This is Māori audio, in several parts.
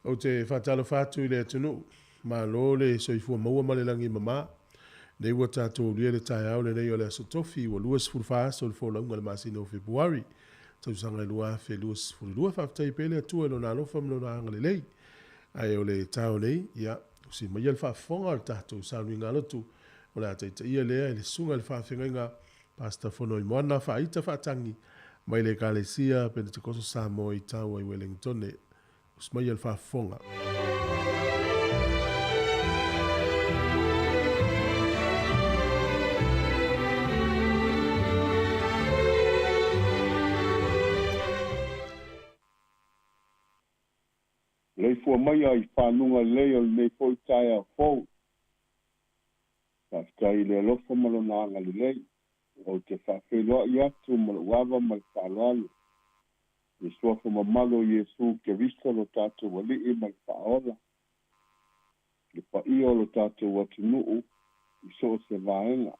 o te whatalo whātu i le atunu, ma lo le soifua maua ma le langi mama, nei ua tātou lia le tai au le nei o le aso tofi, ua luas fulfasa o le wholaunga le masina o Februari, tau sanga lua fe luas fulurua whaftai pele atua no nā lofa mlo nā anga le lei, ai o le tau nei, ia, si mai al whafonga o tātou sānui ngā lotu, o le ataita ia lea, le sunga le whawhenga, Pastor Fono i moana whaita whatangi, mai le kalesia, pene te koso Samoa i tau ai Wellington, usmai al whafonga. Lei fua mai ai whanunga leo nei poi tai a fau. Kai le lofa malo na anga le lei. O te whawheloa i atu malo wawa mai whaloalo. E suafa mamalo Yesu ke vista lo tātou wali i mai whaola. Le pa ia lo tātou watu nuu i so se vaenga.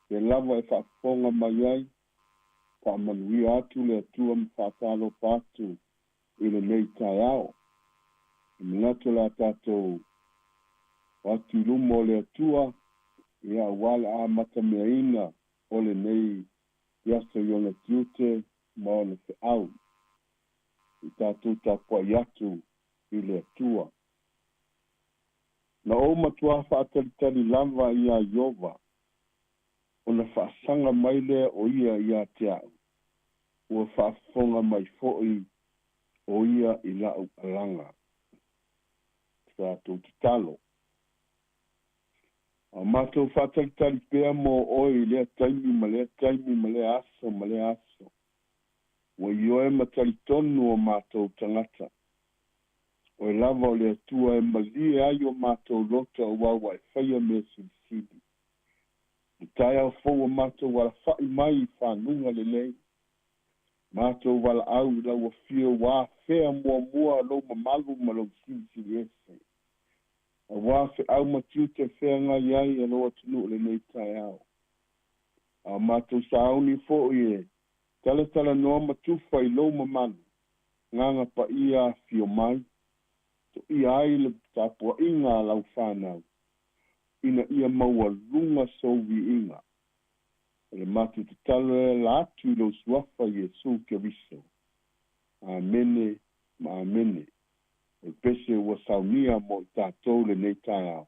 Ke lava e whafonga mai ai. Pa manui atu le atua mi whatalo pātu i le nei tai ao. Minato la tātou watu lumo le atua ia wala a matameaina o le nei iaso yonga tiute ma o le se au. I tātou tāpua iatu i le atua. Na o matua whaatalitari lava ia Iova. O na whaasanga mai lea o ia te au. Ua whaafonga mai fo'i o ia i lau alanga. Tātou te talo. A mātou whātalitari pēr mō oi lea taimi ma lea aso. Wa ioe matari tonu o mātou tangata. O e lava o lea tua e malie ai o mātou lota o wawa e whaia mea sirisiri. I tai au fau o mātou wala whai mai i whanunga le lei. Mātou wala au la ua fio wā whea mua lo mamalu ma lo sirisiri ese. A wafe au matiu te whenga iai e loa tunu le nei tai au. A mātou sauni fo i e, tala noa matufa i lo mamanu, nganga pa ia fio mai, to ia ai le tapua inga lau whanau, ina ia maua lunga sovi inga. Le mātou te talo e la atu i lo suafa Yesu ke viso. Amene, ma amene. E pese ua saunia mo i tātou le nei tai au.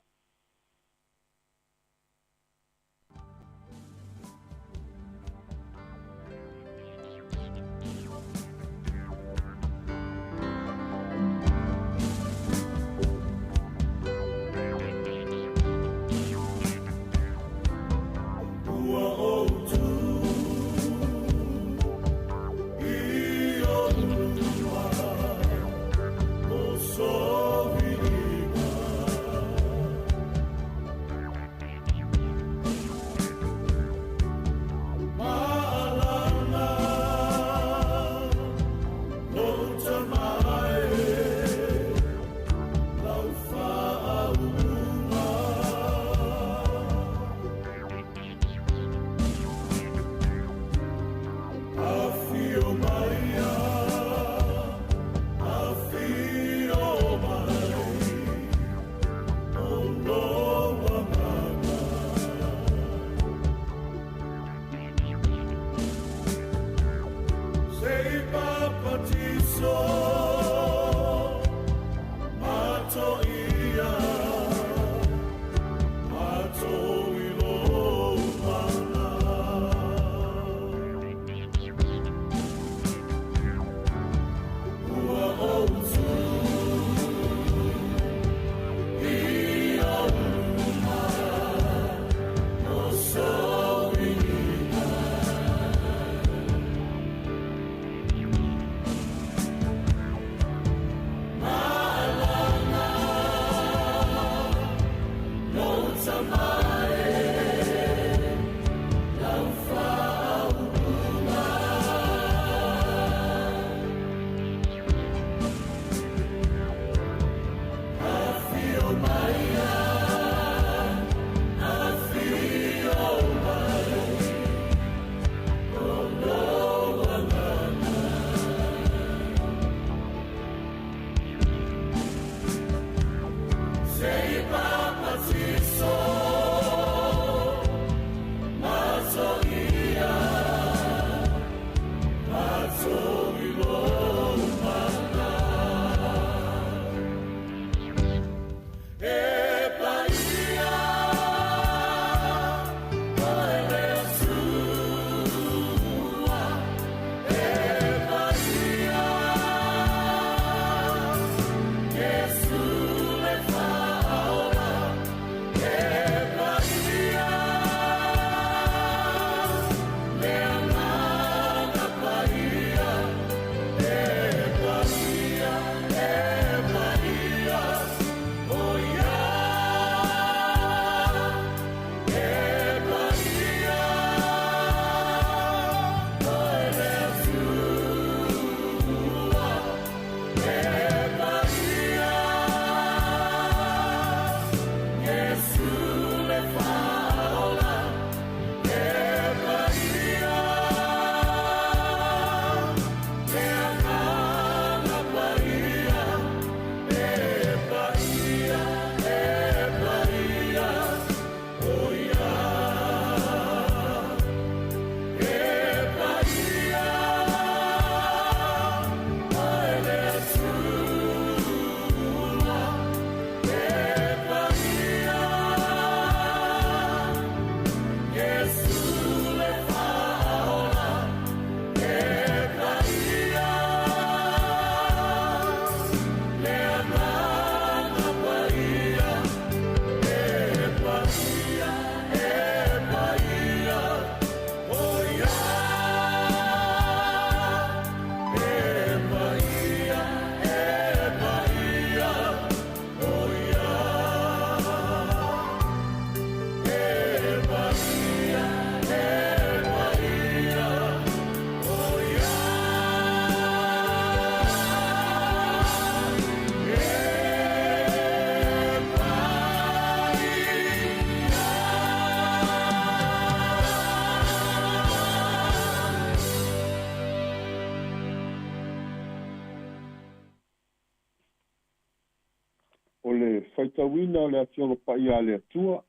faitauina o le atioga paia le atua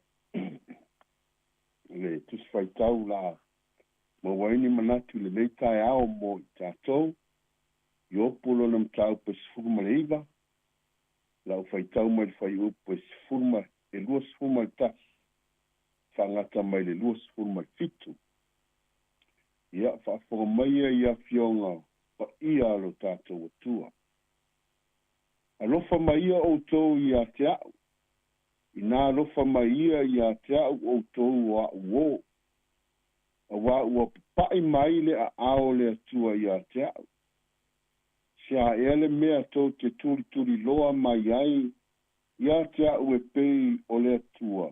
le tusi faitau la mauaini manatu i lenei taeao mo i tatou i opu lona matau pesifulu ma le iva lau faitau mai le faiupu pesifulu ma e lua sifulu ma le tasi faagata mai le lua sifulu ma le fitu ia fa'afoga maia ia fioga paia lo tatou atua alofa mai ia outou iā te a'u inā alofa mai ia iā te a'u outou o a'u auā ua papa'i mai le a'ao le atua iā te a'u sia ea le mea tou te tulituli loa mai ai iā te a'u e pei o le atua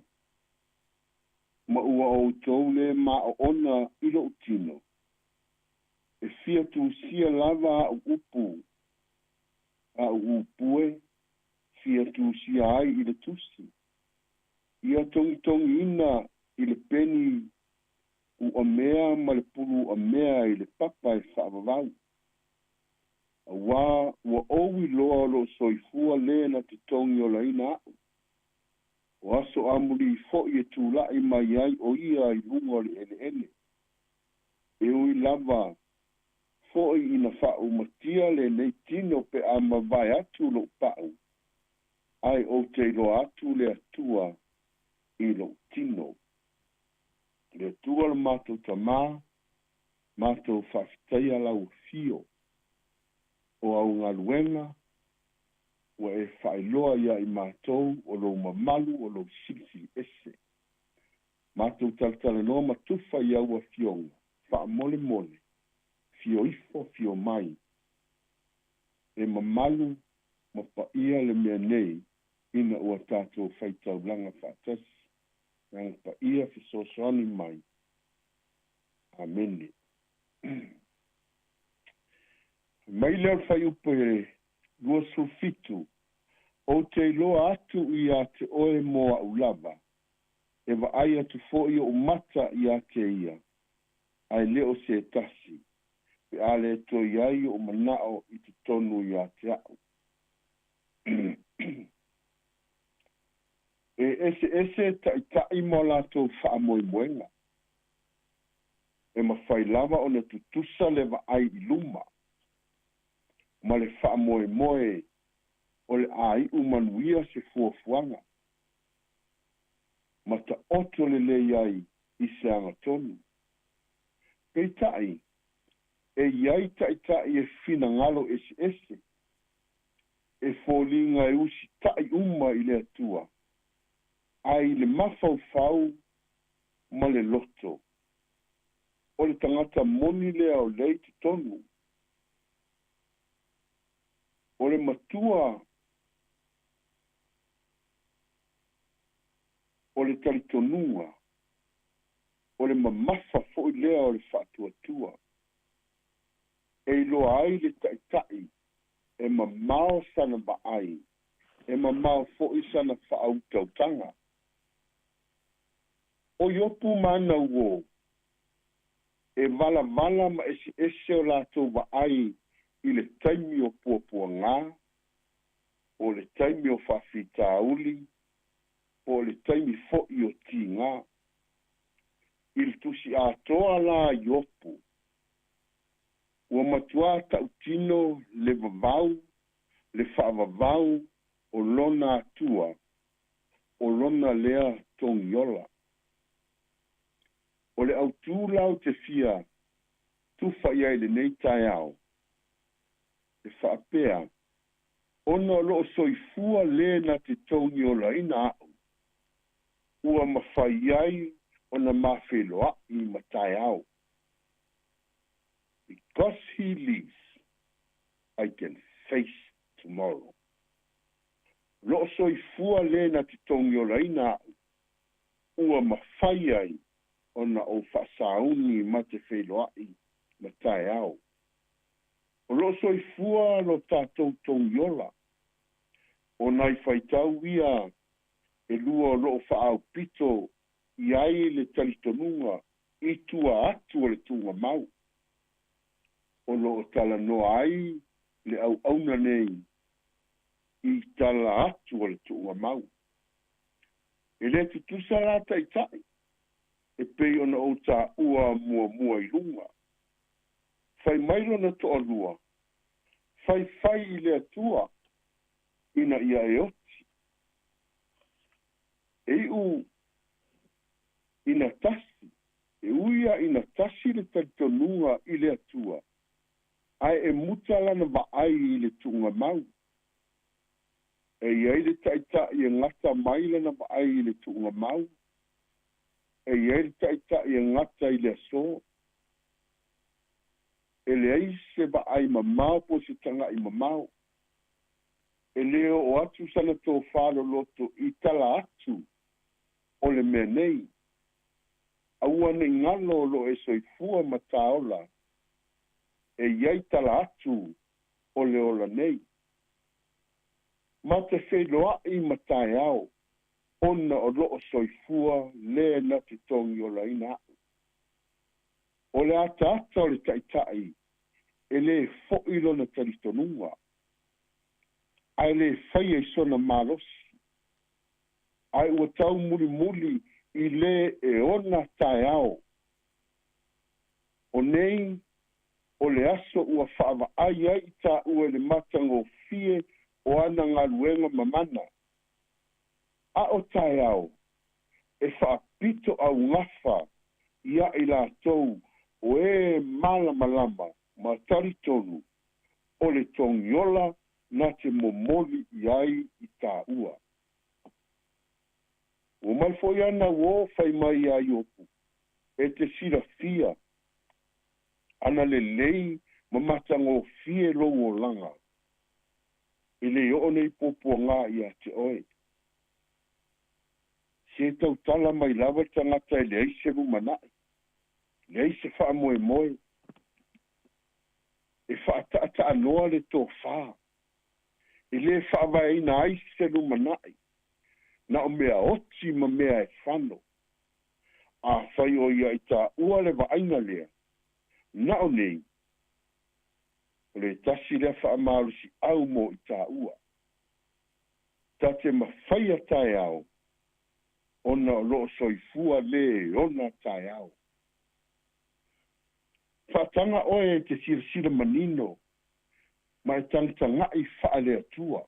ma ua outou le ma'o'ona i lo'u tino e fia tusia lava a'u upu a'u upue fia tusia ai i le tusi ia tongitongiina i le peni ua mea ma le pulu ua mea i le papa e fa'avavau auā ua ou iloa o lo'o soifua lē na te togi o laina a'u o aso amuli fo'i e tula'i mai ai o ia i luga o le ele'ele e ui lava fo'i ina fa'aumatia lenei tino pe a mavae atu lo'u pa'u ai ou te iloa atu le atua i lo'u tino le atua le matou tamā matou fa'afetaia lauafio o augaluega ua e fa'ailoa ia i matou o lou mamalu o lou silisili ese matou talatalanoa matufa i aua fioga fa'amolemole fio ifo fio mai e mamalu ma pa'ia le mea nei ina ua tatou faitaulaga fa'atasi na pa'ia fesoasoani mai amene mai lea le faiupu e lua sulfitu ou te iloa atu iā te oe mo a'u lava e va'ai atu fo'i o mata iā te ia ae lē o se tasi pe a le toi ai o mana'o i te tonu iā te a'u e ese ta'ita'i mo latou fa'amoemoega e mafai lava ona tutusa le va'ai i luma ma le fa'amoemoe o le āi'u manuia se fuafuaga ma ta'oto lelei ai i se agatonu peita'i e iai ta'ita'i e finagalo ese'ese e foliga e usi ta'i uma i le atua ai le mafaufau ma le loto o le tagata moni lea o lei totonu o le matua o le talitonuga o le mamafa fo'i lea o le fa'atuatua e iloa ai le ta'ita'i e mamao sana va'ai e mamao fo'i sana fa'autautaga o iopu mana uō e valavala ma ese o latou va'ai i le taimi o puapuagā o le taimi o fa'afitauli o le taimi fo'i o tigā i le tusi atoa la i opu ua matuā ta'utino le vavau le fa'avavau o lona atua o lona lea togiola o le autū lau te fia tufa i ai lenei taeao e fa'apea ona o lo'o soifua lē na te togiolaina a'u ua mafai ai ona mafeloa'i ma taeao because he lives I can face tomorrow lo'o soifua lē na te togiolaina a'u ua mafai ai ona o fa'asauni ma te feloa'i ma taeao o lo'o soifua lo tatou togiola ona i faitau ia e lua o lo'o fa'aupito i ai le talitonuga i tua atu o le tugamau o lo'o talanoa ai le au'auna nei i tala atu o le tuunga mau. E le tutusa la taitai, e pei ona o ta ua mua i lunga. Fai mailo na to alua, fai i le atua, ina ia e oti. E u ina tasi, e uia ina tasi le talitonunga i le atua, ai e mutala na vaai i le tuunga mau. E iai le taita i ngata maila na vaai i le tuunga mau. E iai le taita i ngata i le aso. E le eise vaai mamau po se tanga i mamau. E leo o atu sana tō whālo loto i tala atu o le mea nei. Aua ne ngalo lo e soifua mataola. E iai tala atu o le ola nei. Ma te wheloa i matai au, ona o loo soifua le na te tongi o la ina. O le ata o le taitai, e le fo'ilo na talitonunga. Ai le whai e sona malosi. Ai ua tau muli i le e ona tai au. O nei, o le aso ua whaava ai ai ta ua le matango fie o ana ngā luenga mamana. A o tai au, e whaapito au ngafa ia i la tou o e malama ma taritonu o le tongiola na te momoli i ai i tā ua. O mai foi ana wo fai mai ai opu, e te sira fia, ana le lei mamatango fie lo o langa. I le o nei popo ngā i a te oe. Se tau tala mai lawa tangata e le eise rumanai. Le eise wha moe. E wha ta anoa le tō wha. I le wha vai na eise rumanai. Na o mea oti ma mea e whano. A whai o ia i tā ua le wa aina lea. Na o nei. O le tasi le wha amarusi au mo i tā ua. Ta te mawhaia tai au. Ona o loo soifua le ona tai au. Whatanga oe te sira manino. Ma e tangtanga i wha le atua.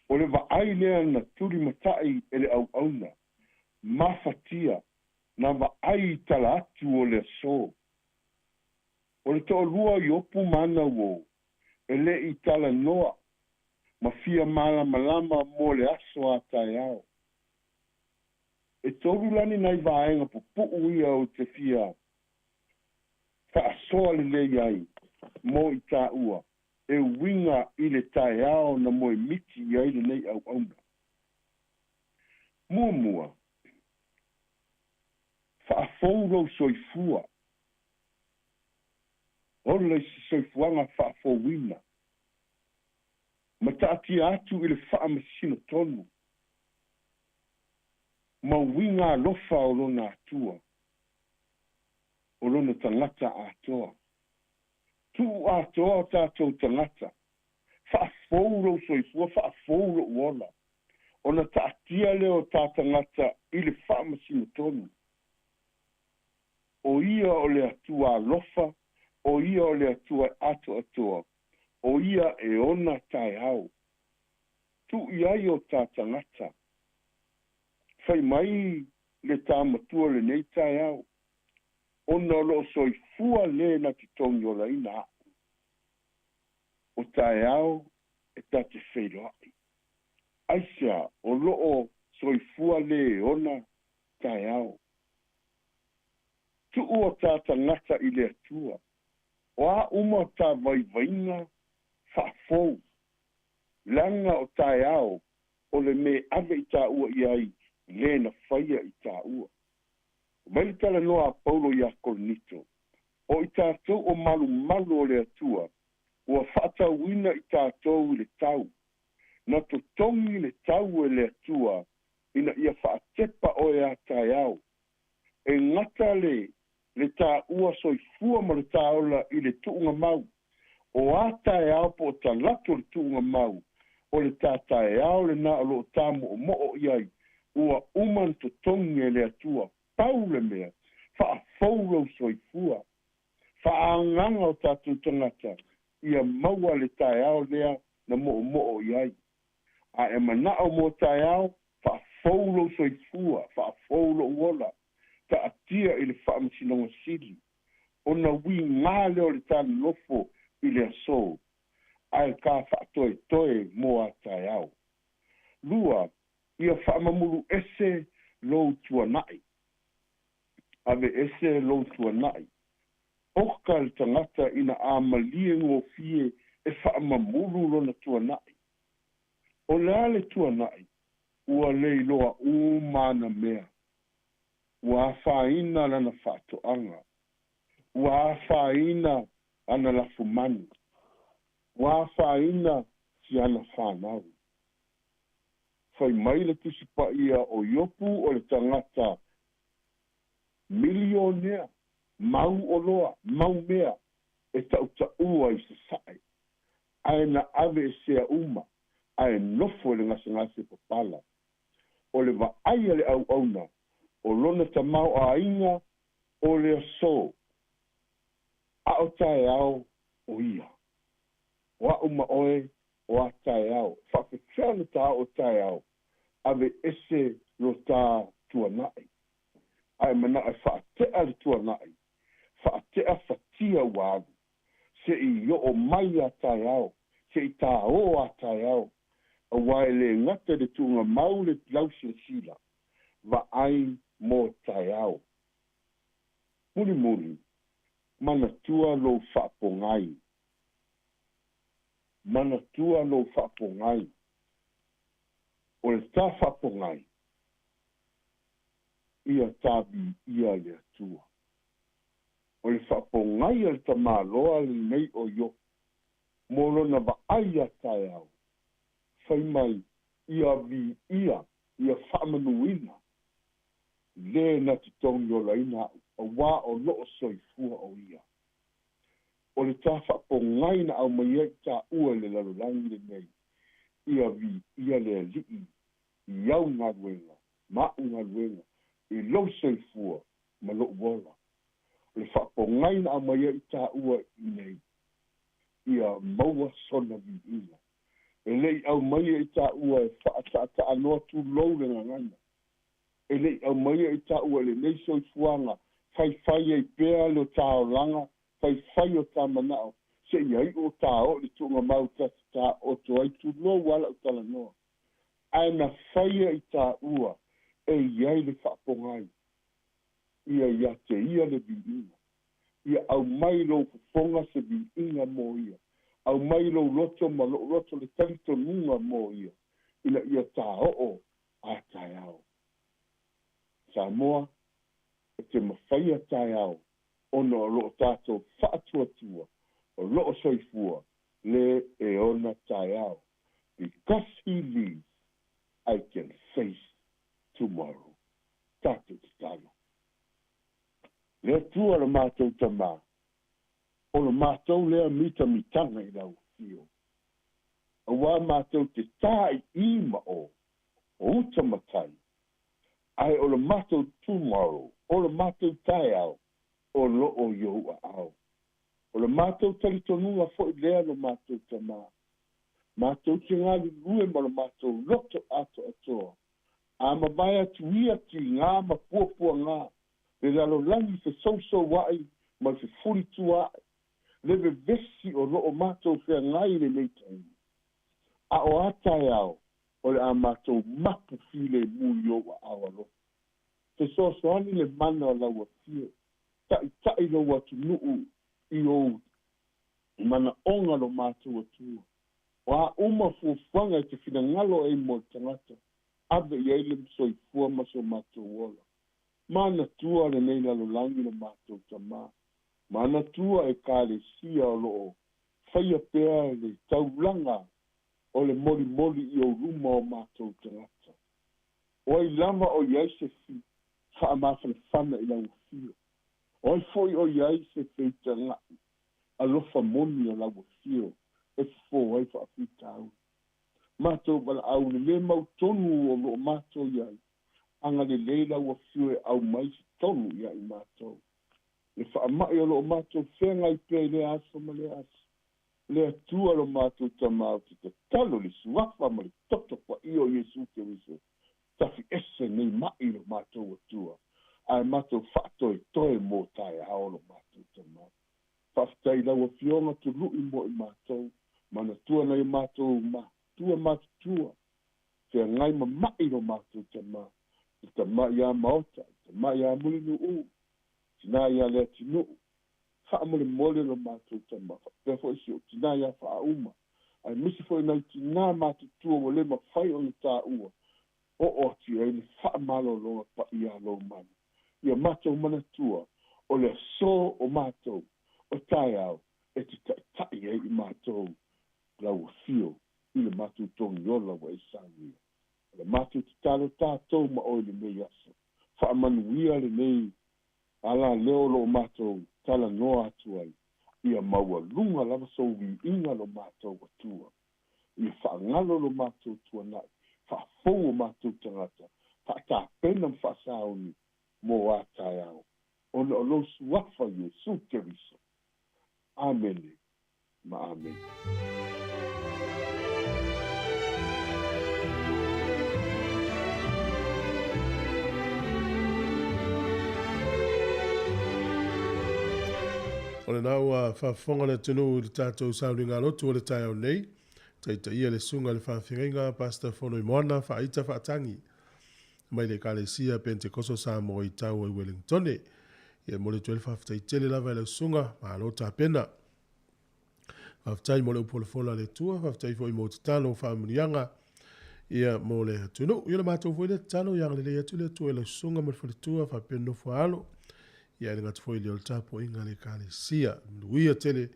O le vaai lea na turi matai e le au auna. Mafatia na vaai tala atu o le aso. O le toa lua i opu mana wo. E le i tala noa. Ma fia malama mo le aso a tai au. E toru lani nai vaenga po puu ia o te fia. Ka asoa le iai. Mo i tā ua. E winga i le tai au na mo e miti i aile nei au auna. Mua. Whaafouro soifua. Ola i se soifuanga whaafowina. Ma taati atu i le wha masino tonu. Ma winga lofa o lona atua. O lona tangata atoa. Tu atoa o tātou tangata. Whaafouro soifua, whaafouro uola. Ona taatia leo tātangata i le wha masino tonu. O ia o le atua lofa, o ia o le atua atoa. O ia e ona tai au. Tu iai o tātangata. Whai mai le tāmatua le nei tai au. Ona lo soifua le na ki tongi o la ina au. O tai au e tate whairoai. Aisia o loo soifua le ona tai au. Tu o tātangata i le atua. O a uma tā vaivainga whaafou. Langa o tai au o le me ave i tā ua i ai le na whaia i tā ua. Mai tala noa a Paulo i a Korinito. O i tātou o malu o le atua. Ua whaatauina i tātou i le tau. Na to tongi le tau e le atua. Ina ia whaatepa o e a tai au. E ngata le tā ua soifua ma le tāola i le tuunga mau. o ata e ao po talato le tuunga mau, o le tata e ao le na o lo tamu o mo o iai, ua uman to tongi e le atua, pau le mea, wha faulo soifua, wha anganga o tatu tangata, ia maua le tae ao lea na mo o iai. A e mana o mo tae ao, wha faulo soifua, wha faulo uola, ta atia i le wha amsinonga sili, o na wi ngā leo le tani lofo i le aso, ai ka wha toe mo a tae au. Lua, ia wha mamuru ese lo tua nai. Ave ese lo tua nai. Oka le tangata ina a malie ngō fie e wha mamuru lo na tua nai. O le ale tua nai, ua lei loa umana mea. Ua whaina lana whatoanga. Ua whaina ana lafu mani. Ua whaina si ana whanau. Whai mai le tusipa ia o iopu o le tangata milionea, mau o loa, mau mea, e tau ua i se sae. Ae na ave e sea uma, ae nofo le ngase papala. O le va aia le au auna, o lona tamau a inga, o le aso. A o tae au o ia. Wa uma oe o a tae au. Whakatana ta o tae au. Ave ese lo tā tuanai. Ai mana ai whaatea le tuanai. Whaatea whatia wāgu. Se i yo o mai a tae au. Se i tā o a tae au. A wai le ngata le tunga mau le lausia sila. Va ai mo tae au. Muni muni. Mana tua lo whaapongai. Mana tua lo whaapongai. O le tā whapongai, ia tābi ia le atua. O le whapongai al ta māloa le nei o yo, molo na wa aia tae au. Whai mai, ia vi ia whamanuina. Le na te tongi o laina, a wā o loo soifua o ia. O le tā whapongai na au mai tā ua le lalulangi le nei. Ia vi ia le li'i iau ngā ruenga, mau ngā ruenga, i lau soifua, ma lo wola. Le whapongai na amaya i tā ua i nei, ia maua sona vi ina. E lei au maia i tā ua e whaata anoa tu lou le ngangana. E lei au maia i tā ua le nei soifuanga, whai ai pēa le o tā o langa, whai o tā manao. Se iai o tā o le tunga mau tā o to ai tu lo wala o tala noa. Ai na whaia i tā ua e iai le whapongai. Ia te ia le biinga. Ia au mai lo kufonga se biinga mo ia. Au mai lo loto ma lo loto le talito nunga mo ia. Ia tā o a tai au. Samoa e te mawhaia tai au ono lo tātou whaatua o loo soifua le e ona tae au. Because he lives, I can face tomorrow. Tātou te tano. Le tua le mātou tamā. O le mātou lea mita mitanga i lau fio. A wā mātou te tāi ima o utamatai. Ai o le mātou tomorrow. O le mātou tae au. O loo yo au. O le mātou talitonunga fo i lea no mātou tamā. Mātou te ngāli lue ma le mātou loto ato atoa. A mawai atu ia ki ngā ma puapua ngā. Le lalo langi se sauso wai ma se furi tua. Le ve vesi o loo mātou fea ngai le leitai. A o atai au. O le a mātou mapu file mui o wa awalo. Te sosoani le mana o laua fio. Tai lo watu nuu. I o mana onga lo mātua tua. Wa uma fuwanga te whina ngalo e mo tangata. Abe i eile msoi fua maso mātua wola. Mana tua le nei lalo langi lo mātua tamā. Mana tua e kāle sia o loo. Whaia pēa le taulanga o le moli moli i o ruma o mātua tangata. O i lama o iai se fi. Wha amafana whana i lau fio. Oi foi o iai se feita ngai. alofa moni o lau fio e fo ai fa fitau mato bala au le mau tonu o lo mato ia anga le leila o fio au mai tonu ia I mato e fa mai o lo mato fenga I pe le aso ma le aso le atua lo mato tamau te talo le suafa ma le toto pa io Yesu ke wiso tafi ese nei mai lo mato atua ai mato fato e toe mo tai ao lo mato tamau faafetai lau afioga tulu'i mo I matou mana tua nei matou tua matutua feagai mama'i lo matou tamā I tama'i iā maota I tama'i iā muli nu'u tinā iā le atinu'u fa'amolemole lo matou tamā faapea fo'i si o tinā iā fa'auma ae misi fo'i nai tinā matutua ua le mafai o le tā'ua o'o ati ai le fa'amalologa pa'i iā lou mana ia matou manatua o le aso o matou o tae au e te ta'i ai I matou lau fio I le matou tongi ola wa isangia. Le matou te talo tātou ma oi le mei aso. Whaamanuia le nei ala leo lo matou tala noa atu ai. Ia maua lunga lava souwi inga lo matou atua. Ia whaangalo lo matou tua nai. Whaafou o matou tangata. Whaatapena mwhaasaoni mo a tae au. Ona o lo suafa Yesu Keriso. Amen. Ma amen. O le nau a whaafonga le tunu I le tātou sauringa lotu o le tai au nei. Taita ia le sunga le whaawhiringa, Pastor Fono I Moana, whaaita whaatangi. Mai le kalesia Pentekoso sa mo I tau I Wellingtone. Ia mo le 12 whaaitaitele lava le sunga, ma lota pena. Whaatai mo le upolofola le tua, whaatai fo I mo titano whaamurianga. Ia mo le tunu, ia le mātou fo I le tano, ia le atu le tua le sunga mo le tua, whaapeno whaalo. Ia le ngatu fo I le oltapo inga le kalesia. Luia tele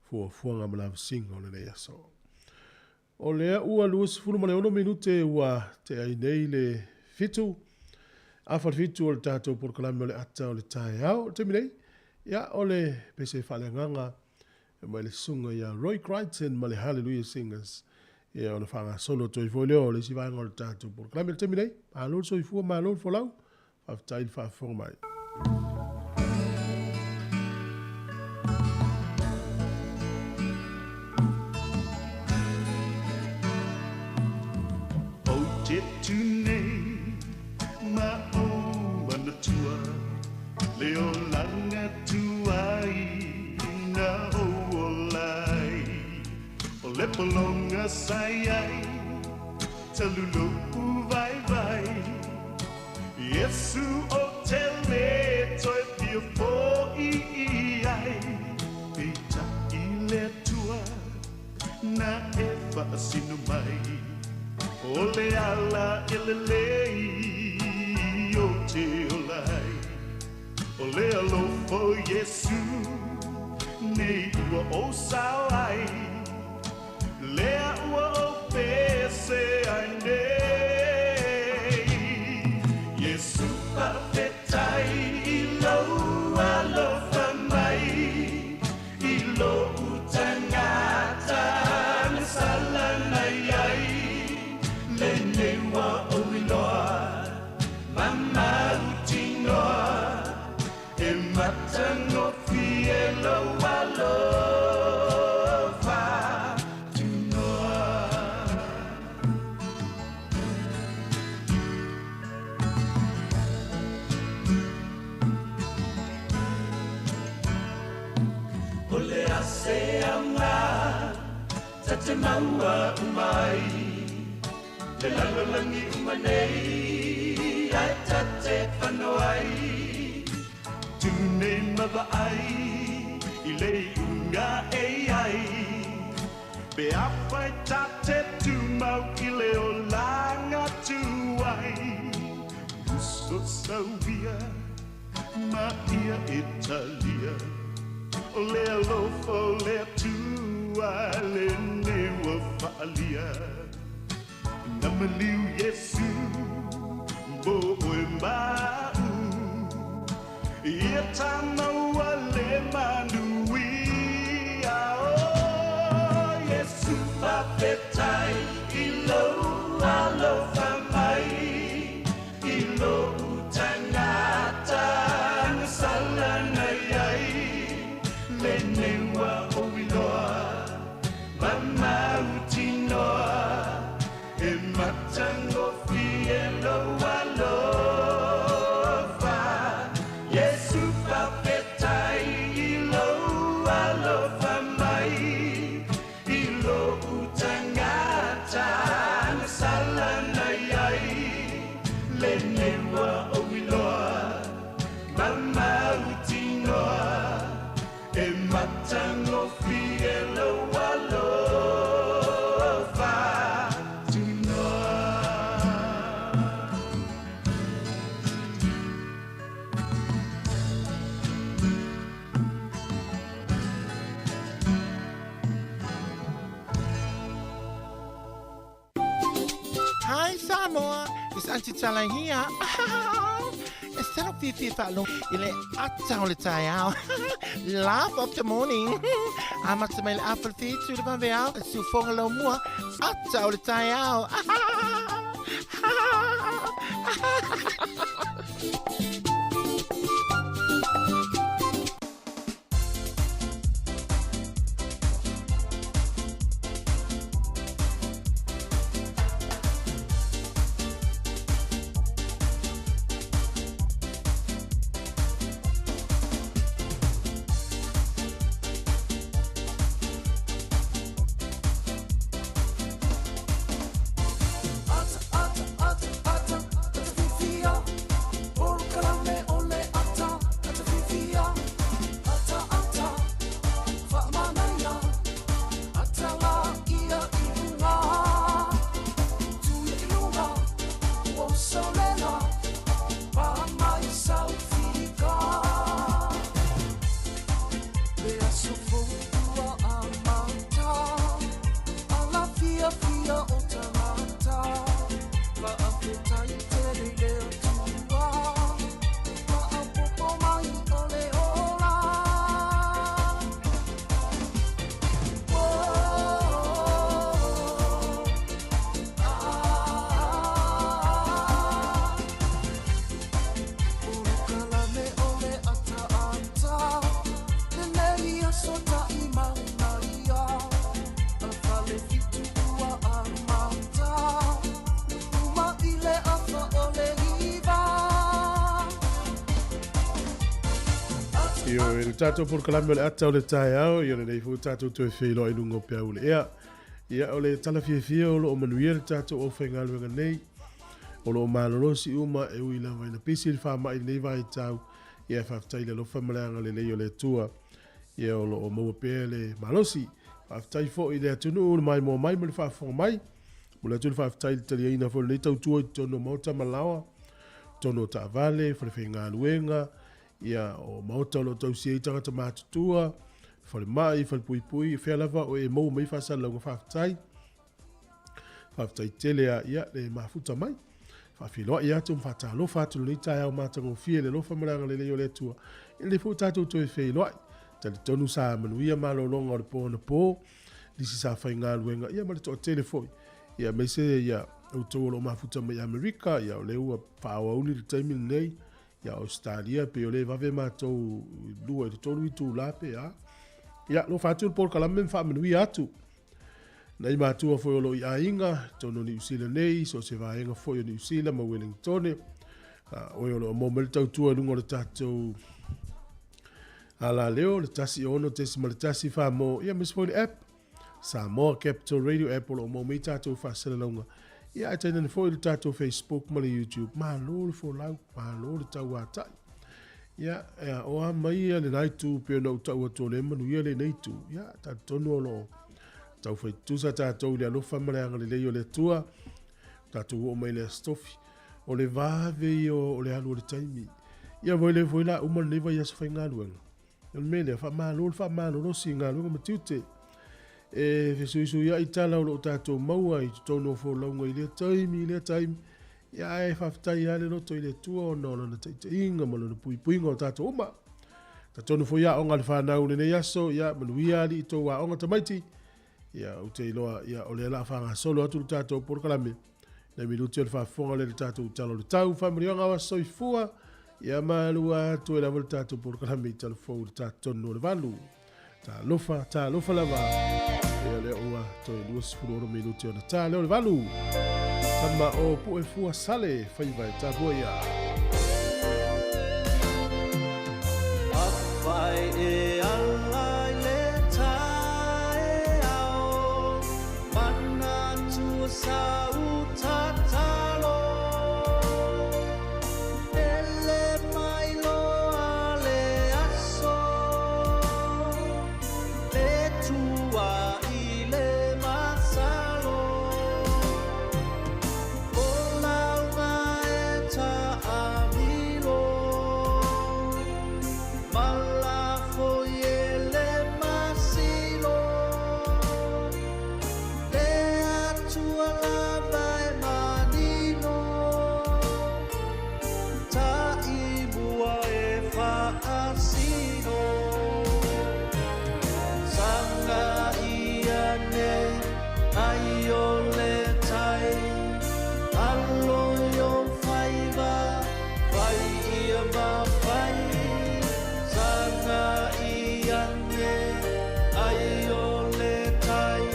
fo fuanga malavu singa o le nei aso. O lea ua luas fulu male ono minute ua te ainei le fitu. Afar fitu o le tātou porkalami o le ata o le tae au. Te minei, ia o le pese whalenganga mai le sunga ia Roy Crichton ma le Hallelujah Singers. Ia o le whanga solo toi fo leo le siwanga o le tātou porkalami. Te minei, malol so I fua malol fo lau. Whaftai le whaafonga mai. Polonga sayai talulu vai vai Yesu o tele toi pio fo I ai Pita ile tua na eva sinu mai Ole ala ile lei o te olai Ole alo fo Yesu nei ua o sawai Lea ua o pese ainei Yesu pa'afetai I loa lofa mai I lo utangata na sala nai ai Lene ua o iloa Mama utinoa E matano fie loa loa Te maua umai Le lalolangi umanei Ai tate whanoai Tūnei mawa ai I le unga e ai Be awhai tate tūmau I le o langa tuai Uso sauia Ma ia Italia O le alofo le tua le newa faalia Namaliu Yesu Bo oe mau Ia tamaua le manui whawhetai I lau alo whamai I lo utangata Ngasala nei ai Le newa o iloa Mama utinoa E matango fie lo alofa Yesu whawhetai I lo alofa mai I lo utangata Ngasala nei ai Le newa o iloa Mama utinoa E matango fie lo alofa Tinoa Hi Samoa, it's Auntie Chala here. Instead of Fifi Falo, ile atau le tayao. Laugh of the morning. Amat semel apple feet to the bambao, su fongalo mua, atau le tayao. Io il tato por kalame le ata o le tai au, io le nei fu tato tu e whilo i lungo pia ule ea. Ia o le tala fia fia o lo o manuia le tato o whainga luenga nei. O lo o malolosi uma e ui la waina pisi le wha mai nei vai tau. Ia whaftai le lofa maleanga le leo le tua. Ia o lo o maua pia le malosi. Whaftai fo i le atunu ule mai mo mai mo le whafonga mai. Mo le atunu whaftai le tali aina fo le nei tau tua i tono mauta malawa. Tono ta vale, whawhinga luenga. Ia o maota lo tau sia i tangata mātutua, whare mai, whare pui pui, whea lava o e mou mai whasala o whaftai. Whaftai tele a ia le mafuta mai. Whawhiloa i atu mwhata lo whātulu ni tai au mātango fie le lofa maranga le leo le tua. I le fu tātou toi whailoa. Tali tonu sa manuia malo longa o le pō na pō. Lisi sa whai ngā luenga. Ia mare toa telefoi. Ia meise ia utou lo mafuta mai Amerika. Ia o leua whaawa uni le taimi nei. Ia Australia pe o le vave mātou lua i tonu i tū lape a. Ia lo whātulu pōr kalame whamanui atu. Nei mātua foi o lo i ainga, tono New Zealand nei, so se vaenga foi o New Zealand ma Wellington. Oi o lo momel tautua lungo le tātou ala leo, le tasi ono tesi ma le tasi wha mo, ia mis foi le app, Samoa Capital Radio app o lo momel tātou whasela launga. Ia ataina ne foi le tātou Facebook ma le YouTube, ma lo le fo lau, ma lo le tau atai. Ia, o a mai le naitu pe no tau atu le manu ia le naitu, ia, ta tono o lo tau fai tusa tātou le alofa mareanga le leo le tua, tātou o mai le stofi, o le vave i o le alu o le taimi. Ia voi le voi la uman neva ia sa fai ngā luenga. Ia me le wha mālo rosi ngā luenga matiute. E fesuisu ia i tala o lo tātou maua i tono fo launga i le taimi, ia e whaftai ale roto i le tua o nona na taita inga malo na pui puinga o tātou oma. Ta tono fo ia onga le whanau le nei aso, ia manuia ali i tō wa onga tamaiti, ia o te iloa ia o le la whanga solo atu tātou porkalame. Na minuti o le whafonga le tātou talo le tau whamarionga wa soifua ia malua atu e lawa le tātou porkalame i talo fau le tātou no le valu. Tā lofa lava. Ia le ua toi luas furoro minuti o le tā leo le valu. Tama o pu e fua sale whaiwai tā bua ia. Awhai e alai le tae ao Mana tua sau tatalo Ele mai loa le aso Le tua i le masalo O launga e ta amilo Malafo e le masilo Le atua lava e manino Ta ibua e whaasino Sanga ia ne ai o le tai Alo yo whaiva Whai ia ma whai Sanga ia ne ai o le tai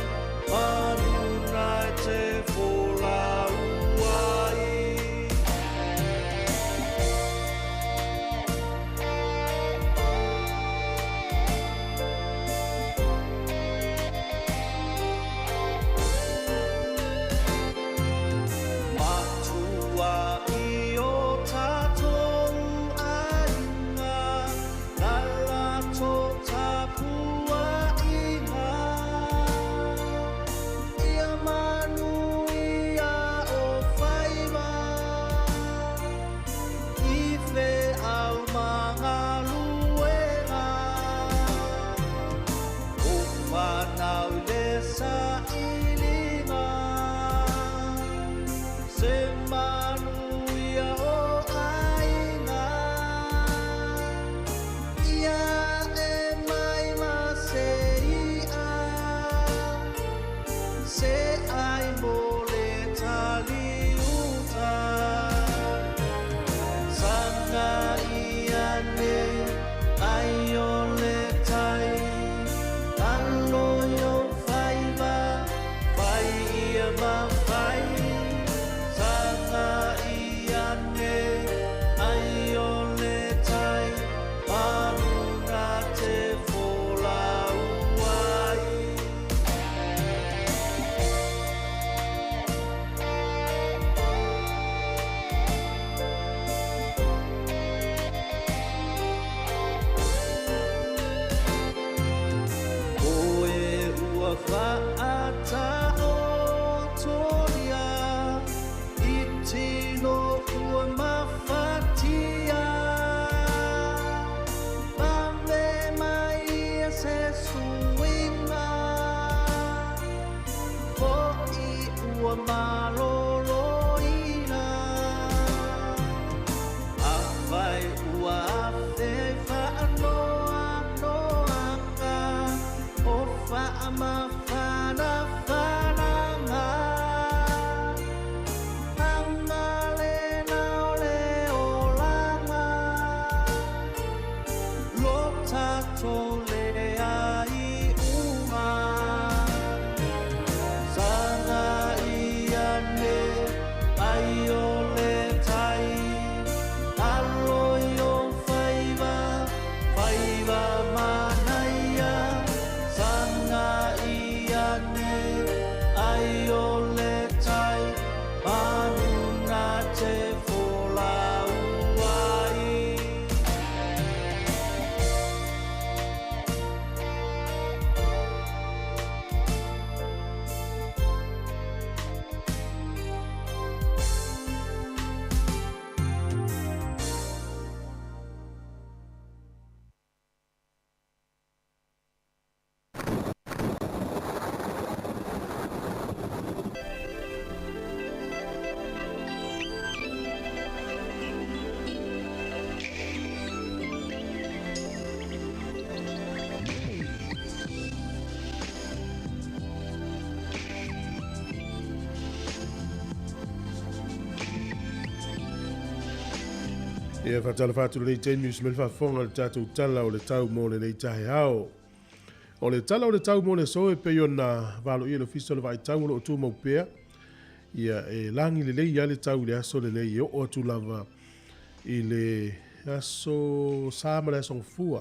Manuna te whola uai Matua i o tātou ainga Nala tō tāpua inga Ia manu ia o whaiva I whe au mga luenga O whanau le sa ilinga Se manu ia o ainga Ia e mai ma se ia Se ai mo le tali uta Sanga ia ne ai o le tai Alo yo whaiva Whai ia ma whai Sanga ia ne ai o le tai Manuna te whola uai Ko e ua whaata o toria I tino ua mawhatia Mame mai ia se suinga Ko I ua maloloina Awhai ua awhe whaanoa noanga O whaamawhana whananga Anga le nao le olanga Lo tato le ai uma Sanga ia ne ai o le tai Alo yo whaiva Whaiva manaia Sanga ia ne ai o le tai Manuna te whola uai Ia whatala whāturu nei teimi usmel whafonga le tātou tala o le tau mō le nei tahe hao. O le tala o le tau mō le soe pe yon na walo ia le fiso le vai tau o tū mau pēr. Ia e langi le lei ia le tau le aso le nei o atu lava i le aso sāma le asong fua.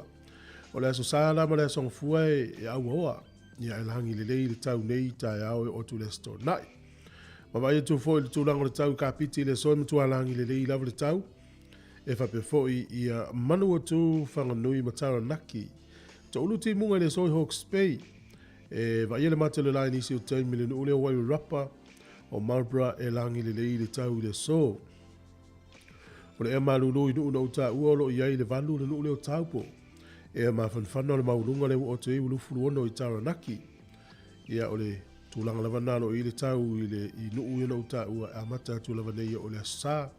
O le aso sāma le asong fua e au hoa. Ia e langi le lei le tau nei tae au e otu le sto nai. Ma vai e tu fo i le tūlango le tau ka piti le soe matua langi le lei lava le tau. E whape foi ia manu atu whanganui matara naki. Ta ulu ti munga le soi Hawke's Bay. E va ia le mate le lai nisi o taimi le ule o waiu rapa o Marlborough e langi le lei le tau le so. O le e malulu i nuuna o ta uolo i ai le valu le ule o taupo. E ma whanwhana le maulunga le o te iwu lufuru ono i Taranaki. Ia o le tūlanga lava nalo i le tau i nuu i o ta ua a mata tu lava nei o le asa.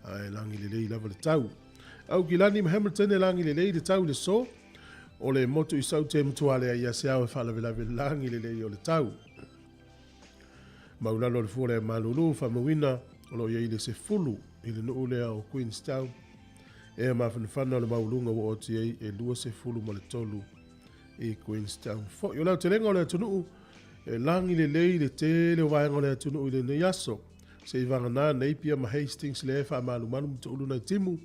E langi le lei lava le tau. Au ki lani ma Hamilton e langi le lei le tau le so. O le motu i sau te mtuale a ia se au e whalawe langi le lei o le tau. Maulano le fuore malulu whamawina o lo ia i le se fulu i le nuu lea o Queenstown. E ma whanwhana le maulunga o oti e lua se fulu ma le tolu i Queenstown. Fo, i o lau te renga o le atunuu e langi le lei le te le waenga o le atunuu i le neiaso. Se i vangana nei pia ma Hastings le wha malu manu to ulu na timu.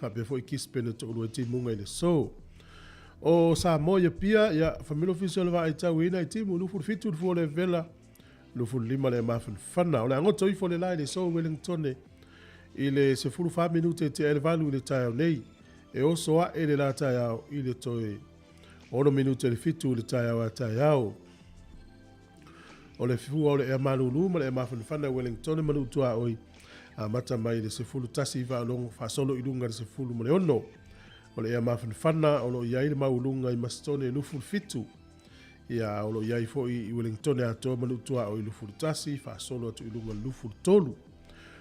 Wha pe fo i kispene to ulu e timu ngai le so. O sa moia pia ia familo fisio le wa i tau ina i timu lufu fitu lufu le vela. Lufu lima le mafan whana. O le angoto i fo le lai le so Wellingtone. I le se furu 5 minute te ele valu le tai au nei. E oso a ele la tai au i le toi. Ono minute le fitu le tai au a tai au. O le fua o le ea malulu ma le ea mawhanwhana Wellington manu tua oi a mata mai le se fulu tasi va longo fa solo i lunga le se fulu mo le ono. O le ea mawhanwhana o lo iai le maulunga i mastone lufuru fitu. Ia o lo iai fo i Wellington a toa manu tua oi lufuru tasi fa solo atu i lunga lufuru tolu.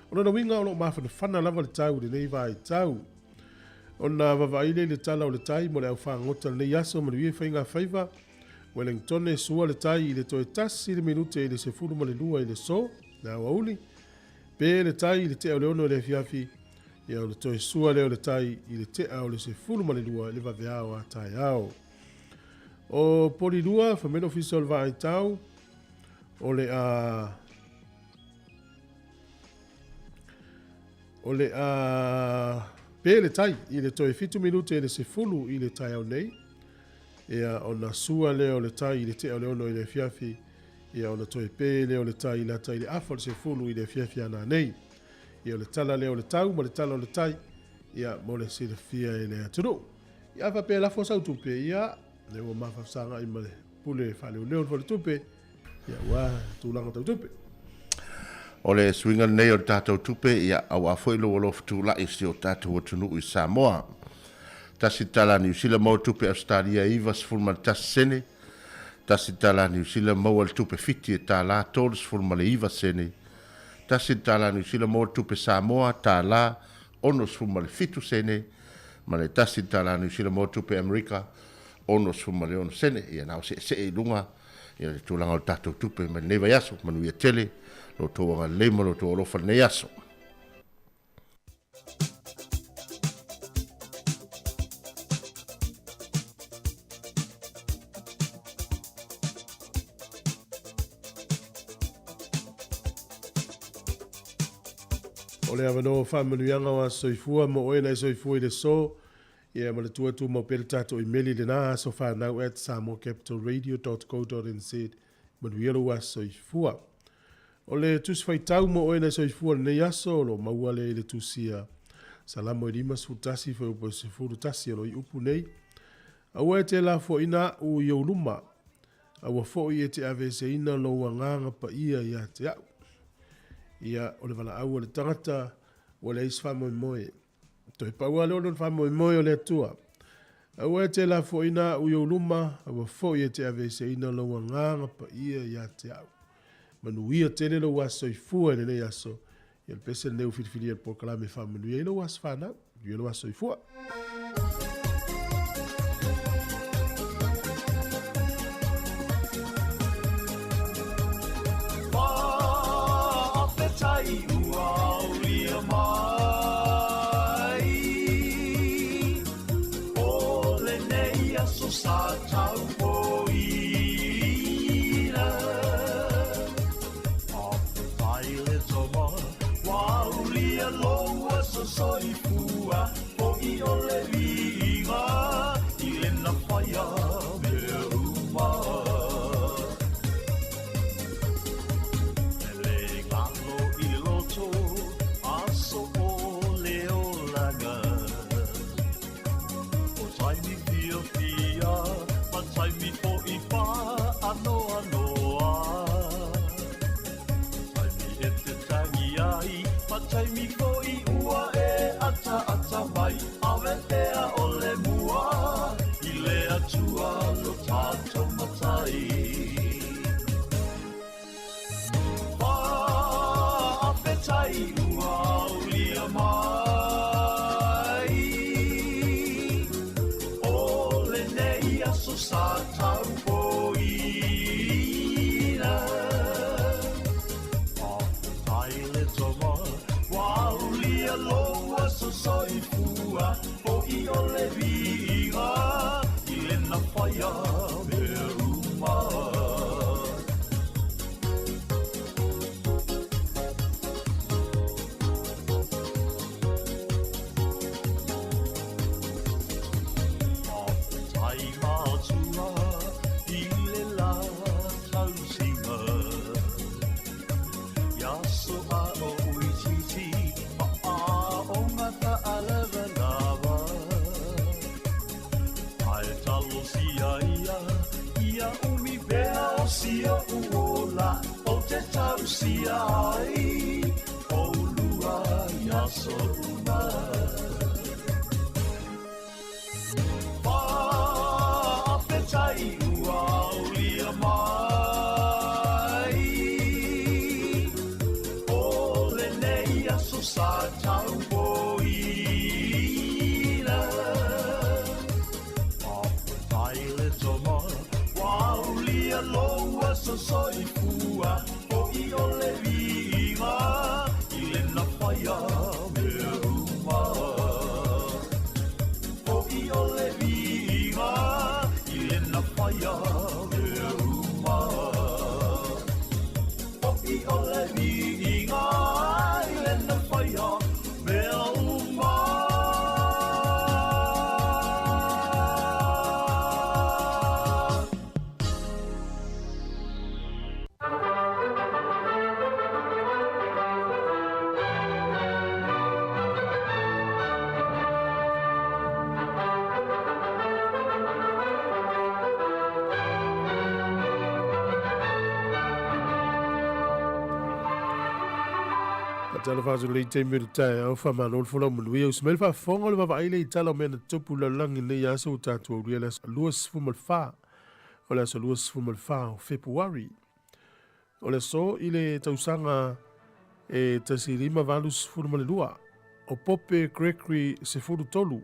O na winga o lo mawhanwhana lava le tau le nei vai tau. O na wawaile le tala o le tai mo le au whangota le nei aso ma le wie whainga whaiva. Wellington e sua le tai i le toe tasi le minute i le se furu ma le lua i le so, na wauli. Pe le tai i le te au leono i le fiafi, i au le toe sua leo le tai i le te au le se furu ma le lua i le vave au a tai au. O poli lua, whameno fisol va ai tau, o le pe le tai i le toe fitu minute i le se furu i le tai au nei, ia ona sua leo le tai i le te o le ono i le fiafi, ia ona toe pe leo le tai i le tai i le afa le se fulu i le fiafi ana nei. Ia o le tala leo le tau, ma le tala o le tai, ia mo le sile fia i le atunu. Ia afa pe la fosa utupe, ia le ua mawhafsanga i ma le pule whale o leo le tupe, ia ua tūlanga tau tupe. O le swinga nei o tātou tupe, ia au a foilo o lofu tūla i si o tātou atunu i Samoa. Tasi tala New Zealand mau tupe Australia iwa sfulma le tasi sene. Tasi tala New Zealand mau al tupe fiti e tā la tōru sfulma le iwa sene. Tasi tala New Zealand mau tupe Samoa tā la ono sfulma le fitu sene. Ma le tasi tala New Zealand mau tupe Amerika ono sfulma le ono sene. Ia nao se e lunga. Ia le tūlanga o tātou tupe ma neva yaso. Manu ia tele. Lo tōanga leima lo tō orofa ne yaso. O le avanoa whamanuianga wa soifua mo oe nei soifua i le so. Ia ma le tuatu mo pere tato i meli le nā so whanau at samocapitalradio.co.nz manuialo wa soifua. O le tusi whaitau mo oe nei soifua le nei aso lo maua le tusia. Salamo i rima sfutasi whai upo se furutasi alo i upu nei. Aua e te la fo ina u i auluma. Aua fo i e te ave se ina lo wanganga pa ia i a te au. Ia o le wala au o le tangata o le isi whamoe moe. Toi paua leo non whamoe moe o le atua. Aua e te la fo ina u i auluma. Aua fo i e te ave se ina lo wanganga pa ia i a te au. Manu ia tele lo waso i fua ne nei aso. Ia le pese neu filifili al pokalame whamanu ia ilo waso whanau. Ia ilo waso i fua. Tai ua o ria mai tai ua ulia mai o le nei aso sa tau poina a tai le toma ua ulia loa so soifua o I o le viga I le na whaia me uma Sia uola o te tausia ai o lua ia soruna pa apetai ua ulia mai o le nei aso sa tau poina apetai le toma Waulia loa so soifua o I o le viva I le na whaia me uma o I o le viva I le na whaia me uma o I o le viva I le na whaia me uma Tala faso le te me tai au fa manol fola munui o smel fa fongo le va ile tala me na topu la langi ne ya so tatu o riela luas fumal fa o la so luas fumal fa o February o le so ile tausanga e tasirima valus fumal lua o pope Gregory se furu tolu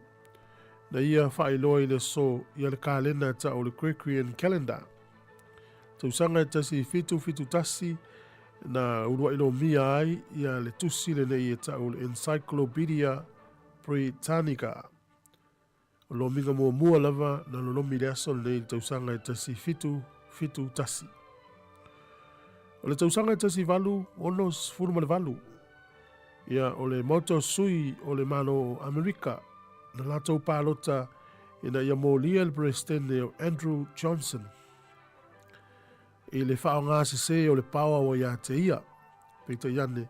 na ia fa ilo ile so ia le kalenda ta o le Gregorian calendar tausanga tasi fitu tasi na urua ilo mia ai ia le tusi le nei e tau le Encyclopedia Britannica. O lo minga mua lava na lo lomi le aso le tausanga e tasi fitu tasi. O le tausanga e tasi valu, onos furuma le valu. Ia o le moto sui o le mano Amerika na latou pālota ina ia molia le presidente o Andrew Johnson. I le whao ngā se o le paua o ia te ia. Peita iane,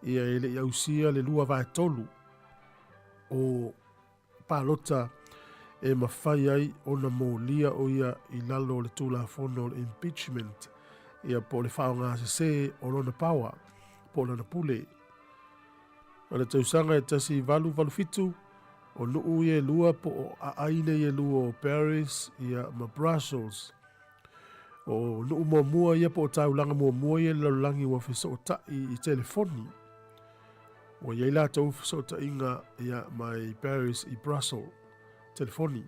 ia e le iausia le lua vai tolu. O pālota e mawhai ai o na mōlia o ia I lalo le tūla fono le impeachment. Ia po le whao ngā se o lona paua, po lona pule. O le tausanga e tasi valu fitu, o nuu ia lua po o aine ia lua o Paris, ia ma Brussels. O nuu mua ia po o taulanga mua ia lalangi wa fiso o tai I telefoni. O ia ila tau fiso o ta inga ia mai Paris I Brussels. Telefoni.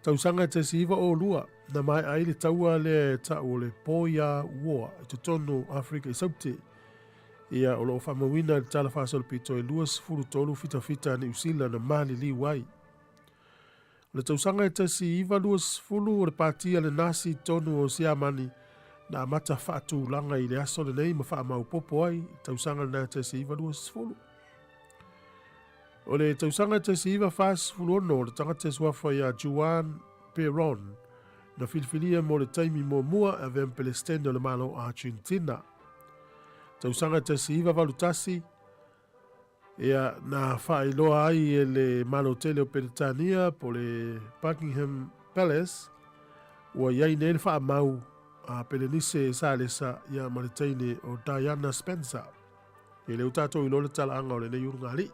Tausanga te siva o lua na mai aile taua le ta o le poia ua I tutono Afrika I saute. Ia o lo whamawina le tala whasol pito e luas furu tolu fita ni usila na mali li wai. Le tausanga e tasi iwa luas fulu o le patia le nasi tonu o siamani na mata whaatu langa I le aso le nei ma wha mau popo ai tausanga na tasi iwa luas fulu. O le tausanga e tasi iwa fas fulu ono le tangata suafa ia Juan Perón na filifilia mo le taimi mo mua a vempelestende o le malo Argentina. Tausanga e tasi iwa valutasi ia na whaailoa ai e le malotele o Peritania po le Buckingham Palace ua iai ne le wha mau a Pelenise e Salesa ia maletaine o Diana Spencer e le utato I lo le tala anga o le nei urungali.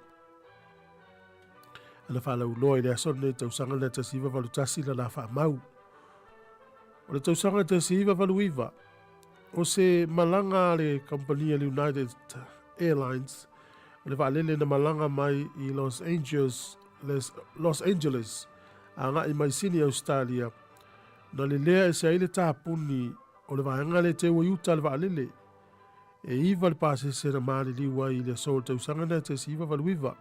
Ana wha lau loa I le asone tausanga le tasiva valutasi la wha mau. O le tausanga tasiva valuiva o se malanga le compania le United Airlines o le va'alele na malanga mai i Los Angeles anga i mai sini Australia na le lea e se aile tāpuni o le vaenga le te waiuta le va'alele e iwa le pasese na maliliwa i le sol tausanga na te siwa valuiva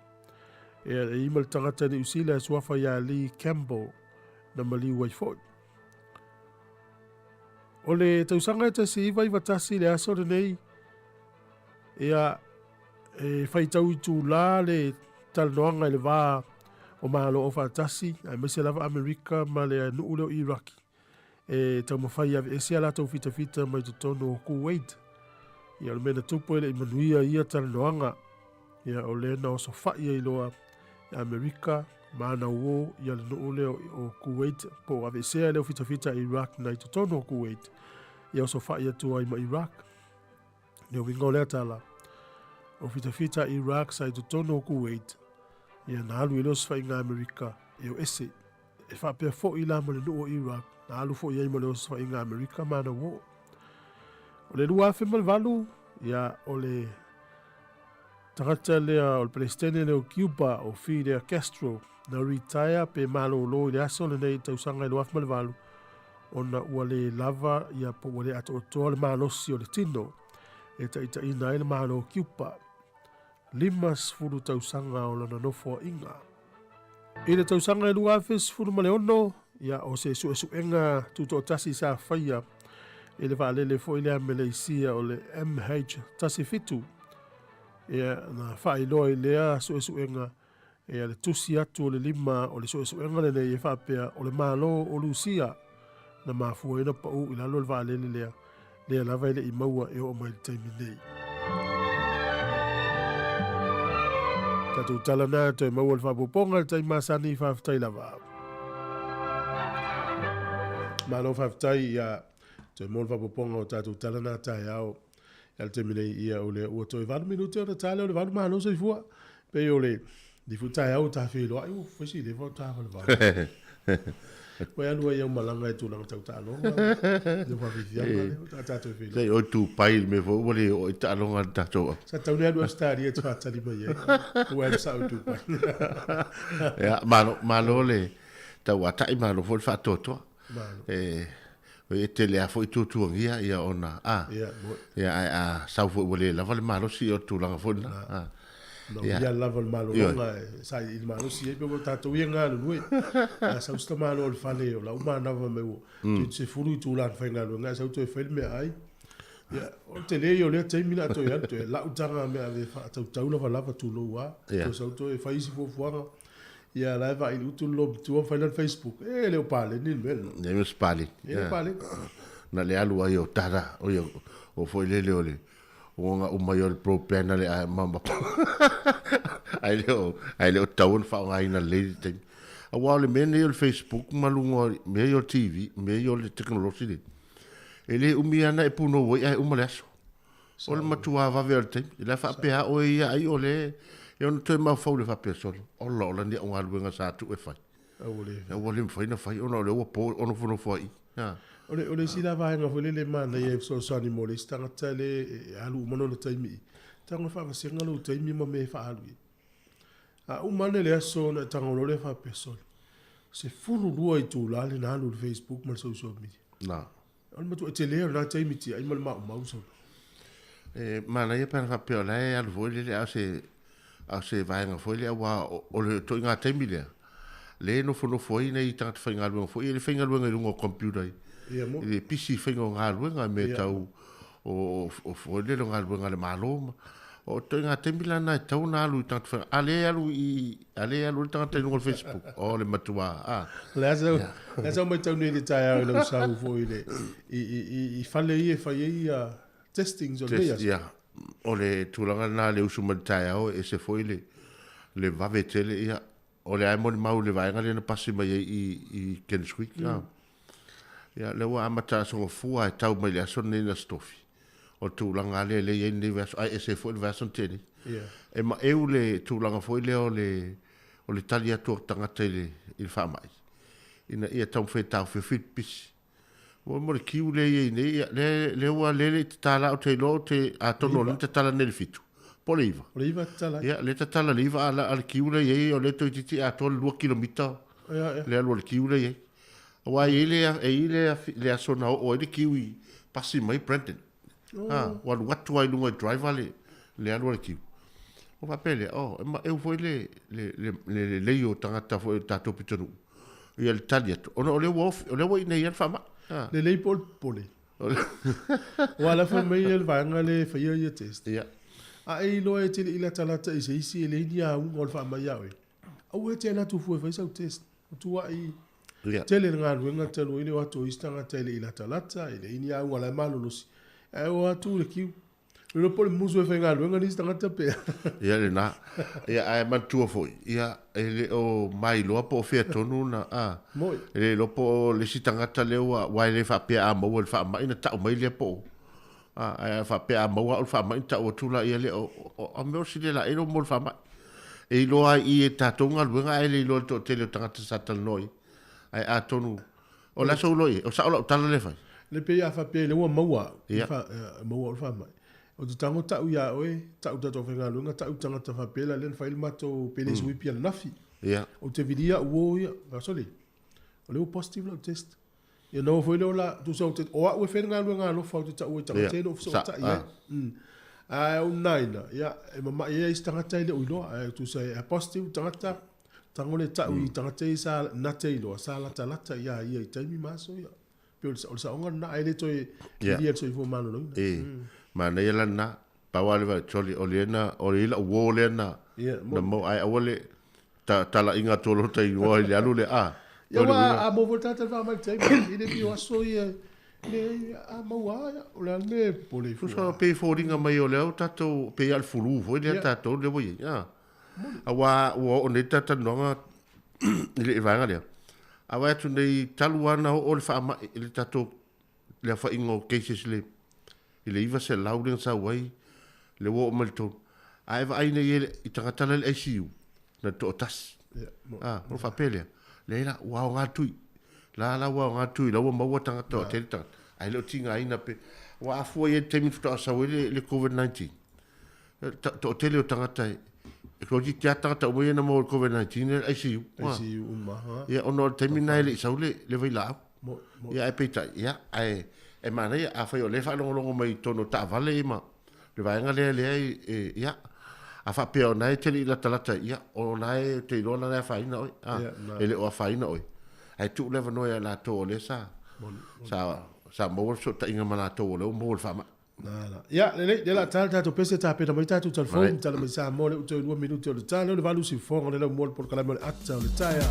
e ima le tangata ni usila e suafa ia Lee Campbell na maliwa i foi. O le tausanga te siwa i vatasi le aso le nei ea e whaitau i tū la le talanoanga i le vā o malo o whaatasi a mese lava Amerika ma le nuu leo Iraki e tau mawhai ave ese ala tau fita mai tutono o Kuwait ia le mena tupo ele i manuia ia talanoanga ia o le na o so whai i loa Amerika ma na uo ia le nuu leo o Kuwait po ave ese leo fita Iraq na i tutono o Kuwait ia o so whai atua i ma Iraq leo wingo lea tala o fita Iraq sa i tutono o Kuwait ia na alu i leo sfai ngā Amerika e o ese e whapea fo i la ma le nuu o Iraq na alu fo i ai ma leo sfai ngā Amerika ma na uo o le lua afe malvalu ia o le tangata lea o le Palestine leo Cuba o Fidel Castro na retire pe malo lo i le aso le nei tausanga i lua afe malvalu o na ua le lava ia po wale ato o toa le malosi o le tino e ta ita ina i le malo Cuba limas furu tausanga o lana nofo inga. I le tausanga i lua afe furu maleono ia o se suenga tuto tasi sa whaia i le vaalele fo i le Malaysia o le MH tasi fitu ia na whailoa i lea suenga ia le tusi atu o le lima o le suenga le nei e whapea o le malo o Lucia na mafua ina pa u i lalo le vaalele lea lava i le i maua e o mai le taimi nei. Tatu tala na te maua le whapuponga le taimi masani i whaftai lava. Malo whaftai ia te mon whapuponga o tatu tala na tai au el te mine ia o le ua toi 20 minute o le tala o le 20 malo sa i fua pe o le di fu tai au ta whilo ai u fwesi le fo ta le vale Koe anua iau malanga e tūlanga tau tālonga. Neu whawhiwhianga leo, tātou whilo. Sei o tū pai me fo, wale o i tālonga tātou. Sa taunea nua stari e tūhatari mai e. Koe anu sa o tū pai. Ia, malo le, tau atai malo fo le whātotoa. E te lea fo i tūtuangia ia ona. Ia, sau fo wale lava le malo si o tūlanga fo na. No, ia lava le malo longa sai il malo si e pe tatou ia ngā lue. Sau sta malo le fale o la uma nava me o. Tu se furu tu la fa ngā longa sau tu e fel me ai. Ia o te le o le te mina to ia to la utanga me ave fa tau lava tu lo wa. To sau to e fa isi fo fuanga. Ia la va il utu lo tu fa na Facebook. E le o pale ni mel. Ne me spali. E pale. Na le alu ai o tara o foi le le. O nga o maior pro plana le a mama. Ai leo tau fa nga ina le te. A wale mene o Facebook malungo me o TV, me o le teknologi. Ele umiana e puno wo ai umaleso. O le matua va verte. Le fa pe o ia ai o le e on te ma fa le fa pe solo. O lo la ni o nga luenga sa tu e fai. O wale mfai na fai o no le o po o no fono foi. Ya. Ole si la vai nga fole le mana ye so sani mo le stanga tele alu mono le taimi. Tanga fa se nga lo taimi mo me fa alu. A u mane le so na tanga lo le fa person. Se fulu lua i tu la le na alu Facebook mal social media. Na. On matu tele na taimi ti ai mal ma so. Mana ye pa fa pe la e alu vole le a se vai nga fole wa o le to nga taimi le. Le no fono foi nei tanga fa nga lu foi le fa nga lu nga lu computer. E pisi whengo ngā ruenga me tau o whaile ngā ruenga le māloma. O toi ngā temila nai tau nā alu i tangata whenga. Ale alu i tangata inunga Facebook. O le matua. Le asau mai tau nei le tai au lau sahu fo i le. I whale i e whai i testings o le. Ia. O le tūlanga nā le usu mai tai au e se fo i le vave tele ia. O le aimoni mau le vaenga le na pasi mai i Kenneswick. Ia le wa amata so fua e tau mai le aso nei na stofi. O tūlanga le i nei verso ai se fo le verso teni. E ma eu le tūlanga fo le o le tali atu tangata i wha mai. Ina ia tau whai tau whi fit pisi. O mo le kiu le i nei le ua le te tala o te lo te atono le te tala nei fitu. po leiva. O le iwa tala. Ia, le tatala leiva ala al kiule ye o le to titi a tol 2 kilomita. Ia. Le alu al kiule ye. Wa ile le asona o le kiwi pasi mai Brenton. Wa watu ai lunga driver le alu al kiwi. O papele, eu foi le yo tangata foi tato pitonu. Ia le tali atu. O le wo nei al fama. Le lei pole. Wala fa mai el vanga le fa ia test. Ia. A e lo e tele ila talata i se isi e le nia un gol fa mai yawe. Au e tela tu fu fa sa test. Tu ai tele nga ruenga telo ile watu istanga tele ila talata ile nia un ala malo losi. E o atu le kiu. Le pole muso e fa nga ruenga ni istanga tape. Ia le na. Ia ai mantua foi. Ia ele o mai lo po fe tonu na Moi. Ele lo po le sitangata le wa le fa pe a mo le fa mai na ta mai le po. Ai fa pe a mo o fa mai ta o tula ia le o me o si le la e lo mo fa mai. E lo ai e ta tonga luenga ele lo to tele tangata satal noi. Ai a tonu. O la so lo o sa o tala le fa. Le pe a fa pe le wa maua. Ia. Fa maua fa mai. O te tango tau ia oe, tau tato whenga lunga, tau tangata whapela, len whail mato pele suipi ala nafi. Ia. O te vidia uo ia, soli, o leo positive lau test. Ia nao foi leo la, tu sau te, oa ue whenga lunga alofa o te tau e tanga tēno, o fisa o ta ia. Ai o naina, ia, e mama ia is tangata ile uiloa, tu sa e positive tangata, tango le tau i tangata i sa nate iloa, sa lata lata, ia i taimi maso ia. Pio o sa onga na aile toi, ia toi fo mano lunga. Ma nei la na pawale va choli olena olila wolena na mo ai awole ta la inga tolo tai wo le alu le ya wa a mo volta ta va mal tai ile bi waso ye le a mo wa o le me pole fu so pe foringa mai o le tato pe al fulu foi le tato le voi ya awa o ne tata no ile va nga le awa tu nei taluana o le fa ma ile tato le fa ingo cases le ile iwa se lauren sa wai le wo malto ai va ai nei i tangata le ICU na to tas o fa pele le la wa nga tui la wa nga tui la wa ma tangata te ta ai lo tinga ai na pe wa fu ye te mi to sa wai le COVID-19 to tele o tangata e ko ji tangata o na mo COVID-19 le ICU ya ono terminal le sa le vai la ya ai pe ta ya ai e mana ia a fai o le fa longo mai tono ta vale ma le vai nga le ia a fa pe ona e tele la talata ia o nai te lo na fa ina oi ele o fa ina oi ai tu le no ia la to le sa mo so ta inga mana to le mo fa ma ia le la tala to pese ta pe ta mai ta tu telefon tala mai sa mo le 2 minuti o le tala le valu si fo le mo por kala mo atta le taya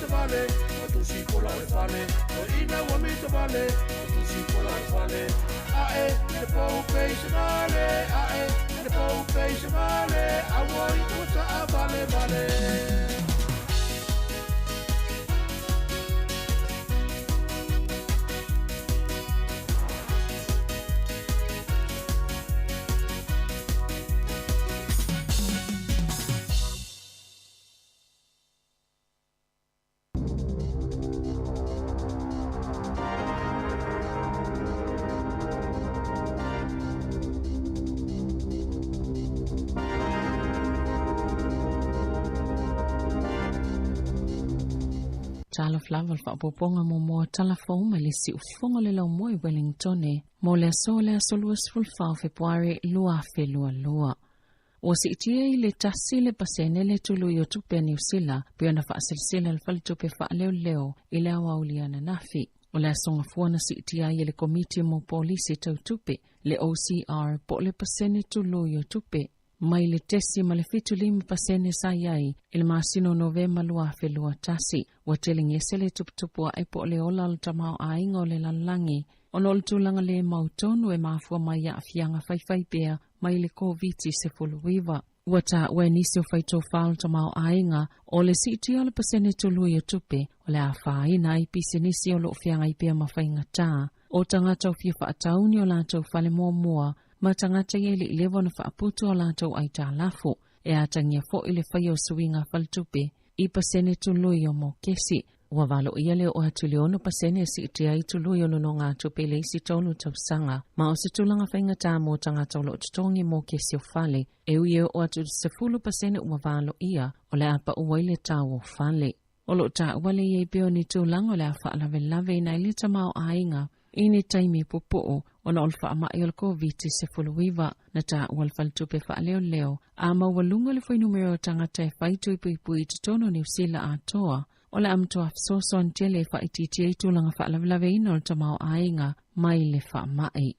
te vale, o tu si pola o le fale, o ina ua mi te vale, o tu si pola o le fale. Ae, le pou peixe vale, ae, le pou peixe vale, a wai ua ta a vale vale. Tala flavel fa poponga mo telefon ma lisi ufonga le lau mo i Wellington mo le so luas fulfa Februari lua fe lua. O si itia i le tasi le pasene le tulu i o tupe New Zealand pia na fa silsila le fali tupe fa leo i le awa uliana nafi. O le asonga fuana si itia i le komiti mo polisi tau tupe le OCR po le pasene tulu i o tupe. Mai le tesi ma le fitu 5% sa iai il masino Novemba lua fe lua tasi wa telingi sele tuputupu a epo le ola le tamao a ingo le lalangi ono le tulanga le mautonu e mafua mai a fianga fai pea mai le COVID se fuluiva wata we nisi o faito fal tamao a inga o le siti o le pasene tulu i tupe o le a faina i pisi nisi o lo fianga i pea mafainga ta o tangata o fia fa atauni o lanto fale mua ma tangata ye le 11 fa aputu o lato ai ta lafo e atangia fo ile fayo suinga faltupe i pasene tului o mo kesi wa valo ile o atuli ono pasene si itia i tului o no nga tupe le si tolu tausanga ma o se tulanga fainga ta mo tangata lo tutongi mo kesi o fale e uye o atu sefulu pasene wa valo ia o le apa uwaile ta o fale o lo ta wale ye beo ni tulanga o le afa lave na ile tamao ainga ini taimi pupuo ona olfa ama i COVID se fuluiva na ta walfal tupe fa leo ama walunga le foi numero tangata e faitu ipui tono New Zealand atoa ola amto afsoso antele fa ititi tulanga fa lave ino tamao ainga mai le fa mai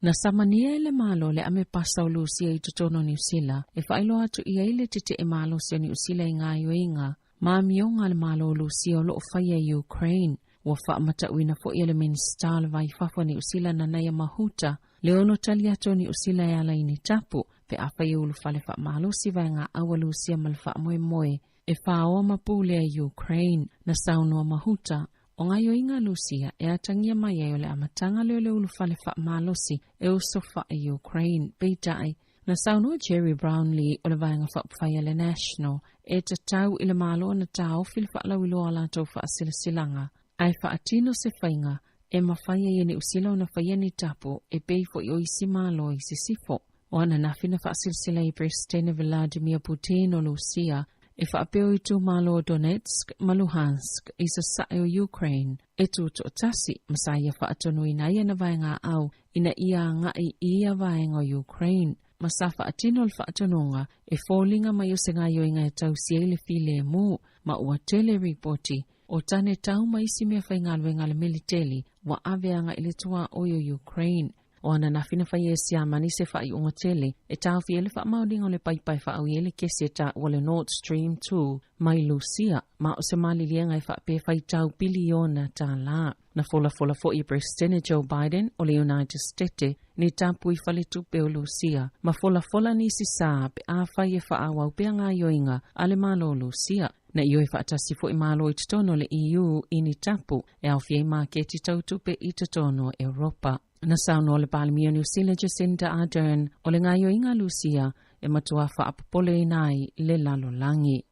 na samania le malo le ame pasa ulusia i tono New Zealand e fa ilo atu ia ile tite e malo se New Zealand inga yoinga ma mionga le malo ulusia lo faya Ukraine wa fa mata wina fo ele minister vai fa ni usila na naya mahuta leono taliato ni usila ya laini tapu pe afa yulu fale fa malusi vanga awalusia malfa moe e fa o mapule ya Ukraine na sauno mahuta ongayo inga lusia e atangia mayayo le amatanga le ulu fale fa malusi e usofa e Ukraine beitai na sauno Jerry Brownlee o le vanga fa fayale national e tatau ile malo na tau fil fa la wilo ala to fa silsilanga ai fa atino se fainga e mafaya yeni usila na fayeni tapo e pei fo yo isi malo isi sifo wana nafina fa silsila i President Vladimir Putin o Lucia e fa apeo itu malo Donetsk Luhansk isa sa o Ukraine e tu to tasi masaya fa atono inaya na vaenga au ina ia ngai ia vaenga o Ukraine masafa atino fa atononga e fallinga mayo senga yo inga tau siele file mu ma uatele reporti o tane tau maisi mea whaingalwe ngale militeli wa aveanga ilitua oyo Ukraine. O ana nafina whaiesi a manise whai ungatele e tau fiele wha maudinga le paipai wha au yele kese ta wale Nord Stream 2 mai Lucia ma o se mali lienga e wha pe whai tau biliona ta la. Na fola fo i President Joe Biden o le United States ni tapu i whale tupe o Lucia ma fola ni si saa pe a whai e wha awau pe ngā yoinga ale malo Lucia. Na iyo e whaatasi fo i malo i tono le EU ini tapu e au fie marketi tautupe i tono Europa. Na sauno le Palimio New Zealand Jacinda Ardern o le ngayo inga Lucia e matua whaapapole nai le lalolangi.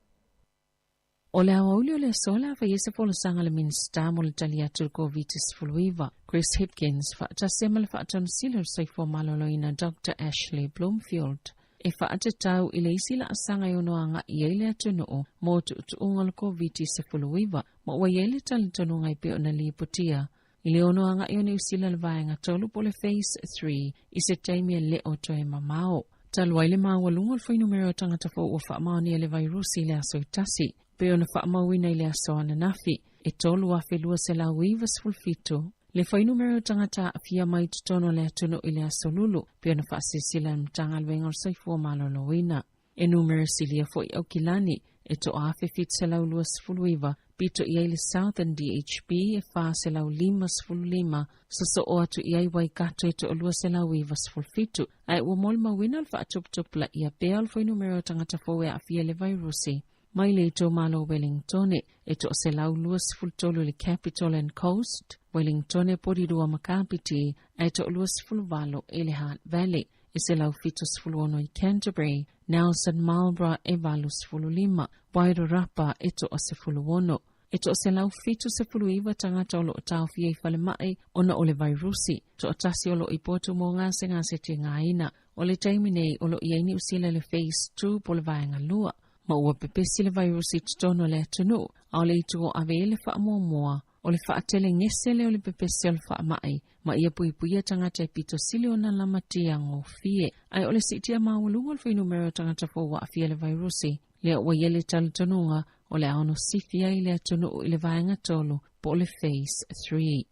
O le awauli o le sola fa yese folo sanga le minister mo le taliatu COVID-19 fuluiva Chris Hipkins whaatasi ma le whaatonu sila saifo maloloina Dr. Ashley Bloomfield. E whaatatau i le isi la asanga i onoanga i eile atunoo mo tuunga le COVID-19 fuluiva mo wa eile talitonunga i peo na liipotia. I le onoanga i one usila le vaenga tolu po le phase 3 i se taimia le o toe mamao. Talua i le mawalunga le fai numero tangata fo ua whaamaoni e le vairusi le aso itasi. Peo na whaamawina i le aso ananafi. E tolu a whelua se la uivas fulfito. Le fai numero tangata fia mai tutono le atuno i le aso lulu. Peo na whaasisila mtanga alwenga o saifua maloloina. e numero silia fo i au kilani e to afe fit se lau lua sfuluiva pito i le Southern DHB e fa se lau 5.5 so o atu i ai Waikato e to lua se lau iwa sfulfitu ai ua mol mawina al fa tup la ia peal fo i numero tangata fo e afia le vairusi. Mai le to malo Wellington e to se lau lua sfultolu le Capital and Coast, Wellington e pori rua makapiti e to lua sfulvalo e le Hutt Valley. E se lau fitu sfuluono i Canterbury, Nelson Marlborough e valu sfululima, Wairarapa e to o se fuluono. E to se lau fitu se fuluiva tangata o lo o tau fia i fale mai ona o le vairusi, to o tasi o lo i potu mo ngase te ngaina, o le taimine o lo i aini usila le phase 2 po le vaenga lua. Ma ua pepesi le vairusi tutono le atunu, au le itu o ave le wha mua, o le wha atele ngese le o le pepesi o le wha mai, ma ia puipuia tangata e pito sili o na lamatia ngō fie. Ai o le sitia maulunga le numero tangata fo wa afia le vairusi, le o iele talutonunga o le aono sifia i le atunu i le vaenga tolu po le phase 3.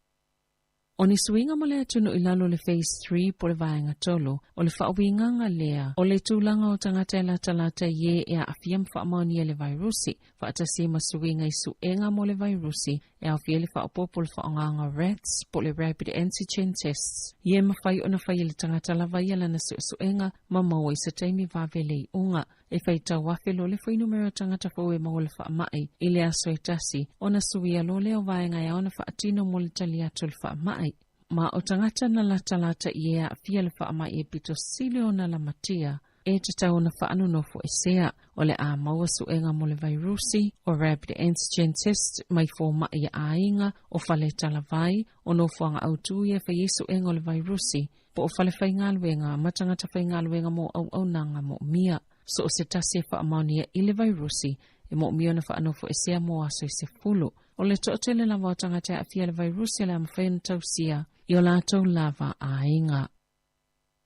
O ni suinga mo le atunu i lalo le phase 3 po le vaenga tolu, o le whaawinganga lea, o le tūlanga o tangata e lata ye e a afiam whaamoni e le vairusi, whaatasima suinga i suenga mo le vairusi, e a fia le whaapopo le whaonganga rats po le rapid antigen tests. Ye mawhai o na whai le tangata lava ia lana suenga, mamawa i sa taimi vavele unga, e whaita wafelo le whai numero tangata fo e maho le whaamai, i le aso e tasi, o na suia lo leo vaenga e ona whaatino mo le tali atu le whaamai. Ma o tangata na lata i ea fia le whaamai e pito sili o na lamatia, e te tau na whaanu nofo e sea, o le a maua suenga mo le vairusi, o rapid antigen test mai fō mai a ainga, o whale talavai, o nofuanga autu e wha yesu enga o le vairusi, po o whale whaingaluenga, matangata whaingaluenga mo au nanga mo mia, so o se tasi e whaamaunia i le vairusi, e mo mia na whaanofo e sea mo aso i se fulu. O le tootele lava o tangata a fia le vairusi le amawhaina tausia, i o lātou lava a inga.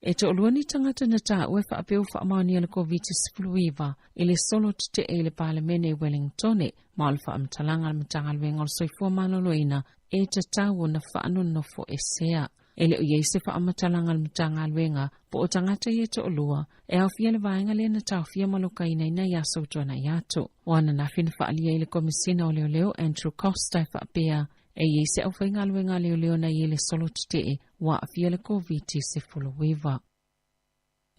E to oluani tangata na tā ue whaapeo whaamaunia le COVID-19 i le solo te e le Parlemene Wellington ma le whaamtalanga le matangaluenga o soifua maloloina e te tāua na whaanu nofo e sea. E le uye se whaamatalanga le matangaluenga po o tangata i e to olua e au fia le vaenga le na tau fia maloka ina ina i aso tuana i ato. O ana nafina whaalia i le komisina o leo Andrew Costa i whaapea e i se au whaingaluenga leo na i le solo te wa afia le COVID-19.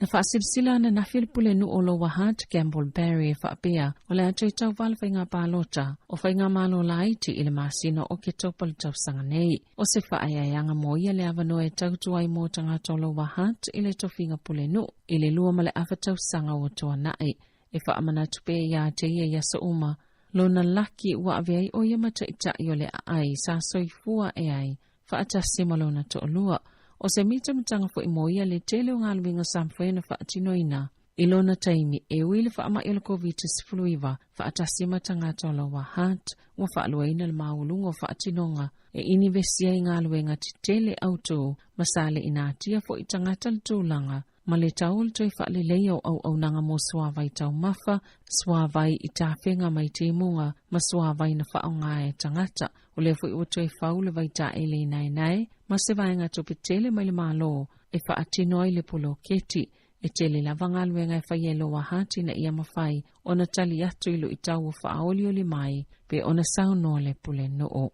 Na whaasirisila na nafil pule nu o lo wahat Gamble Barry e whaapea o le atu i tau wala whainga pālota o whainga malo laiti i le masino o ke topal tau sanga nei. O se whaaiaianga mo ia le avano e tautua i mo tangata o lo wahat i le tofinga pule nu i le lua ma le awa tau sanga o toa nai. E whaamana tupe ia te ia yasa uma lo na laki ua aveai o ia mata ita i o le ai sa soifua e ai whaatasi malona to olua. O se mita matanga fo i moia le tele o ngaluinga samwhaina whaatinoina. I lona taimi e wile whaama i le COVID-19 whaatasi matangata o la wahat wa whaaluaina le maulunga o whaatinonga e inivesia i ngaluinga ti tele auto masale inatia fo i tangata le tūlanga ma le taul toi whaale leia o au nanga mo suawai tau mafa, suawai i tāwhenga mai te munga, ma suawai na whaonga e tangata, o le fo i o toi whaule vai tā e le nai, ma se vaenga tope tele mai le malo, e whaatino i le polo keti, e tele lavanga luenga e whaielo wa hati na ia mawhai, o na tali atu ilo i tau o whaoli o le mai, pe o na sauno le pule noo.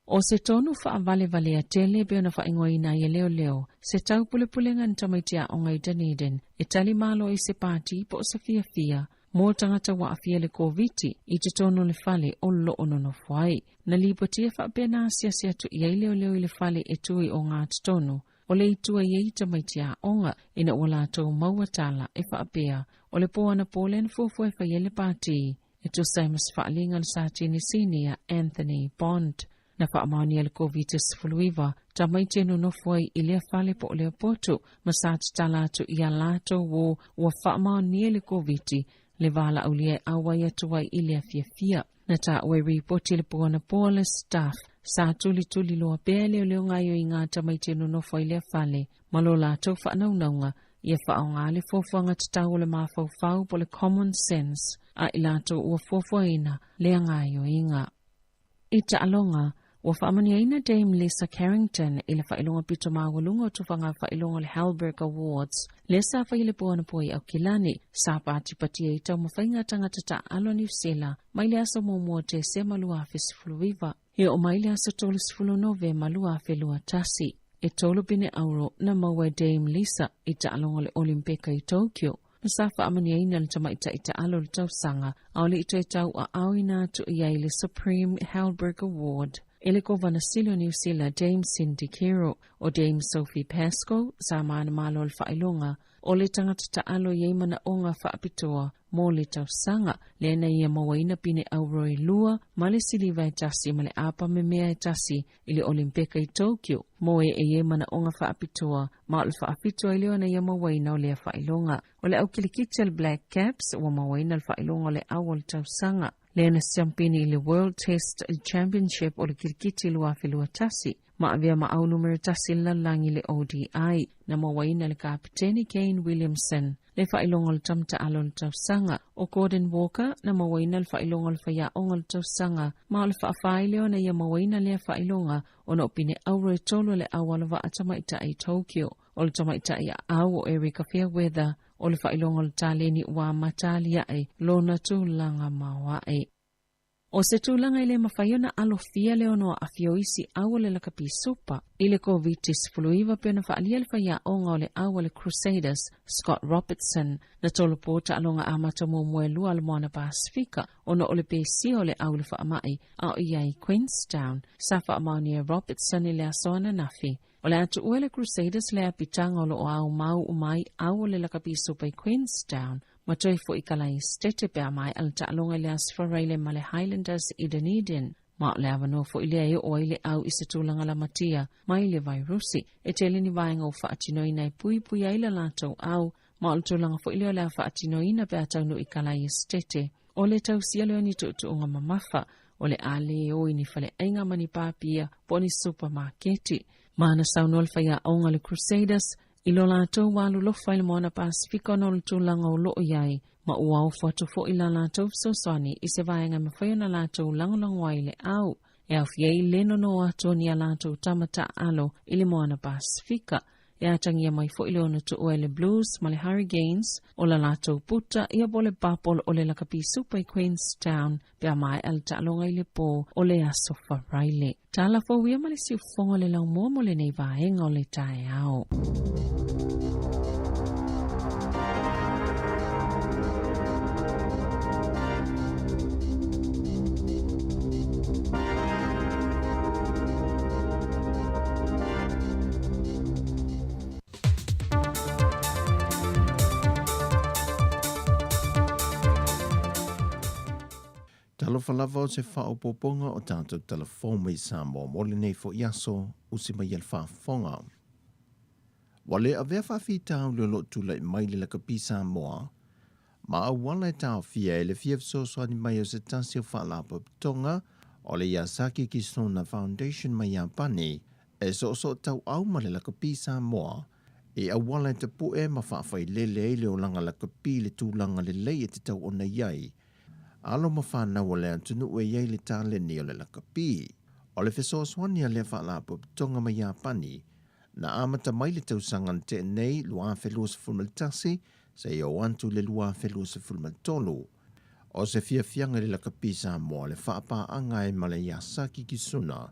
O se tonu whaavale vale a tele be ona whaingoina i leo, se tau pulepulenga ni tamaitia o ngai Dunedin, e tali malo i se pāti po o se fia, mō tangata wa afia le COVID i te tonu le whale o lo ono no whai. Na lipotia whaapena asiasi atu i leo i le whale e tui o ngā tonu, o le itua i e tamaitia onga ina o lātou mauatala e whaapea, o le poana pōlen fufu e whaiele pāti, e tu saimas whaalinga le sātini sinia Anthony Bond. Na whaamaunia le COVID-19, tamaite no nofoi i lea whale po o lea poto, masāti talatu i a lato wo ua whaamaunia le COVID, le vala au lea awai atuai i lea fia. Na ta ue ripoti le puana poa staff, sa tuli loa pēa leo ngaio i ngā tamaite no nofoi lea whale, malo lato whaanaunaunga, ia whaonga le fofuanga tatau le mawhauwhau po le common sense, a i lato ua fofuaina lea ngaio i ngā. I ta alonga, Wa whaamaniaina Dame Lisa Carrington ila whailonga pito mawalunga tufanga whailonga le Halberg Awards. Lisa whaile puana poi au kilani, sa pati e tau mawhainga tangata ta alo New Zealand, maile asa mōmua te se malua fe sifuluiva. He o maile asa tolu sifulu nove malua fe lua tasi. E tolu bine auro na maua Dame Lisa i ta alonga le Olimpeka i Tokyo. Nasafa amaniaina le tamaita ita alo le tau sanga, au le ito e tau a awina tu iai le Supreme Halberg Award. Ele ko Vanasilo New Zealand Dame Cindy Kero o Dame Sophie Pascoe sa maana malo le whailonga o le tangata ta alo yei mana onga whaapitoa mo le tau sanga le na ia mawaina pine auroi lua ma le siliva e tasi ma le apa me mea e tasi ili Olimpeka i Tokyo mo e mana onga whaapitoa ma le whaapitoa ilio na ia mawaina o le whailonga o le au kilikita le Black Caps o mawaina le whailonga le awa le tau sanga. Lena Siampini le World Test Championship o le kirikiti lua filua tasi. Ma avia ma au numero tasi lalangi le ODI. Na mawaina le kapiteni Kane Williamson. Le whailonga le tamta alo le tausanga. O Gordon Walker na mawaina le whailonga le whaiaonga le tausanga. Ma le whaafaileo na ia mawaina le whailonga o na opine auro e tolo le awalawa atamaita i Tokyo. O le tamaita i au o Erika Fairweather. O le whailonga le taleni wa matalia e lona tūlanga mawa e. O se tūlanga i le mawhaiona alofia le ono a fioisi awa le lakapi sopa. I le COVID-19 fuluiva pēna whaalia le whaia onga o le awa le Crusaders, Scott Robertson, na tolo pōta alonga amata mō mwe lua le moana Pasifika, ono o le pēsi o le au le whaamai, au iai Queenstown, sa whaamaunia Robertson i le asoana nafi. O le atu ue le Crusaders le apitanga o lo o au mau umai au le lakapi sopa i Queenstown, ma toi fo i kalai stete pe amai al ta alonga le asfaraile ma le Highlanders i Dunedin. Ma le avano fo i lea e o ile au i se tūlanga la matia, mai le vairusi, e te lini vaenga o whaatinoina i pui pui aila lātou au, ma le tūlanga fo i lea le whaatinoina pe ataunu i kalai stete. O le tau sia leo ni tu unga mamafa, o le ale o ini fale ainga mani papia, poni supermarketi. Mana saunol whaia onga le Crusaders, i lo lātou walu lofa i le moana Pasifika no le tūlanga o loo iai, ma ua au whatu fo i la lātou sosani i se vaenga me whaiona lātou langolangwa i le au. E au fiei leno no ato ni a lātou tamata alo i le moana Pasifika. E atangia mai fo i le ona tu ue le Blues ma le Hurricanes o la lātou puta i a bole papol o le lakapi supa i Queenstown pe a mai al talonga i le pō o le aso wharaile. Tala fo wia ma le si ufonga le lau mua mo le nei vaenga o le tae au. Falava o se whaopoponga o tātou telefoma i Samoa mole nei fo iaso usi mai al whaafonga. Wale a vea whawhitau le lotu lai mai le laka pi Samoa, ma a wala e tau fia e le fief soani mai o se tasi o whaalapa tonga o le Yasaki Kisona Foundation mai a pani e so tau au ma le laka pi Samoa e a wala e te pue ma whaafai lele le o langa laka pi le tūlanga le lei e te tau ona iai. Alo ma whanau o le antunu ue iei le tāle ni o le lakapi. O le whesoswani a le whaalapa tonga mai a pani, na amata mai le tausangan te nei lua whelua se fulmaltasi, se i o antu le lua whelua se fulmaltolu. O se fiafianga le lakapi Samoa le whaapa anga e ma le Yasaki Kisuna.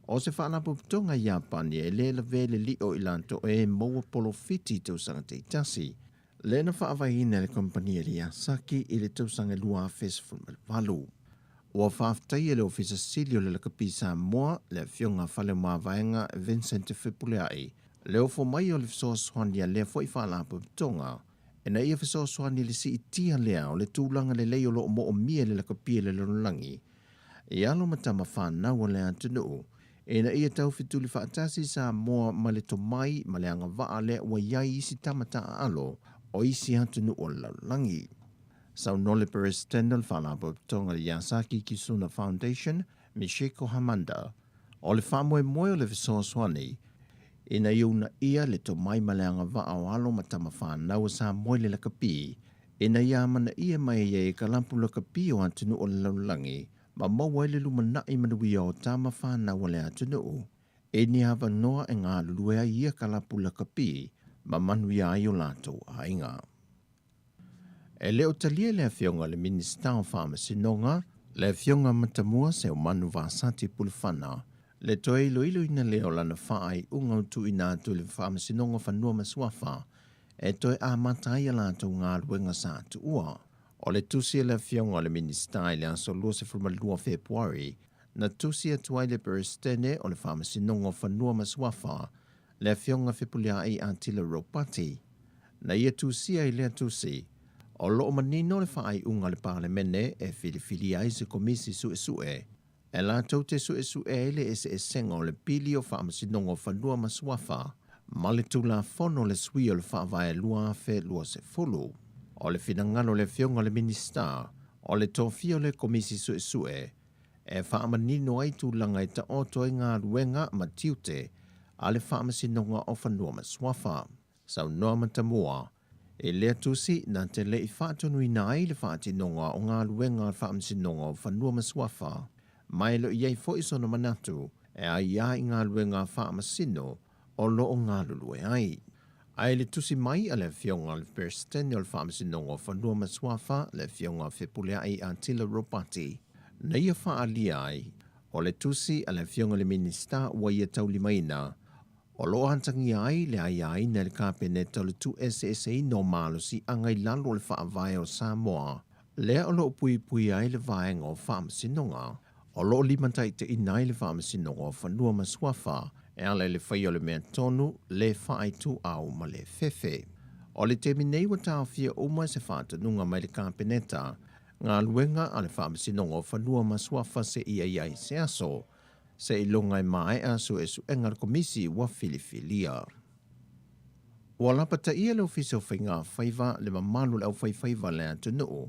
O se whaalapa tonga i a pani e le la vele li o ilanto e moa polo fiti tausanga te itasi. Lena whaawahina le kompania le Yasaki i le tausanga lua whesfulmal walu. Ua whaaftai e le ofisa silio le lakapi Samoa le fionga whale mawaenga Vincent Fipuleai. Leo fo mai o le whesoswani a lea fo i whaalapa tonga. E na ia whesoswani le si itia lea o le tūlanga le leo lo mo o mia le lakapi le lonolangi. E alo matama whanau o le antunu. E na ia tau fitu le whaatasi Samoa ma le tomai ma le anga waa le ua iai isi tamata alo. O isi atunu o laulangi. Sau nole President whalapa tonga le Yasaki Kisuna Foundation, Michiko Hamanda, o le whamoe moe o le Whesoswani, ina iuna ia le to mai maleanga wa o alo matama whanau sa moe le lakapi, ina ia mana ia mai e kalampu lakapi o atunu o laulangi, ma maua le lumana I manuia o tama whana wale atunu. E ni hawa noa e ngā lulua ia kalapula kapi, ma manuia ai o lātou a inga. E leo talia le fionga le Minister o Whamasinonga, le fionga matamua se o manu vāsati pulwhana, le toe ilo ina leo lana whaai unga utu ina atu le Whamasinonga whanua maswafa, e toe a matai a lātou ngā ruenga sa atu ua. O le tusi le fionga le Minister le aso lua se frumalua Februari, na tusi atuai le peristene o le Whamasinonga whanua maswafa, le fionga whipulia I Antila Ropati, na ia tusi ai lea tusi, o loo manino le whaai unga le parlemene e whiliwhili ai se komisi sue, e la tau te sue ele e se senga o le pili o Whamasinonga whanua maswafa, ma le tula fono le sui o le whaavae lua fe lua se fulu. O le finangalo le fionga le Minister, o le tofi o le komisi sue, e whaamanino ai tūlanga I ta oto I ngā ruenga ma tiute, a le Whamasinonga o whanua maswafa. Sau noa matamua, e lea tusi na te le I whaatonu ina ai le whaatinonga o ngā ruenga o Whamasinonga o whanua maswafa. Mai lo iei fo isono manatu, e ai ia I ngā ruenga Whamasino o lo o ngā lulue ai. Ai le tusi mai a le fionga le perstene o le Whamasinonga o whanua maswafa le fionga whipulea I Antila Ropati. Na ia whaalia ai, o le tusi a le fionga le Minister wa ia taulimaina, o lo hantangi ai le ai na le kāpeneta le tu SSA no malo si angai lalo le whaavae o Samoa, lea o lo pui ai le vaenga o Whamasinonga, o lo limantai te inai le Whamasinonga o whanua maswafa, e ala le whai o le mea tonu, le whaaitu au ma le fefe. O le te minei wa tau fia uma se whaatanunga mai le kāpeneta, ngā luenga a le Whamasinonga o whanua maswafa se iai se aso, se ilongai mai aso e su engar komisi wa filifilia. Wa lapata ia le ofisa o whainga whaiva le mamalu le au whaiva le atunu,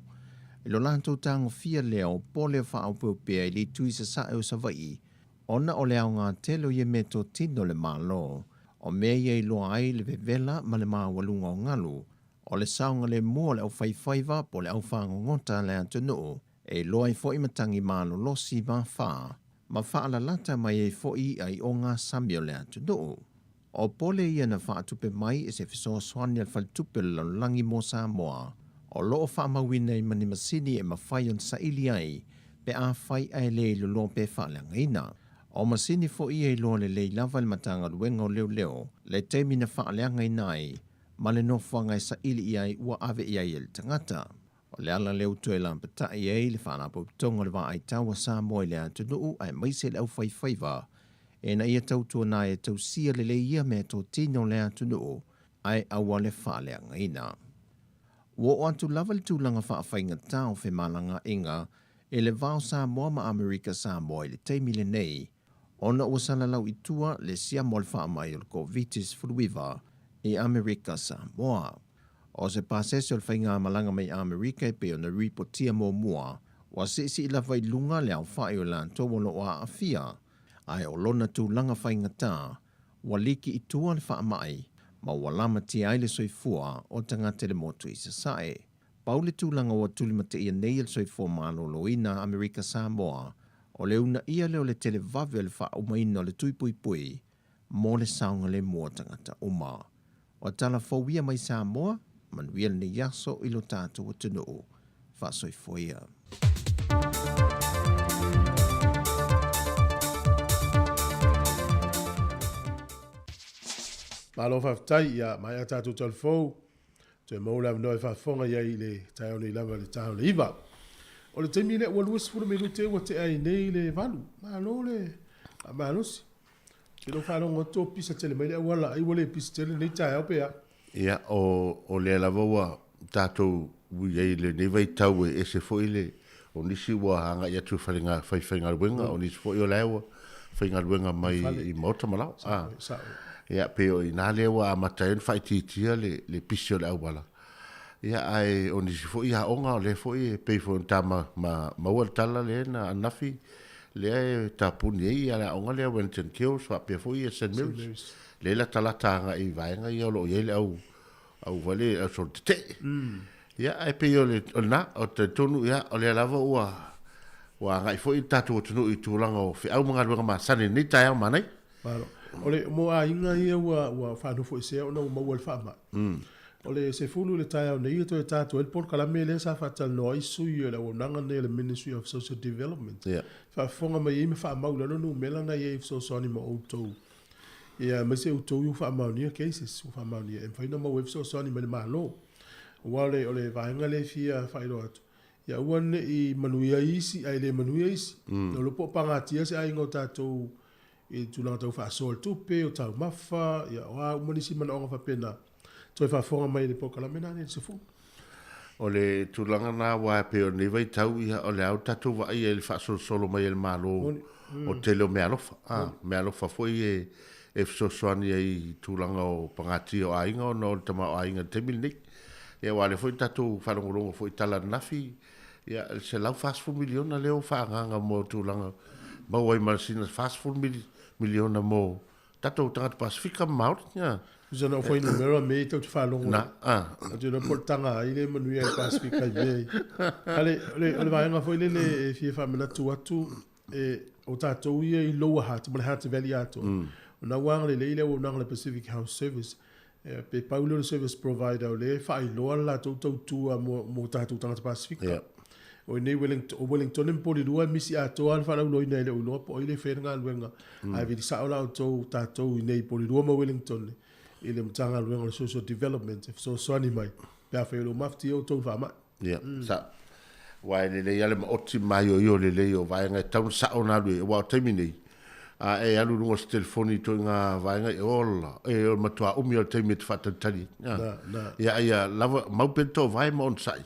ilo lantou tango fia leo pole whaapupea I li tuisa sa e o savai, ona o leo ngā telo ye meto tino le malo, o mea ye loa ai le vevela ma le maa walunga o ngalu, o le saunga le mua le au whaiva po le au whangongota le atunu, e loa I fo I matangi malo losi ma wha, ma whaala lata mai e fo I ai o ngā samio le atunu. O pole ia na whaatupe mai e se fisoa swani al whaltupe le langi mo Samoa, o loo whaamawina I mani masini e mawhaion sa ili ai, pe a whai ai le lo pe whaalanga ina. O masini fo I e lo le lava le matanga ruenga o leo, le temina whaalanga inai, ma le nofanga sa ili ai ua ave iai el tangata. O le ala leo tue lampata iai le whaanapo pitonga le wa ai tawa Samoa le atunu ai maise le au whaiva, e na ia tautua na e tausia le ia me to tino le atunu ai awa le whaaleanga ina. Wo atu lava le tūlanga whaafainga tau whe malanga inga, e le vau Samoa ma Amerika Samoa le teimile nei, ona ua salalau I tua le sia mo le whaamai o le Covitis Furuiva I Amerika Samoa. O se pasese o le whainga malanga mai Amerika e pe o na ripotia mo mua, wa sisi ila vai lunga le au whae o lanto wano o a afia, ai o lona tūlanga whainga tā, wa liki I tua le whaamai, ma walama ti ai le soifua o tangata le motu I sasae. Pau le tūlanga wa tulimata ia nei le soifua malolo ina Amerika Samoa, o le una ia leo le tele vave le wha umaina le tuipui mo le saunga le mua tangata uma. O tala fawia mai Samoa, manuia le yaso I lo tātou o tunu, wha soifoia. Malo whaftai ia mai a tātou talfou, te maula mnoi whafonga iai le tai ni lava le tāo le iwa. O le teimi le ua luas fura milu te ua te ai nei le valu, malo le malosi. Te lo whanonga tō pisa tele mai le wala, ai wale pisa tele nei tai au pea. Ia, o le lava ua tātou iai le nevai tau e se fo le, o nisi ua hanga ia tu whainga ruenga, o nisi fo I o lewa, whainga ruenga mai I mauta malau. Ia, pe o I nā lewa a matayon whaititia le pisi o le au wala. Ia, ai, o nisi fo I haonga o le fo I pei fo tama maua tala le na anafi, le tapuni e ia le aonga le Wellington Kills, wa pe fo I St. Mary's. Le la tala tanga I vaenga I o lo iele au vale au sol te. Ia, ai pe o le na, o te tonu ia, o le lava ua Wa ngai fo i tatu tunu i tūlanga o fi au mga luanga masane ni tai au manai. Malo. Ole mo a inga ia wa whanu fo i se ona uma ua le whaama. Ole se fulu le tai au nei to e tatu el por kala mele sa fatal no isu i le wonanga nei le Ministry of Social Development. Fa fonga mai me whaama ula no mela na ye so so ni mo outou. Ia ma se outou u whaama ni cases u whaama ni e whaina ma web so so ni me malo. Wale ole vaenga le fia whairo atu. Ia uane i manuia isi, ai le manuia isi. No lo po pangatia se ai ngau tātou i tūlanga tau whaasoa tupe o tau mafa, ia oa umanisi mana onga whapena. Toi whafonga mai le pokala mena ni se fu. O le tūlanga nā wā peo ni vai tau ia o le au tātou wa ia le whaasolo solo mai le malo o te leo mea lofa. Mea lofa foi e fsosoani ai tūlanga o pangatia o ainga o no le tama o ainga te milnik. Ia wale foi tātou whanongorongo foi tala nafi. Ia se lau fast food miliona leo whaanganga mo tūlanga. Mau ai marasina fast food miliona mo tātou tangata Pasifika maut. Zona o foi numero me tau te whalongo. Na, Atu na portanga ai le manuia i Pasifika i mei. Ale vaenga foi le e fia whamena tu atu o tātou ia i Lower Hutt, Mara Hutt Valley ato. Na wanga le leile o nanga le Pacific House Service. Pe paulo le service provider o le whai loa la tau tua mo tātou tangata Pasifika. O nei Wellington en poli rua misi atoa al whanau loi nei le uloa po i le whenga aluenga. Ai vidi sao lau tātou i nei poli rua mo Wellington i le mtanga aluenga le social development e so soani mai. Pea whaelo mafti o tau whama. Sa wai le le ale ma oti mai o io le le o vaenga tau sao na lui wa taimi nei. E alu runga se telefoni to ngā vaenga e ola e o matua umi o taimi te whatatari. Ia lava maupento vai ma on sai.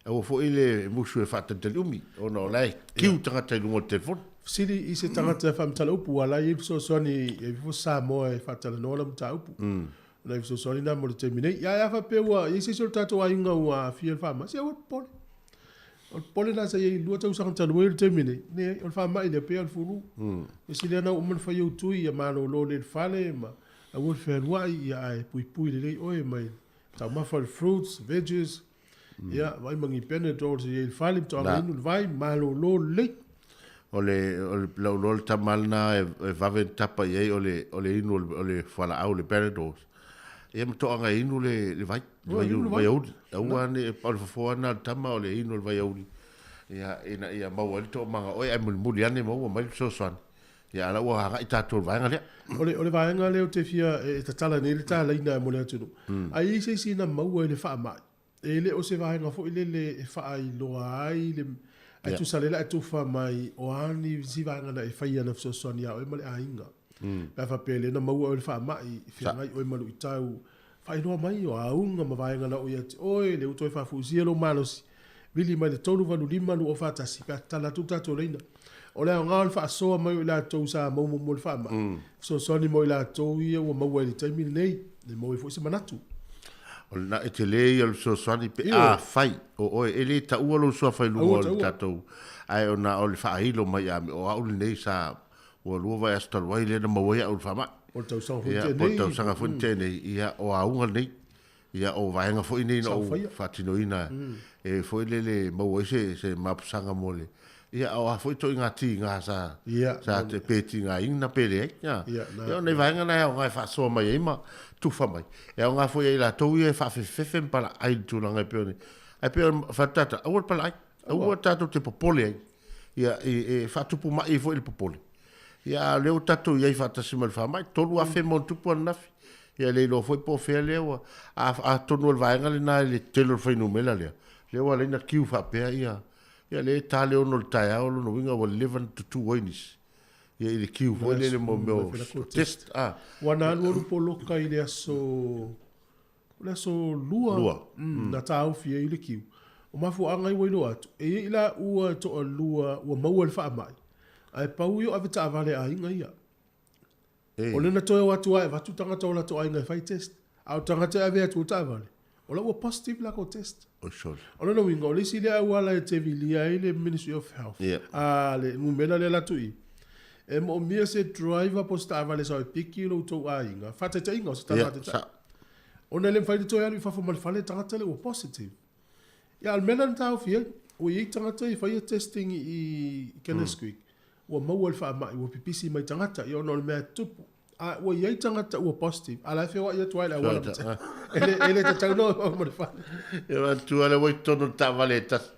O fo ile musu e whatatari umi o no lai kiu tangata i runga telefoni. Siri i se tangata whamtala upu ala i so soani e vifo sa moa e whatala nola mta upu. Na i so soani na mo le taimi nei. Ia whapewa i se sol tato a inga ua fia whama. Se o pole. O pole na sa ye lua tau sanga tanu e te mine. Ne o fa mai le pe al fulu. E si le na o man fa yo tu ia malo lo le fale ma. A wo fe wai ia ai pui le o mai. Ta ma fa fruits, veggies. Ia vai mangi penetol se ye fale to a inu vai malo lo le. O le tamal na e vave tapa ye o le inu o le fala au le penetol. Ia me toanga inu le vai audi. Aua ne pa le fofoa na tama o le inu le vai audi. Ia mau ali to manga oi ai muli ane mau mai so soan. Ia ala ua hanga i tātou vaenga lea. O le vaenga leo te fia e tatala ne le tāla ina e mole atunu. Ai i se sina mau e le wha mai. E le o se vaenga fo i le wha ai loa ai le ai tu salela ai tu wha mai o ani si vaenga na e whaia na so soan ia o e male a inga. Pea whapele na maua o le wha mai fia ngai o e malu i tau whainoa mai o aunga ma vaenga na o ia te oe le uto e whafusia lo malosi vili mai le tonu vanu lima nu o whatasi pea tala tu tato reina o lea o ngā le whaasoa mai o la tau sa mau mo le wha mai so soni mo i la tau ia o maua i taimi nei le mo i fo se manatu o na e te lei o so soani pe a fai o oe e le ta ua lo so fai lu o le tatou ai o na o le whaahilo mai a o au le nei sa o lua vai astal wai le na mawai au whama. O tau sanga funte nei. O tau sanga funte nei. Ia o aunga nei. Ia o vaenga fo nei na o whatino ina. E fo le mawai se mapusanga mole. Ia o a fo to inga ti inga sa. Sa te peti inga ina pere. Ia o nei vaenga na o ngai whasoa mai eima tufa mai. Ia o ngā fo ia la tau ia whawhewhewe mpala ai tūlanga e peone. Ai peone whatata. Aua pala ai. Aua tato te popole ai. Ia e whatupu mai fo il popole. Ia leo tatu iai whatasi mal whamai, tolu a whe mon tupu anafi. Ia le lo foi po whea leo, a tonu al vaenga le nā le telo whainu mela leo. Leo a leina kiu whapea ia. Ia le tā leo no le tai ao no winga wa 11 to 2 oinis. Ia i le kiu, foi le mo meo test. Wana anu anu po loka i le aso lua. Na tā au fia i le kiu. O mafu angai wailo atu. E ila ua to a lua, ua maua le wha mai. Ai pau yo ave ta vale a inga ia. O lena toi watu ai watu tangata o la to inga fai test. Au tangata ave atu ta vale. O la ua positive la ko test. O sure. O lena winga o lisi le wala e te vilia i le Ministry of Health. Le mumena le la tui. E mo mia se driver posta vale sa piki lo to a inga. Fata ta inga o se tangata. O na le fai toi ani fa fo mal fale tangata le o positive. Ya almena tau fia. o i tangata i whaia testing i Kennesquik. Ua maua le wha mai, ua pipisi mai tangata i ono le mea tupu. Ua iei tangata ua positive. Ala whiwa ia tuai la wala mta. Ele ta tau no mo le wha. Ia tua le wai tono ta vale tas.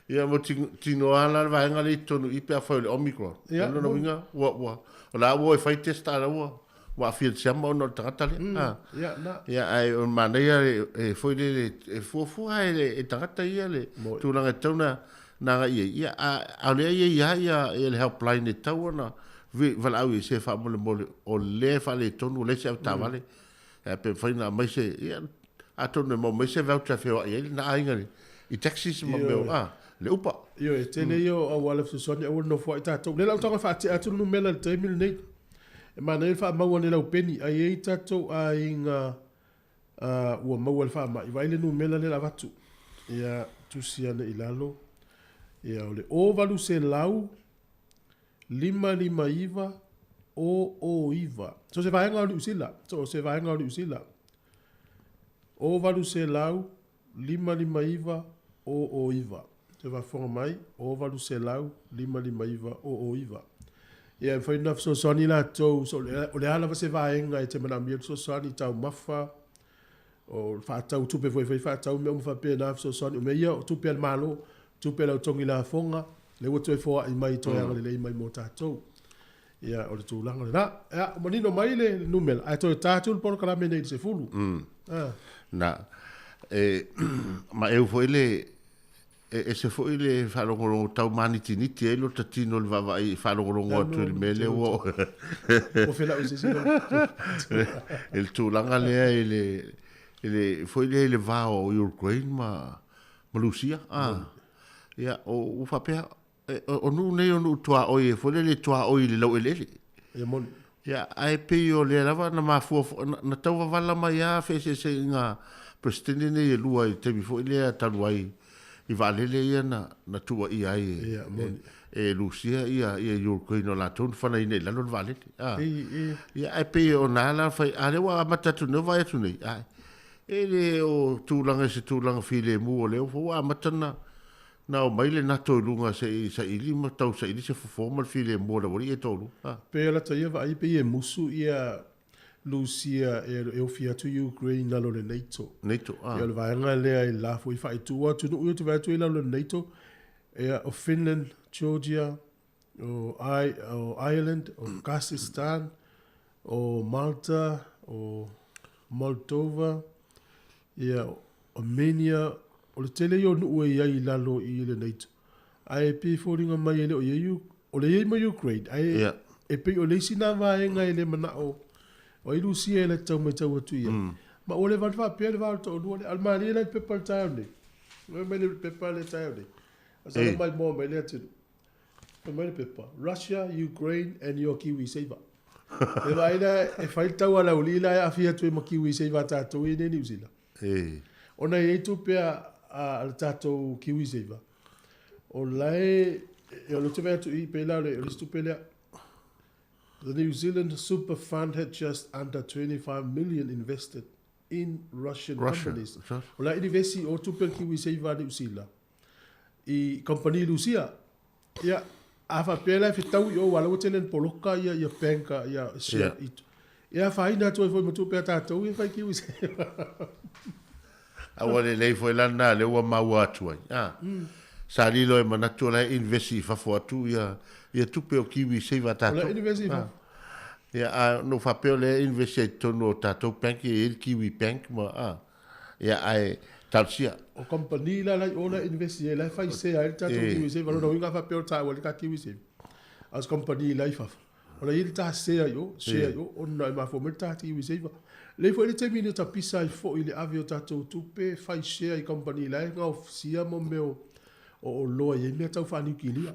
Ia mo tino ala le vahenga le tono i pia whau le Omicron. Ia no winga, ua. O la ua i whai testa ala ua. Wa fia siama ono tangata le. Ia na. Ia ai on manea e foi le fuafua e tangata ia le. Tūlanga tauna nanga ia a le ia le helpline e tau ana vala au i se fa mole o le fa le tonu le se ta vale e pe faina mai se ia a tonu mo mai se voucher fe ia na ainga i taxis mo me le upa io e tele io a wala fu so o no fo ta to le la tanga fa atu no mela 3000 nei e ma nei fa mau ne la peni ai e ta to a inga o mau fa ma i vai le no mela le la vatu ia tu sia ne ilalo ia ole o valu se lau lima iva o iva so se vai ngau usila so se vai ngau usila o valu se lau lima iva o iva se va fonga mai o valu se lau lima iva o iva ia foi na so soni la to so le ala se vai ngai te mana mi so soni tau mafa o fa tau tu pe foi fa tau me fa pe na so soni me ia tu pe malo tu pela o tongi la fonga le woto e fo i mai to yang le mai mo tatou ia o tu langa na ia monino mai le numel ai to tatou por kala mene se fulu na ma eu foi le se foi le fa lo tau mani tiniti e lo tatino le va vai fa lo tu il mele o fela o se el tu langa le foi le va o Ukraine ma Lucia ia o fa pe o nu nei o nu tua o e fole le tua o le lo ele ia mon ia ai pe o le lava na ma fu na tau vala mai ia fe se nga presidente ne lua i te bifo ile ta luai i vale le ia na tua i ai ia mon e Lucia ia Ukraine la ton fa nei la non vale ia ai pe o na la fa ale wa matatu no vai tu nei ai ele o tūlanga se tūlanga file mu o leo fo a matana na o maile na to lunga se ili ma tau se ili se formal file mu la wori e tolu pe la taia va ai pe e musu ia Lucia e ofia to Ukraine na lo le NATO ia le vaenga le ai la fo i fa i tua tu no tu va tu ila lo NATO e o Finland Georgia o Ireland o Kazakhstan o Malta o Moldova ia Armenia o le tele yo no ia i lalo i le NATO ai pe foringa mai ele o ia o le mai Ukraine ai e pe o le sina vai nga ele mana o i Lucia ele tau mai tau tu ia ma o le van fa pe le va to no le Almania le pe par tau ne me le pe par le tau ne asa mai mo mai le tu mai le pe pa Russia Ukraine and your Kiwi saver e vai da e fai tau ala ulila a fia tu mo Kiwi saver ta to i ne New Zealand ona e tu pe al tato Kiwi saver o lai e o te tu i pe la le tu pe la the New Zealand Super Fund had just under 25 million invested in Russian companies o lai investi o tu pe Kiwi saver New Zealand i company Lucia ia afa pela fi tau yo wala wotelen poloka ia penka ia share it ia faina to foi mutu pe ta to ia fai Kiwi awale le foi lana le wa maua tu sa li lo e manatu la investi fa fo tu ia tu pe o Kiwi se va ta la investi ia no fa pe le investi to no ta to bank e Kiwi bank ma ia ai talsia o company la ona investi la fai se ai ta to Kiwi se va no inga fa pe ta wala ka Kiwi se as company la fa ona il ta se yo ona ma fo meta Kiwi se va le foi le termine ta pisa il faut il avio ta to pe fai share i company la nga ofisia mo meu o lo ye me ta fa ni kili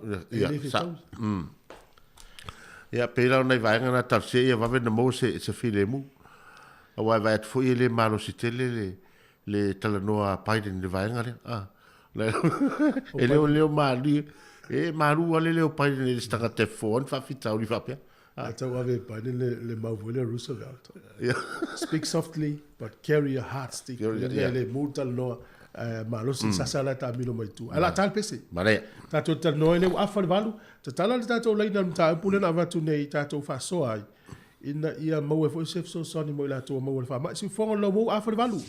ia pela nei vai nga ta se ia va na mo se filemu a vai foi le malo si tele le talanoa Biden le vai nga le ele o leo mali maru ale leo Biden le sta te phone fa fita o li fa pe ta wa ve Biden le mavole Roosevelt speak softly but carry a hard stick le mutal no malo si sasala ta milo mai tu ala tal pese Mare. tato ta noi le afa le valu ta tala le tato le na ta pule na vatu nei tato fa so ai ina ia mo e fo sef so soni mo la to mo le fa ma si fongo lo mo afa le valu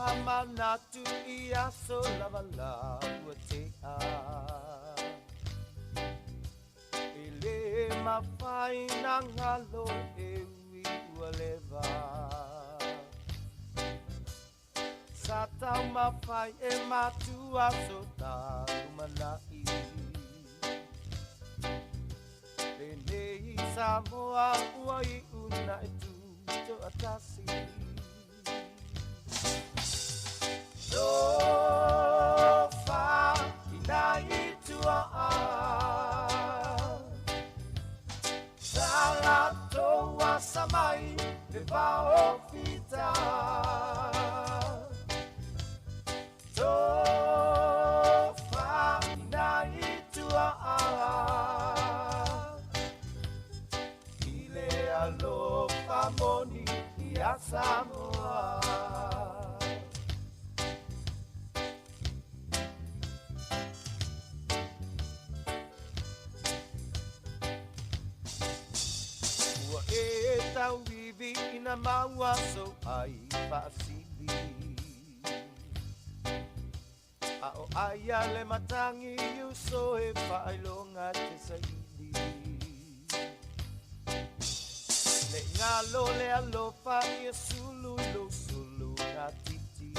Amanatu ia so lava la te a ele mawhai na ngalo e ui ualeva sa tau mawhai e matua so ta lumanai Lenei Samoa uai una e tu to atasi So far, inai tua Salato wa samai e vao fita So far, inai tua Ile alo famoni ia Samoa Tau vivi ina maua so ai paasili Ao aya le matangi you so e pailonga te saili Le ngalo le alofa ia sulu lo sulu na titi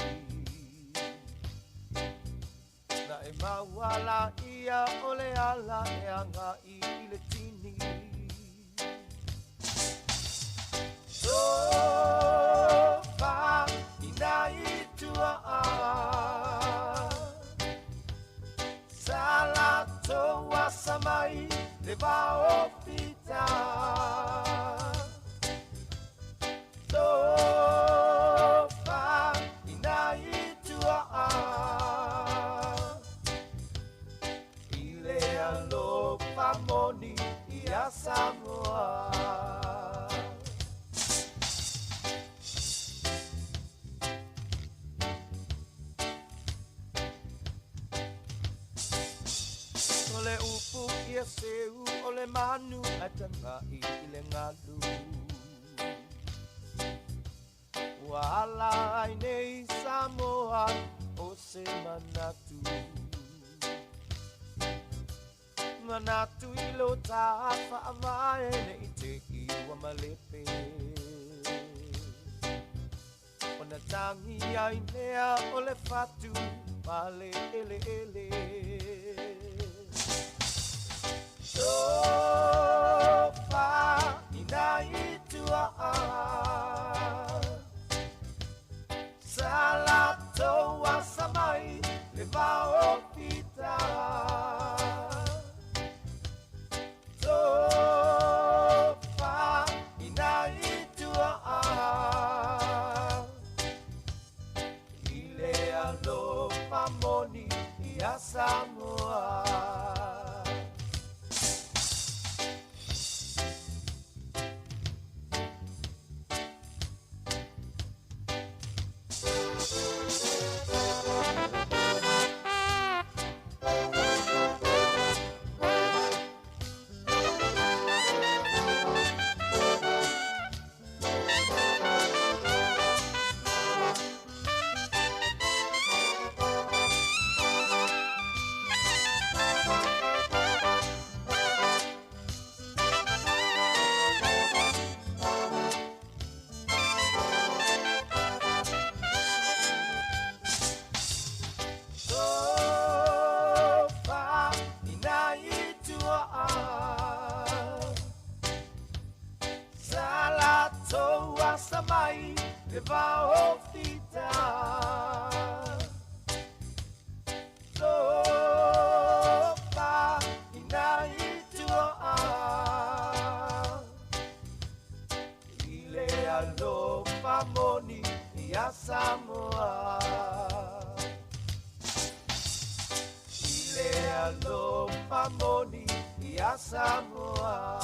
Na e maua la ia ole ala e anga I le tini So far, inai tua Salato wa samai le vao fita So far, inai tua Ile alo famoni ia Samoa Ole upu ia seu ole manu atangai ile ngalu Wala nei Samoa o se manatu Manatu ilo ta fa mai nei te iwa malepe Ona tangi ai nea ole fatu Pale ele ele So far, inai tua Salato wa samai le vao fita So far, inai tua Ile alo famoni ia Samoa e vaofita sopa ina itua ile alofa moni ia Samoa ile alofa moni ia Samoa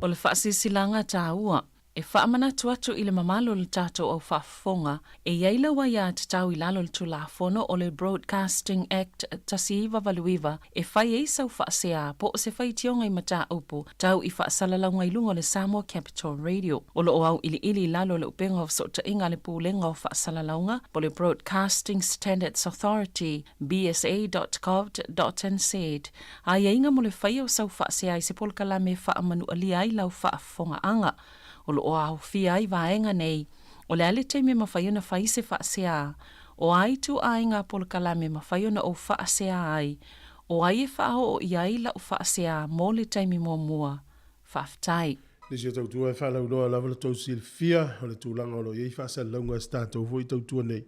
O le whaasisilanga tāua, e whaamana atu i le mamalo le tātou au whaafonga, e iaila wa ia te tau i lalo le tulafono o le Broadcasting Act tasiiwa valuiva, e whai e sau whaasea po o se whai tionga i mata upo, tau i whaasalalanga i lunga le Samoa Capital Radio. O lo o au ili lalo le upenga o sota inga le pūlenga o whaasalalanga, po le Broadcasting Standards Authority, bsa.gov.nz. A inga mo le whai o sau whaasea i se polkala me whaamanu alia i lau whaafonga anga. O lo o au fia i vaenga nei, o le ale teime mawhaiona whai se whaasea, o ai tu ainga polkala me mawhaiona o whaasea ai, o ai e whao o iai la o whaasea mō le teime mua, whaftai. Nisi o tautua e whalau noa lawa le tau sil fia, o le tūlanga o lo iei whaasa launga stato fo i tautua nei.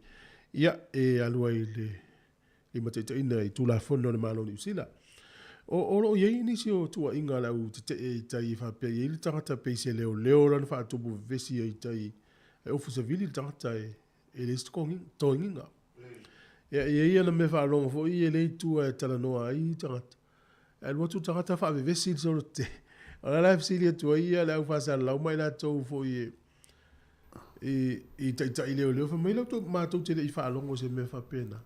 Ia e alua i le mataita ina i tūlafono le malo ni usila. O lo iei nisi o tua inga lau te e tai whapea iei le tangata peise leo lana whaatubu vesi i tai e ofu sa vili tangata e le tōnginga. Ia iei ana me whaalonga fo i e le tua e tala noa i tangata. E lua tu tangata whaave vesi i soro te. O la life sili atua ia le au whaasa lau mai la tau fo i tai leo fa mai lau tu mātou te le i whaalonga se me whapena.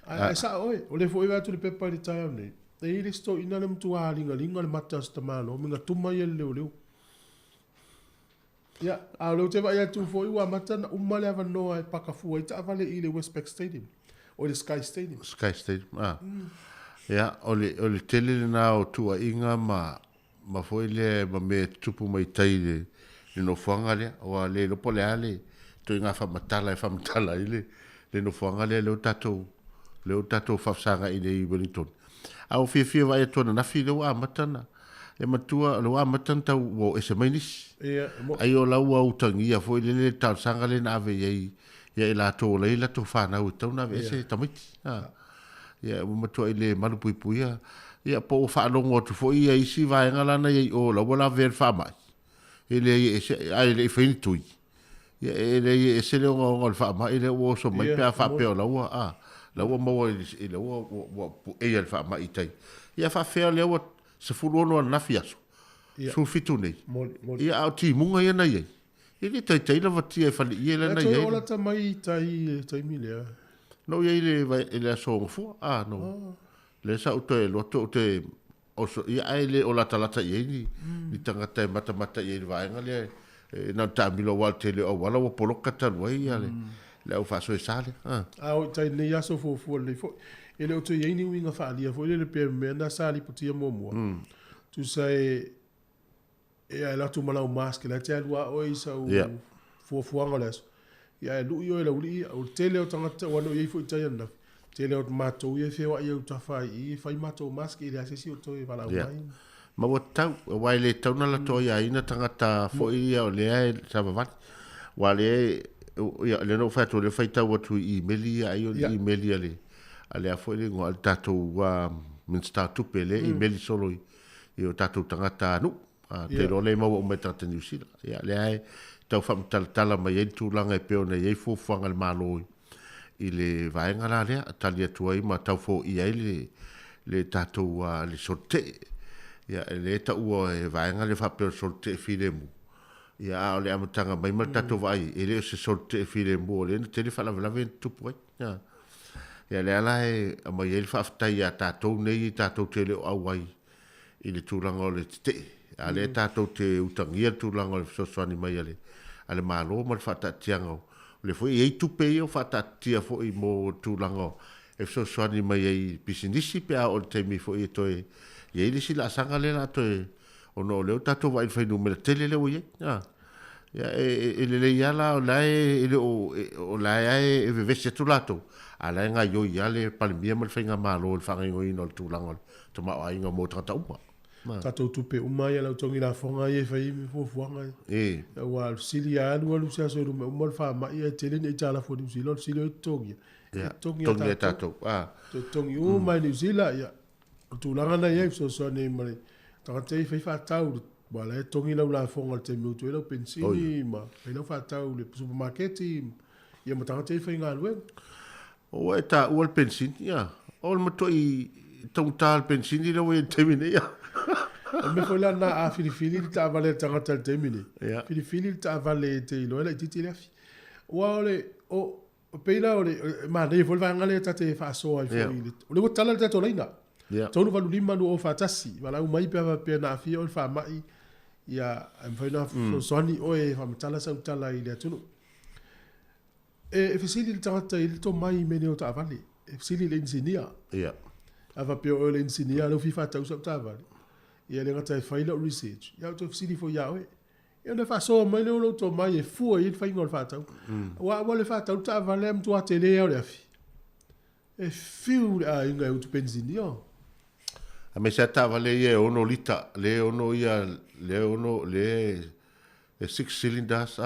Ai sa oe, o le fo i watu le pepa ni tai au nei. E ile sto ina le mtu alinga linga le mata sta malo minga tuma ye leo. Ya, a lo te vai atu foi wa mata na umale ava noa e pakafu ai ta vale ile Westpac Stadium o le Sky Stadium. Sky Stadium. Ya, ole tele na o tua inga ma foi le ma me tupu mai tai le no fanga le o le lo pole ale to inga fa matala ile le no fanga le tato fafsanga ile i Wellington. Au fia vai tona na fi lo amatana e matua lo amatana tau o ese mainis ai o la u tangia foi le tau sanga le na ve ye la to fa na u tau na ve ese tamiti ia matua ile malupuipuia ia po fa longo tu foi ai si vai ngala na ye o la wala ver fa mai ele ese ai le finitui ia ele ese le ngol fa mai ele o so mai pa fa pe o la u la ua maua i la ua e al wha mai tai. Ia wha whea lea ua se furuono an nafi aso. Su fitu nei. Ia au ti munga ia nei ei. Ili tai la vatia e whali ia la nei ei. Ia toi ola ta mai tai milea. No ia ile aso ngafua. No. Le sa uto e loto te oso. Ia ai le ola talata ia ni. Ni tangata e mata ia ni vaenga lea. Nau ta milo wal te leo wala wa poloka tanua ia le. Le au faso e sale. O tai nei aso fo le fo. Ele o te yei ni winga whaalia fo ele le pe mena sali putia momoa. Tu sai e ai la tu malau mask la te alua o isa u fuanga leso. Ia e lui o e la uli o tele o tangata wano yei fo i tai ana. Tele o matou ia whiwa ia utawhai i whai matou mask i le asesi o toi wala mai. Ma wa tau, wai le tau na la toi a ina tangata fo i o lea e sabavati. Wa le ia le no fatu le fai tau atu i meli ai o i meli ale a foi le ngo al tatou wa min sta tupe le i meli solo i o tatou tangata nu te lo le mo me tata ni usila ia le ai tau fam tala mai e tu langa e pe ona e fo fanga le malo i le vaenga la le tali atu ai ma tau fo i ai le tatou le sorte ia le tau e vaenga le fa pe sorte file mu ia ole amatanga mai mal tatou vai ele se sorte file mu le te le fala la ven tu po ia le ala e mai ele fa fta ia tatou nei tatou te le au ai i le tūranga o le te ale tatou te utangia tūranga o le sosoani mai ale malo ma le whatatianga o le foi ei tupe i o whatatia foi mo tūranga o e sosoani mai ei pisinisi pe a o le teimi foi e toi i ei lisi la sanga le la toi no leo tatou vai fai no mele tele leo ye ya le yala o lai o lai e vese tu lato ala nga yo yale palmia mal fai nga malo fa nga ngoi no tu lango to ma ai nga mo tata uma tatou tupe uma ia lau tongi la fonga ia fai mi fuafuanga wa sili ya alu alu sia so rume umal fa ma ia tele ni tala fo ni silo silo tongi tongi tatou tongi uma ni sila ya tu langa na ia so ne mare tangate fai fa tau wala tongi lau la fonga te mi tu lau pensini ma fai lau fa tau le supermarket ia ma tangate fai nga luen o eta o pensini ya o mo toi tong tal pensini lau e termine ya me foi lá na Filifili ta vale tangata termine Filifili ta vale te lo ela titi la fi wa o peila ole ma dei foi vanga le tate fa so ai foi le tala te to leina tonu valu lima no o fatasi wala u mai pe na fi o fa mai ya am foi na soni o e fa tala sa tala ile tunu e Filifili tangata il to mai mene o ta vale Filifili le insinia ava pe o le insinia lo fi fa ta usa ta vale ia le ngata e whaila o research. Ia o siri fo iau e. Ia le whasoa mai le o to mai e fua i whainga o le whatau. Wa le whatau ta vale am tua te lea o le afi. E fiu a inga e utu penzini o. A me sa ta vale ia ono lita. Le ono ia, le ono, le 6 cylinders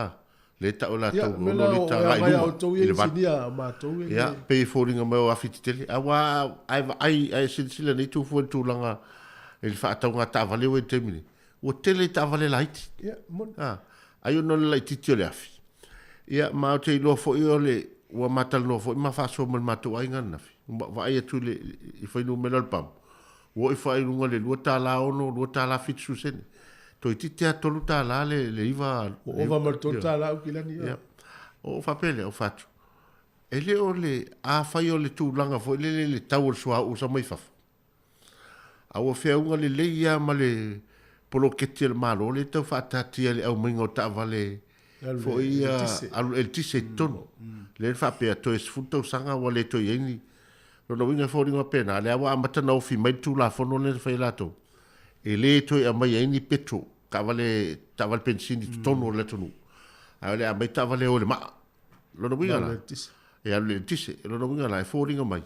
le ta o la tau ono lita la iluma. Ia o tau i insinia ma tau e. Ia, pe fōringa mai o afi titele. Awa, ai sinsila ni tu fuan tu langa ele fa tau nga ta vale o termine o tele ta vale light ai no light ti le afi ia ma te lo fo i ole o matal no fo ma fa so mal matu ai nga nafi va ai tu le i fa no melal pam o i fa i lunga le lo ta la ono lo ta la fit su sen to ti te tolu ta la le iva o va mal to ta la o kilani o fa pele o fatu ele ole a fa i ole tu langa fo le tau so o sa mai fa awa feaunga le leia ma le poloketi le malo le tau whaatatia le au mingo ta vale fo ia alu el tise tono le whapea to es futo sanga wa le to yeni rono winga fōringa pena le awa amata na ofi mai tu la fono le whai lato e le to ia mai yeni petro ka vale ta vale pensini tono le tonu a le amai ta vale o le maa rono winga la e alu el tise rono winga la e fōringa mai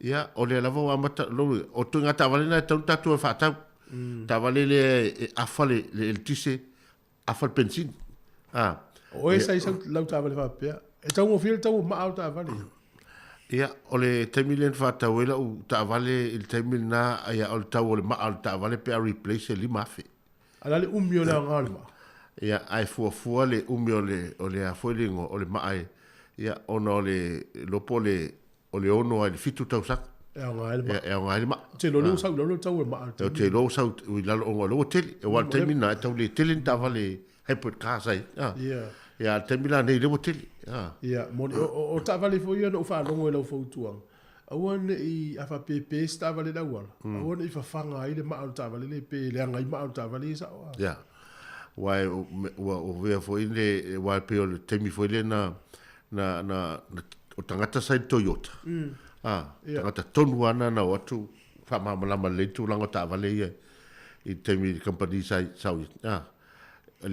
ia o le lava amata lo o tu ngata vale na tau tatu fa tau ta vale le afale le tise afal pensin o esa isa lau ta vale fa pe e tau mo fil tau ma au ta vale ia o le temilen fa tau ela u ta vale il temil na ia o tau le ma au ta vale pe replace li mafe ala le umio le ngalma ia ai fu le umio le o le afolingo o le mai ia ono le lopole o le ono ai fitu tau sak e ngai ma te lo sa lo tau ma te lo sa u la o lo tele e wa termina tau le tele ta vale hepot casa ia termina nei le tele ia mo o ta vale fo ia no fa longo lo fo tuang awan i afa pepe sta vale da wala awan i fa fanga i le ma ta vale le pe le ngai ma ta vale sa ia wai o ve fo ile wa pe o temi fo ile na o tangata sai Toyota. Tangata tonu ana na watu whamamala le tu lango ta vale ia i temi company sai sau.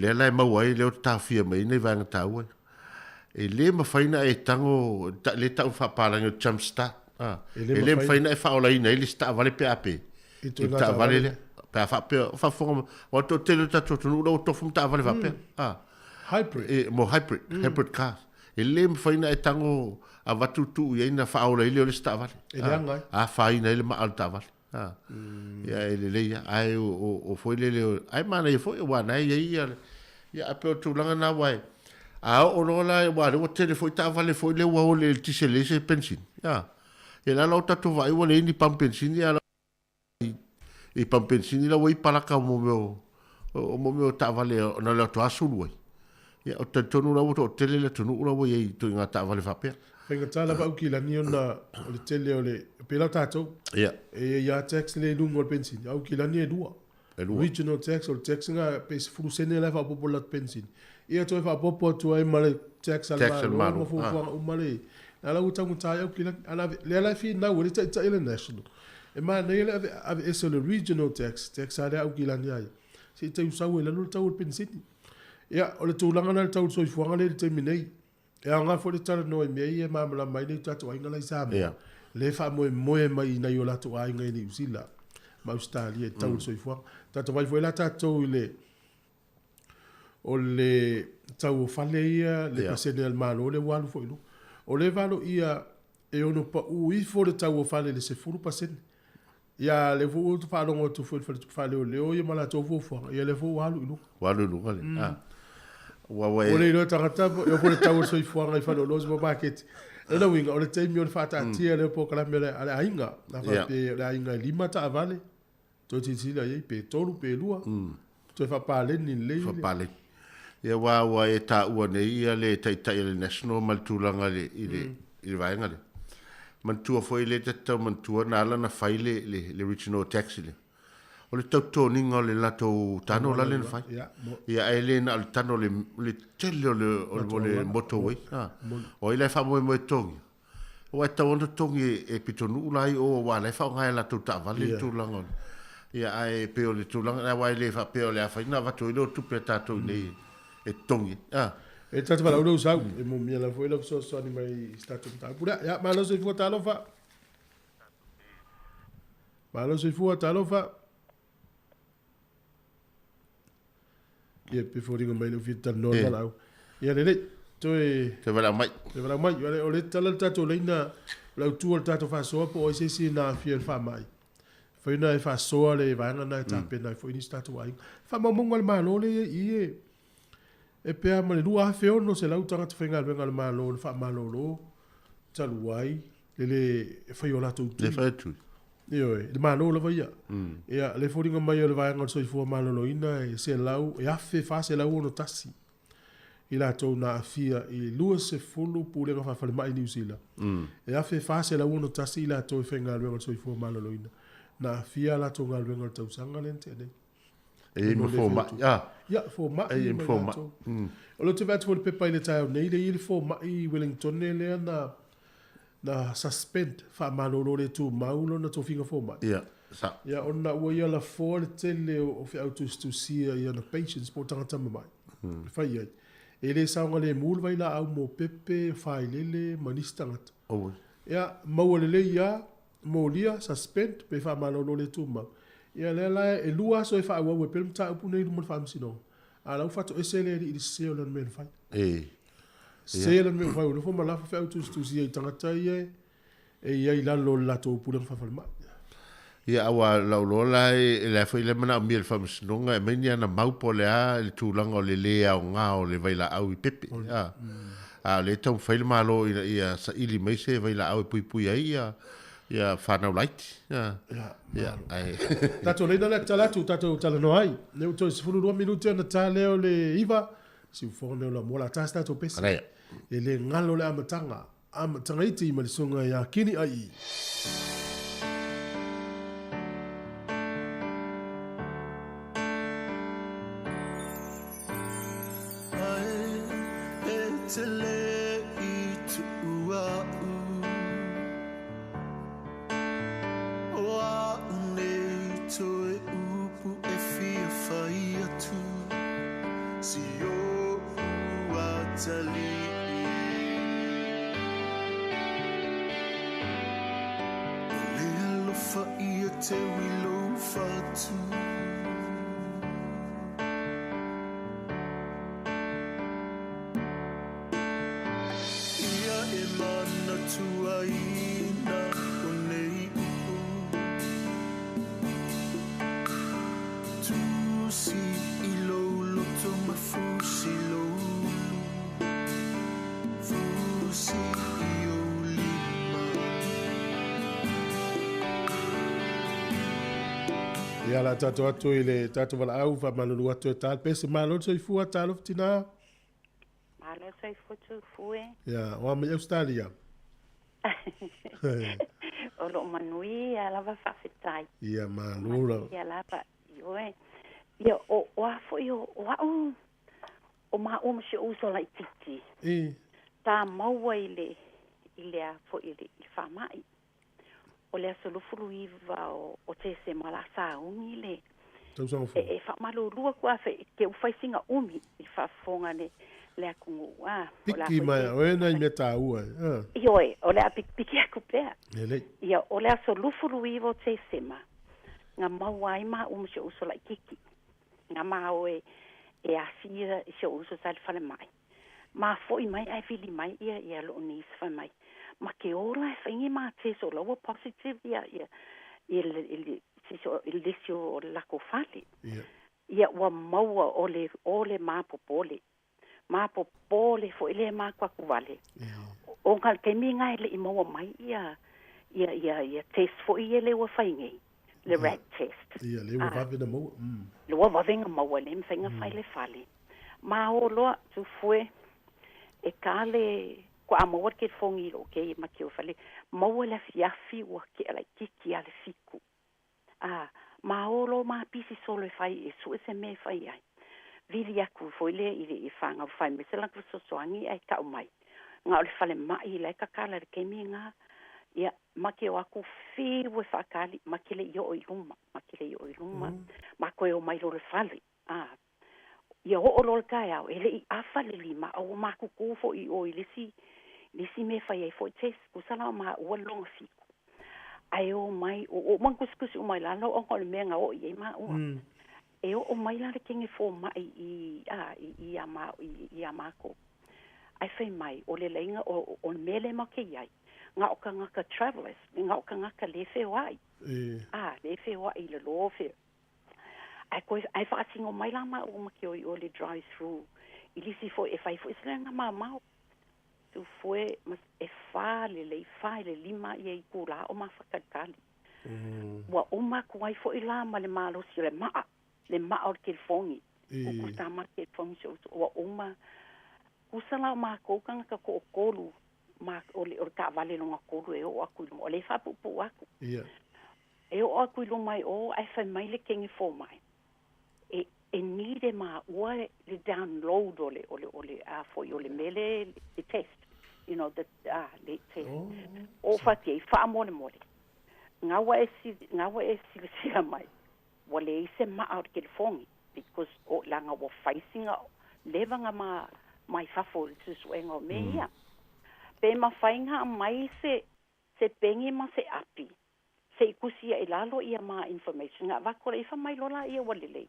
Le lai mawai leo ta fia mai nei vanga tau. E le mawhaina e tango le tau whapalanga jumpstart. E le mawhaina e whaolaina i le sta vale pe ape. I ta vale le. Pe whape whafonga. Wato tele tatotunu ura o tofu ta vale whape. Hybrid. Mo hybrid cars. E le mawhaina e tango a watu tu i eina whaola i leo le sta vale. E le angai. A whaina i le maa ta vale. Ia e le leia. Ai o foi le leo. Ai mana i foi wana ia ia. Ia ape o tūlanga nā wai. A o rola e wale o tele foi ta vale foi le wao le tise le se pensin. Ia. E la lau tatu vai wa le ini pam pensin. Ia la i pam pensin la wai palaka o mo meo ta vale o na leo to asulu wai. Ia o te tonu la o tele le tonu ula wai e tu inga ta vale whapea. Whenga tāla pa uki la ni ona o le tele o le pēlau tātou. Ia. E ia tax le lungo o pensin. Au ki la ni e dua. Regional tax o le tax nga pēs furu sene la whapopo la pensin. Ia toi whapopo tu ai male tax al malo. Tax al malo. Umale. Nā lau tangu tāi au ki la. Ana le ala fi nau le ta ele national. E mā nei le ave eso le regional tax. Tax ale au ki la ni ai. se te usau e lalo tau pensini ia o le tūlanga na le tau soifuanga le te minei e anga fo le tala no e mei e mamala mai nei tatu ainga lai Samoa le fa moe mai na yo la tu ainga i New Zealand ma Australia tau soifuanga tatu vai foi la tatu ile o le tau fale ia le pasene al malo le walu foi no o le valo ia e ono pa ui fo le tau fale le se furu pasene ia le fu tu fa longo tu fu tu fa le o ia mala tu fu fo ia le fu walu lu kale wa o le no tangata o fo le tau soifuanga i fa lo los market e no winga o le taimi o le fata tia le po kala mele ale ainga na fa pe le ainga lima ta vale to ti sila ye pe tolu pe lua to fa pa le ni le fa pa le ia wa e ta ua nei ia le tai le national maltulanga le i vaenga le mantua foi le tata mantua na ala na fai le regional tax le o le tau ninga le lato tano la le fai ia ele na al tano le tele o le motorway o ile fa mo tongi o e tau ono tongi e pitonu lai o wa le fa ngai lato ta vale tu langa ia ai pe o le tu langa wa ile fa pe o le fa ina va to ile tu pe tato nei e tongi e tatu vala ulo usau e mo mia la foi la so ni mai statu ta pura ya malo se fu talo fa malo se fu talo fa ye pe fo ringa mai no fita no la ya le to e te vala mai yo le o le tala tatu le na la tu o tatu fa so po se si na fiel fa mai foi na fa so le va na ta pe na foi ni statu ai fa mo mo malo le i e pea ma le lua hafe ono se lau tangata whenga alwenga le malo le wha malo lo talu ai le whai o lato utu le whai tu le malo la vaia ia le whoringa mai o le vai angal soifua malo lo ina e se lau e afe wha se lau ono tasi i lato na afia i lua se fulu pulenga whawhale mai New Zealand e afe wha se lau ono tasi i lato i whenga alwenga soifua malo lo ina na afia lato ngal alwenga tausanga lente ane e mo fo ma fo ma e fo ma o lo te vatu le pepa ile tai nei le ile fo ma i Wellington le na suspend fa malolo le tu maulo na to finga fo ma sa ona ua ia la fo le tele o fe auto to see ia na patients po tangata mai fa ia e le saunga le mul vai la au mo pepe fa ile manistangata ia mau le ia mo lia suspend pe fa malolo le tu ma ia le e lua so e fa wa we pelm ta pu nei mo fa msino ala fa to esele i se o lan men fa se lan men fa o fo mala fa auto to si tanga tai e ia ila lo la to pu fa fa ma ia wa la lo la e la fa ile mana mi fa msino nga me ni na mau po le a le tu langa le le a nga o le vai la au i pepe le tau fa ile malo ia sa ili mai se vai la au pui ai ia whanau light. Ia. Tato leina le talatu, tato tala no ai. Neu to sifuru 2 minuti na tale o le iwa. Si ufone o la mola tas tato pesi. E le ngalo le amatanga. Amatanga iti malisunga ya kini ai. Ia la tato atu i le tato wala au fa malulu atu e tal pese malo so i fua talo tina. Malo so i futu fue. Ia, o me Australia. O lo manui ala va fa fitai. Ia malula. Ia la pa ioe. Ia o afo io o ma o mse uso la titi. Ta maua ile a fo ile I fa mai. O le asolo furu iwa o te se mala sa ungi le Tausaga fo. E whaamalulua kua ke uwhaisinga umi I whaafonga ne lea kungu. Piki mai, o e nai me tāua. Ioe, o lea piki aku pea. Ele. Ia, o lea so lufuru iwo te sema. Ngā maua ima umusio uso lai kiki. Ngā mau e asia isio uso tali whale mai. Ma foi mai ai fili mai ia lo nis fa mai. Ma ke ora e whaingi ma te so loa positive ia il desio la ko fali. Ia wa maua ole ma popole. Ma popole fo ile ma kwa kuwale. O ngal ke mi ngai le maua mai ia test fo ia le wa whaingi. Le rat test. Ia le wa vave na maua. Le wa vave na maua le mwhainga whaile fali. Ma o loa tu fue e kale ko amor ke fongi okay ma ke fale maua la fiafi wa ke ala kiki ala fiku maolo ma pisi solo fai e su se me fai ai vili aku foile I fanga fai me sela ko so soangi ai ka mai nga ole fale mai le ka kala ke minga ya ma ke aku fi we fa kali ma ke le yo iluma ma ko yo mai lo le fale ia o lo kai au ele I afa le lima o ma ku ku fo I o lisi me fai ai fo test ku sala ma o long fiku ai o mai o man kuskus o mai la no o ko le menga o I ma o e o mai la ke nge fo mai I ama ko ai fai mai o le lenga o mele ma ke ai nga o kanga ka travelers nga o kanga ka le fe wai le fe wai le lo fe ai fa singo mai la ma o ma ke o le drive through ilisi fo e fai fo islenga ma tu fue mas e fa le lima I kula o ma fakakali wa o ma ku ai fo ila ma le malo si le ma o ke fongi o ta ma ke fongi so wa o ma usala ma ko kanga ka ko kolu ma o le o ka vale no ko e o aku o le fa pu aku e o aku lo mai o ai fa mai le kengi fo mai e nide ma ua le download ole for le mele le test le test o fa ke fa mo nga wa e si mai wale se ma out ke fongi because o langa wo facing leva nga mai fa fo su engo meia pe ma fainga mai se pengi ma se api se kusia ilalo ia ma information nga va ko le fa mai lola ia wale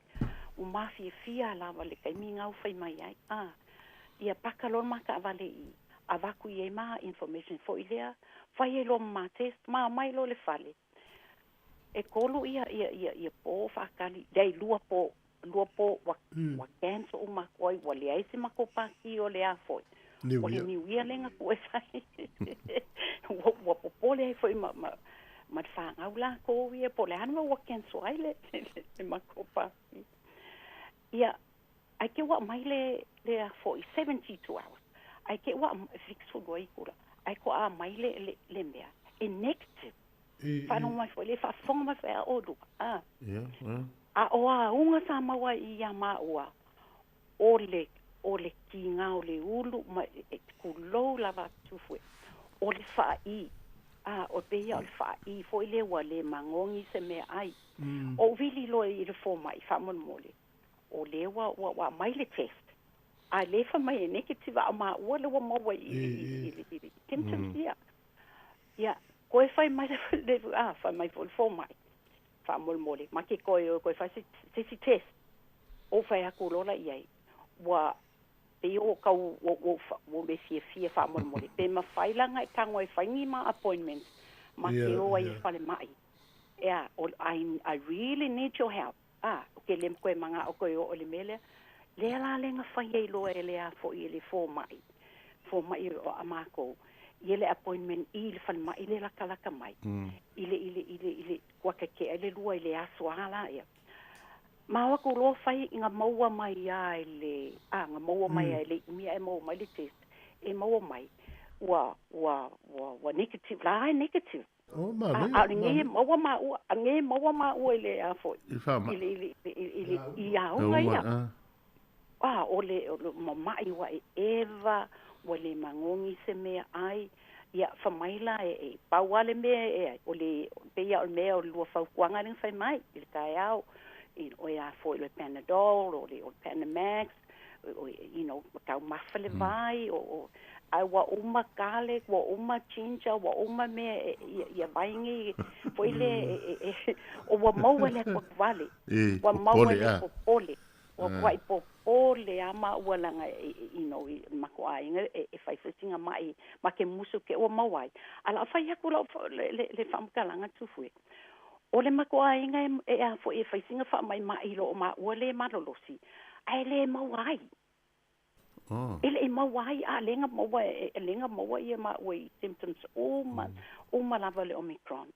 o mafi fia la vale kai minga u fai mai ai ia pakalon maka vale I avaku ye ma information fo ilea fai lo ma test ma mai lo le fale e kolu ia po fa kali dai lua po wa cancel o ma koi wale ai se mako pa ki o le afo o le ni wia lenga ko e fai wa popole foi ma fa ngaula ko ia po le anu wa cancel ai le mako pa ia ai ke wa mai le for 72 hours ai ke wa fix fo goi kula ai ko a mai le mea e negative fa no mai fo le fa fong ma fa o du a o unga sa ma wa ia ma wa o le kinga o le ulu ma ku lo lava tu fo o le fa I o te ia o le fa I fo le wa le mangongi se me ai o vili lo I le fo mai fa mon mole o le wa mai le test a le fa mai negative a ma o le wa mo wa I symptoms ia ko e fai mai le fa mai fo mai fa mole ma ke ko fa se test o fa ya ko lola ia wa pe o ka o le fia fa mole pe ma fai langa e tango e fai ni ma appointment ma ke o ai fa le mai I really need your help ke le ko manga o ko o le mele le la lenga fai e lo ele a fo I le fo mai o amako ile appointment il fal mai ile la kala mai ile kwa ke ile lua ile aso ala ia ma wa ko lo fai nga maua mai ia ile nga maua mai ile mi e maua mai le test e maua mai wa negative la negative nge maua ma ile a fo ile ia o ia ole mai wa eva wale mangongi se me ai ia fa mai la pa wale me ole pe ia me o lu fa kuanga ning fai mai il kai au o ia fo le Panadol o le Panamax o ka mafale vai o ai wa uma garlic wa uma ginger wa uma me ia vaingi fo ile o wa mau le ko vale wa mau le popole o kwai popole ama walanga mako ainga e fai fisinga mai ma ke musu ke o mawai ala fai akula le famkalanga tufue o le mako ainga e a fo e fai singa fa mai mai lo ma o le malolosi ai le mawai ele e mawai a lenga mawai e ma we symptoms o ma lava le Omicron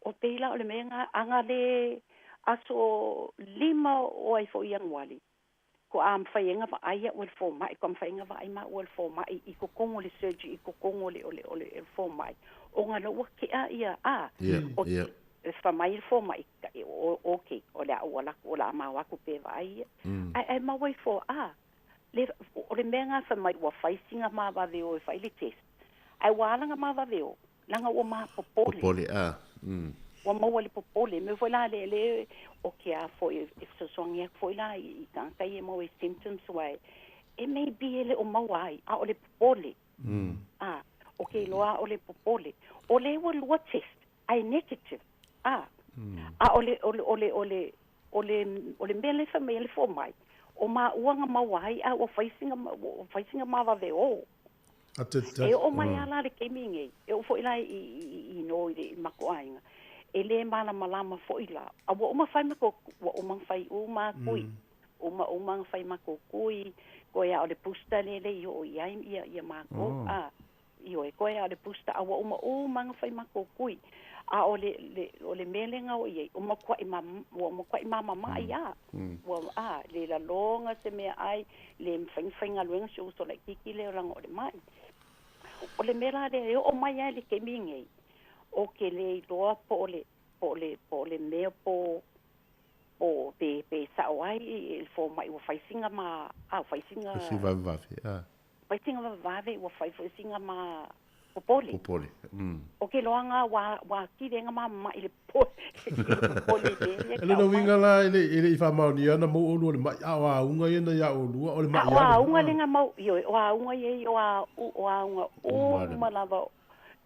o teila o le menga anga le aso 5 o ai fo yang wali ko am fainga va ai o fo mai kom fainga va ai ma o fo mai I ko kongo le surgery I ko kongo le fo mai o nga lo ke a ia o fa mai fo mai okay o la ma wa ku pe vai ai ma wai fo o le menga fa mai wa faisinga ma va veo fai le test ai wala nga ma va veo langa o ma popole wa mo wale popole me foi la le o que a foi so sonha foi lá I canta e mo symptoms wai e may be ele o mawai o le popole okay lo o le popole o le wo test ai negative o le mele family for mai o ma uanga mawai o facing ma va veo e o mai ala le keminge e o foi lá I no I makoainga ele mana malama fo ila a wo uma fai mako wo uma fai uma kui uma fai mako kui ko ya o le pusta le yo ia mako yo e ko ya o le pusta a wo uma fai mako kui a o le melenga o ia uma kwa mama mai wo le la longa se me ai le mfenga luenga so le kiki le rango le mai o le mela le o mai le keminge o ke le loa po le mea po pe sa wai il fo mai o faisinga ma faisinga faisinga vave o faisinga ma popole o ke loanga wa kirenga ma ile pole ele no winga la ele fa mau ni ana mo o le mai a unga ina ya o lua o le mai a unga lenga mau yo a unga ye o unga o malava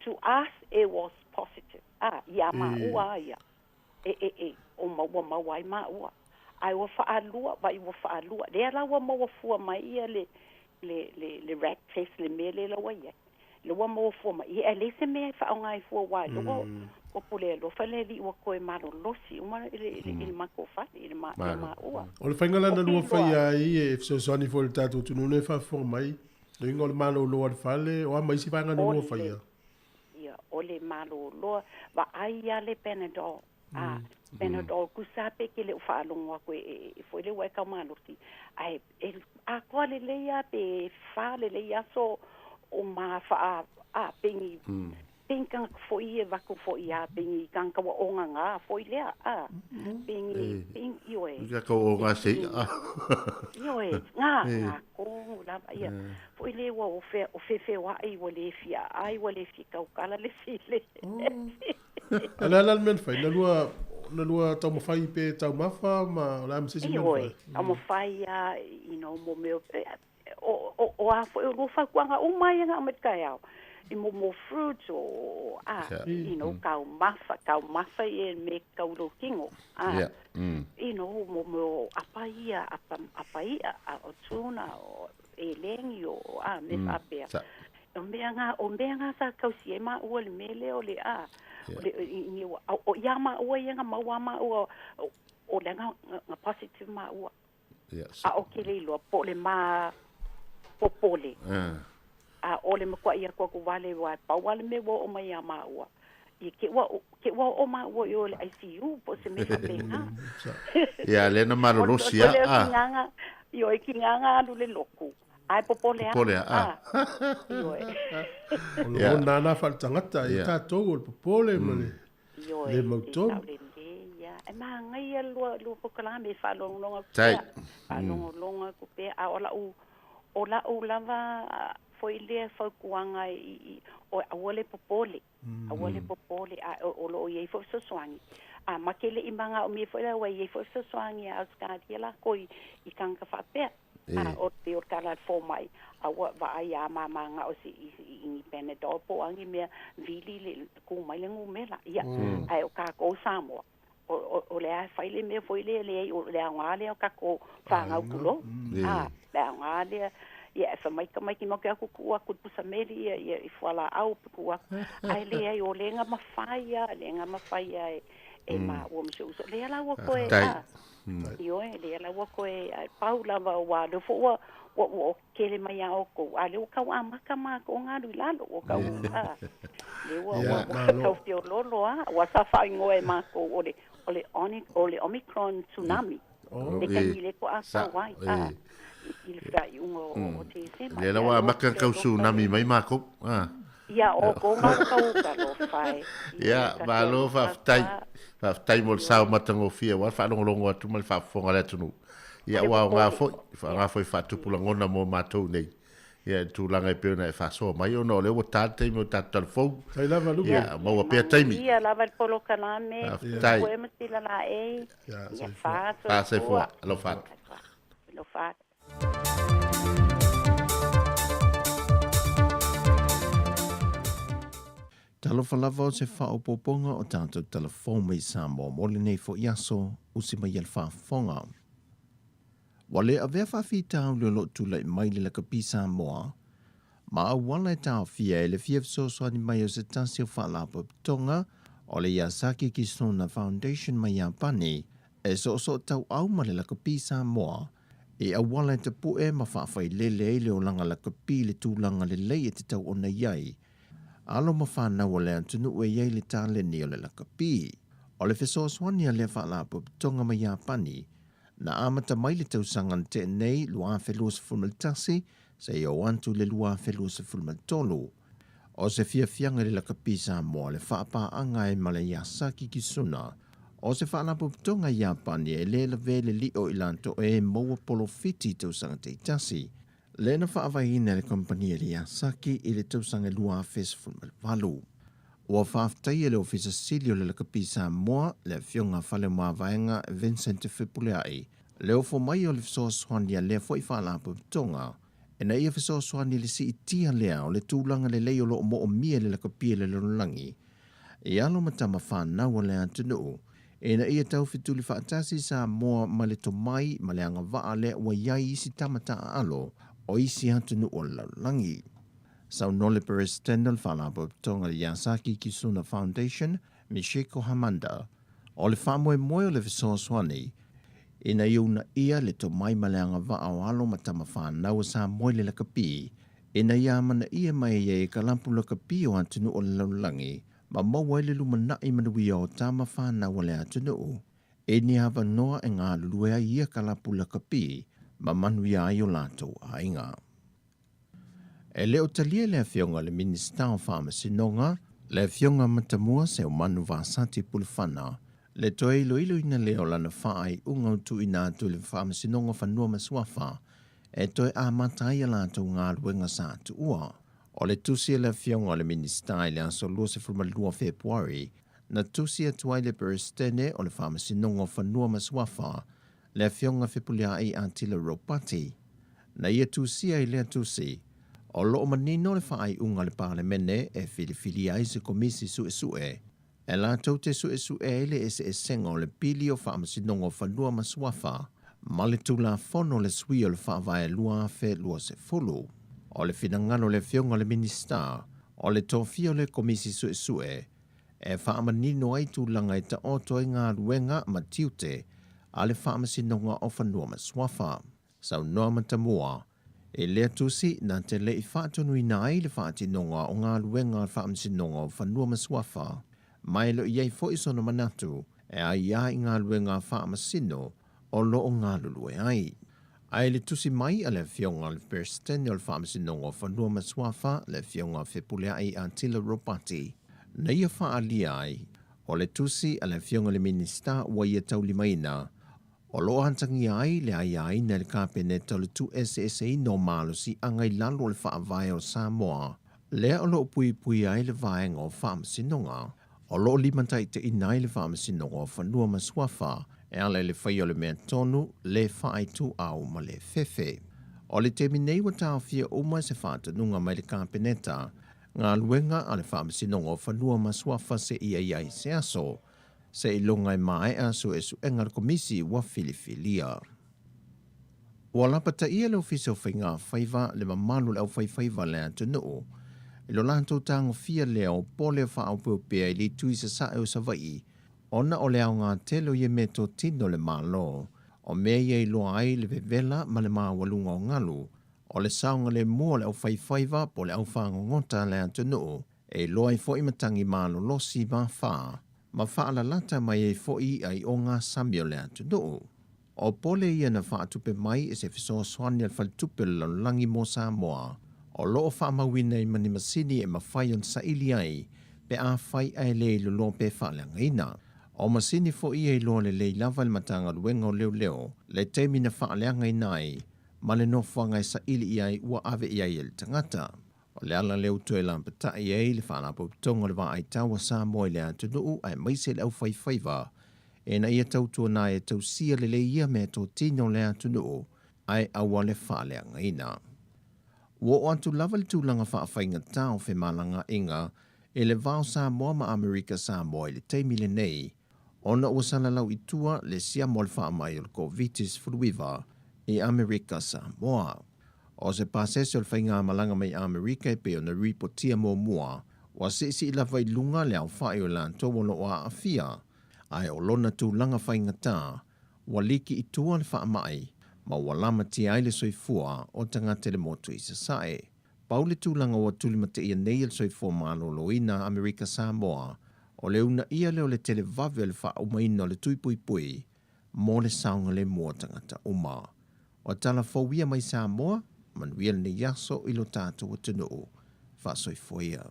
to us it was positive ya ma ua ya o ma wai ma ua ai wa fa alua vai wa fa alua le la wa mo fu mai ia le rat test le mele la wa ia le wa mo fu mai ia le se me fa ngai fu wa lo o pule lo fa le li wa ko e malo losi uma il ma ko fa il ma ua o le fangala na lua fa ia e so soni fo le tatu tu no fa fu mai le ngol malo lo wa fa le o mai si fa nga no fa ia o le malo lo va ai le Panadol Panadol ku sape ke le fa longa ko e foi le wa ka malo ti ai a ko le ya pe fa le ya so o ma fa pengi penga foi va ko foi pengi kan ka o nga foi le pengi yo ya ko o nga se yo nga ko la ya foi le wa o fe wa ai wa le fia ai wa le fi ka kala le file ala men fai na lua tau mo fai pe tau mafa ma la mse men fai mo fai mo me o a foi o fa kwanga o mai nga met ka ya mo fruits o kau mafa e me kau lo kingo mo apaia o tuna o elengi o me papea o mbeanga sa kau si ma o le mele o le o yama o yenga mawama o lenga positive ma o o kile lo po le ma popole o le makwa ia ko wale wa pa wale me wo o mai ama wa I ke wa o ma wo yo le ICU po se me pena ya le na malo sia yo ki nganga lu le loku ai popole yo o nana fa tangata I ta to o popole mo le moto ya e ma ngai lu ko kala me fa longa longa ko pe a ola lava foi le fa kuanga I o awole popole o lo ye fo so swangi a makele I manga o me foi la wai foi so swangi a skadi la koi I kanga fa pe a o te o kala fo mai a wa ai a mama nga o si I Panadol po angi me vili le ku mai le ngu me la ia ai o ka ko Samoa o le a faile me foi le o le nga le o ka ko fa nga kulo a le nga le ia fa mai ki mo ka ku ku pusa meri ia I fala au ku ai le ai o le nga mafaya e ma o mo so le la wo ko io le la wo ko Paula wa do fo o kele mai a o ko ale o ka wa maka ma ko nga du la o ka le wo ka fio lolo wa sa fa ngoe ma ko ole Omicron tsunami le ka ile ko asa wai il fa ungo o te se ma le la wa maka ka tsunami mai ma ko ia o ko ma ka lo fai ia ba lo fa tai mo sa matango fia wa fa longo tu mal fa fonga le tunu ia wa nga foi fa tu pula ngona mo matou nei ia tu langa pe na fa so mai ono le o tate mo tatal fo tai lava lu ia mo pe taimi ia lava il polo caname o me tila la ia fa se fo lo fa Talofa lava o se whaopoponga o tātou telefon mai Samoa mole nei fo iaso usi mai al whaafonga. Wale a vea whawhitau leo lo tūlai mai le laka pi Samoa, ma a wala e tāo fia e le fia fsoswani mai o se tasi o whaalapa tonga o le Yasaki Kisona Foundation mai Japani e so tau au ma le laka pi Samoa e a wala e te pue ma whaafai lele e leo langa laka pi le tūlanga le lei e te tau ona iai. Alo ma whanau o le antunu e iei le tāle ni o le laka pi. O le fesoswani a le whaalapa tonga mai Japani na amata mai le tausangan te nei lua whelua se fulmaltasi se i o antu le lua whelua se fulmaltolu. O se fianga le laka pi Samoa le whaapāanga e ma le Yasaki Kisuna. O se whaalapu tonga Japani e le vele li o ilanto e maua polo fiti tausanga te itasi. Le na whaavahina le kompania le Yasaki i le tausanga lua whes fulmalvalu. Ua whaaftai e le ofisa silio le laka pi Samoa le fionga whale maavaenga Vincent Fipuleai. Le ofo mai o le fisoswani a le fwoi whaalapu tonga. E na ia fisoswani le si itia lea o le tūlanga le leo lo mo o mia le laka pi le lolangi. E alo matama whanau le atunu. E na ia tau fituli whaatasi Samoa ma le tomai ma le anga waa le ua iai isi tamata alo o isi atunu o lolangi. Sau nole President whanau tonga le Yasaki Kisuna Foundation, Michiko Hamanda, o le whamoe moe o le fisoswani, ina iuna ia le to mai maleanga wa au alo matama whanau sa moe le laka pi, ina ia mana ia mai e kalampu laka pi o antunu o le laulangi, ma maua le lumana i manuia o tama whanau le atunu, e ni hawa noa e ngā lulua ia kalampu laka pi, ma manuia ai o lato a inga. E leo talia le fionga le Minister o Whamasinonga, le fionga matamua se o manu vasati pulwhana, le toe ilo ina leo lana whaai unga utu ina atu le Whamasinonga whanua maswafa, e toe a matai ala atu ngā ruenga sa atu ua. O le tusia le fionga le Minister le aso lua se frumalua Februari, na tusia tuai le peristene o le Whamasinonga whanua maswafa, le fionga whipulea ai antila ropati, na ia tusia i lea tusi, o loo manino le whaai unga le parlemene e filifili ai se komisi sue, e la tau te sue ele e se sengo le pili o whaamasinongo whanua maswafa, ma le tula fono le sui o le whaavae lua fe lua se fulu. O le finangano le fionga le minister, o le tofio le komisi sue, e whaamanino ai tūlanga i ta oto i ngā ruenga ma tiute, a le whaamasinonga o whanua maswafa. Sau noa matamua, e lea tusi na te le I whaatonu I nai le whaatinonga o ngā luenga whaamsinonga o whanua maswafa. Mai lo iei fo isono manatu e a ia I ngā luenga whaamasino o lo o ngā lulue ai. Ai le tusi mai a le fionga le persteni o le whaamsinonga o whanua maswafa le fionga whipulea ai Antila Ropati. Na ia whaalia ai o le tusi a le fionga le minister wa ia taulimaina o lo hantangi ai le ai na le kapene tolu tu SSA no malo si angai lalo le whaavai o Samoa. Le o lo pui ai le vaenga o whaamsinonga. O loo limantai te inai le whaamasino o whanua masuafa, e ala le whai o le mea tonu, le whaai tu au ma le whewhe. O le te minei wa tau fia uma se whātanunga mai le kāpeneta, ngā luenga a le whaamasino o whanua masuafa se iai se aso, se ilongai mai a su e su enga le komisi wa filifilia. Wa lapata ia le ofiso whainga whaiva le mamalu le au whaiva le atunu, ilo lantou tango fia leo po le whaapupea i li tui sa sa e usawai, ona o le au ngā telo ye me to tino le malo, o mea ye loa ai le vevela ma le maa walunga o ngalu, o le saunga le mua le au whaiva po le au whangongota le atunu, e loa i fo i matangi malo losi ma wha, ma whaala lata mai e fo i ai o ngā samio le atunu. O pole ia na whaatupe mai e se fiso swani al whaltupe langi mo Samoa, o loo whaamawina i mani masini e mawhai on sa ili ai, pe a whai ai le lo pe whaaleanga ina. O masini fo i e lo le lava le matanga luenga o leo, le teimi na whaaleanga inai, ma le no whangai sa ili i ai ua ave i ai el tangata. O le ala leo tue lampata i ai le whaanapo pitonga le wa ai tawa Samoa i le atunuu ai maise le au whaiva, e na ia tautua na e tausia le ia me to tino le atunuu, ai awa le whaaleanga ina. Wo o atu lava le tūlanga whaawhainga tau whe malanga inga, e le vau Samoa ma Amerika Samoa i le teimi le nei, ona ua salalau i tua le sia mo le whaamai o le COVID-19 furuiva i Amerika Samoa. O se pasese o le whainga malanga mai Amerika e pe o na ripotia mo mua, wa sisi i lava i lunga le au whae o lanto wano o a afia, ai o lona tūlanga whainga tā, wa liki i tua le whaamai, ma walama ti ai le soifua o tangata le motu i sasae. Pau le tūlanga o tulimate ia nei le soifua maloloina Amerika Samoa, o le una ia leo le tele vave le wha umaina le tuipuipui, mo le saunga le mua tangata uma. O tala fauia mai Samoa, manuia le yaso ilo tātou o tunuu, wha soifuia.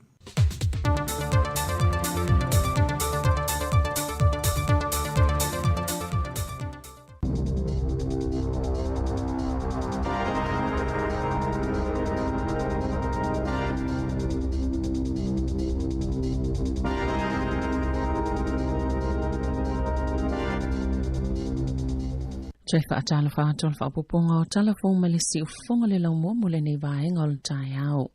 Tui whaatala whātua whaapoponga o telefon malisi u whonga le lau mua mule nei vaenga o le tai au.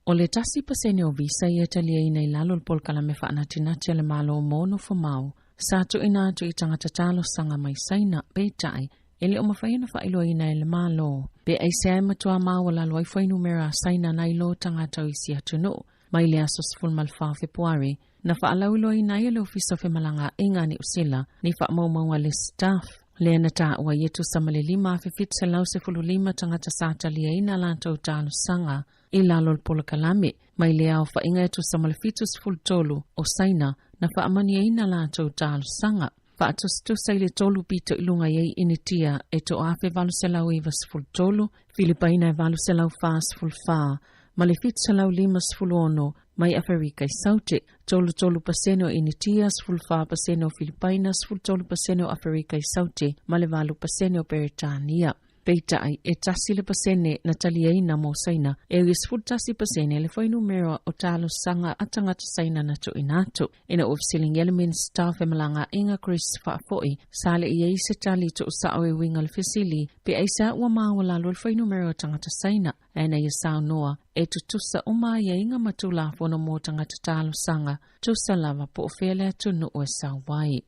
O le tasi pasene o visa i etalia i nei lalo le polkala me whaanatinati le malo o mono whamau, sātu ina atu i tangata talo sanga mai saina peitai, ele o mawhaina whailo i nei le malo. Pe aise ai matua mawala loai whainu mera saina nai lo tangata o isi atu no, mai le asos fulmal wha Februari, na whaalaulo i nei le ofisa whemalanga inga ni usila, ni whaamaumaunga le staff. Lena ta ua yetu samalilima fifit se lau se fululima tangata sata lia ina lantou talo sanga i lalo polo kalame, mai lea o whainga etu samalifitus fultolu o saina na whaamania ina lantou talo sanga. Whaatus sai le tolu pito ilunga yei initia e to afe valu se lau ivas fultolu, Filipaina e valu se lau fas fulfa, malifit se lau limas fuluono, mai Afrika i saute, tolu paseno initias, fulfa paseno Filipinas, tolu paseno Afrika i saute, malevalu paseno Britania. Peita ai e tasi le pasene na taliaina mo saina, e wis tasi pasene le foi numero o talo sanga atangata saina na to inato. Ina ofisiling yelemin staff e malanga inga Chris Fa'afoi, sale i eise tali to usao e wingal fisili, pe aisa ua mawala lo le foi numero o tangata saina, ena i sao noa, e tutusa uma ia inga matula fono mo tangata talo sanga, tusa lava po ofele atunu o e sao wai.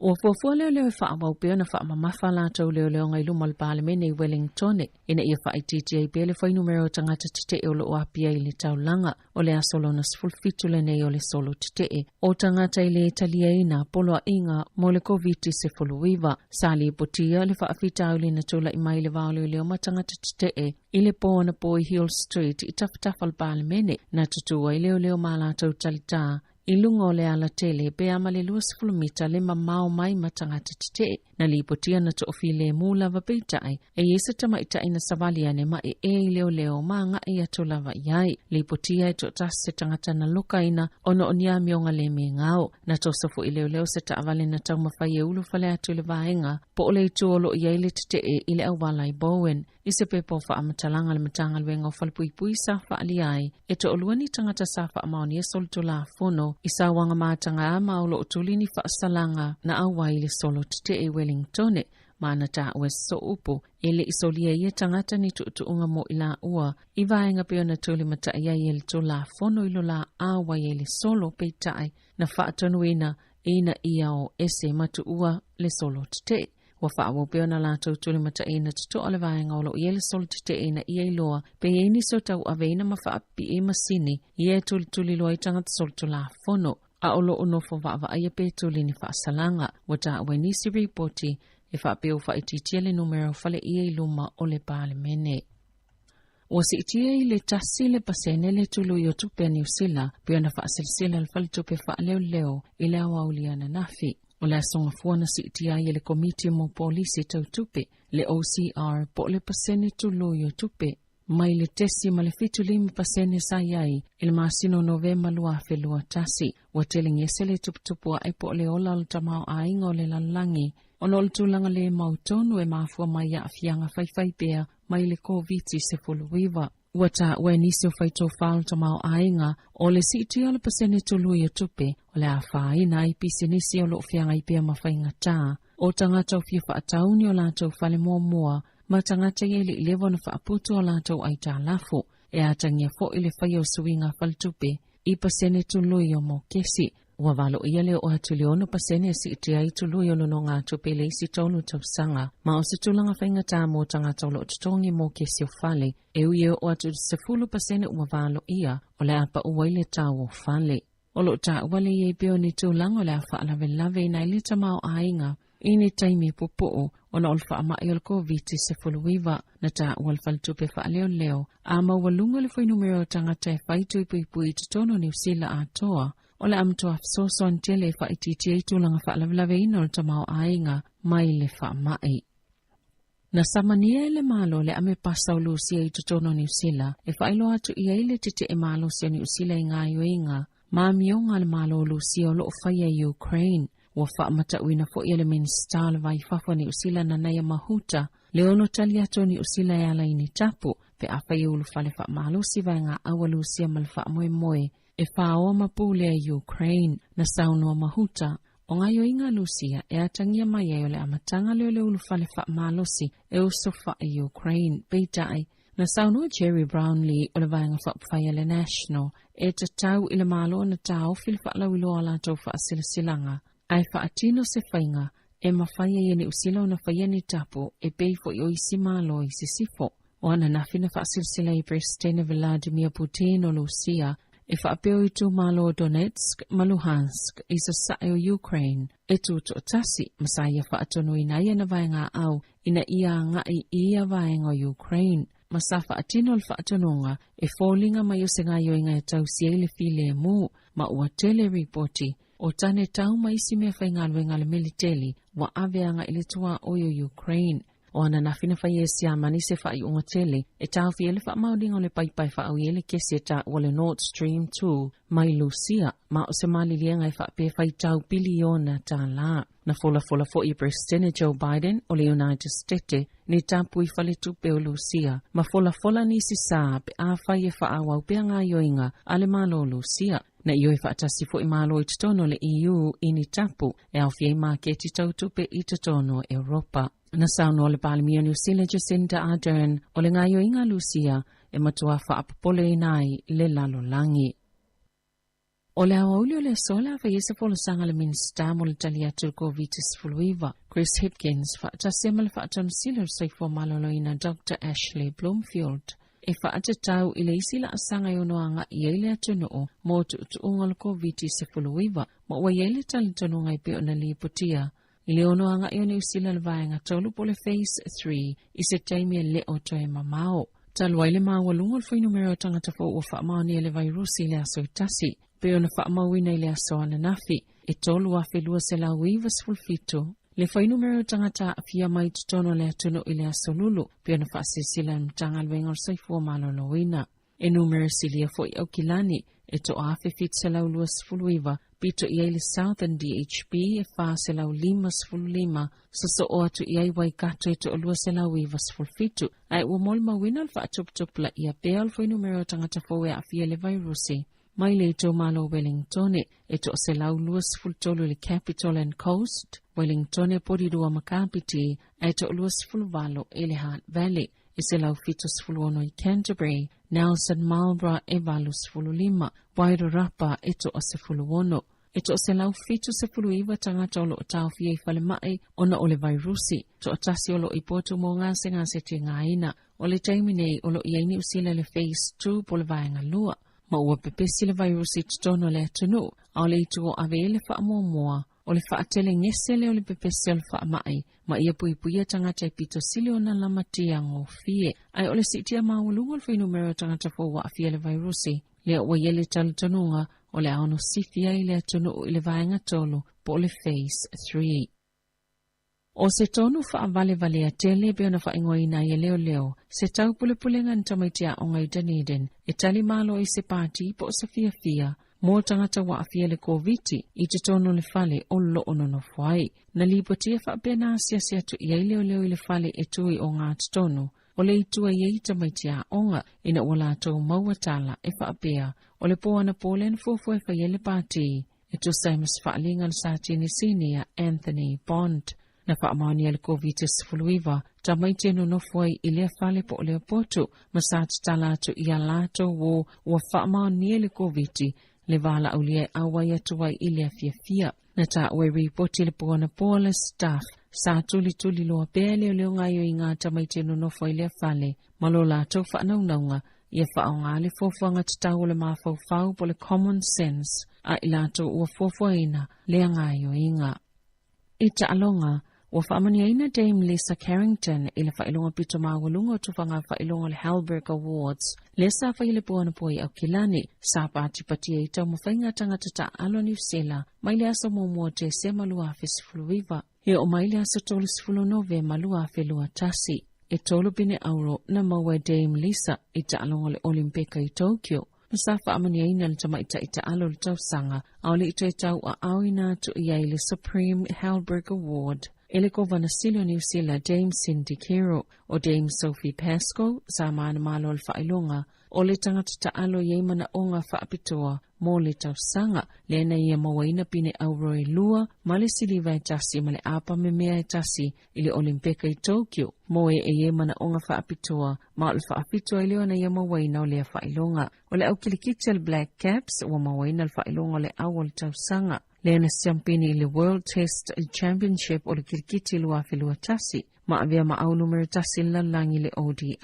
O fofua leo whaamau peo na whaamamafa lātou leo ngai luma le Parlemene i Wellington, ina ia whaititi ai pele whai numero tangata tite o lo apia i le taulanga o le asolo na sfulfitu le nei o le solo tite. O tangata i le Italia ina poloa inga mo le COVID se fuluiva, sali potia le whaafita au le na tula i mai le vāleo leo matangata tite i le poa na po i Hill Street i taftafa le Parlemene na tutua i leo ma lātou talita. I lunga o le ala tele pe amale luas fulumita le mamao mai matangata tite na lipotia na to ofile mula vapeitai e yesa tamaita ina savalia ne ma e leo ma nga i ato lava iai lipotia e to tase tangata na luka ina ono onia mionga le me ngao na to sofu i leo se ta avale na tau mawhai e ulu fale atu le vaenga po ole i tuolo iai le tite i le awala i Bowen i se pepo wha amatalanga le matanga le wenga o falpuipui sa wha aliai e to oluani tangata sa wha amaoni e soltu la fono leo isawanga matanga maulo utulini faasalanga na awai le solo te e Wellington mana ta weso upo ele isolia ye tangata ni tuunga mo ila ua ivaenga pe ona tuli mata ya yel tola fono ilola awai ele solo peitai na faatonwina ina iao ese matu ua le solo te wafa wo pe ona la tuli mata ina to olevaenga olo yel solo te ina ia iloa pe ini so tau aveina mafa pi e masini ye tuli lo itanga solo tola fono a olo ono fo va ia pe tuli ni faasalanga wata wenisi reporti e whapeo whaititia le numero whale ia I luma o le palemene. O si itia I le tasi le pasene le tulu I o tupe New Zealand, pia na whaasilsila le whale tupe whaaleo leo I le awa uliana nafi. O le asonga fuana si itia I le komiti mo polisi tau tupe, le OCR po le pasene tulu I o tupe. Mai le tesi ma le fitu lima pasene sa iai, il masino Novemba lua whelua tasi, wa teling esele tuputupu a epo le ola le tamao a ingo le lalangi, ono le tulanga le mautonu e mafua mai a fianga whaiwhai pea mai le COVID se fuluiva. Wata ue nisi o whaito whao tamao a inga, o le siti o le pasene tulu I o tupe, o le a whaina I pisi nisi o lo fianga I pea mawhainga tā, o tangata o fia whaatauni o lato whale mua, ma tangata ye le ilevo na whaaputu o lato ai tā lafo, e atangia fo I le whai o suinga whaltupe, I pasene tului o mo kesi, ua walo ia leo o hatuli ono pasene si iti ai tului o lono ngā tupe le isi tolu tausanga, ma o se tulanga whainga tā mo tangata o lo tutongi mo kesi o whale, e ui o atu sefulu pasene ua walo ia, o le apa uwaile tā o whale. O lo tā wale ye peo ni tulanga o le a whaalave lave na ilita mao ainga, ini taimi pupuo o na olfa ama i olko viti se fuluiva na ta walfal tupe fa leo leo ama walunga le foi numero tangata e faitu I pui tutono New Zealand atoa o le amto afsoso antele fa ititi e tulanga fa lavelave ino le tamao ainga mai le fa mai. Na samania le malo le ame pasa o lusia I tutono New Zealand e fa ilo atu ia ile tite e malo sia New Zealand inga yoinga ma mionga le malo o lusia o lo faya Ukraine. Wa wha matauina fo ia le minsta le vai whawha New Zealand na naya mahuta, le ono tali ato New Zealand e ala ini tapu, pe awha I ulu whale wha malusi vai ngā awalusia mal wha moe moe, e wha oa mapule a Ukraine na saunua mahuta, o ngā yoinga Lucia e atangia mai e ole amatanga leo le ulu whale wha malusi e uso wha a Ukraine, peitai, na saunua Jerry Brownlee o le vai ngā wha le National, e te tau I le malo na tau fil wha lau ilo ala tau wha asilasilanga, ai whaatino se whainga, e mawhaia I New Zealand na whaia ni tapu, e peifo I oisi malo I se sifo. O ana nafina whaasilsila I Presidente Vladimir Putin o Lucia, e whaapeo I tu malo Donetsk, ma Luhansk, I sa sae o Ukraine, e tu to tasi, masaya whaatono I naia na vaenga au, ina ia ngai ia vaenga o Ukraine. Masafa atino le whaatononga, e fōlinga mai o se ngā yoinga e tau siele file e mu, ma ua tele reporti, o tane tau maisi mea whaingalwe ngale militeli wa aveanga ili tua oyo Ukraine. O ana nafina whai e si amani se whai unga tele, e tau fi ele wha maudinga o le paipai wha au ele kesi e ta o le Nord Stream 2 mai Lucia, ma o se malilianga e wha pe whai tau biliona ta la. Na fola fo I Presidente Joe Biden o le United States ni tapu I whale tupe o Lucia, ma fola ni si saa pe a whai e wha awau pe ngā yoinga ale malo Lucia. Na iyo e whaatasi fo I malo I tutono le EU ini tapu e au fiei maketi tau tupe I tutono Europa. Na sauno le palimia New Zealand Jacinda Ardern o le ngayo inga Lucia e matua whaapapole nai le lalolangi. O le awauli o le sola fa yesa folo sanga le minsta mo le talia tulko vitis fuluiva. Chris Hipkins whaatasi ama le whaatonu sila saifo maloloina Dr. Ashley Bloomfield. E whaatatau I le isi la asanga I onoanga I eile atunoo mo tuunga le COVID se fuluiva ma ua eile talitonunga I peo na lipotia. I le onoanga I o New Zealand vaenga tolu po le Phase 3 I se taimi le o toe mamao. Talua I le mawalunga le fai numero tangata fo ua whaamani le vairusi le aso itasi. Peo na whaamawina I le aso ana nafi. E tolu a whelua se la uivas fulfito. Le fai numero tangata fia mai tutono le atuno I le aso lulu. Peo na whaasisila mtanga lwenga saifua maloloina. E numero silia fo I aukilani. E to afe fit se la uluas fuluiva. Pito I le Southern DHB e wha se lau limas fululima. So o atu I Waikato e to olua se lau ivas fulfitu. Ai ua molma winal wha atuptupla I a peal fai numero tangata fo e a fia le vairusi. mai le to malo Wellington e to se lau luas fultolo le Capital and Coast, Wellington e pori rua makapiti e to luas fulvalo e le Hutt Valley, e se lau fitus fuluono i Canterbury, Nelson Marlborough e valus fululima, Wairarapa e to se fuluono. E to se lau fitu se fuluiva tangata o lo tau fia I fale mai ona o le vairusi, to atasi o lo I potu mo ngase ngase te ngaina, o le taimine o lo iaini usila le phase 2 po le vaenga lua, ma ua pepesi le vairusi tutono le atunu, au le itu o ave le wha mua, o le wha atele ngese le o le pepesi o le wha mai, ma ia pui puia tangata I pito sili o na lamatia ngō fie, ai o le sitia maulunga le whainumero tangata fo wa fia le vairusi, le o iele talutanunga, o le aono sifia I le atunu I le vaenga tolu po le phase 3. O se tonu whaavale vale a tele be ona whaingoina I leo leo, se tau pule pulenga ntamaitia o ngai Dunedin, e tali malo I se pāti po se fia, mō tangata wa a fia le COVID I te tonu le fale o lo ono no whai. Na lipotia whaapena asia se atu I leo leo I le fale e tui o ngā tonu, o le itua I tamaitia onga ina wala tau mauatala e whaapea, o le poana pōlen fōfua e whaiele pāti, e tu saimas whaalinga le sātini sinia Anthony Bond. Na whaamani le COVID-19 fuluiva, tamaitia no nofoi I lea whale po leo potu, masāti talatu I alato wo ua whaamani le COVID-19, le vala au lea awai atuwai I lea fia. Na ta ue ripoti le poana pōle staff, sa tuli loa pēa leo ngai o I ngā tamaitia no nofoi lea whale, malo lātou whaanaunga, ia whaonga le fofuanga tatau le mawhau po le common sense, a I lātou ua fofuaina lea ngai o inga. I ta alonga, ua whaamaniaina Dame Lisa Carrington I le whailonga pito mawalunga o tufanga whailonga le Halberg Awards. Lisa whaile puana poi au kilani, sa pāti patia I tau mawhainga tangata ta alo New Zealand, mai le asa mōmua te se malua fe sifuluiva. He o mai le asa tolu sifulonove malua fe lua tasi. E tolu pine auro na maua Dame Lisa I ta alonga le Olimpika I Tokyo. Masafa amaniaina le tamaita I ta alo le tausanga, au le ito tau a awina tu iai le Supreme Halberg Award. Ele govana silo New Zealand Dame Cindy Kero o Dame Sophie Pascoe sa maana malo le whailonga o le tangata ta alo yeimana o ngā whaapitoa mō le tausanga le na ia mawaina pine auro e lua ma le siliva e tasi ma le apa me mea e tasi I le Olimpika I Tokyo mō e yeimana o ngā whaapitoa ma le whaapitoa I leo na ia mawaina o le whailonga o le au kilikiti le Black Caps o mawaina le whailonga le au o le tausanga. Lena Stampini I le World Test Championship o le kirikiti lua whelua tasi, ma avea ma au numero tasi lalangi le ODI,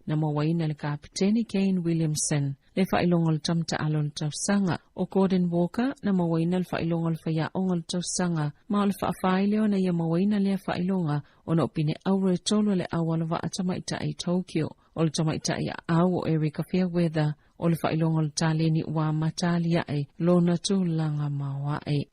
na mawaina le kapiteni Kane Williamson, le whailonga le tamta alo le tausanga, o Gordon Walker, na mawaina le whailonga le whaiaonga le tausanga, ma le whaafaileo na ia mawaina le whailonga, o na opine aure e tolo le awalava a tamaita I Tokyo, o le tamaita I au o Erika Fairweather, o le whailonga le tāleni ua matalia e lona tūlanga maua e.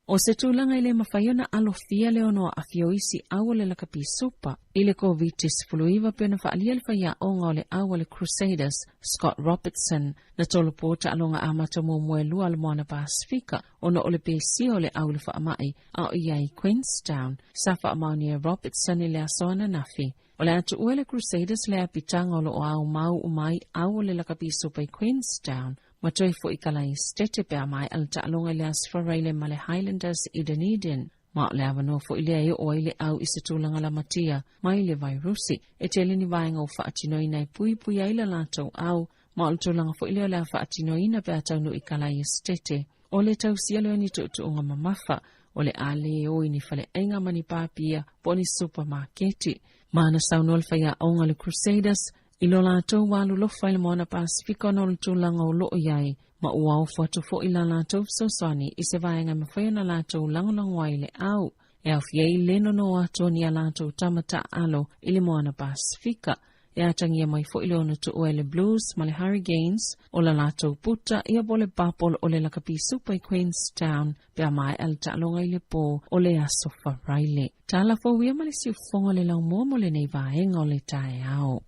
O se tūlanga I le mawhaiona alofia le ono a fioisi au le lakapi supa, I le COVID-19 fuluiva pena whaalia le whaia onga o le au le Crusaders, Scott Robertson, na tolo pōta alonga amata mō moe lua le moana Pasifika, ono o le pēsi o le au le whaamai, a o iai Queenstown, sa whaamaunia Robertson I le asoana nafi. O le atu ua le Crusaders le apitanga o lo o au mau umai au le lakapi supa I Queenstown, ma toi fo I kalai stete pe mai al ta'alonga le asfaraile ma le Highlanders I Dunedin. Ma le avano fo I lea o ile au I se tūlanga la matia, mai le vairusi, e te lini vaenga o whaatinoina I pui aila lātou au, ma o le tūlanga fo I lea la whaatinoina pe atau no I kalai stete. O le tau sialo ni tu unga mamafa, o le ale o ini fale enga mani pāpia po ni supermarketi. Mana sauno le whaia onga le Crusaders, I lo lātou walu lofa I le moana Pasifika no le tūlanga o loo iai, ma ua o whatu fo I la lātou sosani I se vaenga mawhaina lātou langolangoa I le au. E au fiei leno no ato ni a lātou tamata alo I le moana Pasifika. E atangia mai fo I le ono tu oe le Blues ma le Hurricanes, o la lātou puta ia bole papol o le lakapi supa I Queenstown, pia mai al ta'alonga I le pō o le aso wharaile. Tāla fo wia ma le siu fonga le lau mo le nei vaenga o le tae au.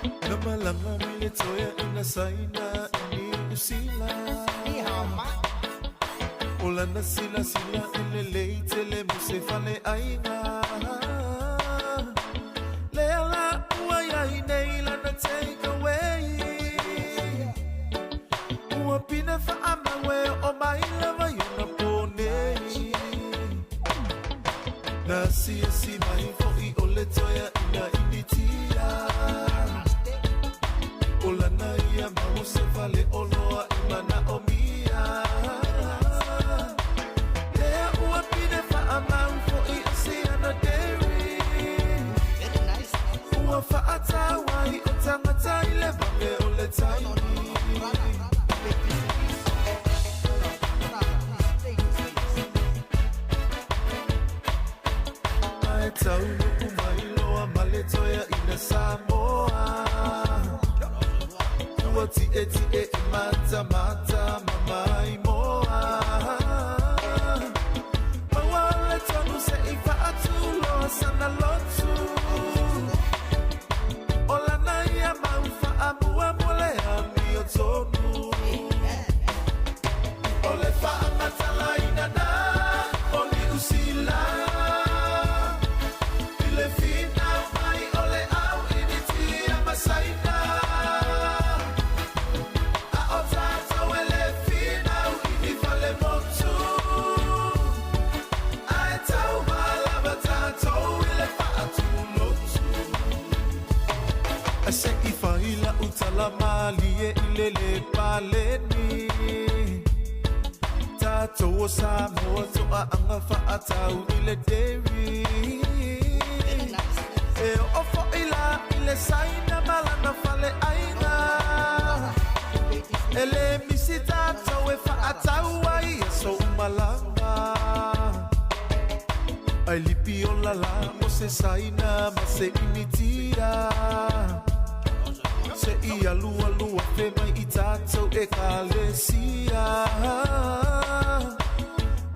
Na malanga mile toya ina saina ini usila. Ni hao ma. Ola na sila sila ele leite le muse fale ainga. Leala ua ya ineila na take away. Ua pina fa amawe o maila wa yuna pone. Na siya si mai fo I ole toya ina initia. Ola na ia mau se fale oloa imana o mia. Lea ua pine fa amau fo I oceana dairy. Ua fa atawai o tangata I le vange ole taini. Ai tau nuku mai loa male toya ina Samoa. Ti e mata mata mamai moa. Mawale tonu se ifa atu loa sana lotu. Ola na ia maufa amua mole ami o tonu. Ole fa amata la ina na oli usila. Ile fina mai ole au initi amasaina. Se I faila utala malie ilele paleni. Tato o Samoa toa anga fa atau ile deri. E o fo ila ile saina malana fale aina. Ele misita toa fa atau ai so malanga. Ai lipi o lala mo se saina ma se imitira. Se ia lua lua fe mai I tatou e kalesia.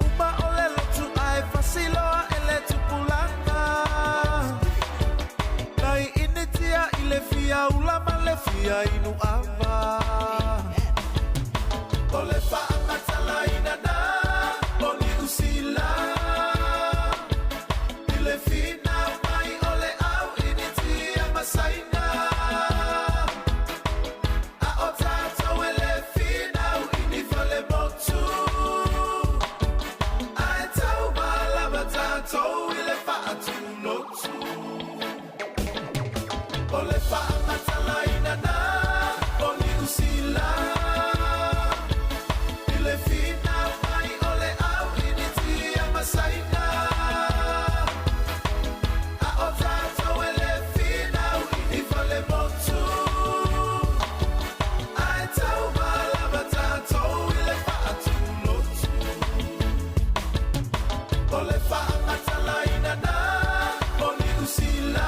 Uma ole lotu ai fasiloa ele tupulanga. Nai inetia ile fia ulama le fia inu ava. Ole fa amatala inana oni usila. Ile fina mai ole au inetia masaina. Ole fa amatala inana oni usila. Ile fina mai ole au initi amasaina. A otato ele fina ini fale motu. Ai tau malaba tato ile fa atu lotu. Ole fa amatala inana oni usila.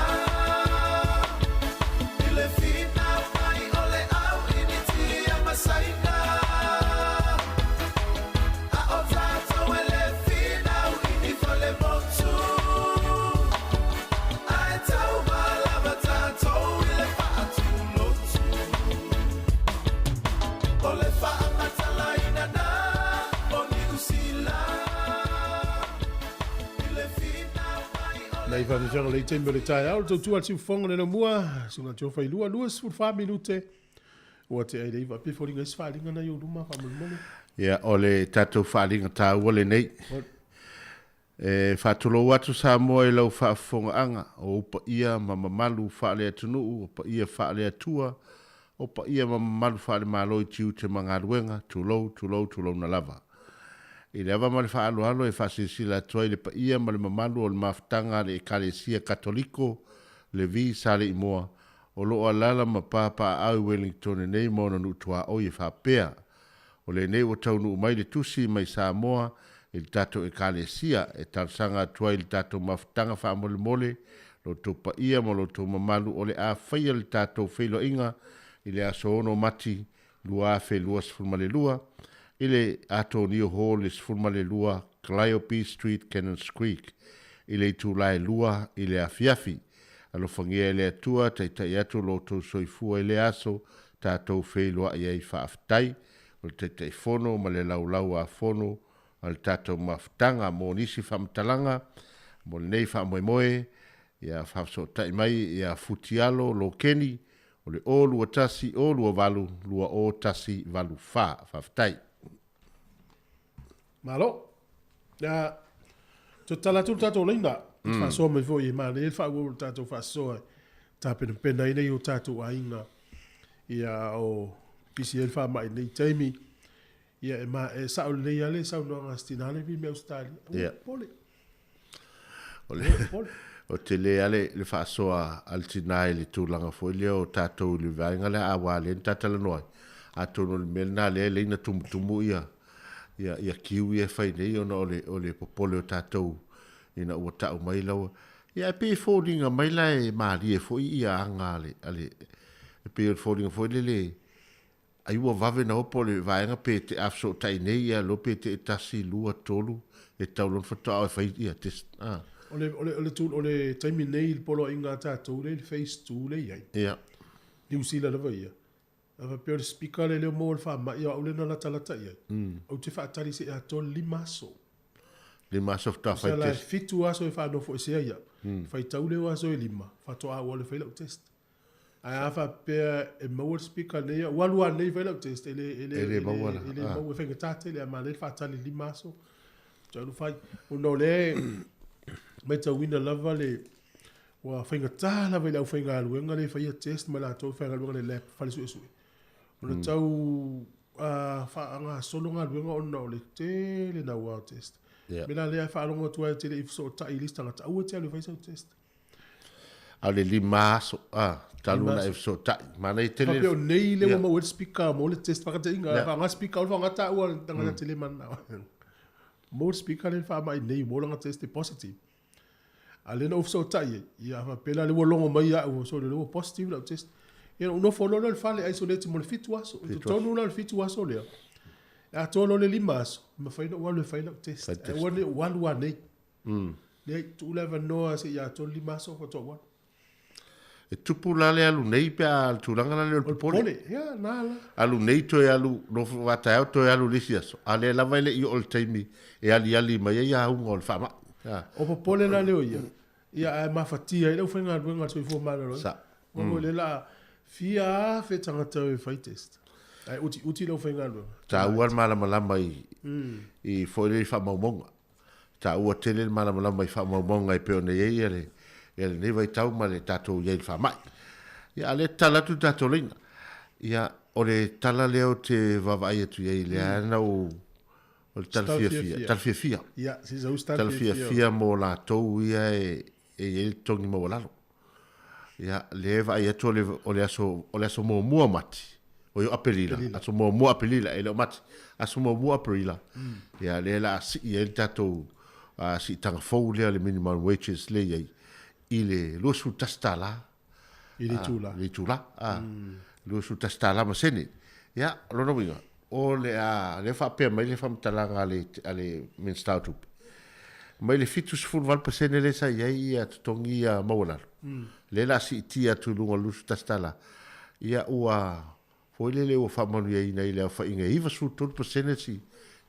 Nei fa ni le tembe le tai au tu atu fonga le mua sunga jo fai lua for 5 minute o te ai dei va pe for inga sfa linga na yo duma fa mo. Ya ole tatu fa linga ta ole nei. E fa tulo watu sa mo e lo fa fonga anga o pa ia mama malu fa le tunu o pa ia fa le tua o pa ia mama malu fa le malo i tiu te manga ruenga tulo na lava. I le ava male fa alo e fa sila toi le pa ia male mamalu o le maftanga le ekalesia katoliko le vi sale i moa o lo alala ma papa au Wellington e nei mona nutua o i fa pea o le nei o tau nu mai le tusi mai Samoa il tato ekalesia e tarsanga toi il tato maftanga fa mole lo tupa ia mo lo tu mamalu o le a faya il tato feilo inga i le aso ono mati lua fe lua sfumale lua ile ato New Hall is formale lua Calliope Street Cannons Creek ile tu lai lua ile afiafi alo fangia le atua tai atu lo to soifua le aso tatou feiloa ia I whaaftai o le tai fono ma le laulau a fono o le tatou mafutanga mo nisi whamtalanga mo le nei whamoemoe ia whafsotai mai ia futialo lo keni o le o lua tasi o lua valu lua o tasi valu whaaftai. Malo. Ya to tala tu tatou leina. Fa so me foi ma le fa go tatou fa so ta pena ina yo tatou ainga. Ia o PCL fa mai nei taimi. Ia e ma e sa o le ia le sa no ngastinale vi me Australia. Pole. Ole. O te le ale le fa so al tinai le tūlanga foi le o tatou le vainga le awa le tatala noi. A tono le melna le leina tumutumu ia kiwi e fai nei ona o le popole o tatou ina ua tau mai lau. Ia e pe fōringa mai lai maari e foi ia anga ale e pe fōringa foi le ai ua vave na opo le vaenga pe te afso tai nei ia lo pe te tasi lua tolu e taulon fatoa e fai ia test. Ole taimi nei il polo inga tatou le face 2 le iai. Ia. New Zealand va ia. Ava pe o speaker le mo le fa ma ia ole na la talata ia. O te fa tali se a tol limaso. Limaso ta fai test. test. Fitu aso e fa no fo se ia. Fai taule o aso e lima. Fa to a ole fai lo test. A fa pe e mo speaker ne ia walua nei fai lo test ele mo e fa tate le ma le fa tali limaso. Tau fai o no le mai tau wina lava le wa whainga tāla vai lau whainga aluenga le whaia test ma la tau whainga aluenga le lep whale sui sui. O le tau whaanga solonga aluenga o na o le tele na wow test. Mena lea whaalonga tua e tele ifso o tai lista ngata ua te alu whaisau test. A le lima aso, talu na ifso tai. Mana I tele... Papeo nei le wa ma wet speaker mo le test whakata inga. Whaanga speaker o whangata ua tangata tele mana. Mo speaker le wha mai nei mo langa test positive. Ale no so tai ia fa pela le wolongo mai ia o so le positive la test ia no follow le fale isolate mo le fitu aso to tonu le fitu aso le a tolo le limas ma fa no wale fa no test one one nei le tu leva no se ia to limas o to one e tupu la le alu nei pe al tulanga le pole ia nala alu nei to e alu no vata to e alu lisiaso ale la vai le I all time e ali mai ia un ol fa o popole la leo ia ma fatia ile ufinga duenga so ifo mala ro sa o le la fia fe tanga te fight test ai uti le ufinga duenga ta uar mala I foi le fa monga ta ua tele mala I fa monga I pe ne ele ne vai tau male tato ye fa mai ia le tala tu tato lina ia o le tala leo te vavai tu ye le ana o talfia. Ia, si sa usta talfia mo la tou ia e tongi mo lalo. Ia, leva ia to le o le aso mo mua mati. O yo apelila, aso mo mua apelila ele o mati. Aso mo mua apelila. Ia, le la si ia tato si tanga fou le minimum wages le ia I le lusu tastala. I le tula. Lusu tastala ma sene. Ia, lona winga. O le fa pe mai le famtalanga ale min startup mai le fitus full 1% le sa ia tongi ia mawala le la si tia tu lunga lusu tastala ia ua foi le o fa manu ia nei le fa inga iva su 2% si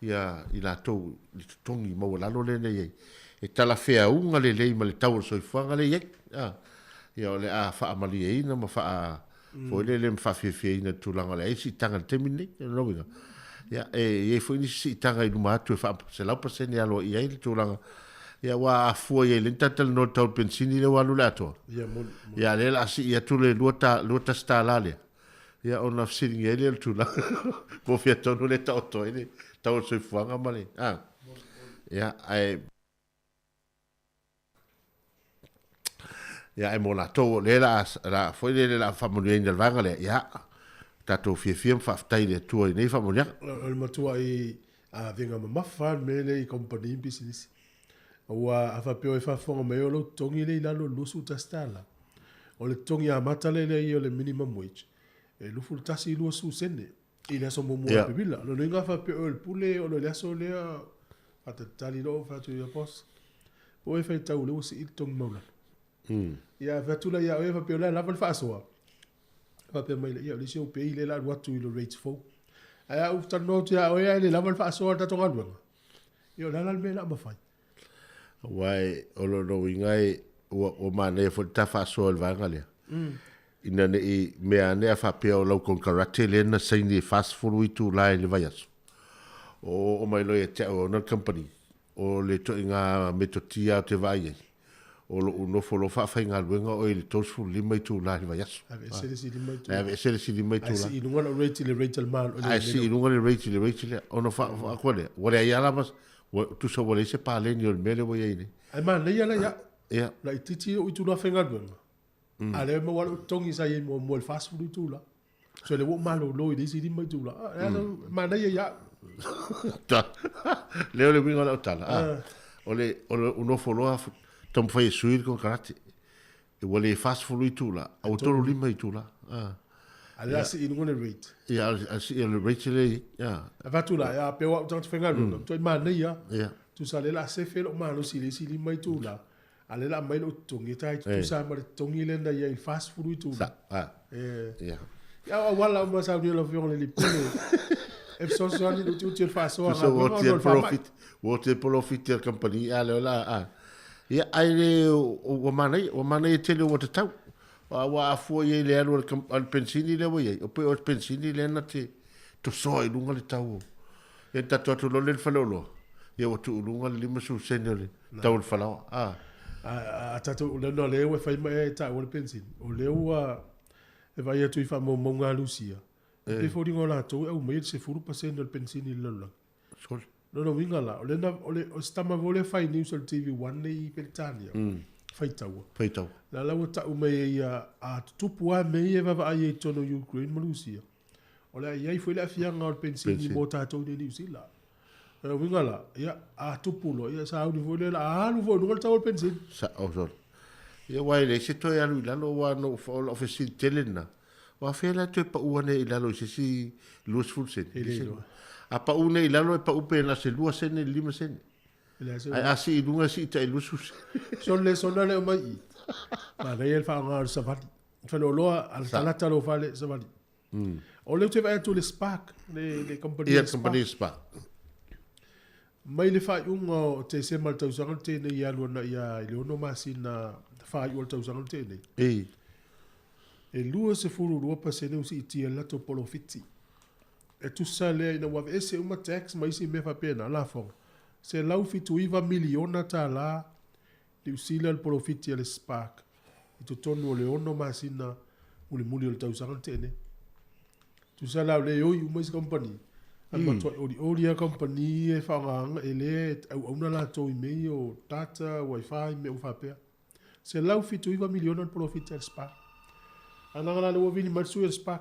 ia ila to tongi mawala lo le nei e tala fea unga le ma le tau so fanga le ia o le fa amali ia na ma fa foi le mfa fie tu langa le si tanga temini no winga ya e foi ni si tanga I luma tu fa se la percent ya lo ia tu langa ya wa fu ye le tatal no tau pensini le walu la to ya le la si ya tu le lota sta la le ya on of sitting ye le tu la po fia to le ta to ele tau so fuanga male ya ai ia e mo la to le la foi le la famiglia del vangale ia tato fie faftai le tua nei famiglia o matua I a venga ma fa me le company business o a fa peo e fa fonga me o lo tongi le la lo lusu tastala o le tongi a matale le I le minimum wage e lu full tasi lu su sene I le so mo mo bibila lo ninga fa peo il pule o le aso le a tali lo fa tu ya pos o e fa tau le si il tong mo ia fatula ia e fa pe la fa fa so fa pe mai ia le se o pe ile la watu ile rates fo ai u ta no tia o ia le la fa so ta tonga lu io la me la ma fai wai o lo no ingai o mane fo ta fa so el vanga le ina ne i me ane fa pe o lo con karate le na sai ni fast food tu lai le vai aso o mai lo e te o na company o le to inga metotia te vai o lo no fo lo fa inga luenga o le tos fu lima tu lai le vai aso ave se le si lima tu ave se le si lima tu la ai si no ngala rate le rate mal ai si no ngala rate le o no fa ko le o le ya la mas tu so vole se pa le ni o mele wo ye ni ai man le ya la ya ya la titi o tu na fa inga luenga ale mo wala tongi sa ye mo mo fast food tu la so le wo malo lo i si lima tu la ma na ya ta leo le winga la tala ole uno foloa tom fai suir con karate e wole fast food tu la autoro lima tu la ala si in ngone rate ya si le rate le ya va tu la ya pe wa tong fenga no to ma na ya ya tu sa le la se fe lo ma lo si lima tu la ale la mai lo tongi tai tu sa ma tongi le na ya fast food tu la ya ya wala ma sa ni lo fion le pile e so so ni tu tu fa so so what profit der company ale la ya ai le o manai tele o te tau wa fo ye le al pensini le wo ye o pe o pensini le na te to so i lunga le tau e ta to lo le falolo ye o tu lunga le masu senele tau falao tato le no le we fai mai ta o le pensin o le wa e vai tu fa mo nga lucia e fo dingo la to e mai se furu pasendo il pensin il lo sol no winga la o le sta ma vole fai news al tv 1 nei peltania fai tau la la ta o mai a tupu a mai e va ai to no Ukraine mo lucia o le ai foi la fianga al pensin mo ta to de lucia la winga la ya a tupu lo ya sa ni vole la no vo no ta o pensin sa o sol ia wai le se to ya lu la no wa no fo ofisi telena wa fe la te pa uane i la lo se si lus ful sen a pa une i la lo pa upe na se lua sen lima sen ai asi lunga si ta lus ful son le mai ma le el fa ngar sa fa lo al talata lo fa le sa va o le te va to le spark le company spark mai le fa un te se mal tau sang te ne ya lo na ya le no masina fa yo tau sang te ne e lua se furu rua pa se ne usi iti la to polo fiti e tu sa le ina wa ese uma tax mai si me fa pena la fo se lau fitu iva miliona ta la di usi le polo fiti le spark i to tonu le ono masina uli muli le tau sang te ne tu sa la le yo uma is company ma to o company e fa ngang ele au na la to me o data wifi me u fa pe se lau fitu iva miliona polo fiti le spark ananga le wini matsu el spa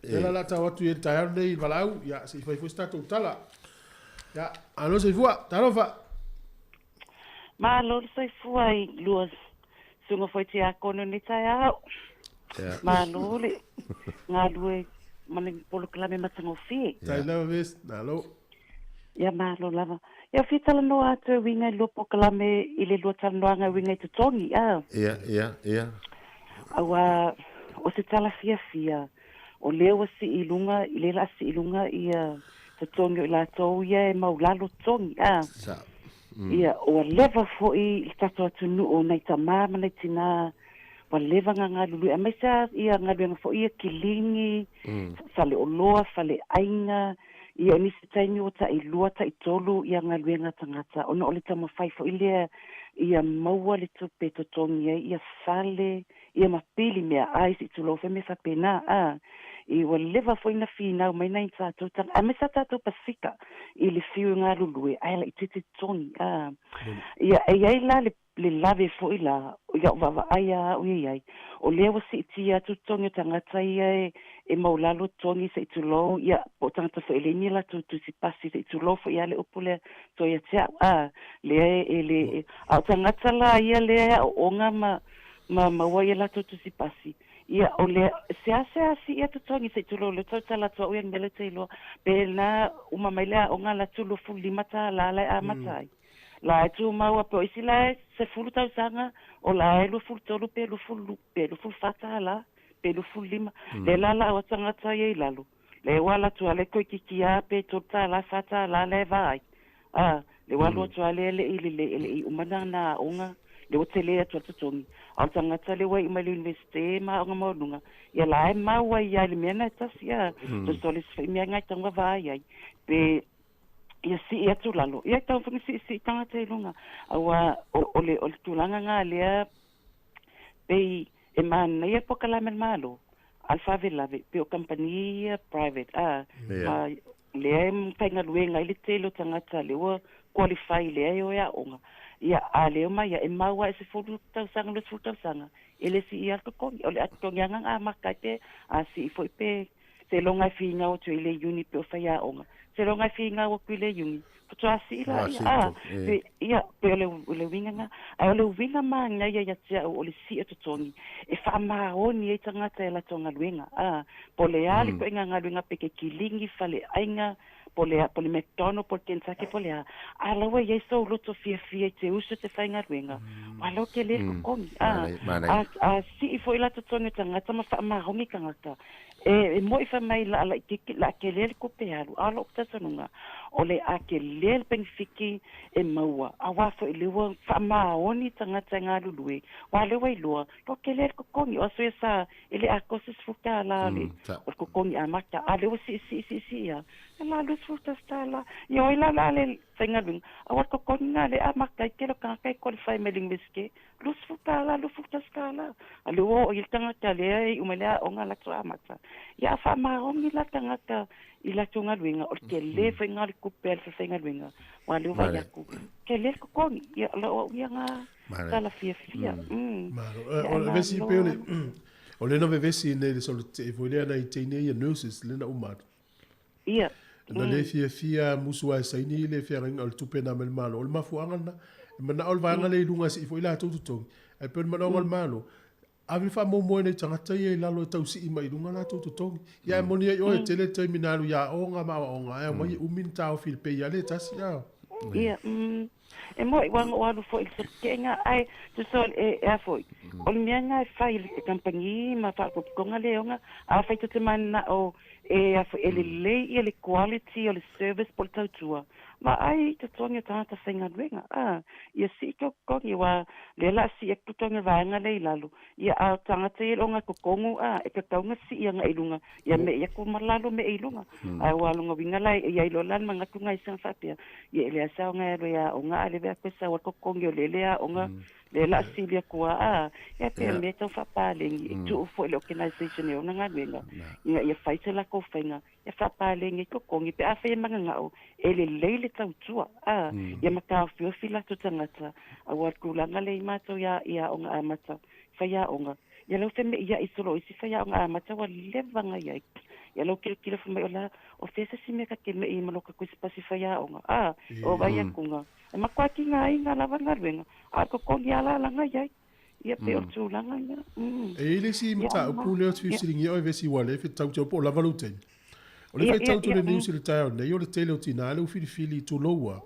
ela la ta watu e tayar nei valau ya se foi sta tala ya ano se fua tarofa ma lo se fuai luas sunga foi tia kono ni taya ma lo le nga due mane polo klame matango fi tai la ves nalo ya ma lo lava ya fitala no atu winga lo poklame ile lo tanwanga winga te tongi ya awa o se tala fia o leo si ilunga ile la si ilunga ia te tongi la to ia maulalo tongi ia o leva fo i tato atu nu o nei tamama nei tina wa leva nga lulu a mesa ia nga benga fo ia kilingi fale o loa fale ainga ia ni se taimi o ta ilua ta itolu ia nga luenga tangata ona o le tama fai fo ile ia maua le tupe to tongi ia fale ia mapili mea ai si tu lo fe me fa pena i wa leva foi na fina mai na insa tu ta a me sa ta tu pasika i le fiu nga lulu ai la ititi tongi ia ai la le lave foi la ia va ai o ia o le o si tia tu tongi tanga tai e maulalo tongi se tu lo ia o tanga fo ele ni la tu si pasi se tu lo fo ia le opule to ia tia le a tanga tala ia le o nga ma wai la tu si pasi ia o le se asi ia tu tongi se tu lo le tala to ia ngele te lo pe na uma mai la o nga la tu lo fuli mata la a matai la e tu maua po isi la e se fulu tau sanga o la e lu fulu tolu pe lu fulu fata la pe lu fulu lima le la la o tangata ye lalu le wala tu ale ko kikia pe tu ta la fata la le vai le wala tu ale le i umana na onga le otele tu tongi o tangata le wai mai university ma onga mo lunga ya la e maua ya le mena tasia to solis mi nga tanga vai ai pe ia si ia tu lalo ia tau funi si tanga te lunga awa ole tulanga nga lea pe e man ia pokala men malo alfa velave pe o company private ma lea mpenga luenga ile telo tanga tale wa qualify lea yo ya onga ia ale ma ia e maua se fodu tau sanga lo fodu sanga ele si ia ko ole atonga nga makate si foi pe se longa finga o tu ile uni pe fa ya onga se longa finga o kuile yungi puto asila ia pe le winga nga le winga ma nga ia tia o le si to tongi e fa ma oni e tanga te la tonga winga pole ali ko nga winga pe ke kilingi fale ainga pole McDonald's por Kentucky pole ala we ye so loto fia te uso te fainga winga malo ke le ko si foi la to tonga tanga tama fa ma homi kanga e mo ifa mai la ke le ko pe alu ala o tsanunga ole a ke le benefiki e maua a wa fo le wa fa ma oni tanga tanga lului wa le wa lo to ke le ko kongi o so esa ele a cosas fukala le o ko kongi a maka a le si ya la luz futa stala yo la le tanga lung a wa ko kongi le a maka ke lo ka kai qualify meling miske luz fukala lu futa skala a le o il tanga tale umela o ngala tsa mata ya fa ma oni la tanga ta ila tunga luinga o ke le fenga le kupel fenga luinga wa le wa ya ku ke le ko kon ya lo ya nga kala fia o le vesi pe o le no vesi ne le solo te volia na itene ya nurses le na umar ia na le fia musu ai sai ni le fia ringa o tupe na mel malo o le mafuanga na mana o va nga le lunga si foi la tu e pe mana o malo avi fa mo mo ne tanga tai la lo tau si mai lunga la tu tongi ya mo ni yo e tele terminalu ya o nga ma o nga mai umin tau fil pe ya le tas ya ia e mo i wa lu fo il kenga ai tu so e foi o mi nga fai le compagnie ma fa ko nga le nga a fa te mana o e ele quality o le service por tautua ma ai te tonga tata senga renga ia si ko i wa le la si ek tonga vanga le lalu ia a tanga te longa ko kongu e ka taunga si ia nga ilunga ia me ia ko malalo me ilunga ai wa longa winga lai ia ilo lan manga tunga isa fatia ia le sa nga ia o nga ale ve ko sa wa ko kongu le le o nga le la si le ko ia pe me to fa paling tu fo le organization ia nga wenga ia fight la ko fenga ia fa paling ko kongi pe a fe manga ngao ele le tau tua ia maka fio fila tu tangata a wa kulanga le mato ia onga amata fa ia onga ia lo feme ia isolo isi fa ia onga amata wa levanga ia ia lo kile fa me ola o fesa si me ka ke me i maloka ku spasi fa ia onga o vai kunga e makwa ki nga inga la vanga venga a ko kongi ala la nga ia pe o tu langa ia e ile si mata o pule o tu siringi o vesi wale fe tau po la valute o le fai tau tu le news le tai ne yo le tele o tina le o fili tu loa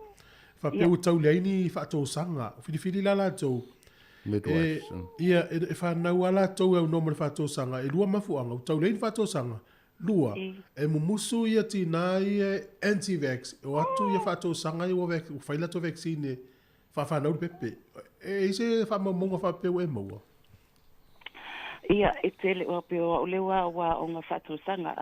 fa pe o tau le ni fa to sanga o fili la to ia e fa na wala to e no mo fa to sanga e lua mafu anga o tau le fa to sanga lua e musu ia tina e anti-vax o atu ia fa to sanga i o fai la to vaccine fa na o pepe e se fa mo fa pe o mo ia e tele o pe o le wa o nga fa to sanga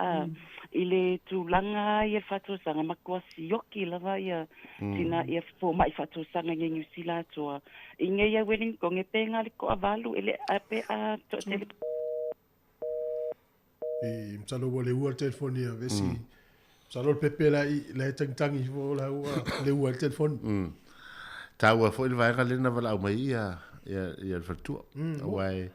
ile tulanga ia fatu sanga makwasi yoki lava ia tina ia fo mai fatu sanga nge New Zealand to inge ia Wellington e penga le ko avalu ele ape a to tele e mtalo wole ua telefonia vesi mtalo pepe la tangi fo la ua le ua telefon taua fo le vai galena vala mai ia fatu wai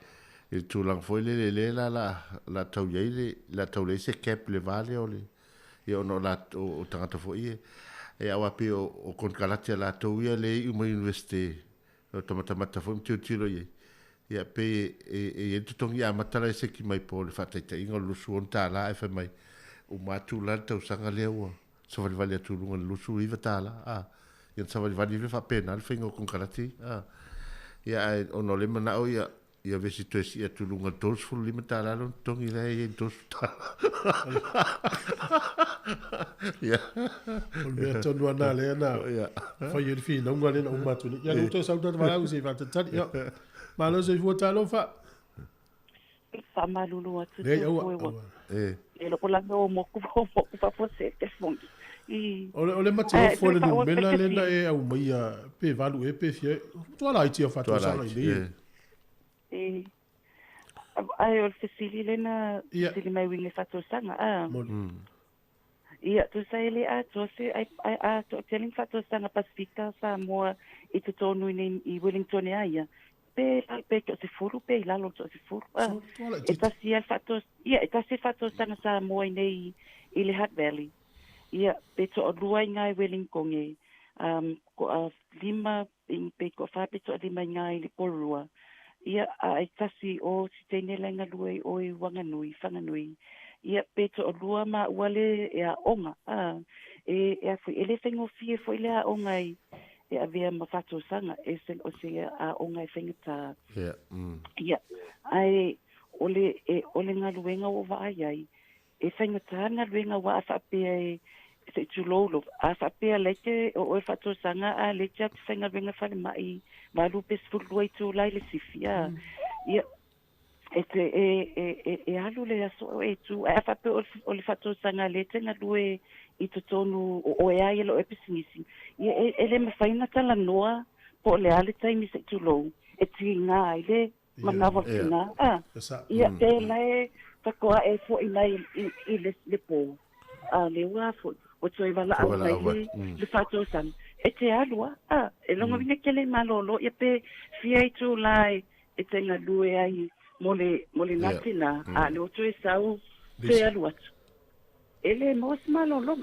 il tulang foi le la tau yele la tau le se cap le vale ole io no la o tangata foi e awa pe o kon kalate la tau ia le uma university o tomata foi tilo ye ia pe e tutong ia matala se ki mai po le fatata inga lu suon tala e fa mai o matu la tau sanga le o so vale tu lunga lu su iva tala ia sa vali le fa pena le fingo con karati ia ono le mana o ia ia vesi tu esi tu lunga dos fu lima tala lo tongi le ia dos ia o le tonu ana le na ia fa ye fi no ngale na umatu ia lo to sa uta va usi va tata ia ma lo se fu talo fa fa malulu atu le au e lo kola no mo ku fa fo se te fongi ole mate fo le no mela le na e au mai pe valu e pe fie to ala iti fa to sa le ai o fesili le na sili mai winge fa to sanga ia tu sai le a to se ai to telling fa to sanga Pasifika sa mo i to tonu i Wellington ia pe que se furu pe la lo se furu eta si el fatos eta si fatos sana sa mo nei i le Hutt Valley ia pe to lua ngai Wellington ko lima in pe ko fa pe to lima ngai le porua ia eta si o si tene lenga lue o i wanganui fanganui ia pe to lua ma wale ia onga e fu ele fengo fie fo ile onga e avea mafato sanga e se o se a onga e fengata ia ai ole nga luenga o va ai e fengata nga luenga wa fa pe se tulolo a fa pe leke o fato sanga a leke fenga luenga fa mai ma lu pe sfulu tu lai le sifia ia e alu le aso e tu a fa pe o le fato sanga leke nga lue i to tonu o e ai lo episingisi ele me faina tala noa po le ale taimi se tulo e tinga ile manava tinga ia te lai takoa e fo inai i le po le wa fo o toi vala au mai le fato san e te alua e longa vine kele malolo ia pe fia tu lai e tenga lue ai mole natina le o toi sau te alua ele mos malolo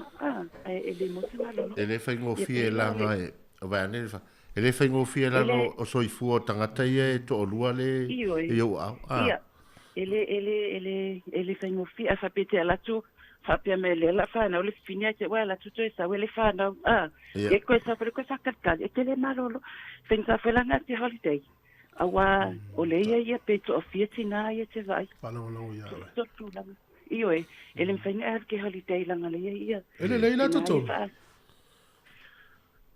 ele mos malolo ele fai ngo fie la ngai va ne fa ele fai ngo fie la no o soifu o tangata ia e to lua le eu ia ele fai ngo fie fa pete ala tu fa pe me le la fa na le finia te wala tu to sa ele fa na e ko sa ka e tele malolo pensa fa la ngati holiday awa ole ia pe to fie tina ia te vai pa no ia to la io ele mfanya ke holiday langa le ia ele leila toto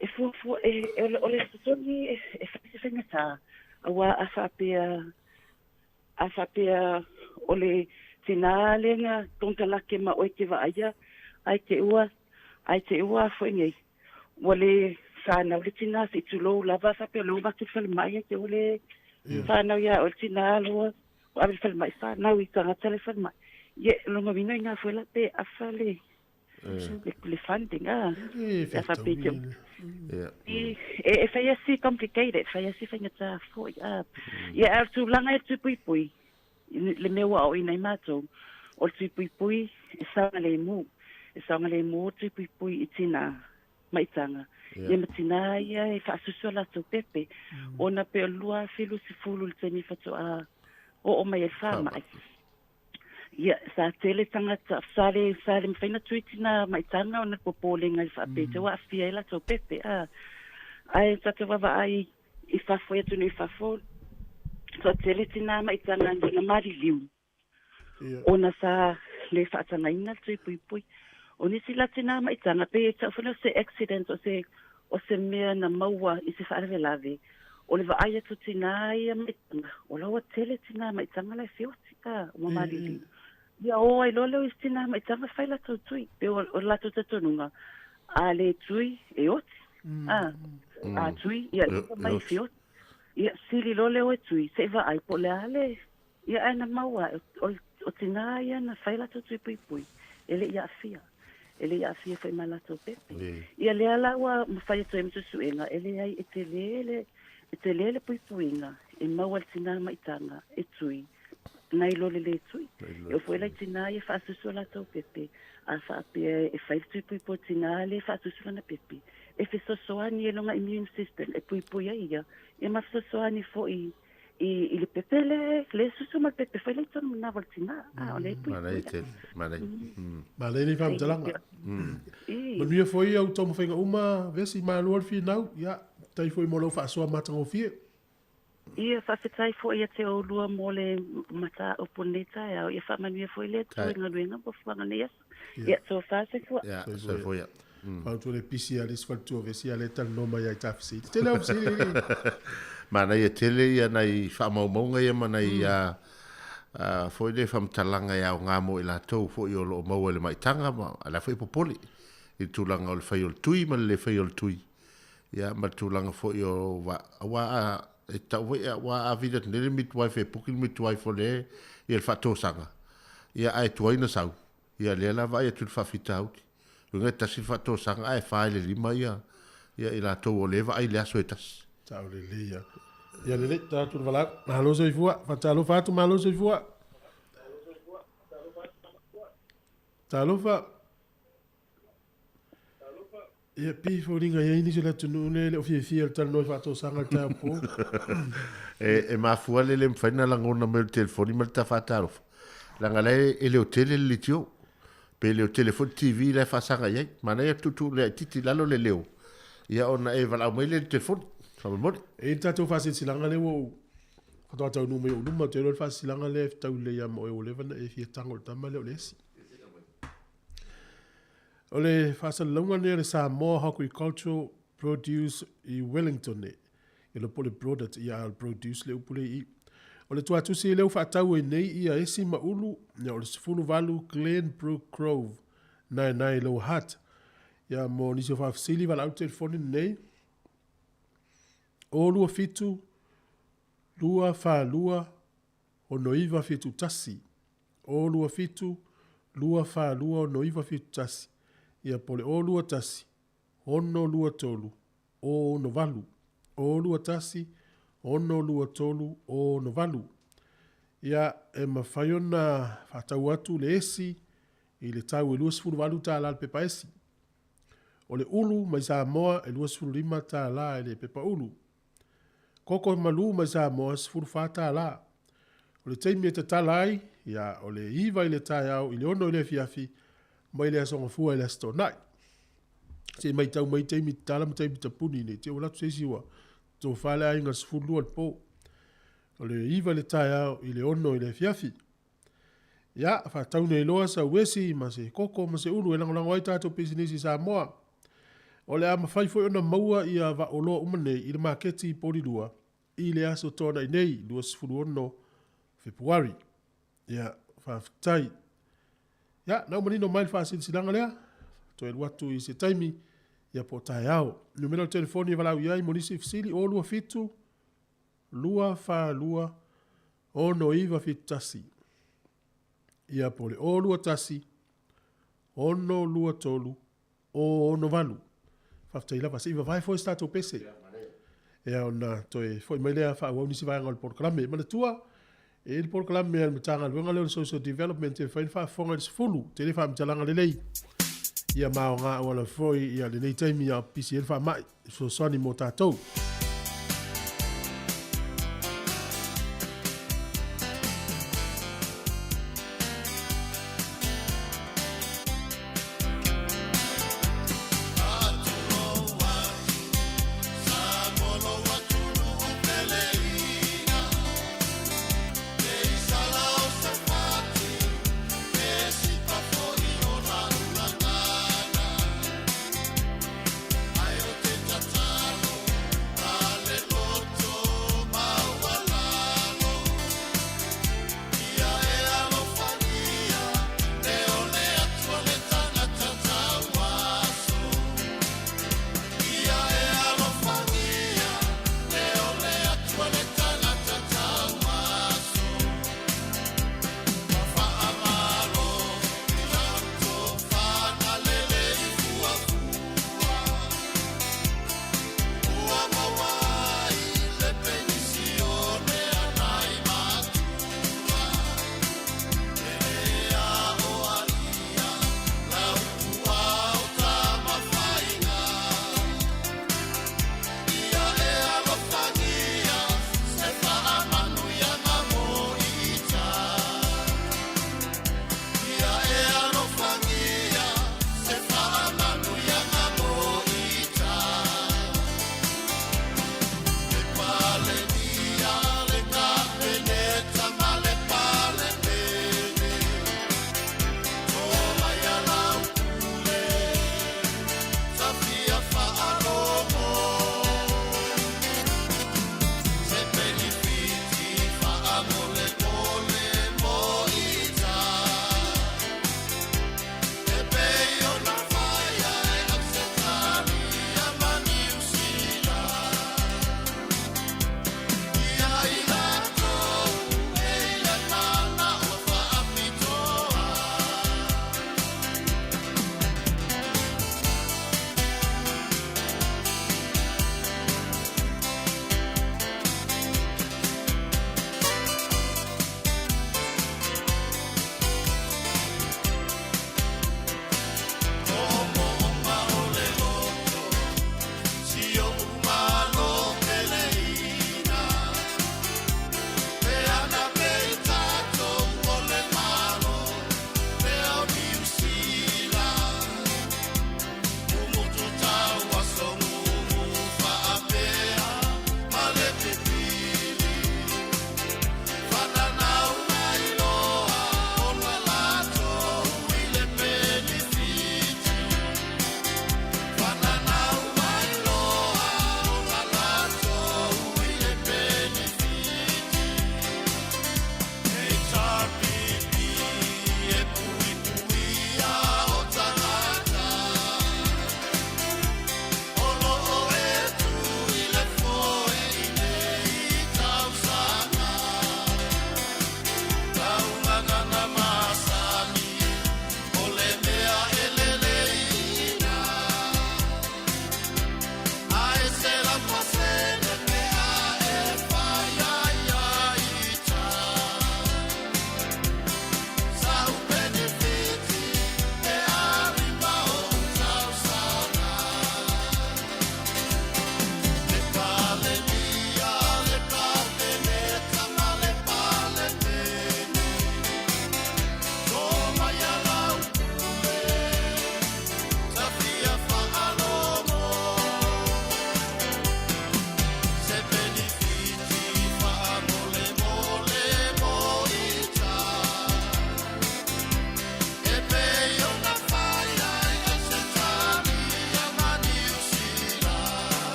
e fu ole soni e fanya ta wa afapia ole tinalenga tontala ke ma o ke va ia ai te ua foi nei ole sana ole tina se tulo lava sa pe lo ba ke fel mai ke ole sana ya ole tina lo a fel mai sana wi ka telefon mai ye lo mo vino ina fue la pe afale le funding esa picture e fai assim complicated fai assim fai ngata foi ya tu langa tu pui le meu au ina mato o tu pui sa le mu tu pui itina mai tanga ye matina ya e fa so la tu pepe ona pe lua filu si fulu le teni fatu o mai fa mai ia sa tele tanga sare mfina tuitina mai tanga ona popolenga fa pete wa fiela to pepe ai tata wa ai I fa foi tu ni fa fo so tele tina mai tanga ngi mari liu ona sa le fa tanga ina pui oni sila tina mai tanga pe ta fo se accident o se me na maua I se fa lave o le va ai tu tina ia mai tanga o la tele tina mai tanga le fiota o mari liu ia o ai lolo istina mai tanga faila tui pe o la tu tonunga ale tui e oti tui ia mai fiot ia sili lole o tui se va ai po le ale ia ana maua o tina ia na faila tui pui ele ia fia fai malato pepe ia le ala wa mafai tu em tu enga ele ai etelele puinga e maua tina mai tanga e tui nai lole le tui e foi la tina e fa so la to pepe a fa pe e fa tui po tina le fa so na pepe e fe so ani e longa immune system e pui ia e ma so ani foi I le pepe le susu ma pepe fai le tonu na valtina. O le pui. Malai te, malai. Malai ni fam talanga. Manu foi au tomu fenga uma vesi malua finau ya tai foi molo fa so matango fie. Ia whawhetai fo ia te o lua mo le mata o poneta ia ia whamanu ia fo i le tui ngā ruenga po whanga ne asa. Ia tō whase kua. Ia, so foi. Pautu le pisi a le sfaltu vesi a le tal noma ia tafsi. Te le ofsi. Mana ia tele ia nei whamaumaunga ia mana ia foi le whamtalanga ia o ngā mo i la tau fo i o lo maua le maitanga ma ala foi popoli. I tūlanga o le whai o le tui ma le whai o le tui. Ia ma tūlanga fo i o wa e tau wa a vida nele midwife e pukin midwife o le i el whato sanga. Ia ai tuaina sau. Ia le la vai atu whawhita auti. Runga tasi whato sanga ai whae le lima ia. Ia i la tau o lewa ai le aso e tasi. Tau le lia. Ia le le tātu wala. Mahalo sa i fua. Whatalo whatu mahalo sa i fua. Talo wha. Ia pi fo ringa ia ini se la tunu le o fie fie tal no whato sanga tau po. E mafua le le mwhaina langona me le telefoni me le ta whataro. Langa le e leo tele le tio. Pe leo telefoni TV le whasanga iai. Mana ia tutu le titi lalo le leo. Ia ona e wala mai le telefoni. Whamamori. E tato whase silanga le wo. Katoa tau nume o numa te roi whase silanga le tau le ia mo e o levana e fie tango le tama le o lesi. O le whasalunga ne le Samoa Agricultural Produce i Wellington ne. E lo pole product i al produce le upule i. O le tuatusi leu whaatau e nei i a esi maulu ne o le sifunu valu Glenbrook Grove nai lo hat. Ia mo nisi o whafsili wala au telefoni nei. O lua fitu, lua wha lua, o noiva fitu tasi. O lua fitu, lua wha lua, o noiva fitu tasi. Ia pole o lua tasi, ono lua tolu, o no valu. O lua tasi, ono lua tolu, o no valu. Ia e mawhaiona whatau atu le esi, i le tau e lua sifuru valu tā la le pepa esi. O le ulu mai Samoa e lua sifuru lima tā la e le pepa ulu. Koko malu mai Samoa sifuru wha tā la. O le teimi e te talai, ia o le iwa i le tai au, i le ono i le fiafi, mai le asonga fua i le asto nai. Se mai tau mai teimi tala mai teimi tapuni ne, te o latu se siwa, tō whale a inga sifuru lua le po. O le iwa le tai au, i le ono i le fiafi. Ia, wha ne loa sa uesi, ma se koko, ma se ulu, e langolango ai tātou pisinisi Samoa. O le ama whaifoi ona maua i a wa olo umane i le maketi i porirua, i le aso tōna i nei, lua sifuru ono Februari. Ia, whaftai. Ia, nau manino mai whaasiri silanga lea, to e luatu i se taimi, ia po tae au. Numero telefoni walau iai, monisi fisili, o lua fitu, lua wha lua, ono iwa fitu tasi. Ia pole, o lua tasi, ono lua tolu, o ono valu. Whaftai lava, se iwa vai fo stato pese. Ia ona, to e foi mai lea wha nisi vai ngal porklame, mana tua, e il porklame al mtanga luenga leo social development e whain wha fonga i sifulu, te le wha mtalanga lelei. Ia mao ngā wala foi, ia le nei taimi a pisi e wha mai, so sani mo tātou.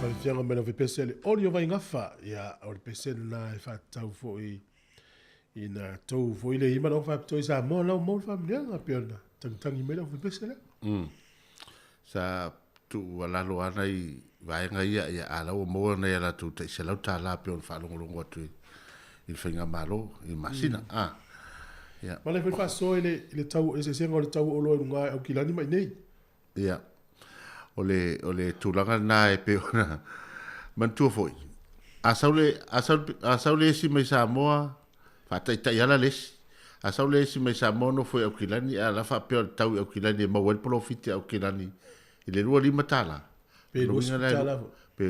Pale fianga mena fe pesele oli o vai ngafa ya o pesele na e fa tau fo ina tau fo ile ima no fa to isa mo la mo fa mena piona tangi mena fe pesele sa tu wala lo ana I vai nga ia ala o mo na ia tu te se lau ta la pion fa longo tu il fenga malo I masina ya ma le fa so ile tau ese sengo le tau o lo nga o kilani mai nei ya ole tulanga na e peona man tu foi a saule si mai sa moa fa ta yala les a saule si mai sa mono foi o kilani a la fa pe tau o kilani ma wel profit o kilani ile ru li matala pe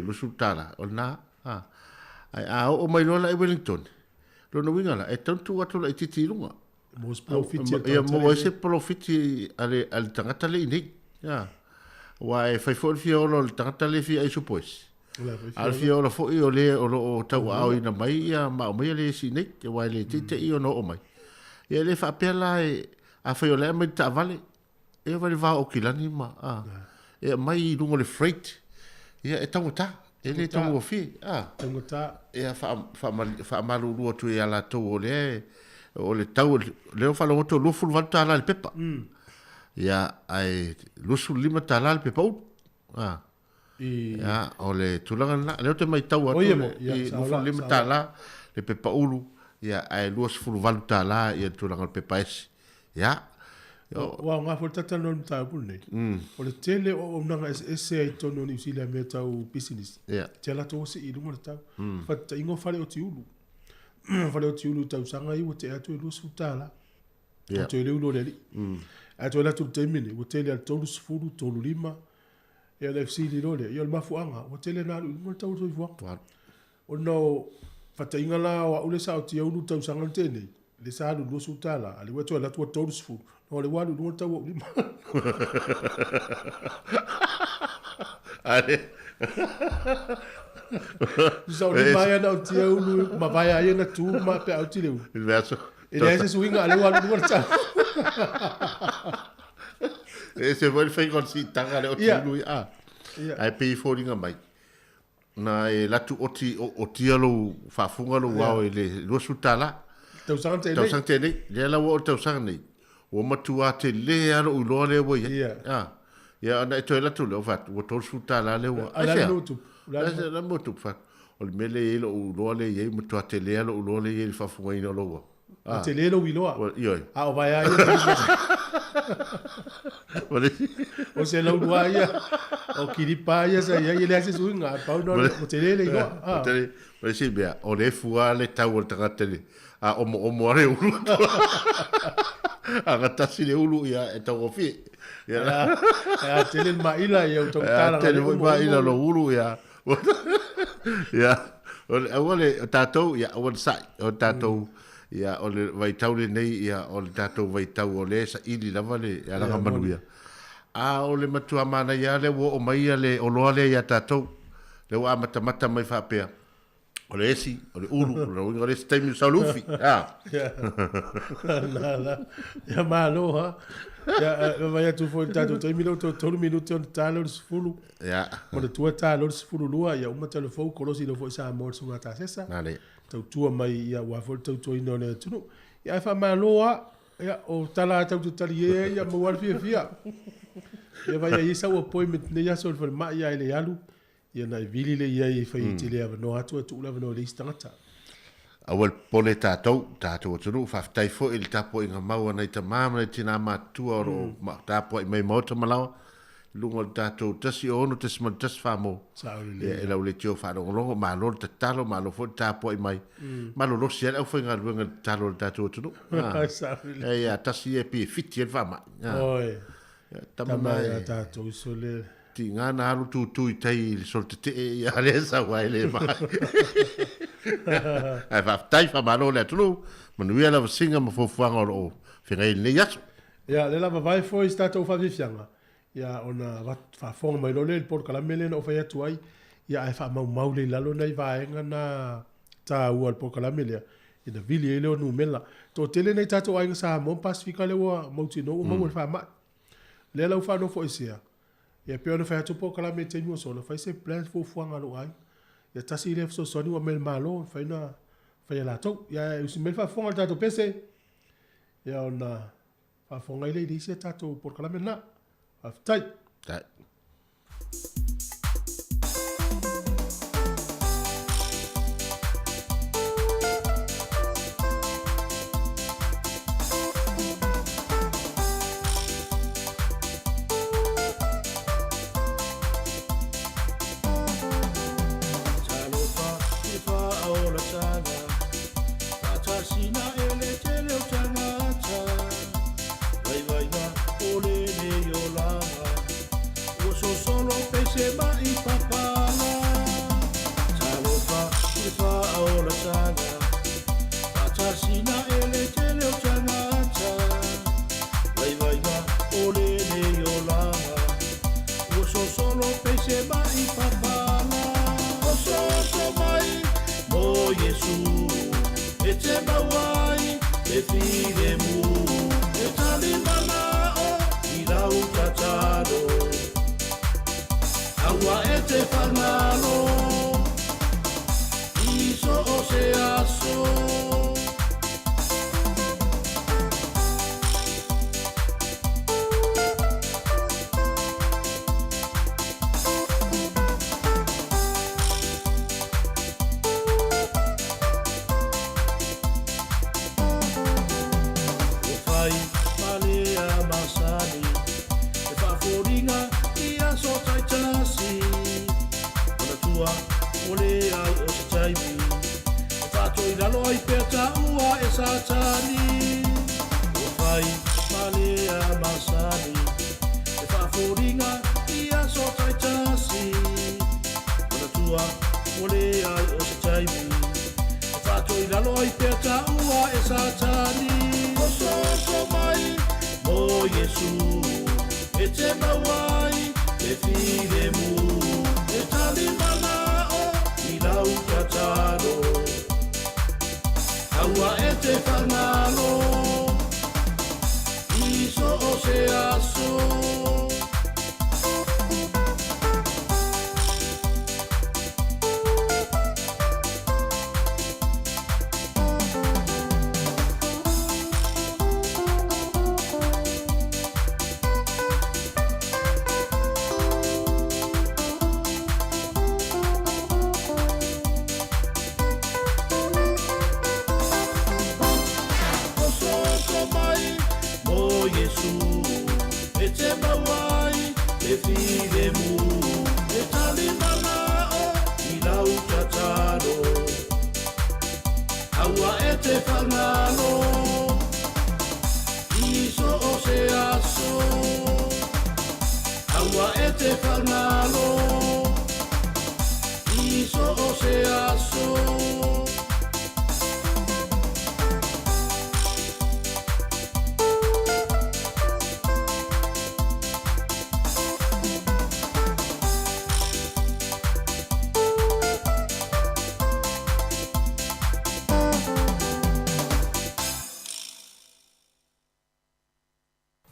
lu sutala o na a o mai no la Wellington lo no winga la e tantu atu la titi lunga mos profit ya mo se profit ale al tangata le ni ya wa e fai fo fiolo il tangata le fi ai supos al fiolo fo I o le o tau au ina mai ya ma mai le si nei e wa le tite I o no o mai e le fa pela e a fai o le mai ta vale e va va o kilani ma e mai lungo le freight e tangata e le tango fi tangata e fa malu lu tu ya la to o le tau le fa lo to lu ful vanta la le pepa ya ai lusu lima talal pe pau ya ole tulanga na le te mai tau atu lusu lima tala le pe paulu ya ai lusu fulu valu tala ya tulanga pe pais ya wa nga fo tata no ta pune ole tele o nanga ese ai tono ni sila me tau business ya tela to se I lungo tau fa ta ingo fale o tiulu fale o tiulu tau sanga I o te atu lusu tala ya to le ulo le ato la tu temini o tele al tolu sfuru tolu lima e al FC li lole e al mafuanga o tele na mo tau so vo o no fata ingala wa ule sa o tia ulu tau sangal tene le sa lu lo sutala ali weto la tu tolu sfuru no le walu no tau lima ale so le maya na o tia ulu ma vai ai na tu ma pe au tile il verso e le se swinga ale walu no tau ese voi fai con si tanga le oti lui ai pe foringa mai na e latu oti alo fa funga lo wao ele lo sutala tau sante nei le la wo tau sante nei o matua te le alo u lo le wo ya na to latu lo fa wo to sutala le wo la motu fa o le mele elo u lo le ye matua te le alo u lo le ye fa funga ino lo wo te le lo wiloa o vai ai o se lo guaya o kiripa ya sa ya le hace su nga pa no o te le no te si bia o le fua le tau tanga tele o mo are ulu a gata si le ulu ya e tau fi ya te le maila ya o tala te le maila lo ulu ya o le tatou ya o sai o tatou ya o le vai tau le nei ya o le tatou vai tau o le sa ili lava le ya la manuia o le matua mana ya le wo o mai le o loa le ya tatou le wa mata mai fa pea o le esi o le ulu o le stemi salufi ya malo ha ya vai tu foi tatou 3 minutos 3 minutos on talo sfulu ya mo le tua talo sfulu lua ya uma telefone kolosi lo foi sa amor su ata sesa nale tau tua mai ia wa fol tau ino le tunu ia fa maloa ia o tala tau tali ia mo wal fia ia vai ia sa appointment ne ia sol fol ma ia ile alu ia na vili le ia i fa i tele ava no atu la no le stangata awal pole tatou tunu fa tai fo il tapo inga mau na ita mama tina matua ro ma tapo mai moto malawa lungo tatou tasi ono tasi man tasi famo e la ule tio fa longo ma lo talo ma lo fo tapo mai ma lo sia au fa ngal talo tatou tunu e ya tasi e pi fiti e fama oi tama ya tatou sole ti ngana alu tu tai solte ya le sa wa le ma ai va tai fa malo le tulu manuia la singa mo fo fuanga o fingai le yaso ya le la vai foi stato fa vifianga ya ona va fa fong mai lo le por kala mele no fa ya tuai ya ai fa mau le la lo nei va enga na ta u al por kala mele ina vili ele no mela to tele nei tato ai sa mo pacifica le wa mo tino mo fa ma le la fa no fo sia Ia pe ona fai atu po kala me te nua sona, fai se plan fu fuanga lo ai. Ia tasi le so soni wa mel malo, fai na fai la tau. Ia usi mel fa fuanga tato pese. Ia ona fa fuanga ile di se tato por kala me na. Aftai. Tai.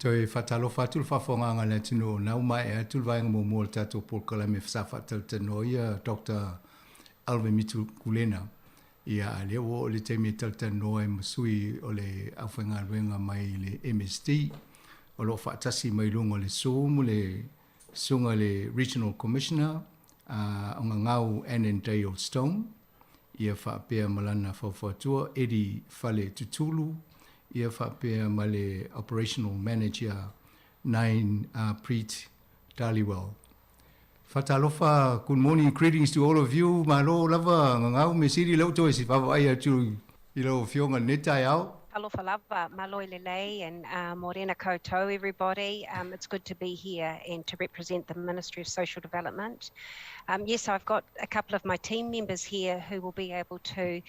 Toi whatalofa tulu whawhonganga le tino nau mai e tulu vaenga mo mo tato polkala me whasafa taltano ia Dr. Alvin Mitu Kulena ia le o le te me taltano e masui o le awhenga ruenga mai le MSD o lo whaatasi mai lunga le somu le sunga le Regional Commissioner o ngā ngau Annan Dale Stone ia whaapea malana whawhatua Eddie Fale Tutulu ia whapea ma le Operational Manager Nain Preet Daliwell. Whatalofa, good morning, greetings to all of you. Malo lava, ngau me siri lau toi si whawa ai atu i lau whionga netai au. Alofa lava, maloi lelei and morena koutou everybody. It's good to be here and to represent the Ministry of Social Development. Yes, I've got a couple of my team members here who will be able to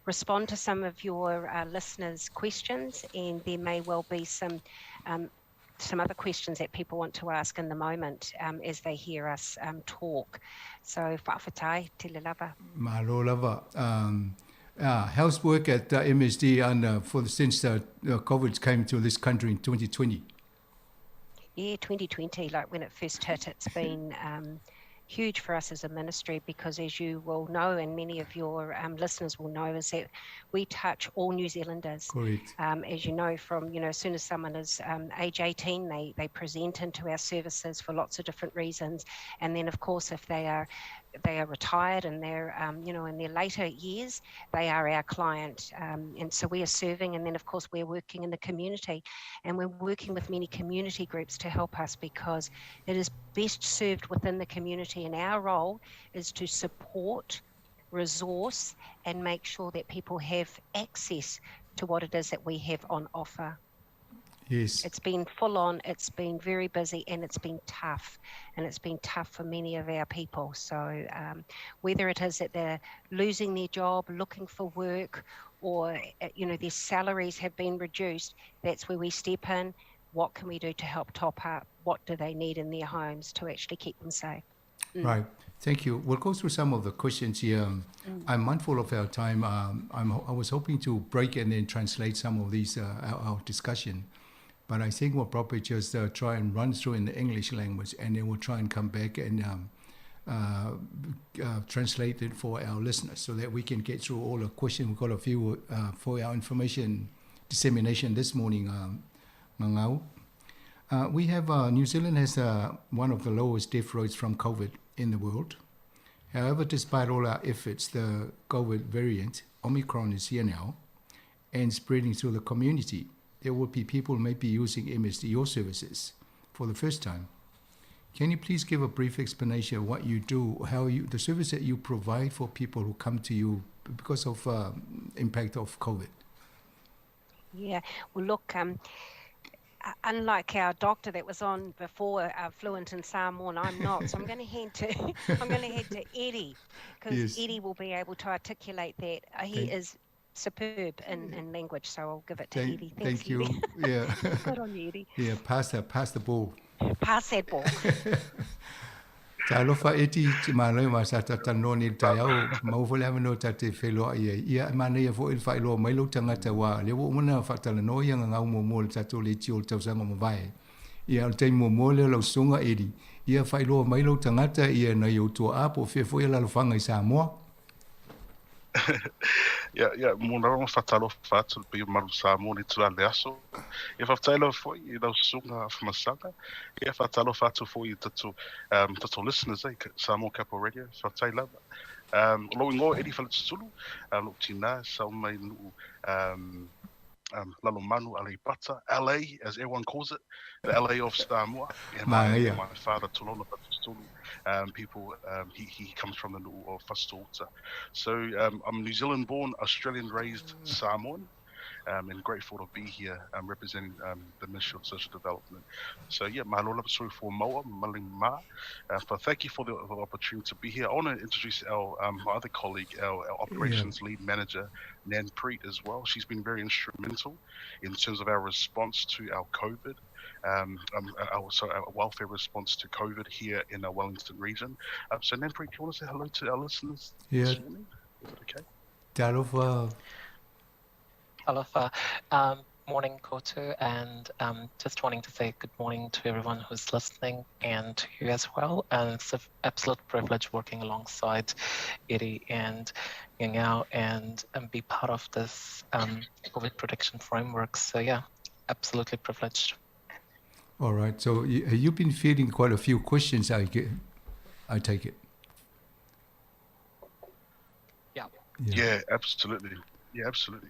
respond to some of your listeners' questions, and there may well be some other questions that people want to ask in the moment as they hear us talk. So, whawhatai, te le lava. Malo lava. How's work at MSD and since COVID came to this country in 2020? Yeah, 2020, like when it first hit, it's been huge for us as a ministry because, as you will know, and many of your listeners will know, is that we touch all New Zealanders. Correct. As you know, from as soon as someone is age 18, they present into our services for lots of different reasons, and then of course if they are retired and they're in their later years, they are our client, and so we are serving, and then of course we're working in the community, and we're working with many community groups to help us because it is best served within the community, and our role is to support, resource, and make sure that people have access to what it is that we have on offer. Yes. It's been full on, it's been very busy, and it's been tough. And it's been tough for many of our people. So whether it is that they're losing their job, looking for work, or their salaries have been reduced, that's where we step in. What can we do to help top up? What do they need in their homes to actually keep them safe? Right. Thank you. We'll go through some of the questions here. I'm mindful of our time. I was hoping to break and then translate some of these our discussion. But I think we'll probably just try and run through in the English language, and then we'll try and come back and translate it for our listeners so that we can get through all the questions. We've got a few for our information dissemination this morning. We have New Zealand has one of the lowest death rates from COVID in the world. However, despite all our efforts, the COVID variant, Omicron, is here now and spreading through the community. There will be people maybe using MSD, your services, for the first time. Can you please give a brief explanation of what you do, the service that you provide for people who come to you because of impact of COVID? Yeah, well, look, unlike our doctor that was on before, fluent in Samoan, I'm not. So I'm going to hand to Eddie, because Yes. Eddie will be able to articulate that. He is superb in language, so I'll give it to Eddie. Thanks, Thank you. Eddie. Yeah. Good on you, Eddie. Yeah, pass the ball. Pass that ball. Ta alofa eti ma le ma sa ta no ni ta au ma o le no ta te felo ia ma ne fo il fa lo mai lo tanga ta wa le wo mona fa ta no ia nga mo mo ta to le ti o ta sa mo vai ia te mo le lo sunga edi ia fa lo mai lo tanga ta ia na yo to apo fe fo ia lo fanga sa mo ia mo na ro fatalo fatu pe maru sa mo ni tula le aso e fa talo fo i lo sunga fa masanga e fa talo fatu fo i tatu listeners sa mo capo radio fa tala lo ngo edi fa tsulu lo tina sa mai nu Lalo Manu Alipata, LA, as everyone calls it, the LA of Samoa. And my father, Tolona Patustulu, people, he comes from the Nu'u of Fastolta. So I'm New Zealand-born, Australian-raised Samoan, and grateful to be here representing the Ministry of Social Development. So yeah, mahalo sorry for Moa, Maling Ma. But thank you for the opportunity to be here. I want to introduce our my other colleague, our operations lead manager, Nan Preet, as well. She's been very instrumental in terms of our response to our COVID, our welfare response to COVID here in our Wellington region. So Nan Preet, do you want to say hello to our listeners this morning? Is it okay? Talofa. Alofa. Morning, Kotu, and just wanting to say good morning to everyone who's listening and to you as well. And it's an absolute privilege working alongside Eddie and Ngao and be part of this COVID protection framework. So yeah, absolutely privileged. All right. So you've been fielding quite a few questions, I take it. Yeah, absolutely. Yeah, absolutely.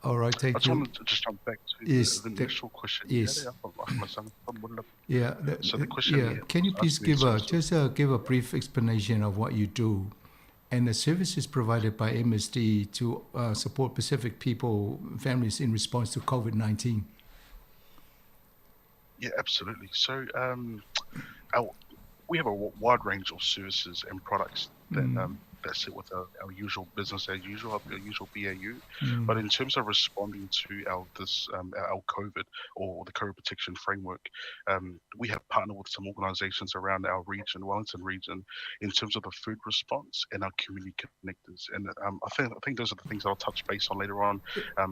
All right, thank you. I just wanted to just jump back to the initial question. Yes. Yeah. So the question. Yeah. Can you please give a brief explanation of what you do, and the services provided by MSD to support Pacific people, families in response to COVID-19? Yeah, absolutely. So we have a wide range of services and products that that's it with our usual business as usual, our usual BAU. But in terms of responding to our COVID or the COVID protection framework, we have partnered with some organisations around our region, Wellington region, in terms of the food response and our community connectors. And I think those are the things I'll touch base on later on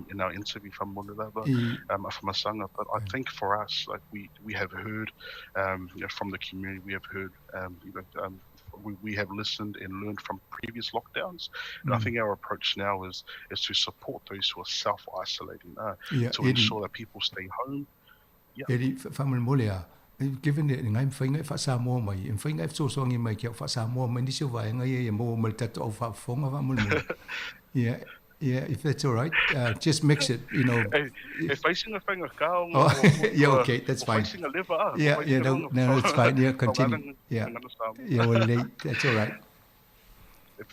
in our interview from Monilava, from Masanga. But I think for us, like we have heard from the community, we have heard we have listened and learned from previous lockdowns, and I think our approach now is to support those who are self-isolating, to ensure that people stay home. Given that I'm finding if I more my in finding if so song in my care for some more money so I more multi of a phone of a yeah, if that's all right, just mix it, you know. If facing a finger cow, okay, that's fine. Facing a liver, no, it's fine. Yeah, continue. Yeah, well, that's all right.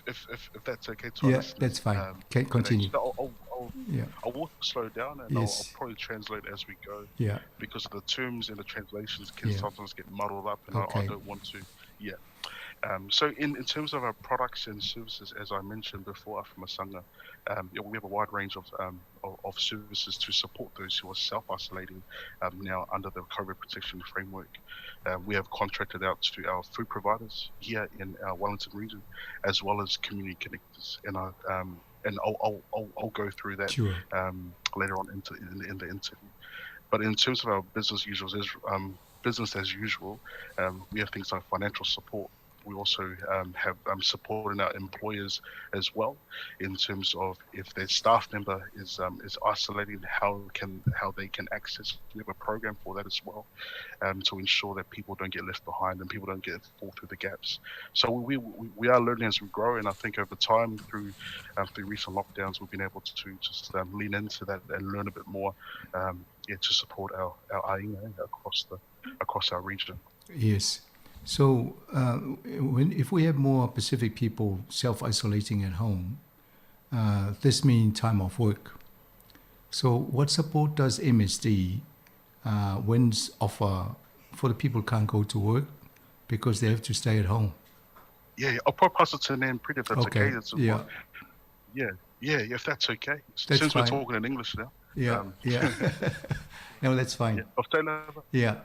If that's okay to us. Yeah, that's fine. Okay, continue. I'll walk slow down and I'll probably translate as we go. Yeah. Because of the terms and the translations can sometimes get muddled up, and I don't want to. Yeah. So in terms of our products and services, as I mentioned before, from Masanga, we have a wide range of services to support those who are self-isolating now under the COVID protection framework. We have contracted out to our food providers here in our Wellington region, as well as community connectors. And I'll go through that later on in the interview. But in terms of our business as usual, we have things like financial support. We also have supporting our employers as well in terms of if their staff member is isolating, how they can access. We have a program for that as well, to ensure that people don't get left behind and people don't fall through the gaps. So we are learning as we grow, and I think over time through recent lockdowns we've been able to just lean into that and learn a bit more, to support our ainga across our region. Yes. So, if we have more Pacific people self-isolating at home, this means time off work. So, what support does MSD offer for the people who can't go to work because they have to stay at home? Yeah, I'll probably pass it to Nan Pretty if that's okay. Yeah, if that's okay. That's Since fine. We're talking in English now. Yeah. No, that's fine. Yeah.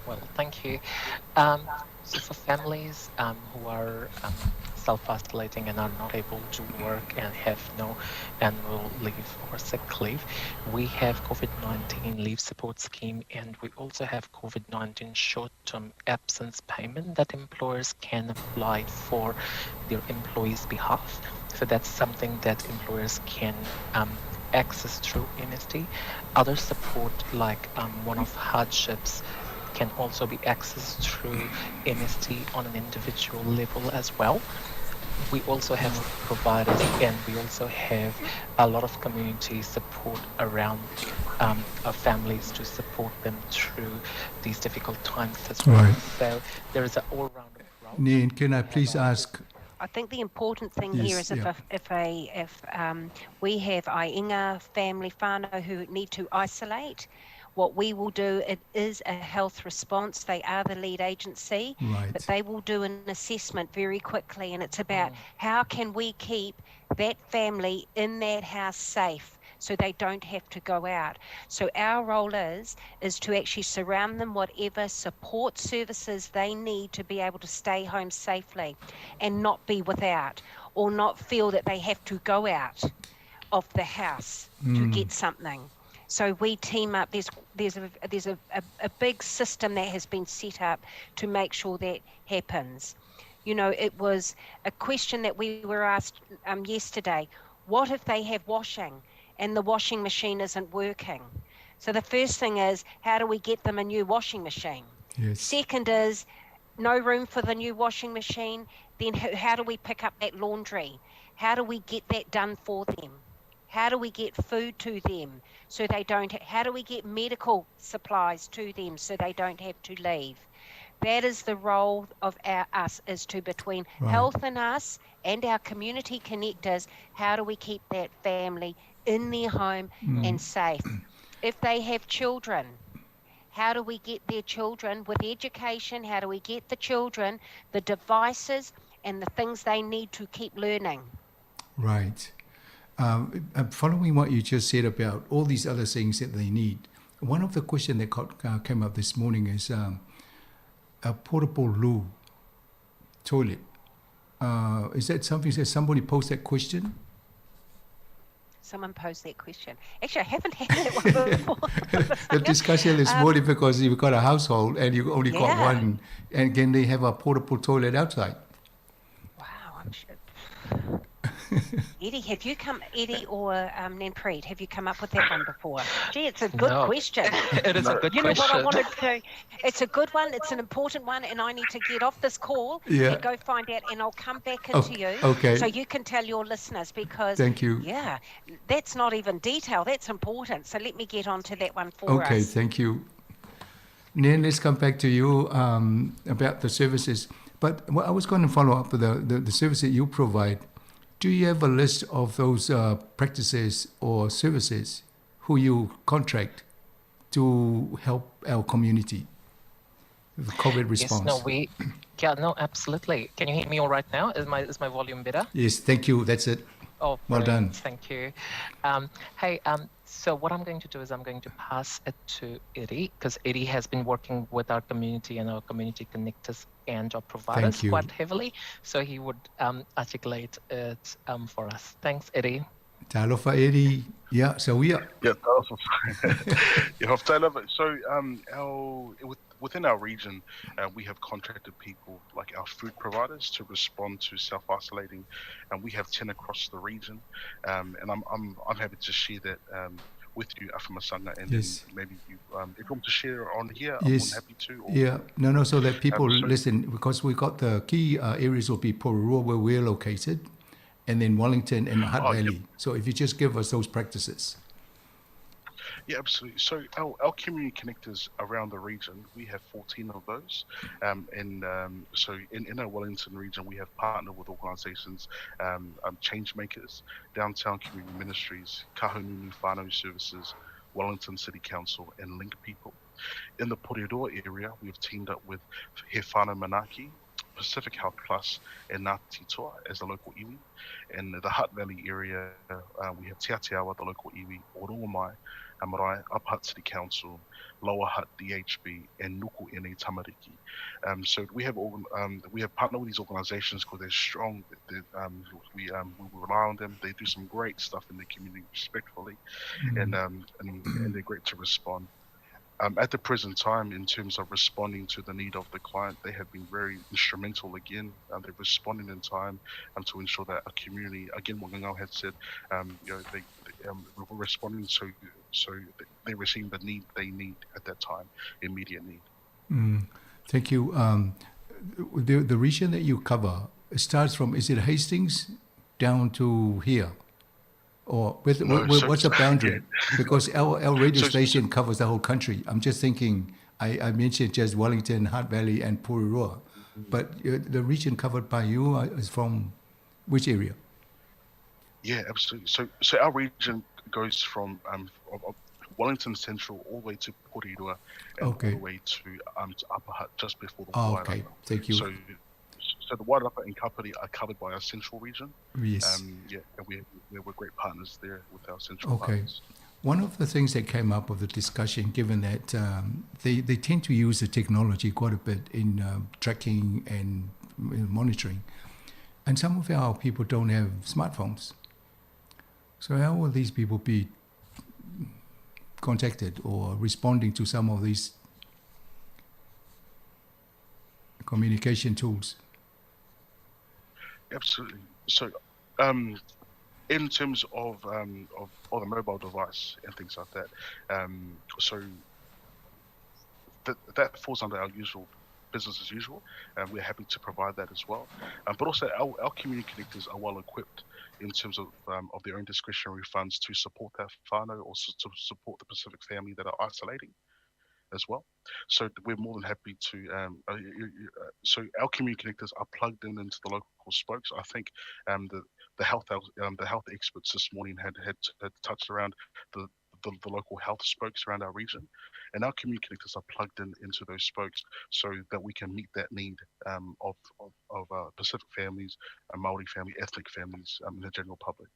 Well, thank you. So for families who are self-isolating and are not able to work and have no annual leave or sick leave, we have COVID-19 leave support scheme, and we also have COVID-19 short-term absence payment that employers can apply for their employees' behalf. So that's something that employers can access through MSD. Other support like one-off hardships can also be accessed through MSD on an individual level as well. We also have providers, and we also have a lot of community support around our families to support them through these difficult times as well. Right. So there is an all-round approach. Nan, can I please ask? I think the important thing here is if we have ainga family whānau who need to isolate, what we will do, it is a health response. They are the lead agency, but they will do an assessment very quickly, and it's about how can we keep that family in that house safe so they don't have to go out. So our role is to actually surround them whatever support services they need to be able to stay home safely and not be without, or not feel that they have to go out of the house to get something. So we team up. There's a big system that has been set up to make sure that happens. You know, it was a question that we were asked yesterday. What if they have washing and the washing machine isn't working? So the first thing is, how do we get them a new washing machine? Yes. Second is, no room for the new washing machine. Then how do we pick up that laundry? How do we get that done for them? How do we get food to them so they don't? How do we get medical supplies to them so they don't have to leave? That is the role of us, is to between health and us and our community connectors. How do we keep that family in their home and safe? If they have children, how do we get their children with education? How do we get the children the devices and the things they need to keep learning. Right. Following what you just said about all these other things that they need, one of the questions that came up this morning is a portable loo toilet. Is that something that somebody posed that question? Someone posed that question. Actually, I haven't had that one before. The discussion this morning, because you've got a household and you only got one, and can they have a portable toilet outside? Wow, I'm sure. Eddie, have you Eddie or Nanpreet, have you come up with that one before? Gee, it's a good question. It is a good question. You know what I wanted to? It's a good one. It's an important one, and I need to get off this call and go find out, and I'll come back into you so you can tell your listeners, because thank you. Yeah, that's not even detail. That's important. So let me get on to that one for us. Okay, thank you. Nan, let's come back to you about the services. But I was going to follow up with the service that you provide. Do you have a list of those practices or services who you contract to help our community with COVID response? Yes, no, absolutely. Can you hear me all right now? Is my volume better? Yes, thank you. That's it. Oh, well done. Thank you. So what I'm going to do is I'm going to pass it to Eddie, because Eddie has been working with our community and our community connectors and job providers quite heavily. So he would articulate it for us. Thanks, Eddie. Talofa, Eddie. Yeah, so we are. Yeah, so within our region, we have contracted people like our food providers to respond to self-isolating, and we have 10 across the region. And I'm happy to share that with you, Afamasanga, and then maybe you, if you want to share on here, I'm more than happy to. So that people listen, because we got the key areas will be Pororoa, where we're located, and then Wellington and Hutt Valley. Yep. So if you just give us those practices. Yeah, absolutely. So our community connectors around the region, we have 14 of those. So in our Wellington region, we have partnered with organisations, Change Makers, Downtown Community Ministries, Kahununu Whānau Services, Wellington City Council, and Link People. In the Porirua area, we've teamed up with He Whānau Manaki, Pacific Health Plus, and Ngāti Toa as the local iwi. In the Hutt Valley area, we have Te Atiawa, the local iwi, Oroa Mai, Marae, Upper Hutt City Council, Lower Hutt DHB, and Nuku NA Tamariki. So we have partnered with these organisations because they're strong. We rely on them. They do some great stuff in the community respectfully, and they're great to respond. At the present time, in terms of responding to the need of the client, they have been very instrumental again. They're responding in time to ensure that a community, again, what Ngau had said, we're responding so they're receiving the need they need at that time, immediate need. Thank you. The region that you cover starts from, is it Hastings down to here? Or what's the boundary? Because our radio station covers the whole country. I'm just thinking, I mentioned just Wellington, Hutt Valley, and Porirua. But the region covered by you is from which area? Yeah, absolutely. So our region goes from Wellington Central all the way to Porirua and all the way to Upper Hutt, just before the Wairarapa. Okay, thank you. So the Wairarapa and Kapiti are covered by our central region. Yes. And we're great partners there with our central partners. One of the things that came up of the discussion, given that they tend to use the technology quite a bit in tracking and monitoring, and some of our people don't have smartphones. So how will these people be contacted or responding to some of these communication tools? Absolutely. So, in terms of the mobile device and things like that, so that falls under our usual business as usual, and we're happy to provide that as well. But also, our community connectors are well equipped in terms of their own discretionary funds to support their whānau, or to support the Pacific family that are isolating as well. So we're more than happy to. So our community connectors are plugged into the local spokes. I think the health experts this morning had touched around the the local health spokes around our region, and our community connectors are plugged into those spokes so that we can meet that need of Pacific families, Maori family, ethnic families, in the general public.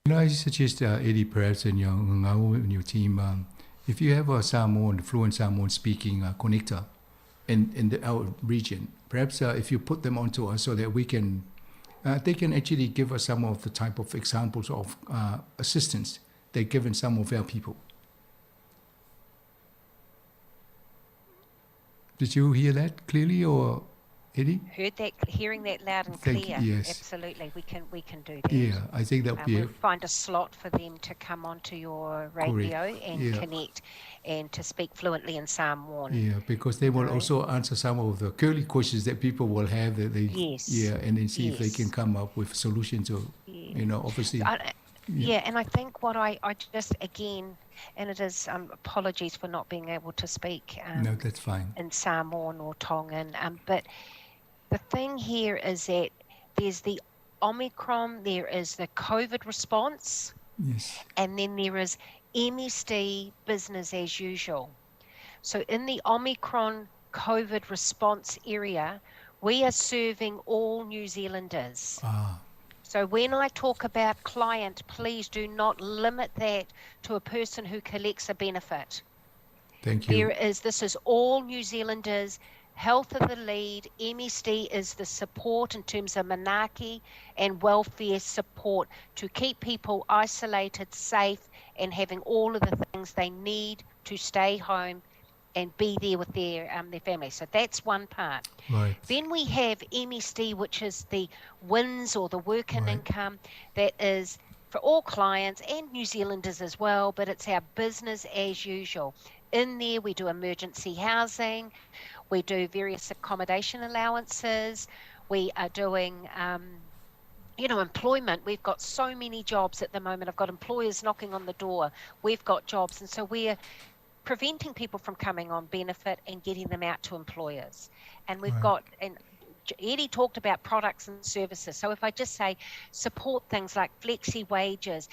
Can I suggest, Eddie, perhaps in your team, if you have a Samoan, fluent Samoan speaking connector in our region, perhaps if you put them onto us so that we can, they can actually give us some of the type of examples of assistance they've given some of our people. Did you hear that clearly, or Eddie? Hearing that loud and clear. Yes. Absolutely, we can do that. Yeah, I think that would be. We'll find a slot for them to come onto your radio and connect, and to speak fluently in Samoan. Yeah, because they will also answer some of the curly questions that people will have. That they, and then see if they can come up with solutions. Or obviously. And I think what I just, again, and it is apologies for not being able to speak. No, that's fine. In Samoan or Tongan, but the thing here is that there's the Omicron, there is the COVID response, and then there is MSD, business as usual. So in the Omicron COVID response area, we are serving all New Zealanders. So when I talk about client, please do not limit that to a person who collects a benefit. Thank you. This is all New Zealanders. Health of the lead, MSD is the support in terms of manaki and welfare support to keep people isolated, safe, and having all of the things they need to stay home and be there with their family. So that's one part. Right. Then we have MSD, which is the WINS or the working income, that is for all clients and New Zealanders as well, but it's our business as usual. In there, we do emergency housing, we do various accommodation allowances, we are doing employment. We've got so many jobs at the moment. I've got employers knocking on the door. We've got jobs, and so we're preventing people from coming on benefit and getting them out to employers. And we've got, and Eddie talked about products and services. So if I just say support things like flexi wages,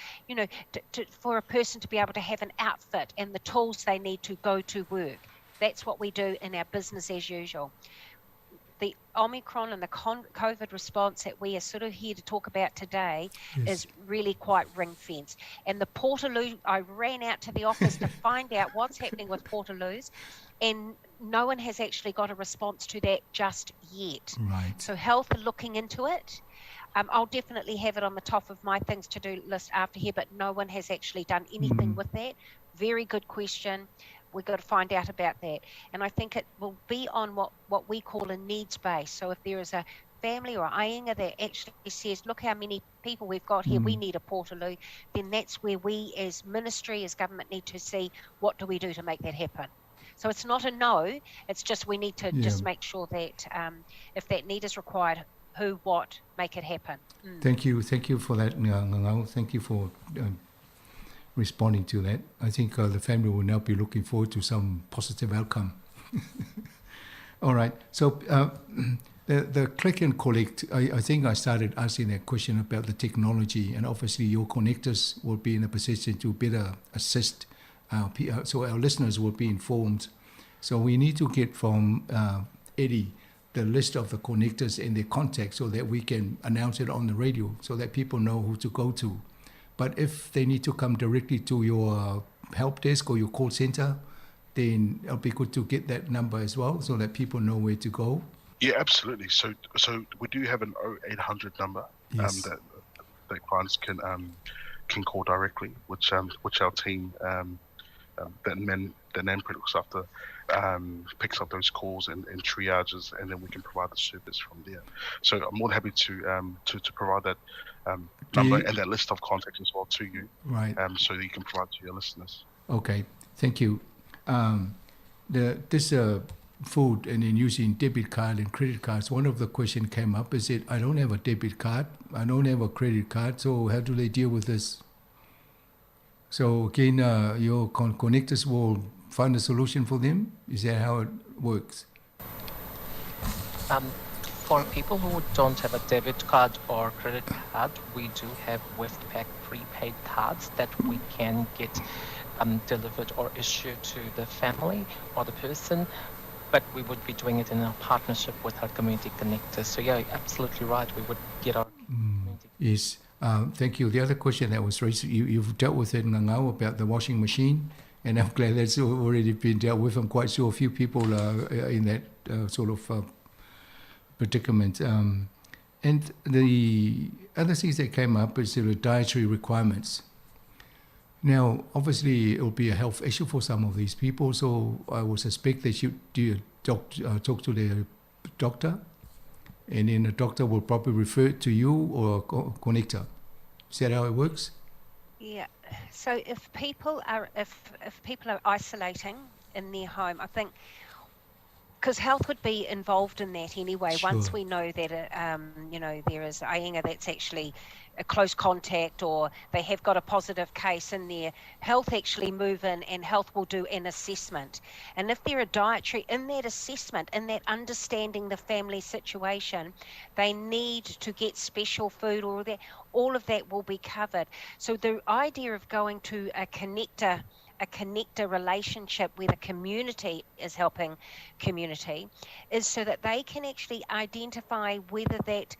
for a person to be able to have an outfit and the tools they need to go to work. That's what we do in our business as usual. The Omicron and the COVID response that we are sort of here to talk about today is really quite ring-fenced. And the Portaloo, I ran out to the office to find out what's happening with Portaloos, and no one has actually got a response to that just yet. Right. So health are looking into it. I'll definitely have it on the top of my things to do list after here, but no one has actually done anything with that. Very good question. We've got to find out about that. And I think it will be on what we call a needs base. So if there is a family or ainga that actually says, look how many people we've got here, we need a Portaloo, then that's where we as ministry, as government, need to see what do we do to make that happen. So it's not a no, it's just we need to just make sure that if that need is required, who, what, make it happen. Thank you for that, Ngangau. Thank you for responding to that. I think the family will now be looking forward to some positive outcome. All right. So the click and collect, I think I started asking that question about the technology, and obviously your connectors will be in a position to better assist so our listeners will be informed. So we need to get from Eddie the list of the connectors and their contacts so that we can announce it on the radio so that people know who to go to. But if they need to come directly to your help desk or your call center, then it'll be good to get that number as well so that people know where to go. Yeah, absolutely. So we do have an 0800 number that clients can call directly, which our team that Nanpret looks after picks up those calls and triages, and then we can provide the service from there. So I'm more than happy to provide that number and that list of contacts as well to you, right? So that you can provide to your listeners. Okay, thank you. This food and then using debit card and credit cards. One of the questions came up is that I don't have a debit card, I don't have a credit card, so how do they deal with this? So again, your connectors will find a solution for them. Is that how it works? For people who don't have a debit card or credit card, we do have Westpac prepaid cards that we can get delivered or issued to the family or the person, but we would be doing it in a partnership with our community connectors. So yeah, absolutely right. We would get our community. Yes. Thank you. The other question that was raised, you've dealt with it now about the washing machine, and I'm glad that's already been dealt with. I'm quite sure a few people are in that sort of predicament. And the other things that came up is the dietary requirements. Now, obviously, it will be a health issue for some of these people, so I would suspect they should talk to their doctor, and then the doctor will probably refer it to you or a connector. Is that how it works? Yeah. So if people are isolating in their home, I think, because health would be involved in that anyway. Sure. Once we know that there is ainga that's actually a close contact, or they have got a positive case in there, health actually move in, and health will do an assessment. And if there are dietary in that assessment, in that understanding the family situation, they need to get special food, or that all of that will be covered. So the idea of going to a connector relationship where the community is helping community is so that they can actually identify whether that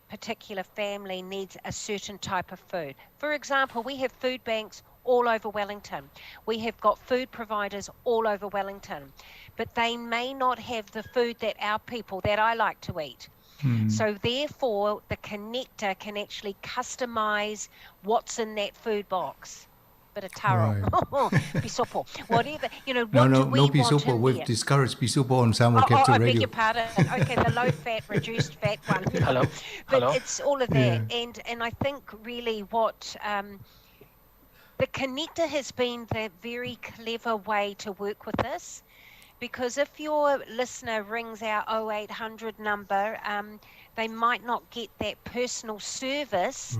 particular family needs a certain type of food. For example, we have food banks all over Wellington. We have got food providers all over Wellington, but they may not have the food that our people, that I like to eat. So therefore, the connector can actually customize what's in that food box. Bit of taro, pisopo, whatever, No pisopo. We've discouraged pisopo on Samoa Capital Radio. I beg your pardon. Okay, the low-fat, reduced-fat one. Hello. But it's all of that, and I think really what the connector has been the very clever way to work with this, because if your listener rings our 0800 number, they might not get that personal service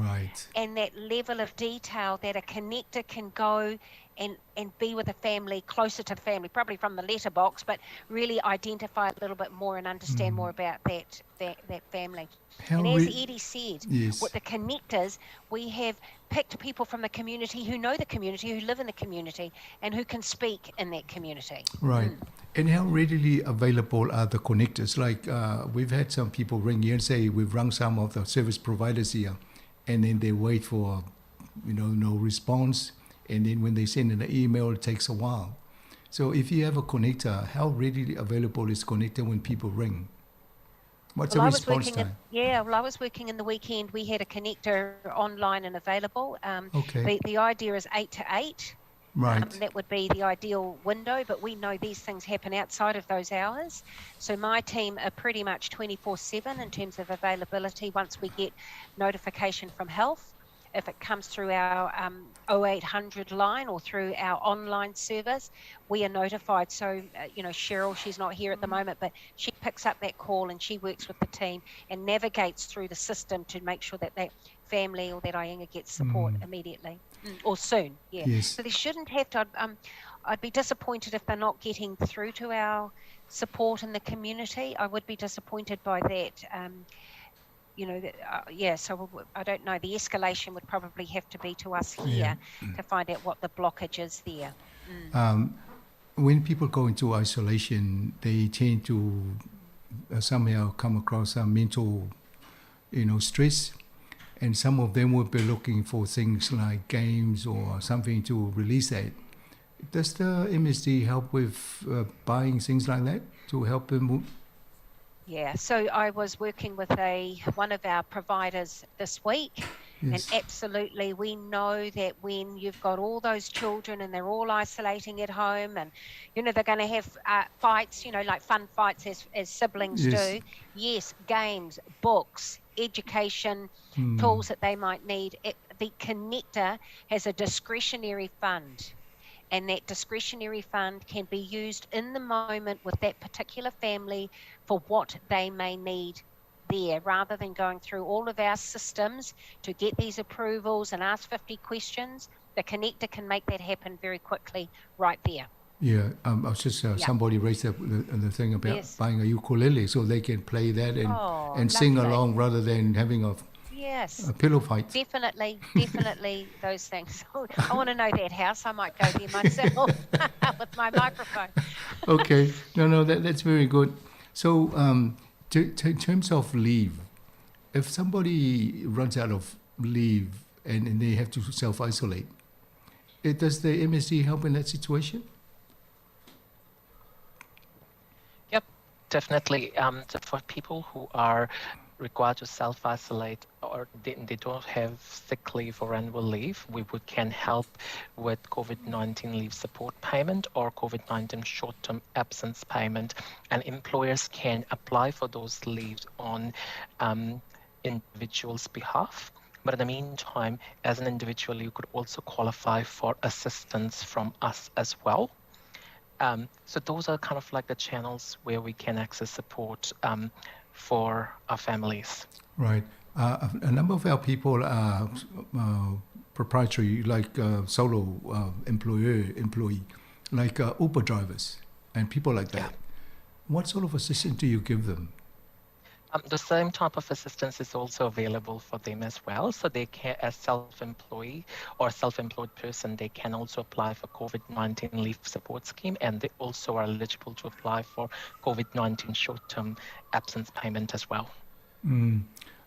and that level of detail that a connector can go and be with a family, closer to the family, probably from the letterbox, but really identify a little bit more and understand more about that family. And as Eddie said, with the connectors, we have picked people from the community who know the community, who live in the community, and who can speak in that community. Right. And how readily available are the connectors? Like we've had some people ring here and say, we've rung some of the service providers here, and then they wait for, no response. And then when they send an email, it takes a while. So if you have a connector, how readily available is connector when people ring? What's the response time? I was working in the weekend. We had a connector online and available. The idea is 8 to 8. Right. That would be the ideal window, but we know these things happen outside of those hours. So my team are pretty much 24/7 in terms of availability once we get notification from health. If it comes through our 0800 line or through our online service, we are notified. So, Cheryl, she's not here at the moment, but she picks up that call and she works with the team and navigates through the system to make sure that that family or that Ainga gets support immediately or soon. Yeah. Yes. So they shouldn't have to. I'd be disappointed if they're not getting through to our support in the community. I would be disappointed by that. So I don't know. The escalation would probably have to be to us here to find out what the blockage is there. When people go into isolation, they tend to somehow come across some mental, stress, and some of them would be looking for things like games or something to release that. Does the MSD help with buying things like that to help them? Yeah, so I was working with one of our providers this week, and absolutely we know that when you've got all those children and they're all isolating at home, and they're going to have fights, like fun fights as siblings do. Yes, games, books, education, tools that they might need. The connector has a discretionary fund. And that discretionary fund can be used in the moment with that particular family for what they may need there, rather than going through all of our systems to get these approvals and ask 50 questions. The connector can make that happen very quickly right there. Yeah, I was just somebody raised the thing about buying a ukulele so they can play that and sing along rather than having a Yes. Pillow fights. Definitely those things. I want to know that house. I might go there myself with my microphone. Okay. No, that's very good. So, in terms of leave, if somebody runs out of leave and they have to self-isolate, does the MSD help in that situation? Yep, definitely. So for people who are required to self-isolate or they don't have sick leave or annual leave, we can help with COVID-19 leave support payment or COVID-19 short-term absence payment, and employers can apply for those leaves on individuals' behalf. But in the meantime, as an individual, you could also qualify for assistance from us as well. So those are kind of like the channels where we can access support for our families. Right. A number of our people are proprietary, like solo employee, like Uber drivers and people like that. Yeah. What sort of assistance do you give them? The same type of assistance is also available for them as well. So they can, as self-employed or self-employed person, they can also apply for COVID-19 leave support scheme, and they also are eligible to apply for COVID-19 short-term absence payment as well.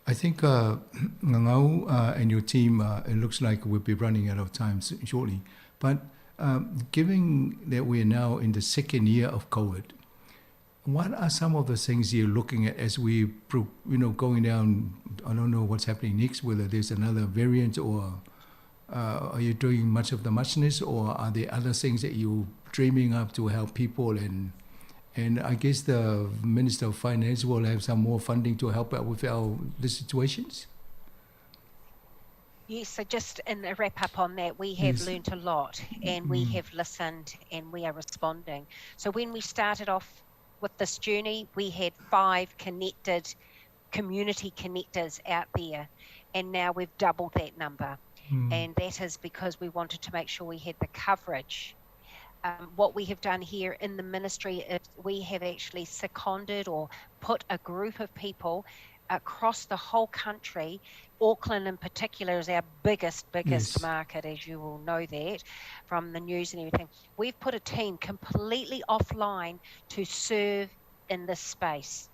I think Ngau and your team, it looks like we'll be running out of time shortly. But given that we are now in the second year of COVID, what are some of the things you're looking at as we, going down? I don't know what's happening next, whether there's another variant, or are you doing much of the muchness, or are there other things that you're dreaming up to help people? And I guess the Minister of Finance will have some more funding to help out with the situations. Yes, so just in the wrap up on that, we have learned a lot, and we have listened, and we are responding. So when we started off with this journey, we had 5 connected community connectors out there, and now we've doubled that number. And that is because we wanted to make sure we had the coverage. What we have done here in the ministry is we have actually seconded or put a group of people across the whole country. Auckland in particular is our biggest market, as you will know that from the news and everything. We've put a team completely offline to serve in this space.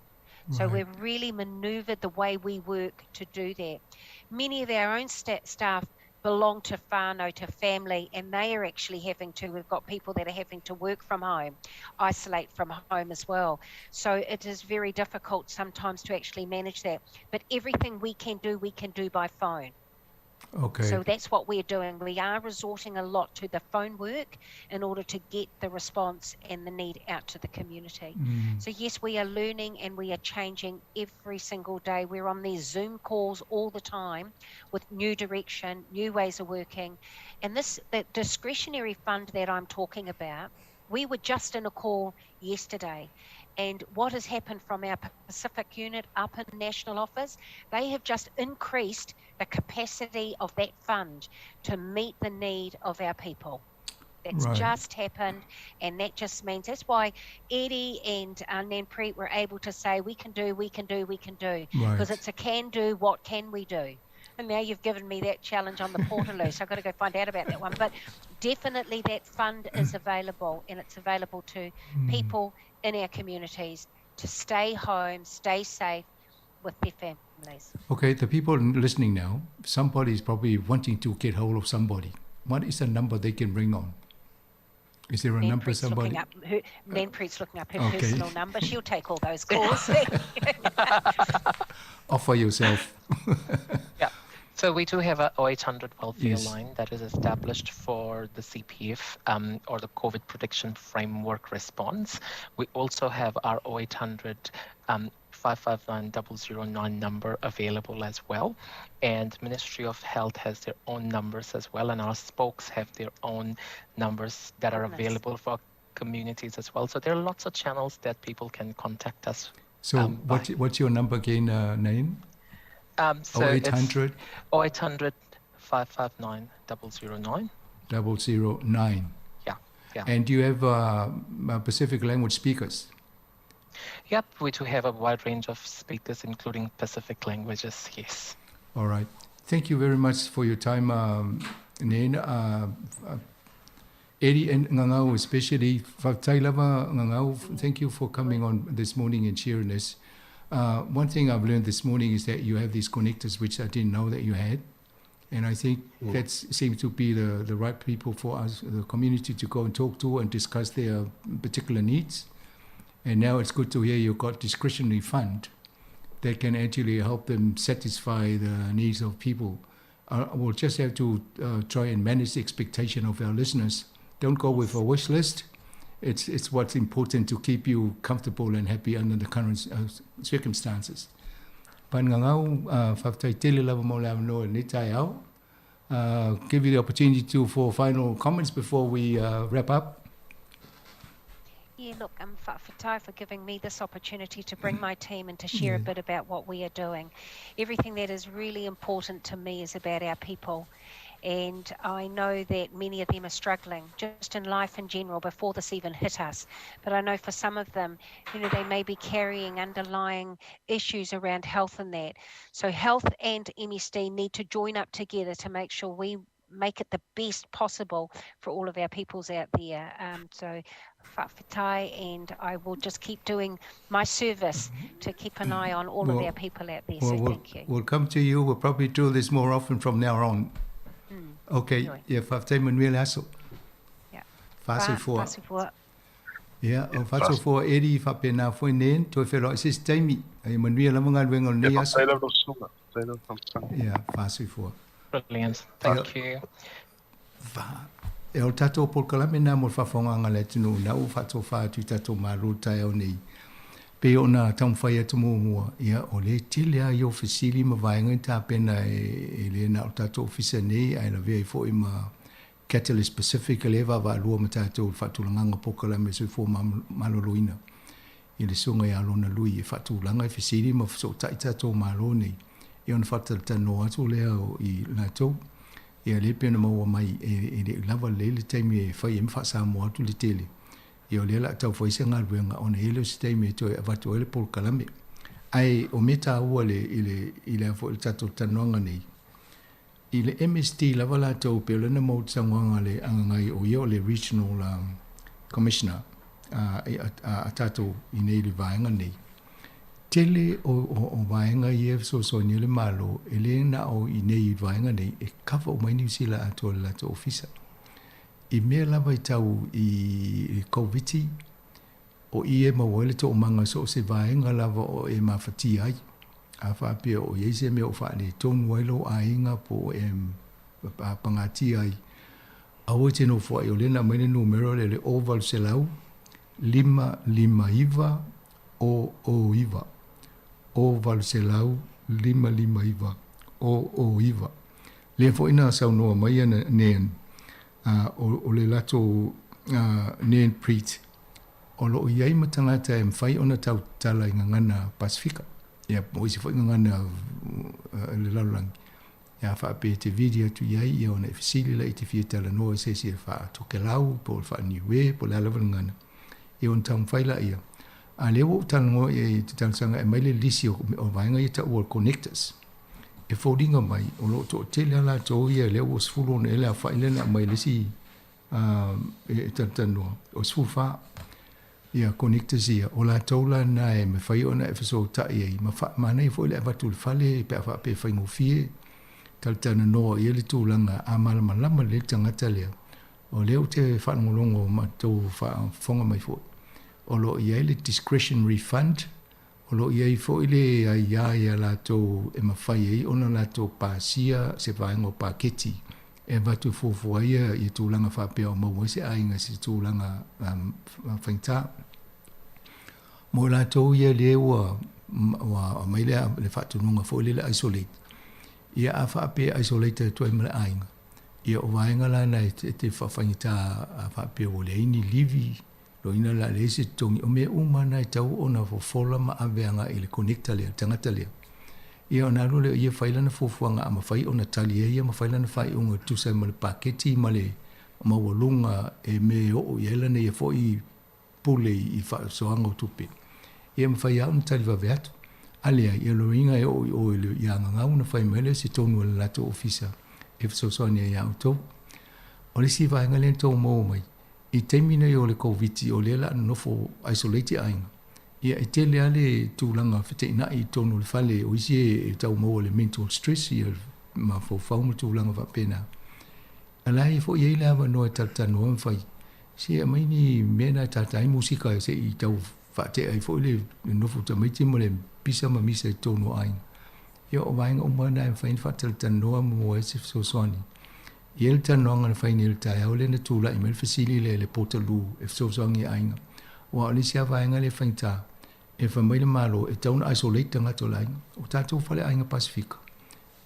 So we've really maneuvered the way we work to do that. Many of our own staff belong to whānau, to family, and they are actually we've got people that are having to work from home, isolate from home as well. So it is very difficult sometimes to actually manage that. But everything we can do by phone. Okay. So that's what we're doing. We are resorting a lot to the phone work in order to get the response and the need out to the community. So yes, we are learning and we are changing every single day. We're on these Zoom calls all the time with new direction, new ways of working. And the discretionary fund that I'm talking about, we were just in a call yesterday. And what has happened from our Pacific unit up in National Office, they have just increased the capacity of that fund to meet the need of our people. That's just happened, and that just means that's why Eddie and Nanpreet were able to say we can do, because it's a can do, what can we do? And now you've given me that challenge on the Portaloo, so I've got to go find out about that one. But definitely that fund is available, and it's available to people in our communities to stay home, stay safe with their families. Okay, the people listening now, somebody is probably wanting to get hold of somebody. What is the number they can bring on? Is there a number somebody? Nanpreet's looking up her personal number. She'll take all those calls. Offer yourself. Yeah. So we do have a 0800 welfare line that is established for the CPF or the COVID Prediction Framework response. We also have our 0800 559-009 number available as well. And Ministry of Health has their own numbers as well, and our spokes have their own numbers that are available for communities as well. So there are lots of channels that people can contact us. So what's your number again, name? So 0800 0800 559-009. 009. Yeah. And do you have Pacific language speakers? Yep, we do have a wide range of speakers, including Pacific languages, yes. All right. Thank you very much for your time, Nen. Eddie and Ngangau, especially Ngangau, thank you for coming on this morning and sharing this. One thing I've learned this morning is that you have these connectors, which I didn't know that you had. And I think that seems to be the right people for us, the community, to go and talk to and discuss their particular needs. And now it's good to hear you've got discretionary fund that can actually help them satisfy the needs of people. We'll just have to try and manage the expectation of our listeners. Don't go with a wish list. It's what's important to keep you comfortable and happy under the current circumstances. Give you the opportunity for final comments before we wrap up. Yeah, look, Fatai for giving me this opportunity to bring my team and to share a bit about what we are doing. Everything that is really important to me is about our people. And I know that many of them are struggling just in life in general before this even hit us. But I know for some of them, they may be carrying underlying issues around health and that. So health and MSD need to join up together to make sure we make it the best possible for all of our peoples out there. So whaawitai, and I will just keep doing my service to keep an eye on all of our people out there. So thank you. We'll come to you. We'll probably do this more often from now on. Okay, yeah, whaawitai Manuel Aso. Yeah. Whaasifua. Yeah, whaasifua eri whapena fwoi nen, toi whero sis taimi, ai Manuel amunga luenga nei aso. Yeah, whaasifua. Brilliant. Thank you. E o tatou polkalame nā mo whawhonganga le tunu na u whato whātu tatou maru tai au nei. Pe o nā taumwhai atu mua ia o le tile a i ofisili ma vaenga i tā pena e le na o tatou ofisa nei ai la vea i fo i ma Catalyst Pacific le wa lua ma tatou whatulanganga polkalame sui fo maloloina. I le sunga i alona lui e whatulanga i ofisili ma so tai tatou malo nei. I on whatatano atu leo i natou. Ia le pena maua mai e le lava le taimi e whai e mwhasa mo atu le tele. Ia le la tau whaise ngā ruenga o ne ele o si taimi e toi avatu ele pol kalame. Ai o meta ua i le afo il tato tanoanga nei. I le MSD lava la tau pe lena mau tsangoanga le angangai o ia o le Regional Commissioner a tato i nei le vaenga nei. Tele o vaenga i e so ni le malo e le na o i nei vaenga nei e kawa o mai New Zealand ato le lato ofisa. I mea lava i tau i COVID o i e mawele to o manga so se vaenga lava o e mawhati ai. A whapea o yeise mea o whaane tonu wailo a inga po e pangati ai. A o te no fwa i o lena maine numero le oval se lau 555 o iwa. O Valselau 555 o iwa. Le fo ina sau noa mai ana nen o le lato nen preet. O lo iai matangata e mwhai ona tau tala i ngangana Pasifika. Ia mo isi fo i ngangana le lalurangi. Ia wha pe te vidia tu iai ia ona e fisili la i te fia tala noa se si e wha toke lau po wha niwe po le alawan ngana. Ia on tau mwhai la ia. A leo tango e te tansanga e mai le lisi o vaenga i ta ua connectors. E fōringa mai, o lo to tele ala tō ia leo o sfulu ona ele a whailena mai lisi e tantanoa. O sfulu wha, ia connectors ia, o la tōla na e me whai ona e whaso tai ei. Ma nei fo ile e watu le whale, pe a wha pe whaingo fie, taltana noa i ele tūlanga a malamalama le tangata leo. O leo te whanongolongo ma tō whaonga mai fo. O lo iai le discretionary fund, o lo iai fo ile ia la tō e mawhai ei, ona la tō pāsia se whaengo pāketi, e watu fōfua ia i tūlanga whapea o maua se ainga se tūlanga whaingta. Mo la tō ia le ua mai le whatununga fo ile le isolate. Ia a whapea isolate tō e mele ainga. Ia o waenga lana e te whaingta a whapea o le ini livi, lo ina la le se tongi o me umana i tau ona fo fola ma aveanga i le connecta lea, tangata lea. Ia ona alo leo ia whailana fofuanga a mawhai ona tali ia mawhailana whai unga tusai ma le paketi ma le mawalunga e me o ielana ia fo i pule i wha soanga o tupe. Ia mawhai au na tali wawe atu. Alea, ia lo inga e o le ia ngangau na whai mele se tonu le lato ofisa e whasosoania ia autou. O le si vaenga le tau mō mai. I teimina i o le COVID o le la nofo isolate ainga. Ia e te lea le tūlanga white ina i tonu le whale o isi e tau mō le mental stress i ma fo whauma tūlanga whapena. Alai e fo iei le awa noa tatano am whai. Se a mai ni mena tatai musika se i tau whate ai fo le nofo ta mai timo le pisa ma misa i tonu ainga. Ia o vaenga o mana e whain whateltanoa mo e se fsosoni. Ia le tanoanga na whaini le tai au le na tūla i mele fasili le potalu e fsosongi ainga. Wa o le sia vaenga le whainta e whamaile malo e tauna isolate ngato lainga. O tātou whale ainga Pasifika.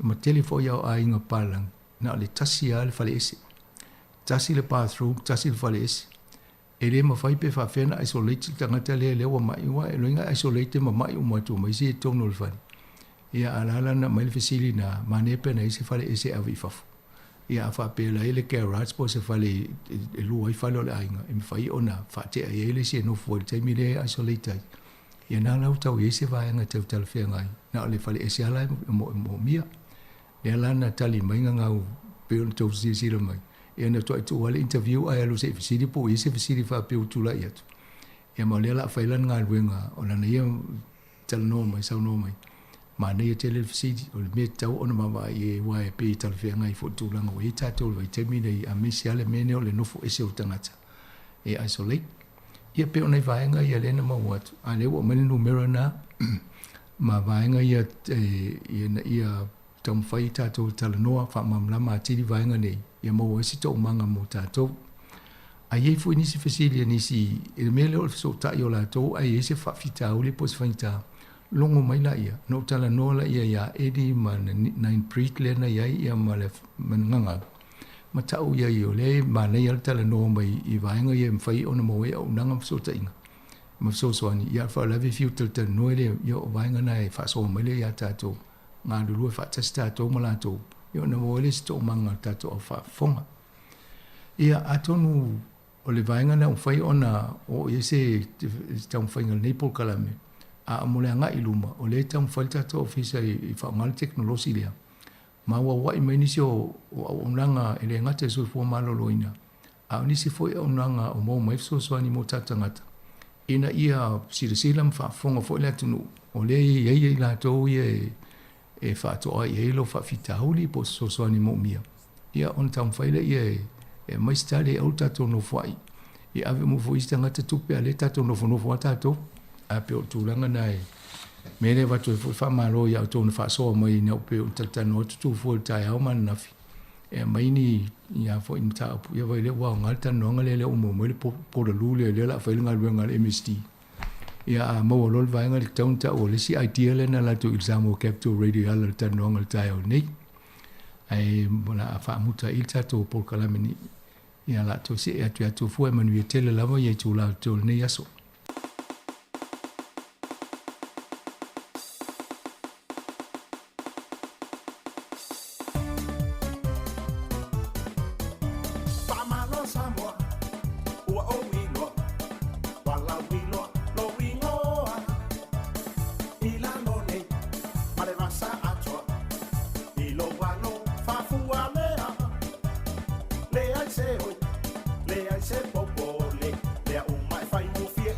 Ma telefo iau ainga palang na le tasi a le whale ese. Tasi le bathroom, tasi le whale ese. E le ma whaipe whawhena isolate tangata le lewa mai wa e loinga isolate ma mai umatu ma isi e tono le whale. Ia alala na maile fasili na manepe na isi whale ese awi fafu. Ia a whapela ele garage po se whale e lua i whale o le ainga. E mi whai ona whatea i ele si e no fuori taimi le isolate ai. Ia nā lau tau e se vāenga tau talawhia ngai. Nā o le whale e se ala mo mia. E ala na tali mainga ngau peo tau sisira mai. Ia na toa i tu wale interview ai alu se fisiri po e se fisiri wha peo tula i atu. Ia ma le ala whailan ngā luenga o lana ia talanoa mai, saunoa mai. Ma nei e tele fisiri o le mea tau ona mawa i e wae pe i talawhia ngai fo tūlanga o e tātou le vai temi nei a mesi ale mene o le nofo e se o tangata. E isolate. Ia peo nei vaenga ia lena mau atu. A lewa mani numero na, ma vaenga ia tau mwhai tātou talanoa, wha mamlama atiri vaenga nei, ia mau esi tau manga mo tātou. A iei fu inisi fasilia nisi, e mele o le fiso tai o lātou, a iei se whawhita uli po se whaita, longo mai la ia, no talanoa la ia ia edi ma nain preet lena ia ma le nganga. Ma tau ia i o le, ma nei al tala noa mai i vaenga ia mwhai ona mo e au nanga msota inga. Ma fsoswani, ia wha lawe fiu tala noa le, ia o vaenga na e whasoa mai le ia tātou. Ngā lulu e whaatasi tātou ma lātou. Ia na mo le si tō manga tātou au whaafonga. Ia atonu o le vaenga na mwhai ona o ia se tau mwhai ngal Nepal Kalame. A mo le anga iluma, o le tau mwhai tātou ofisa i whaongali teknolosi lea. Ma wa mai nisi o onanga ele ngata so fo malolo ina. A nisi foi onanga o mo mai so so ani mo tatangata. Ina ia sila fa fonga fo le tunu. O le ye la to ye e fa to ai lo fa fita huli po so so ani mo mia. Ia on tam faile ye e mai stale o tato no foi. Ia ave mo foi stangata tupe ale tato no fo tato. A pe o tulanga nai. Mele watu e fa malo ia tonu fa so mai na pe tata no tu fo tai au man nafi e mai ni ia fo in ta pu ia vai le wa ngal ta no ngale le o mo le po le lule le la fa le ngal ngal MSD ia mo lo vai ngal tau ta o le si idea le na la tu examo capture radio ala ta no ngal tai o nei ai bona fa muta il ta to por kalamini ia la to si e tu fo e manu e tele la ia tu la to nei aso. Le ai se popo le, le a umai fai mu fie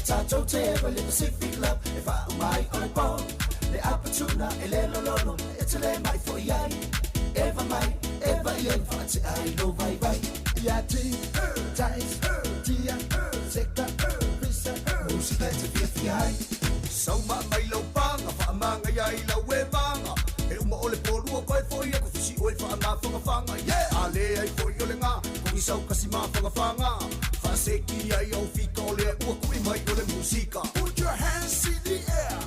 Tato teba le Pacific love if I mai on bo le apatuna ele lolo etele mai for yai ever yen fancy I know vai vai ya ti ties tia seka pisa musica te fiai so ma mai lo panga fa manga yai la we manga e uma ole polu ko foi e ko fisi o fa ma fanga yeah ale ai foi yo lenga ko isau kasi ma fanga fa seki ai o fico le o ko mai o le musica put your hands in the air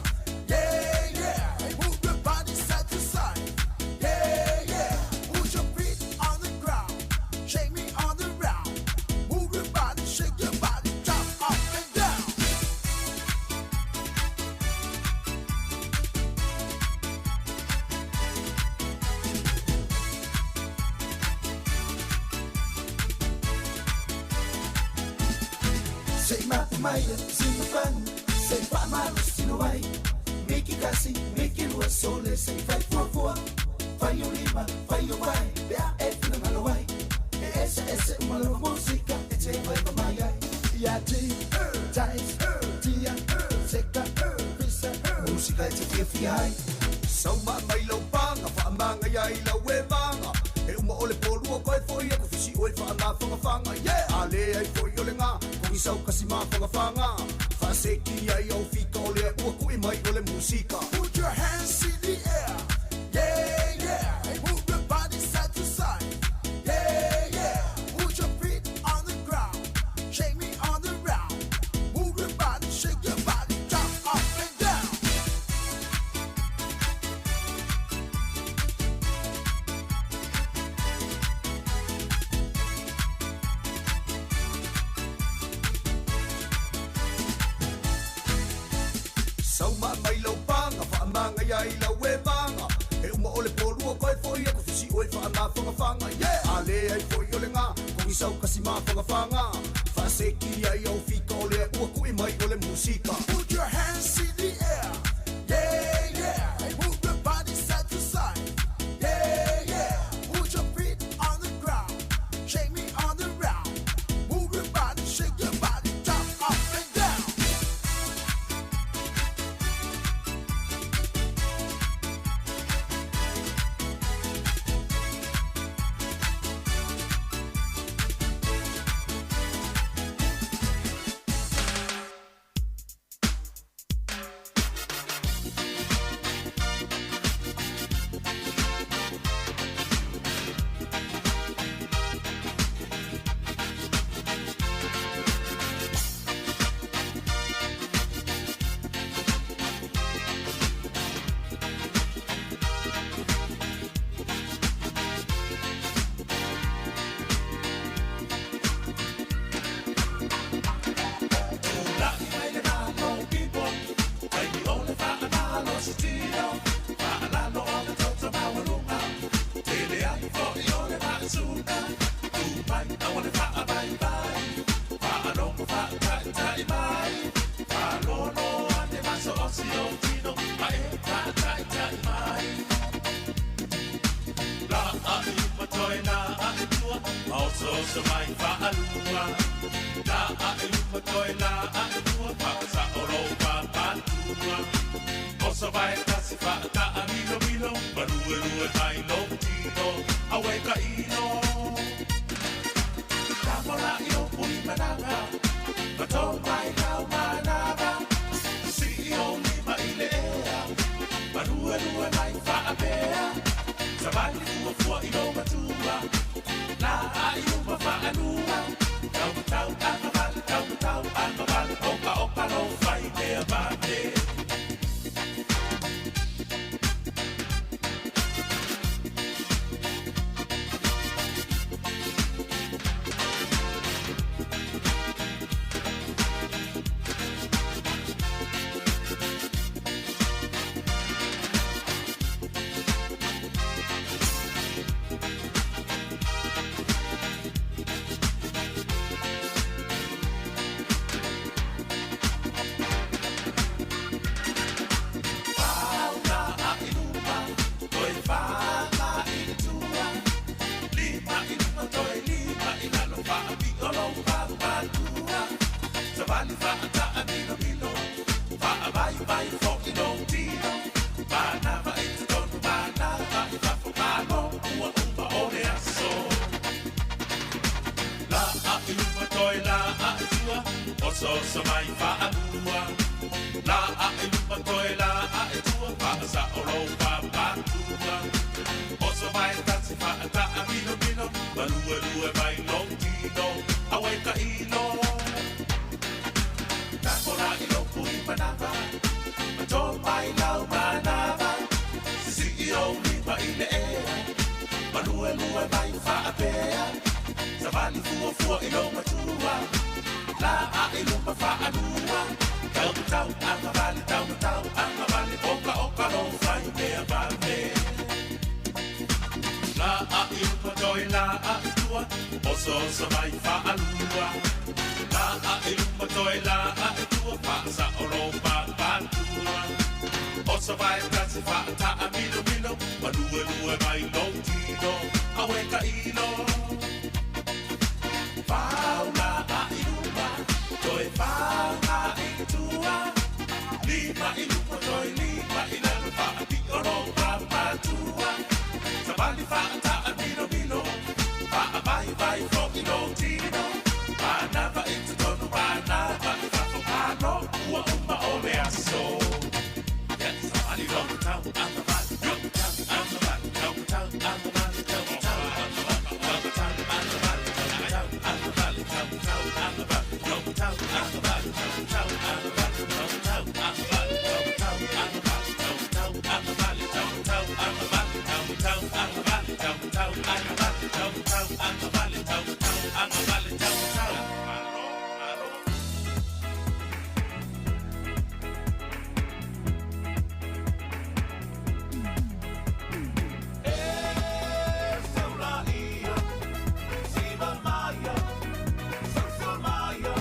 yeah yeah move your body side to side yeah yeah put your feet on the ground shake me on the ground move your body shake your body jump up and down say my sing fun say pa ma sino vai make it kasi make it was so let's say fight for fai yo lima fai yo vai bea e fina malo vai essa malo musica e te vai pa mai ya ti ties tia seka pisa musica te fiai so ma mai lo panga fa manga yai la we manga e uma ole polu ko foi e ko fisi o fa ma fanga yeah ale ai foi yo lenga ko isau kasi ma fanga fa seki ai o fico le o ko mai ole musica put your hands in the air yeah yeah move your body side to side yeah yeah put your feet on the ground shake me on the ground move your body shake your body jump up and down so ma mai lo panga fa manga yai la we manga e uma ole polu ko foi e ko fisi o fa ma fanga yeah ale ai foi yo lenga ko isau kasi ma fanga fa seki ai au fika o le ua kui mai o le musika. Put your hands in the air, yeah, yeah. Hey, move your body side to side, yeah, yeah. Put your feet on the ground, shake me on the ground. Move your body, shake your body, jump up and down. Maya,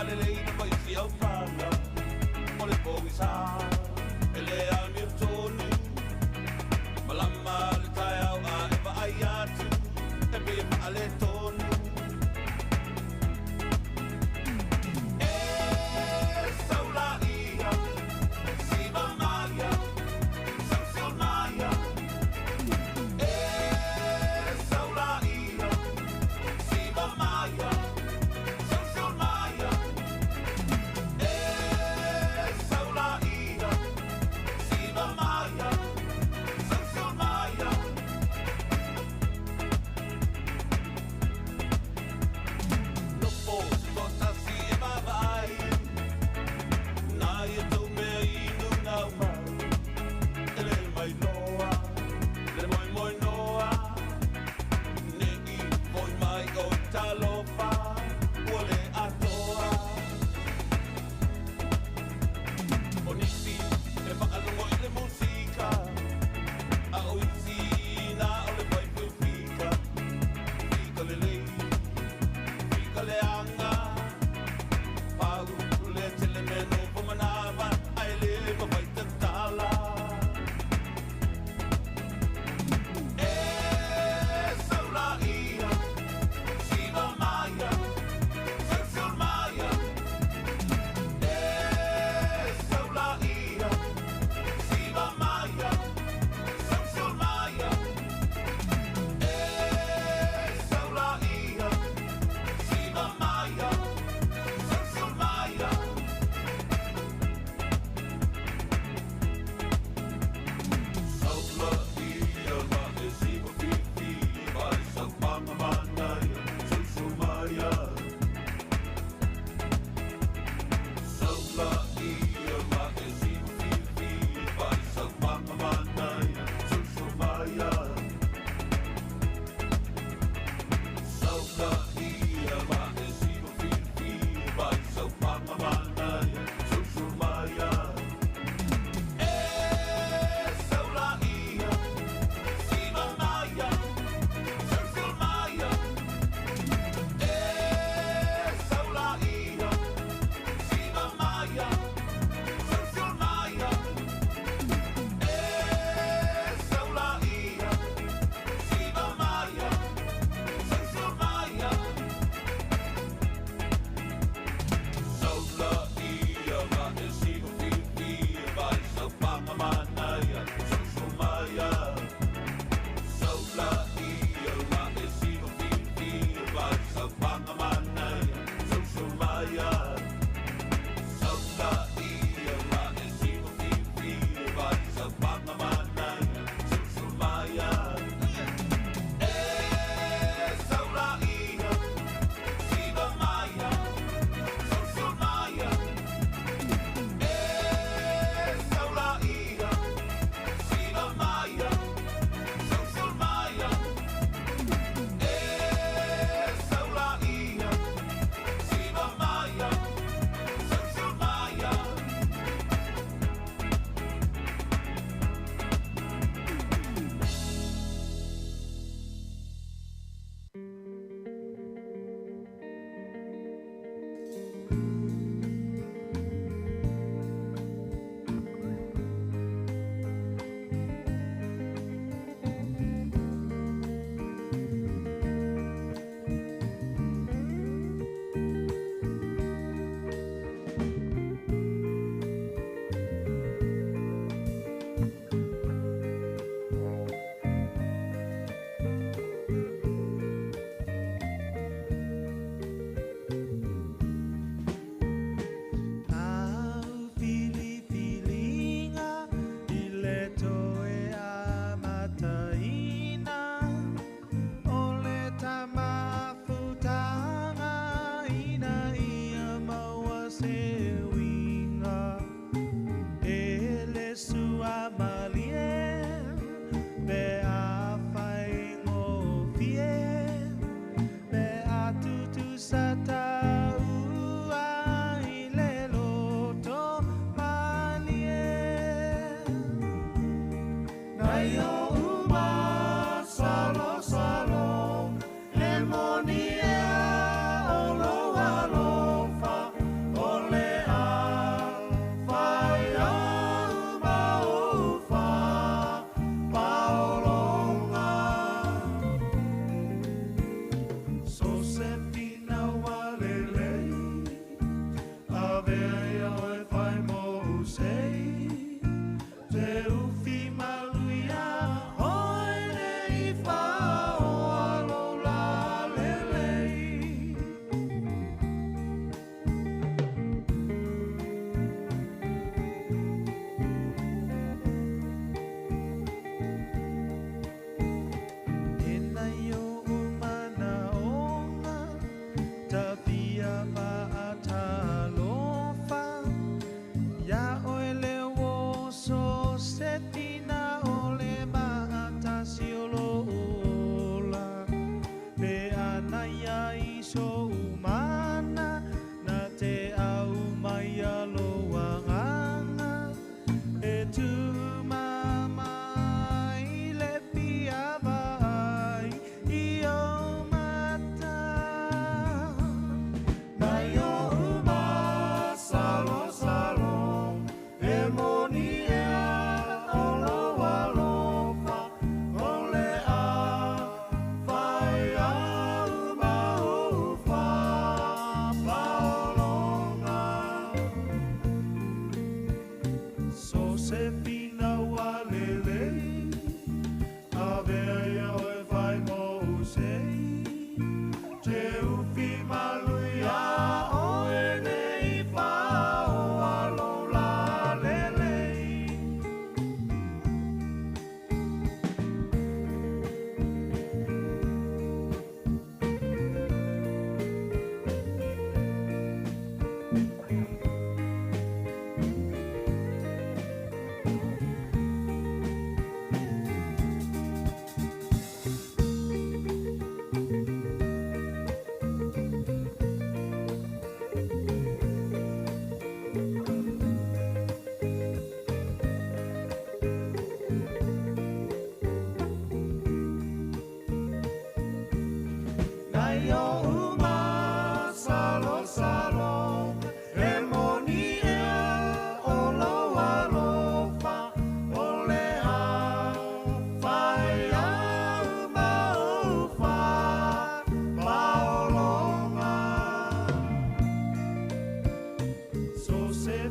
alelei na vai fi au fanga o le pogisa ele a mi tonu malama le tai au a e va ai atu e pe ale tonu e saula ia si va maya sancio maya e saula ia si va maya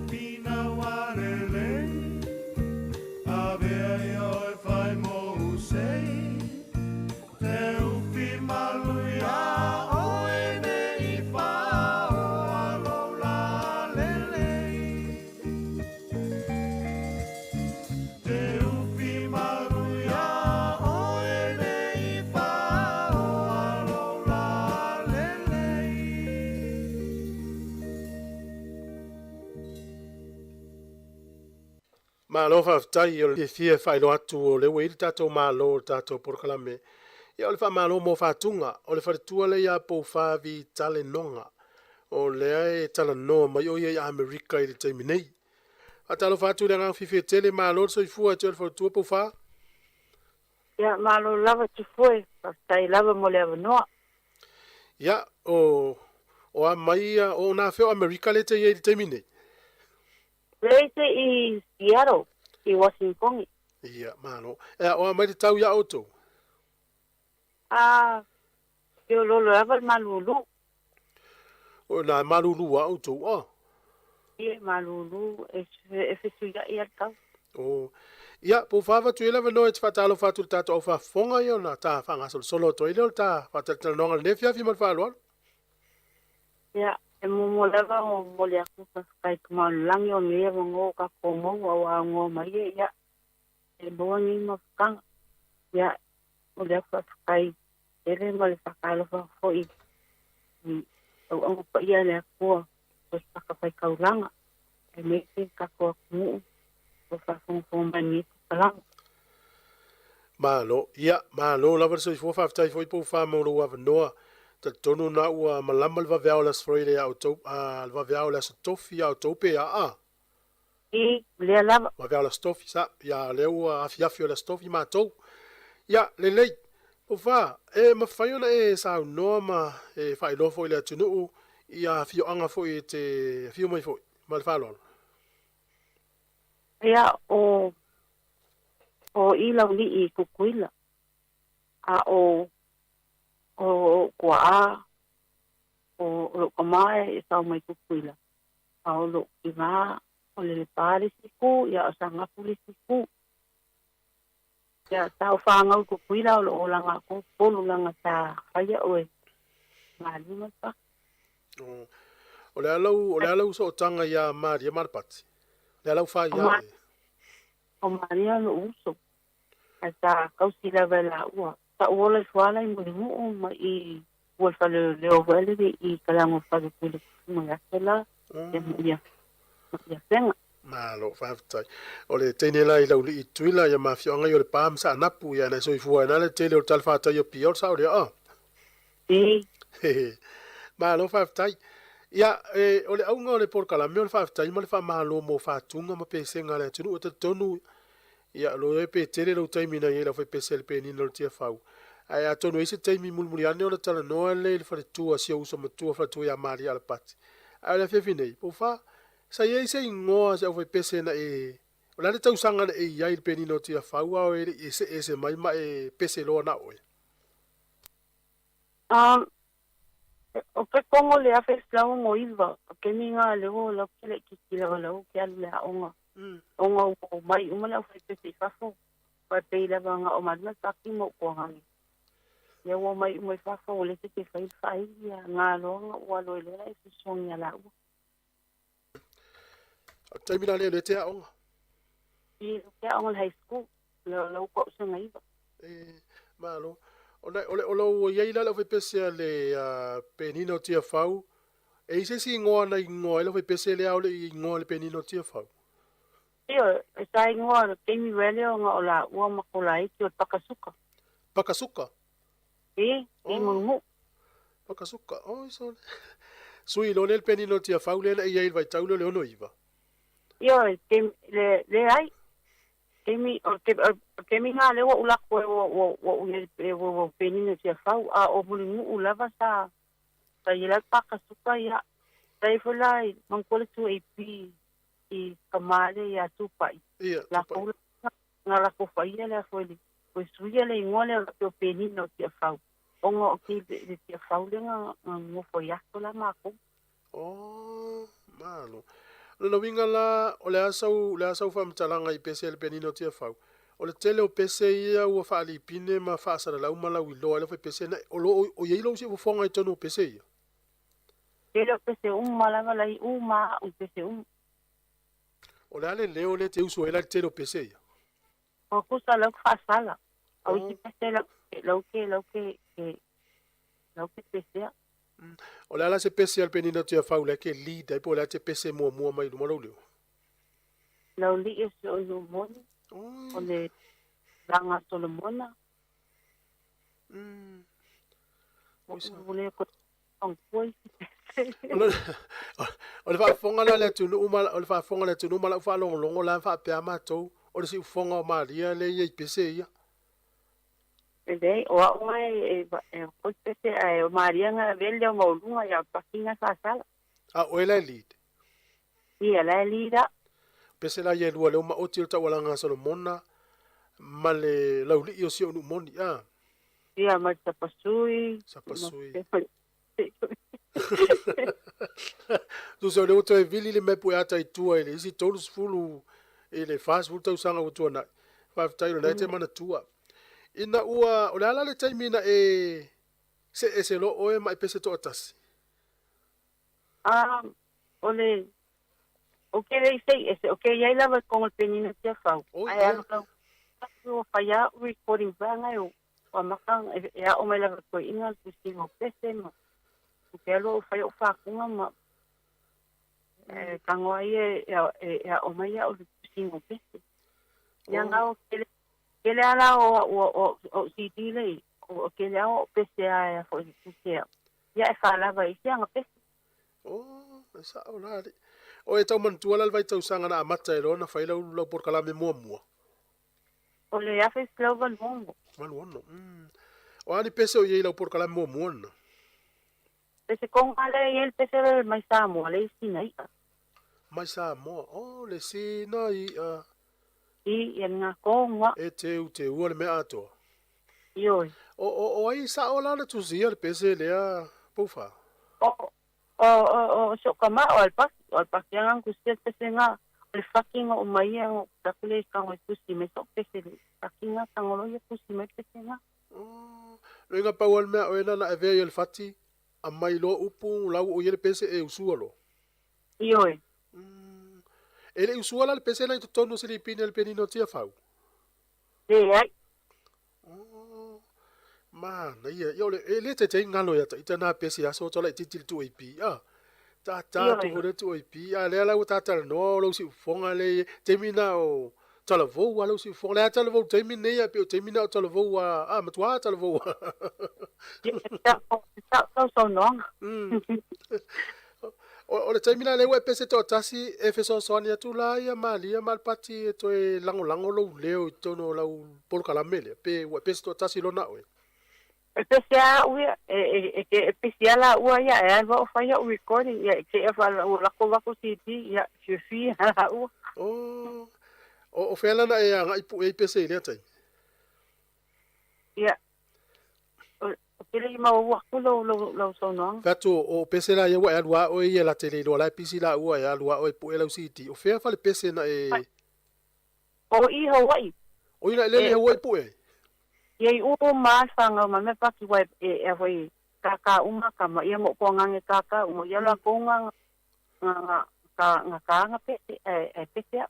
pina warele a vea yo e fai mo usei te upi maluia o e ne i fa o alo la lele te upi maluia o e ne i fa o alo la lele. Malo whaftai o le fia whaelo atu o le wei tato malo o tato porkalame. Ia o le wha malo mo whatunga, o le wharetua le ia pou whavi tale nonga. O le ae tala noa mai o ia Amerika i le taimi nei. A talo whatu le ngang whiwhi tele malo so i fua te o le wharetua pou wha? Ia malo lava te fue, whaftai lava mo le avanoa. Ia o a mai o na wheo Amerika le te i le taimi nei. Leite i Seattle, i Washington. Ia, malo. O a mai te tau ia auto. Yo lolo lava malulu. O na malulu a auto, Ia malulu, e fetu ia ia tau. Ia, po whawa tu ila vano e te whatalo whatu tato au whafonga i o na ta whanga solo to ile o ta whatalo nonga le nefia fi mal whaloan. Ia, e momo lava o mole aku kai kumalangi o mea wango ka komo au a ngo mai ia. E boa ni mafukanga. Ia, mole aku kai ele mole whakalo whafoi. Au ango pa ia le akua, o whakapai kaulanga. E meke kakua kumu. Malo, ia, malo, lava so i fua whaftai fo i pou whamoro wa vanoa. Ta tonu na ua malama lwa veao las freile au taupe, lwa veao las tofi au taupe a. I, lea lava. Lwa veao las tofi sa, ia leo afi o las tofi ma tau. Ia, lelei, po wha, e mawhaiona e sa noa ma e whailo fo i lea tunu ia fio anga fo i te fio mai fo i, ma le whalolo. Ia o ilau ni i kukuila. A o kua a o kamae e tau mai kukuila. A o lo i ngā o le pāre siku, ia o sangapu le siku. Ia tau whāngau kukuila o lo o langa kukulu langa tā whaia oe. Ngā lima pa. O le alau so o tanga ia Maria Marapati. Le alau whai ia e. O Maria lo uso. A ta kausila vela ua. Ta uola fuala i mulimu ma i ua whale leo vele i kalango whale kule kuma yakela. E ia whenga. Malo, whaftai. O le teine la i lauli i tuila ia mawhionga i o le pām sa anapu ia nei so i fua ina le tele o tal whātai o pior sa o le a. Malo, whaftai. Ia, o le aunga o le porkalame o le whaftai ma le whamalo mo whatunga ma pesenga le tunu o te tonu. Ia, lo e pe tele lo taimi na ia la whai pese le penina lo tia whau. Ai a tonu eise taimi mulmuri ane o le tala noa le whare tua sia usa matua whare tua ia maari ala pati. Ai le whiwhinei, po wha, sa ia ise ingoa se au whai pese na e... O la le tausanga na e iai le penina o tia whau au e ese mai ma e pese loa na oe. O ke kongo le afe slau mo iwa, o ke minga le ho la kile kikila o lau ke alu le aonga. Onga o mai umala o whai pese whafo, whai peila wanga o madma taki mo kua hangi. Ia o mai umai whafo o le te te whai whai ia ngā loanga o aloe lera e fusongi ala ua. Taimina leo le te aonga? I te aonga high school, lau kwa usanga iwa. Malo. O lau iei la lau whai pese le penina o tia whau. E ise si ingoa na ingoa, lau whai pese le au le ingoa le penina o tia whau. Io, e sa ingoa, keimi wele o ngā o la ua makola eki o Pakasuka. Pakasuka? I mungu. Pakasuka, iso. Sui lo le penina o tia whau le na iei vai taulo le ono iwa. Io, le ai. Kemi ngā lewa ulako o penina tia whau, a o mulingu ulava sa ila Pakasuka ia. Sa ifulai, mangkole tu e pi i kamale ia tupai. Ia, tupai. Ngā lako whaia lea fueli. Koe suia le ingoa lea o penina o tia whau. Onga o ki le tia whau le ngā ngofo iako la mako. Malo. Lona winga la o le asau fa mtalanga I pese le penino tia fau. O le tele o pese ia ua fa ali pine ma fa sa la umala wi lo le fa pese na o ye lo si fonga I tonu pese ia. Ele o pese mala la I uma o pese O le ale leo le te uso ela tele o pese ia. O kusa la fa sala. O I pese lo ke pese. O le ala se pese al penino tia fau le ke lead ai po le te pese mo mai lu malo leo. Lau li e se o moni. O le ranga Solomona. O le ko on poi. O le fa fonga la le tunu uma o le fa fonga le tunu mala fa longo la fa pe amato o le si fonga o maria le ye pese ia. Dei o mai o pese o maria nga vele o maulunga ya pakinga sa sala. O ela lead. Ia la lida. Pese la ye lua le uma o tio ta wala nga Solomona male lauli io si onu moni Ia ma sapasui. Tu so le uto e vili le mepu ata I tua ele isi tolus fulu ele fast food tau sanga o tua na five tailo na te mana tua ina ua o le ala le taimina se lo oe mai pese to atasi ole okay they say okay ya lava con el penino tia fau ai alo o falla recording banga o makang ya o mai lava ko inga tusingo pese no porque lo falla o fa kunga ma kango ai o mai o tusingo pese ya nga o ele ala o sidile o que le o pese a fo pese ya fa lava isi nga pese sa o la o e tau mantua la vai tau sanga na amata e lona fai lau por kalame mua. O le ya fai slow van mongo. O ani pese o ye lau por kalame mua na. Pese kong ale ye el pese le mai sa mo le sina ia. Mai sa mo le sina ia. I nga konga. E te u le mea ato. Yo. O ai sa o la na tu sia le pese le a pufa. So kama o alpak yang kustel pese nga el fucking o mai ang takule kang kusi me so pese fucking nga tangolo ye kusi me pese nga Renga pawal me o ena na ave el fati a mai lo upu lau o ye pese e usualo. Yo. Ele usuala le pese na tonu se lipine el penino tia fau. ai. Man, ia le te ngalo ya ta na pese aso tola titil tu ipi ta tu hore tu ipi le la uta ta no lo si fonga le temina o tala vo wa lo si fonga le tala vo temina ya pe temina o tala vo wa ma tua tala vo ta so no o le temina le we pese to tasi efeso sonia tu la ya malia mal pati to e lango lo leo to no la por calamele pe we pese to tasi lo na we especial especial a ua ya e va falla o recording ya que e fa la ko city ya je fi o fela na e nga ipu e pese ile tai ya o pele ma o ko lo so no fato o pese la ya wa alwa o ye la tele lo la pisi la ua ya alwa o ipu e city o fe fa le pese na e o I Hawaii o ina le Hawaii pu e Ye u masanga mame paki wa e kaka uma kama ia mo ko ngange kaka mo ia la ko nga pese pese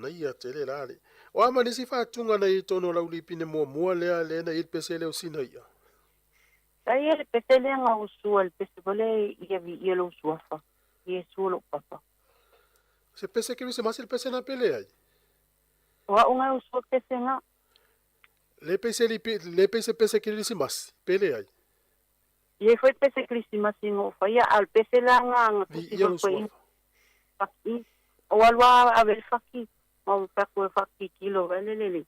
na ia tele lale o ama ni si fa tunga na I tono la ulipine mo le na il pese le o sina ia ai ele pese le nga usu el pese vole ia vi lo suafa ia sulo papa se pese que se mas el pese na pele ai wa unga usu pese nga le pese que se mas pele ai ye foi pese Christmas singo foi al pese la nga foi paki o alwa avel faki o pako faki kilo lele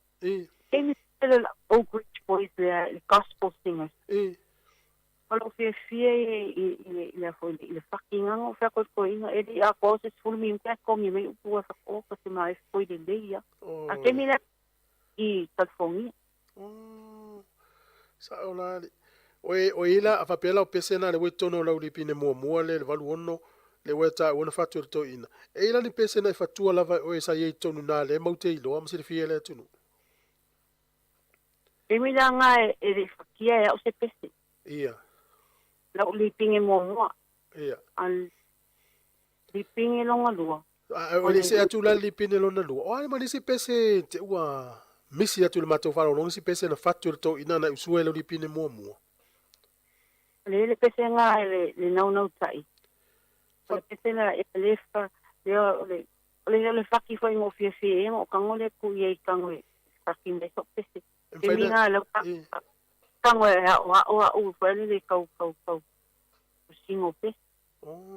tem el Oak Ridge Boys the gospel singers Olo fie le foi le faki nga o pako ko ina e a coses full mi un peko mi me u fa ko se mai foi de dia a que mi I telefoni sa ola o ila a papela o pese na le wetono la ulipine mo le valu ono le ua ta ua na fatu to ina e la ni pese na fatua lava o e sa ye tonu na le mau te ilo am se fie le tunu e mi la nga e le fakia e o se pese ia la o li pinge mo mo ia al li pinge longa lua o le se atu la li pine lona lua o ai ma nisi pese te ua misi atu le matou falo no nisi pese na fatu to ina na usue le li pine mo mo le pese nga le nau tai le pese la e le fa le faki foi mo fie fie mo kangole ku ye kangwe faki me so pese e mi nga le kangwe o fa le kau singo pese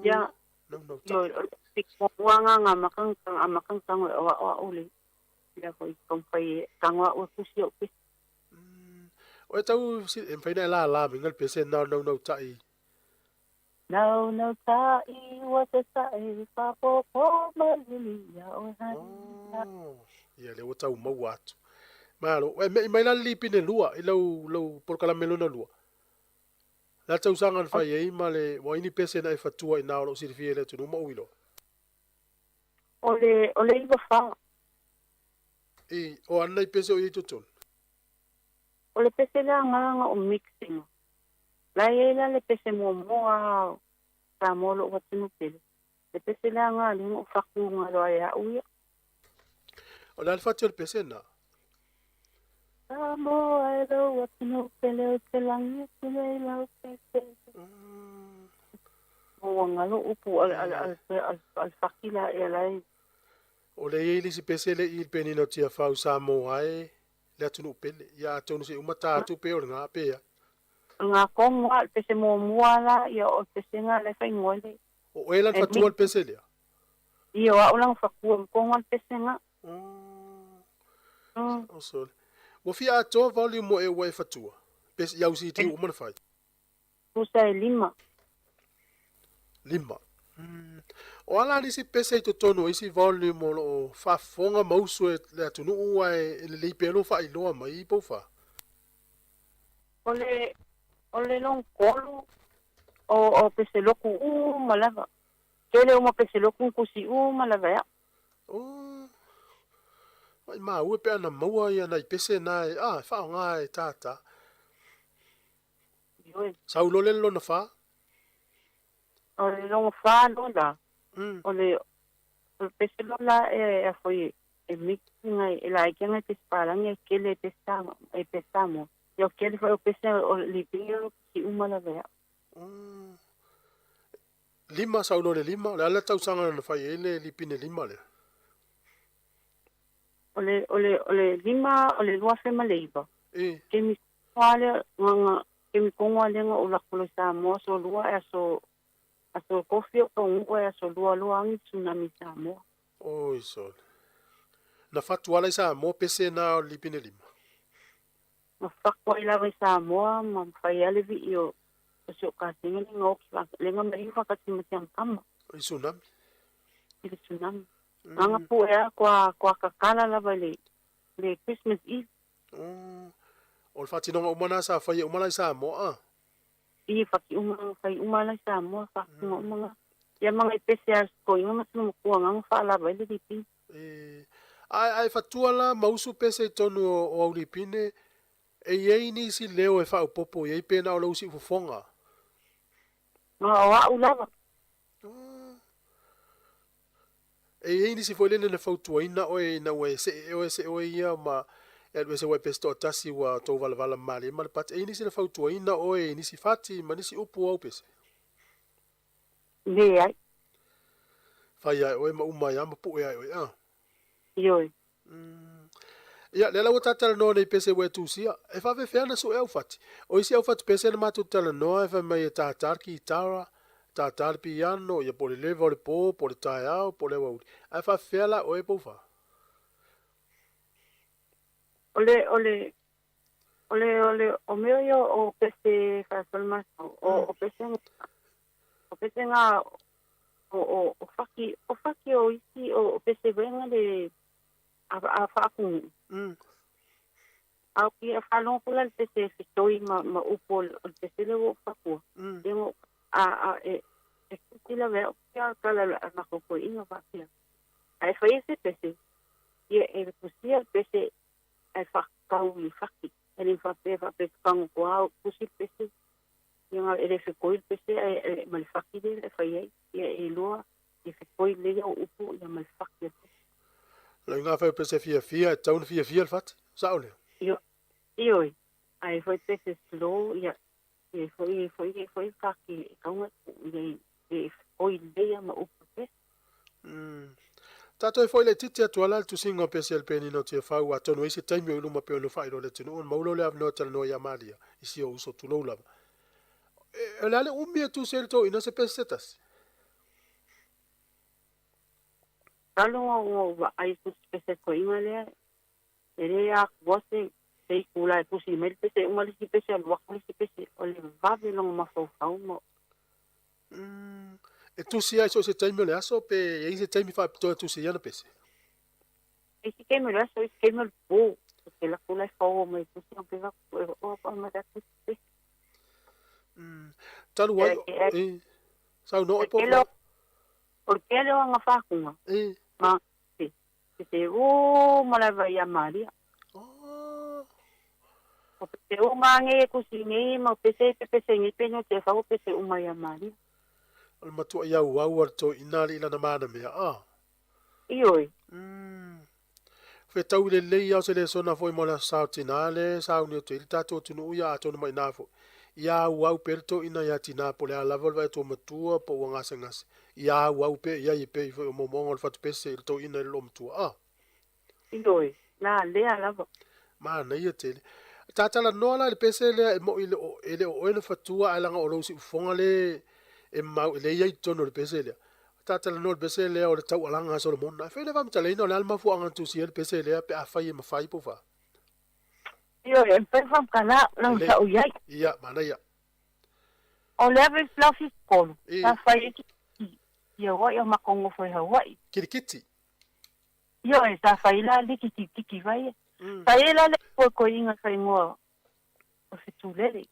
ya yo tipo wanga nga makang kangwe o le ya foi kompai kangwa o kusio pese o tau si en faina la mingal pese no tai no tai wa te tai pa po malili ya o ha ia le o tau mau atu malo e mai la lipine lua i lau por kala melona lua la tau sanga fa ye ma le wa ini pese na fatua i na lo si fie le tu mo wilo ole i fa e o anai pese o i tutun o le pese la nga o mixing la ye la le pese mo a sa mo lo watu pele le pese la nga le o faku nga lo ya uya o la fatu le pese na sa mo ai lo watu pele o te langi le la pese o nga lo upu al fakila e la o le ye li si pese le il penino tia fa sa mo ai le tunu pele ya tonu se umata tu pe o nga pe ya nga konga pese mo muala ya o pese nga le fa ngole o ela fatu al pese le io a ulang fa ku konga pese nga o sol wo fi a to volume mo e wa fatu pese ya usi ti o mo fa usa lima o ala ni si pese to tono isi volume mo lo fa fonga mausu le tunu wa e le pelo fa i lo mai po fa ole long kolu o pese loku malava kele uma pese loku kusi malava ya mai ma u pe na maua ia na pese na fa nga e tata sa ulo le lo na fa ole long fa no da ole pese lo la e foi e mixing e la que nga te spalang e kele te stamo e pesamo yo kele foi o pese o lipingo ki la vea lima sa ulo le lima la tau sanga na fa ele lipine lima le ole lima ole lua fe maleiba ke mi kwale nga ke mi kongwa le nga ola kulo sa mo so lua aso kofio ko ngwa aso lua ang tsunami sa mo oi so na fatu ala sa mo pese na lipine lima ma fakwa ila sa mo ma fa yale vi yo so ka tinga ngo le nga mai fa ka tinga tiang kama tsunami nga pu ya kwa kakala la vale le Christmas Eve o fati no umana sa fa ye umana sa mo i faki umala sa mo fa mga ya mga special ko yung mas mo ko nga fa la vale di pi ai fatuala mausu pese tonu o aulipine e ye ni si leo e fa popo ye pena o lo si fofonga wa ulava e ye ni si foi lene na fautua ina o e na we se o ia ma e se we pesto tasi wa to vala mali ma pat e ni si na fautua ina o e ni si fati ma ni si upu au pese le ai fa ya o e ma uma ya ma pu ya o yo ia le la tata no nei pese we tu sia e fa ve fena so e fati o isi au fati pese na matu tala no e fa mai tata ki tara tata piano ia por le vole po por taia por le wa e fa fela o e po fa ole o meu yo o pese fa sol mas o pese nga o faki o isi o pese venga de a fa ku au ki fa long pula pese fitoi ma upol pese le o fa ku demo a e la veo ia kala la makoko inga fakia. Ai fai se pese. Ia e kusia pese ai fakau I faki. Ele fa pe kango ko au kusi pese. Ia ele fe koil pese ai mal faki de fai ai. Ia e loa e fe koil le o upu ia mal faki. La inga fa pese fia taun fia fat. Saule. Io ai foi pese slow ia e foi faki kaunga e foi le ma upu pese. Tato foi le titi atuala tu singo pese el peni no te fa wa tonu isi taimi o luma pe no fa le tinu on maulo le avno tel no ya malia isi o uso tu no la e la le ummi tu selto ina se pesetas Talo o ai tu pese ko ingale ere a você sei kula e pusi mel pese uma li pese al wakuli pese o le vave no ma fo mo e tu si ai so se taimi le aso pe e se taimi fa to tu si yana pese e si que me lo so es que me po porque la kula fo me tu si pe va o ma da tu talu wa e sa no po porque lo van a fa kuma ma si se o ma la vai a Maria Pe o mange kusini ma pese ni peno te fa o pese o mai amari. Al matu ia wa to inali ina na mana me Ioi. Fe tau le ia se le sona foi mo la sautinale sa uni to il tato tunu ia to no mai nafo. Ia wa perto ina ya tina po le ala volva to matua po wanga sengas. Ia wa pe ia I pe fo mo mo fa pese to ina lo matua. Ioi. Na le ala. Mana ia tele. Tatala nola le pese le mo ile o ena fatua alanga o lo si fonga le e mau le ia tono le pese le tatala no le pese le o le tau alanga so le mona fe le vam tale no le alma fu anga tu si le pese le pe afai ma fai po fa Io e per fam kana non sa o ia ia mana ia o le ave fluffy kol sa fai ia wa ia makongo foi Hawaii kirikiti io e sa fai la likiti vai Sai la le ko inga sai mo o se tulele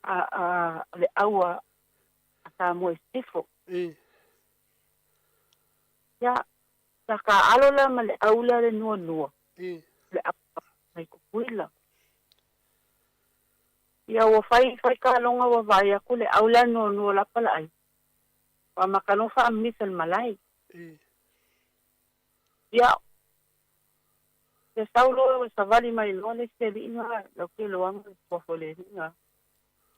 a le aua a mo estifo ya sa ka alo la male aula le no le mai ko puila ya o fai ka longa wa vai ku le aula no la pala ai wa makano fa misal malai ya Se saulo sa vali mai lo le se linga lo que lo amo po fole linga.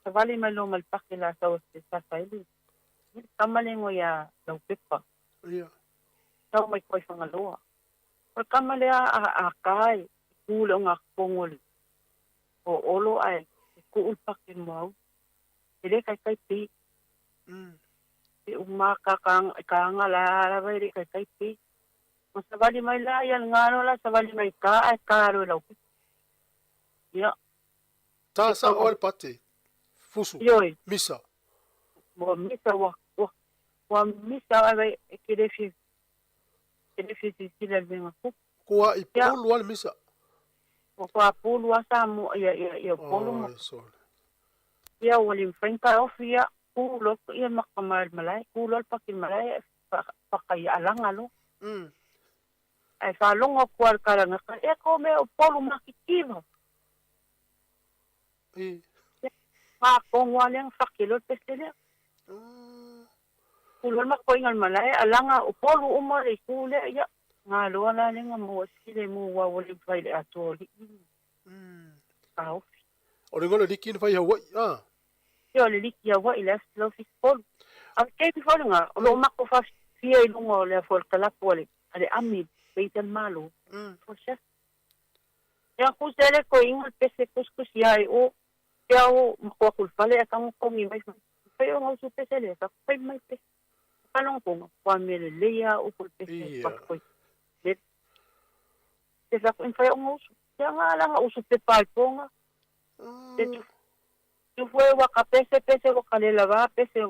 Sa vali mai lo mal pakke la sa sa sai. Kamale ngo ya lo pepa. Ia. Sa mai koi fanga loa. Ko kamale a kai ku lo nga kongol. O olo ai ku ul pakke mo. Ele kai pi. E uma ka la vai kai pi. Sa vali mai la yan ngano la sa vali mai ka ro la. Ya. Ta sa ol pate. Fusu. Yoi. Misa. Mo misa wa misa ai ke defi si la venga ku. Ko I polu al misa. Ko polu sa mo ya polu mo. Ya wali frenka ofia ku lo ya makamal malai ku lo pakin malai pa kaya alanga lo. Ai fa longa kuar karanga ka e ko me o polu makitivo ma ko ngwaleng fakilo pesele kulol ma ko ingal malai alanga o polu umare kule ya ngalo na lenga mo sile mo wa woli faile atoli au o le ngolo dikin fa Hawaii yo le liki ya wa ile lo fi polu a ke ti folunga o lo ma ko fa fie lungo le for kala pole ale ami Peitan malo. Pues ya kusele ko ingal pese kuskus ya o ya o ko kulfale akang ko mi mai pero ngo su pese le ka pai mai pe kanong ko kwa mele le ya o kul pese pa ko le te sa ko fa ngo ya nga la nga usu pe pa ko nga tu fue wa ka pese ko kalela ba pese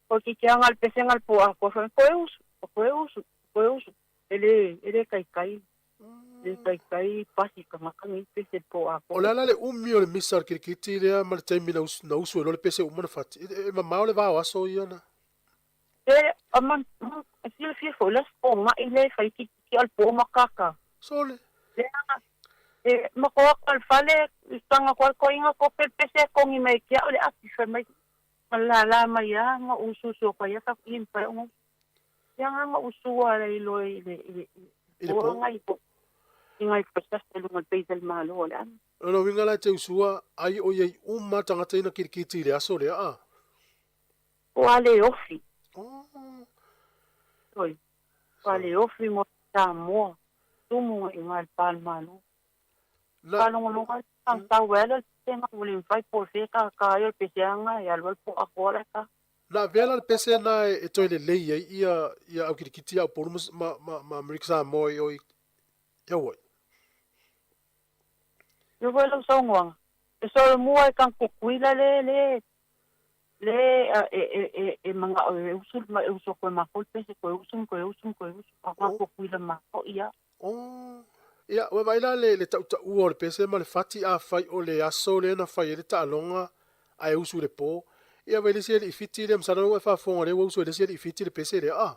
ko ki ngal pese ngal po ko fa ko usu ele kai pasi ka makangi pese po ako o la le ummi o le misar kirikiti le mal taimi na usu lo le pese umana fat e ma le va aso ia na aman fia fo las po ma ile fai ki al po makaka sole mako al fale tanga kwal ko inga ko pese ko ngi mai kia ole ati fa mai la mai ya nga usu so pa ya ka in pa ngo yang nga usu ala ilo ile po ngai po ingai pesta telu ngal peisel malo ole an no winga la te usua ai o ye umma tanga te na kirkiti le aso le a wale ofi oi wale ofi mo ta mo tumu ingal palmano Kalau ngomong kan tahu well, tengah boleh fai por fe ka yo pesianga ya lo po agora ka. Na vela pese na e toile lei ia au kirikiti au por ma Amerika mo oi ya woi. Yo vou lo songwang. So mo ai kan kukuila le mga usul ma usul ko ma ko pese ko usul apa kukuila ma ko ia. Oh. Ia, ua maila le tau o le pese ma le fati a fai o le aso le na fai le ta alonga a usu le po. Ia wele se le ifiti le msana ua whafonga le usu le se le ifiti le pese le a.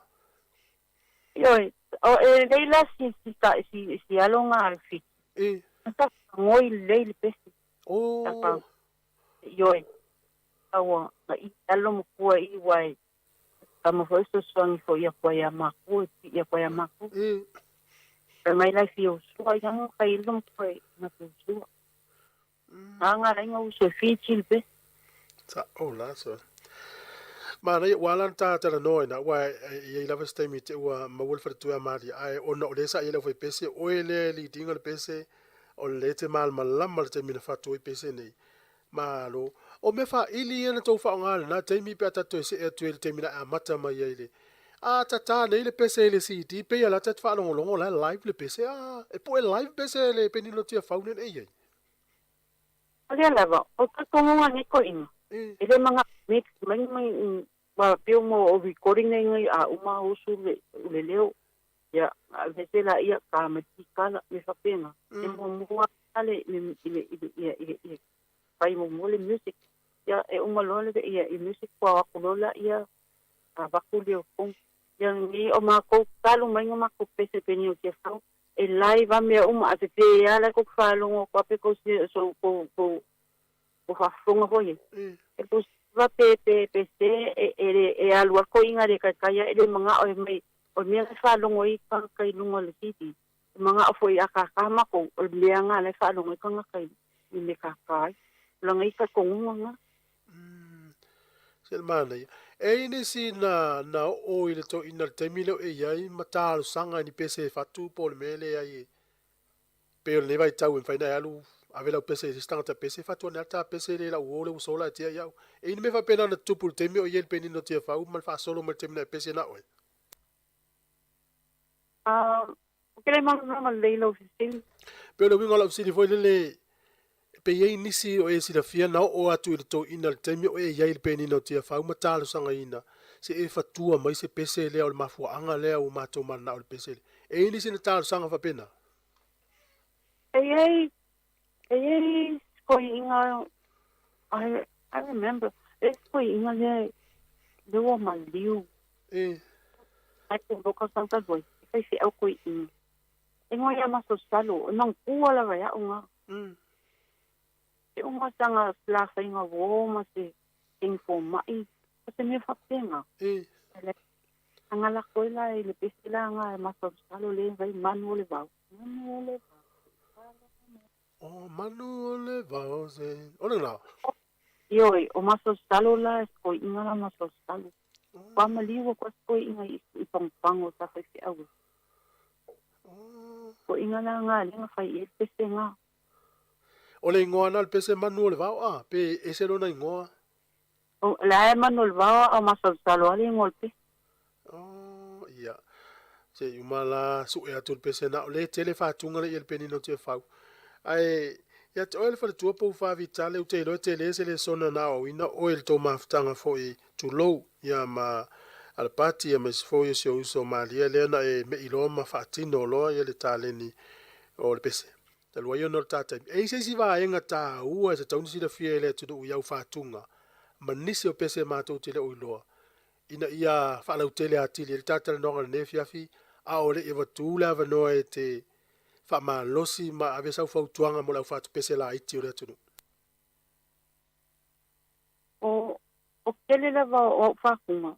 Ioi, o leila si alonga al fiti. Nasa ngoi le pese. Oh. Ioi, awa, na i alo mkua i wai. Kama fo eso songi fo ia kwa ya maku. Mai lai fio sua yang kai lum kai na sua. Anga lai ngau so fichil be. Ta ola so. Mana ia walan ta no na wa ia lava stemi te wa mawul fa tu amari ai ona o lesa ia foi pese o ele li dinga le pese o le te mal malam te mina fa tu pese nei. Malo o me fa ili ena to fa ngal na te mi pata to se e tu te mina amata mai ile. Ah, tata, nei le pese le si ti pe ala tat fa longo la live le pese e po live pese le penino tia faune e ye. Ali lava, o ka tonga ni ko ina. Ele mga mix mai ba pio mo o recording nei a uma usu le leo. Ya, vese la ia ka metikana me fa pena. E mo mo ale ile pai mo le music. Ya e uma lole de ia music kwa kulola ia abakulio kong yang ni o mako kalu mai mako pese penio ke fa e live a me ate te ala ko fa longo ko pe ko so ko fa fonga hoye e ko va pe se e alwa ko inga de ka kaya e mga o me fa longo I ka kai longo le siti mga foi aka ka mako o le nga le fa longo ka kai ni ka kai langai ka ko nga Selmana e ni si na o ile to ina temilo e ai matalo sanga ni pese fatu por mele ai pe le vai tau en faina alu avela pese stanga ta pese fatu na ta pese le la ole usola tia ya e ni me fa pena na tupu temio e el penino tia fa mal fa solo mal temina pese na oi kele mal leilo fisil pero winga la fisil foi le pe ye nisi o e si la fia na o atu ile to ina temio e ya el penino tia fa matalo sanga ina se e fatua mai se pese le o mafua anga le o mato mana o pese e nisi na talo sanga fa pena Ei, inga, I remember, inga le wa maliu. Ai ko boka santa boy. Ai se au inga. Inga ya maso salo, nang kuala va ya unga. E unga sanga slafa inga wo ma se informa I. Se me fa pena. Anga la koila le pesila nga maso salo le vai manu le va. Oh, manu le vause. Ona la. Ioi, o maso salo la ko inga la maso salo. Pa maliwa ko inga I pangpango sa fa si awu. Ko inga la nga le nga fa I pese nga. Ole ngoa na pese manu le vau pe ese lo na ngoa. O la manu le vau o maso salo ali ngolpe. Oh, ia. Se umala su e atul pese na le telefa tunga le el penino te fau. Ai ya te oil fa tu po fa vitale u te lo te le se le sona na o ina oil to maftanga fo I tu lo ya ma al pati ya mes fo yo se uso malia le na e me ilo ma fatino lo ya le tale ni o le pese te lo yo no tata e se si va enga ta u se tau si le fie le tu ya fa tunga manisi o pese ma to te le o lo ina ia whaalautele atili, le tātara nonga ne fiafi, a ole e watu la vanoa e te whamalosi ma ave sau fautuanga mo lau whatu pese la iti o le atunu. O kele lava o whakuma,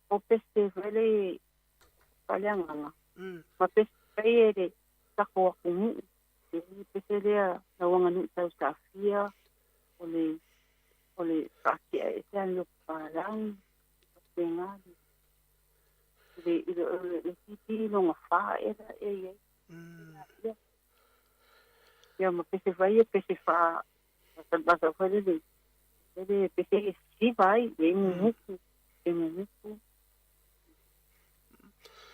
o pese vele paleanganga. Ma pese vele le tako akumu, pese lea na wanga nu tau safia, o le whakia e te anu palang, ngāri. Le titi no ngā wha era e. Ia ma pese vai e pese wha, basa whare le. Ele pese e si vai, e muku.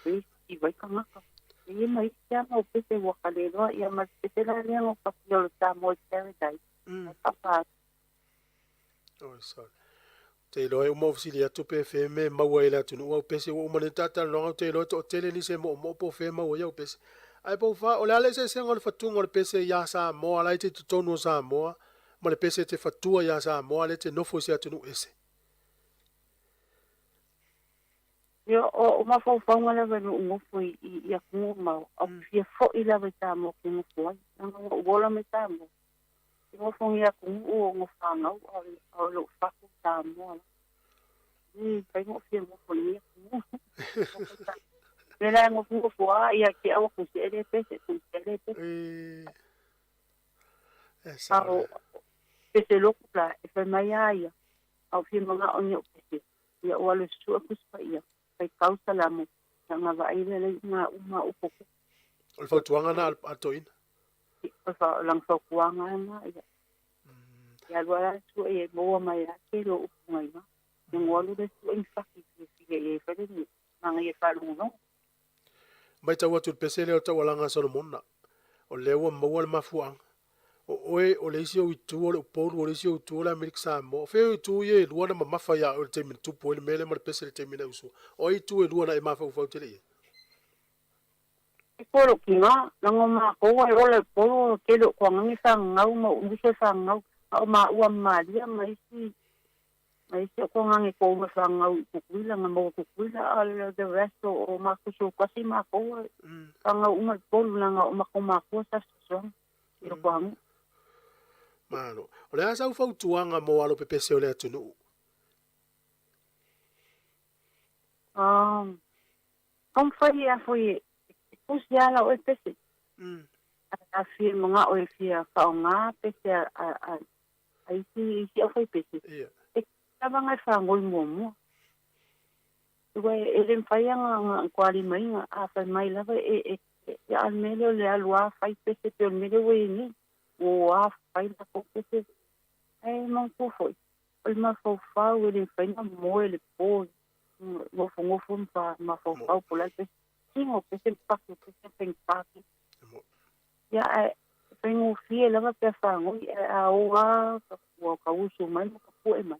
E si vai ka ngaka. E mai te ama o pese wakaleroa, ia ma pese la lea ngā papiolo tā mo i paradise. Papa. Oh, sorry. Te loe uma ofisili atu pe feme maua ila tunu au pese o umane tata longa te loe to tele ni se mo po fe maua ya pese ai po fa o le ale se ngol fatunga le pese ya sa mo ala te tonu sa mo ma le pese te fatua ya sa mo ale te nofo se atunu ese yo o ma fo fa ngala ve no mo fo i aku ma o fia fo ila ve ta mo ki mo fo o bola me ta mo mo fo ia ku o mo fa no o lo fa ku ta mo pai mo fia mo fo ia Nela mo fu fo ia ki au ku se le pese ku se le pese au pese lo ku la e fa mai ia au fia mo nga o ni pese ia o lo su ku spa ia pai causa la mo nga va ile le nga uma o poku o fa tuanga na atoin o fa lang fa kuanga na ia wala su e mo mai a ke lo mai ma ngo lu de su in fa ki e fa de nga e fa lu no mai tau atu pese leo tau alanga Solomona. O lewa maua le mafuang. O oe o leisi o itu o le uporu o leisi o itu o le Amerika Samoa. O feo itu ye lua na mamafa ya o le teimina tupu o le mele ma le pese le teimina usu. O itu e lua na e mafa ufau tele ye. E koro ki ngā, lango mā koua e ole polo ke lo kua ngangi sa ngau ma use sa ngau. O mā ua maria maisi o kua ngangi kou ma sa ngau kukuila, ngā mau kukuila ala the rest o mā kusu kasi mā koua. Ka ngau uma polo na ngau mā kou mā kua sa sasong. Iro kua ngu. Mano, o le asa ufau tuanga mo alo pepese o le atunu. Kom fai a foi kusi ala o e pese. A fia mga o e fia kao ngā pese a isi o fai pese. E kava ngai wha ngoi mua mua. Ua e len fai anga kuari mai nga a fai mai lava e almele o le alua fai pese pe almele o e ni. O a fai la ko pese. E mang foi. O le mafau fau e len fai na moe le po. Ngofo mpa mafau fau po la pese. Singo pese pake pese pengpake. Ya pengu fie lava pe fango a oa ka usu mai ka pu e mai.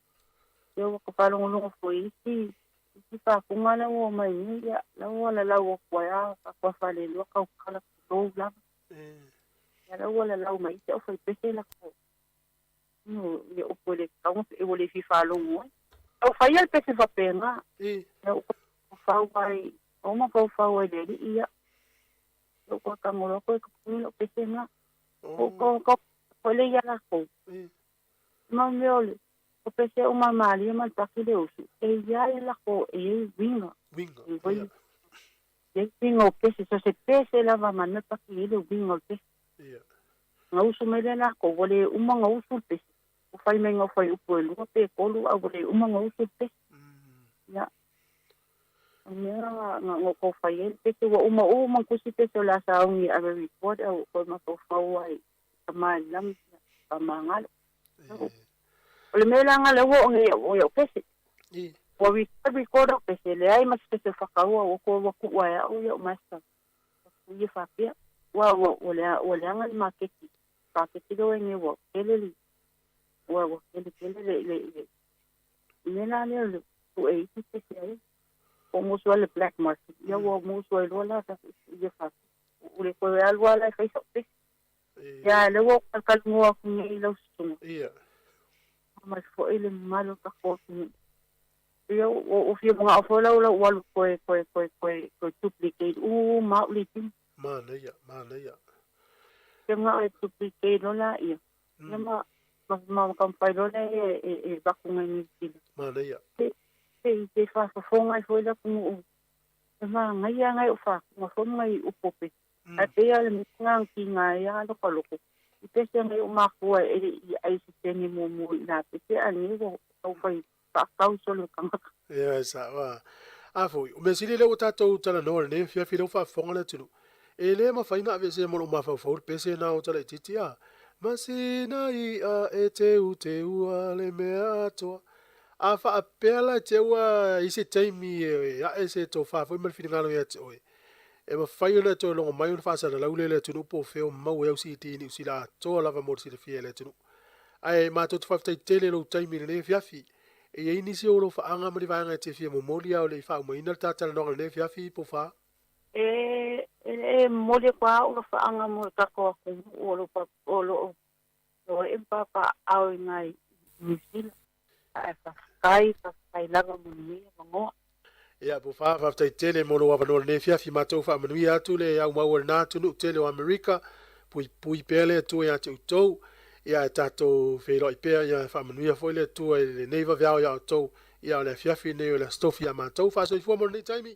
Yo ka palongo longo foi si fa kunga o mai ni ya la wala la o kwa ya ka fa le lo ka kala do la. Ya la wala la mai se o foi pese la ko. No ye o pole ka o e wole fi fa longo. O fa ya pese fa pena. Ya o fa vai o ma fa o le ia. O ko ka ngolo ko ko pese na. Ko le ya la ko. Ma meole. O pese o mamali ma taki le usu. E ya la ko e winga. Winga. E winga o pese so se pese la va mana taki le winga o pese. Nga usu me le la ko vole uma nga usu pese. O fai me nga fai upo e lua pe kolu a vole uma nga usu pese. Ya. Mera nga ko fai el pese wa uma kusi pese o la sa ungi a report o ko ma ko fau ai. Kama lam pa mangal. Ole mela nga lewo o pese. O vi ko pese le ai mas pese fakau o ko wa ku wa o yo masta. Ye fa pia wa o le nga marketi. Paketi do ni wo ele wa ele mela le o e pese ai. O muso le black market. Ya wo muso le wala ta ye fa. O le ko algo ala fa so pese. Ya luego kalkalungo ako ng ilaw sumo. Iya. Mas fo ile malo ka ko ni. Ia o fia mga afola ula walu koe duplicate. Mauli tim. Mana ia. Ia nga duplicate lola ia. Ia ma kampai lola e bakunga ni tim. Mana ia. Te whafonga i fwela kumu. Ia ngai o wha. Nga whonga i upope. A te ala mitungang ki ngai a loko loko. I pese ngai o makua e aisi teni mumu i nā pese ani o au whai. Ia sa wa afo o me sili le o tatou tala no le fia filo fa fonga le tunu e le ma faina ave se mo ma fa for pese na o tala titia masina I a e te u a le me ato a fa apela te wa I se taimi a e se to fa fo me fina ngalo ya te oi e ma faina to lo mai fa sa la ule le tunu po fe o mau e si ti ni si la to la va mo si le fia le tunu ai ma to fa tele lo taimi le fia fi e ini se olo faanga ma vanga te fia mo molia o le fa mo ina tata no le fia fi po fa molia kwa o faanga mo ta ko o e papa au ngai misil ai fa lava mo ni mo ia po fa tai tele mo lo wa no le fia fi ma to fa mo ia tu le au ma na tu no tele o America pui pele tu ia tu ia tato felo I pea ia whamanuia foi le tua le neiva viao ia o tau ia le fiafi nei o le stofi a mātou whaso I fuamoro nei taimi.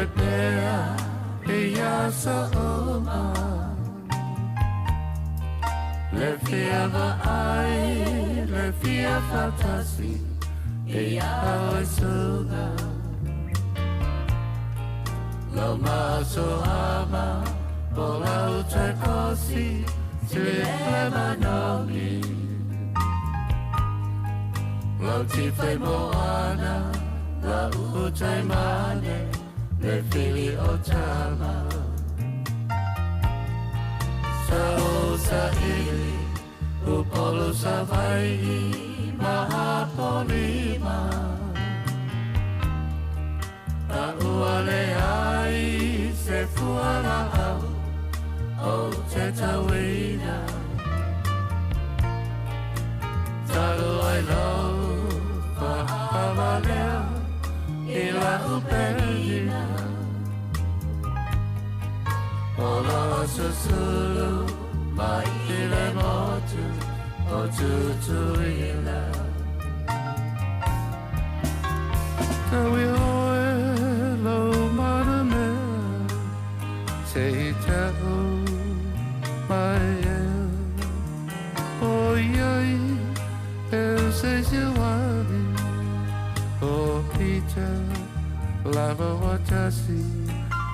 mai pea e ya sa oma le fia va ai le fia fatasi e ya suga lo ma so ama pola utai kosi sile manoni lo ti fai moana la utai mane le fili o tama sa ili upolo sa vai maha polima a uale ai se fuala au o te tawina talo ai lau pa avalea ila uperina Ola susulu mai ile motu o tutuila Kawi oe lo marame se itao mai e o iai e se siwani o pita lava watasi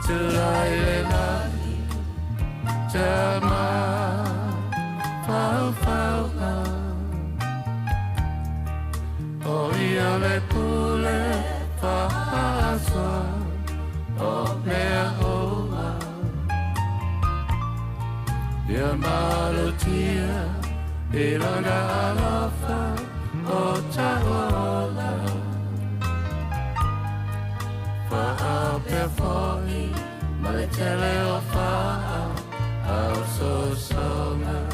tulai le lani Jama fau fau na O ia le pule fahaswa O mea oma Ia malutia Ilona alofa O taola Fa'au pe foi Maletele o fa'au I'll so sona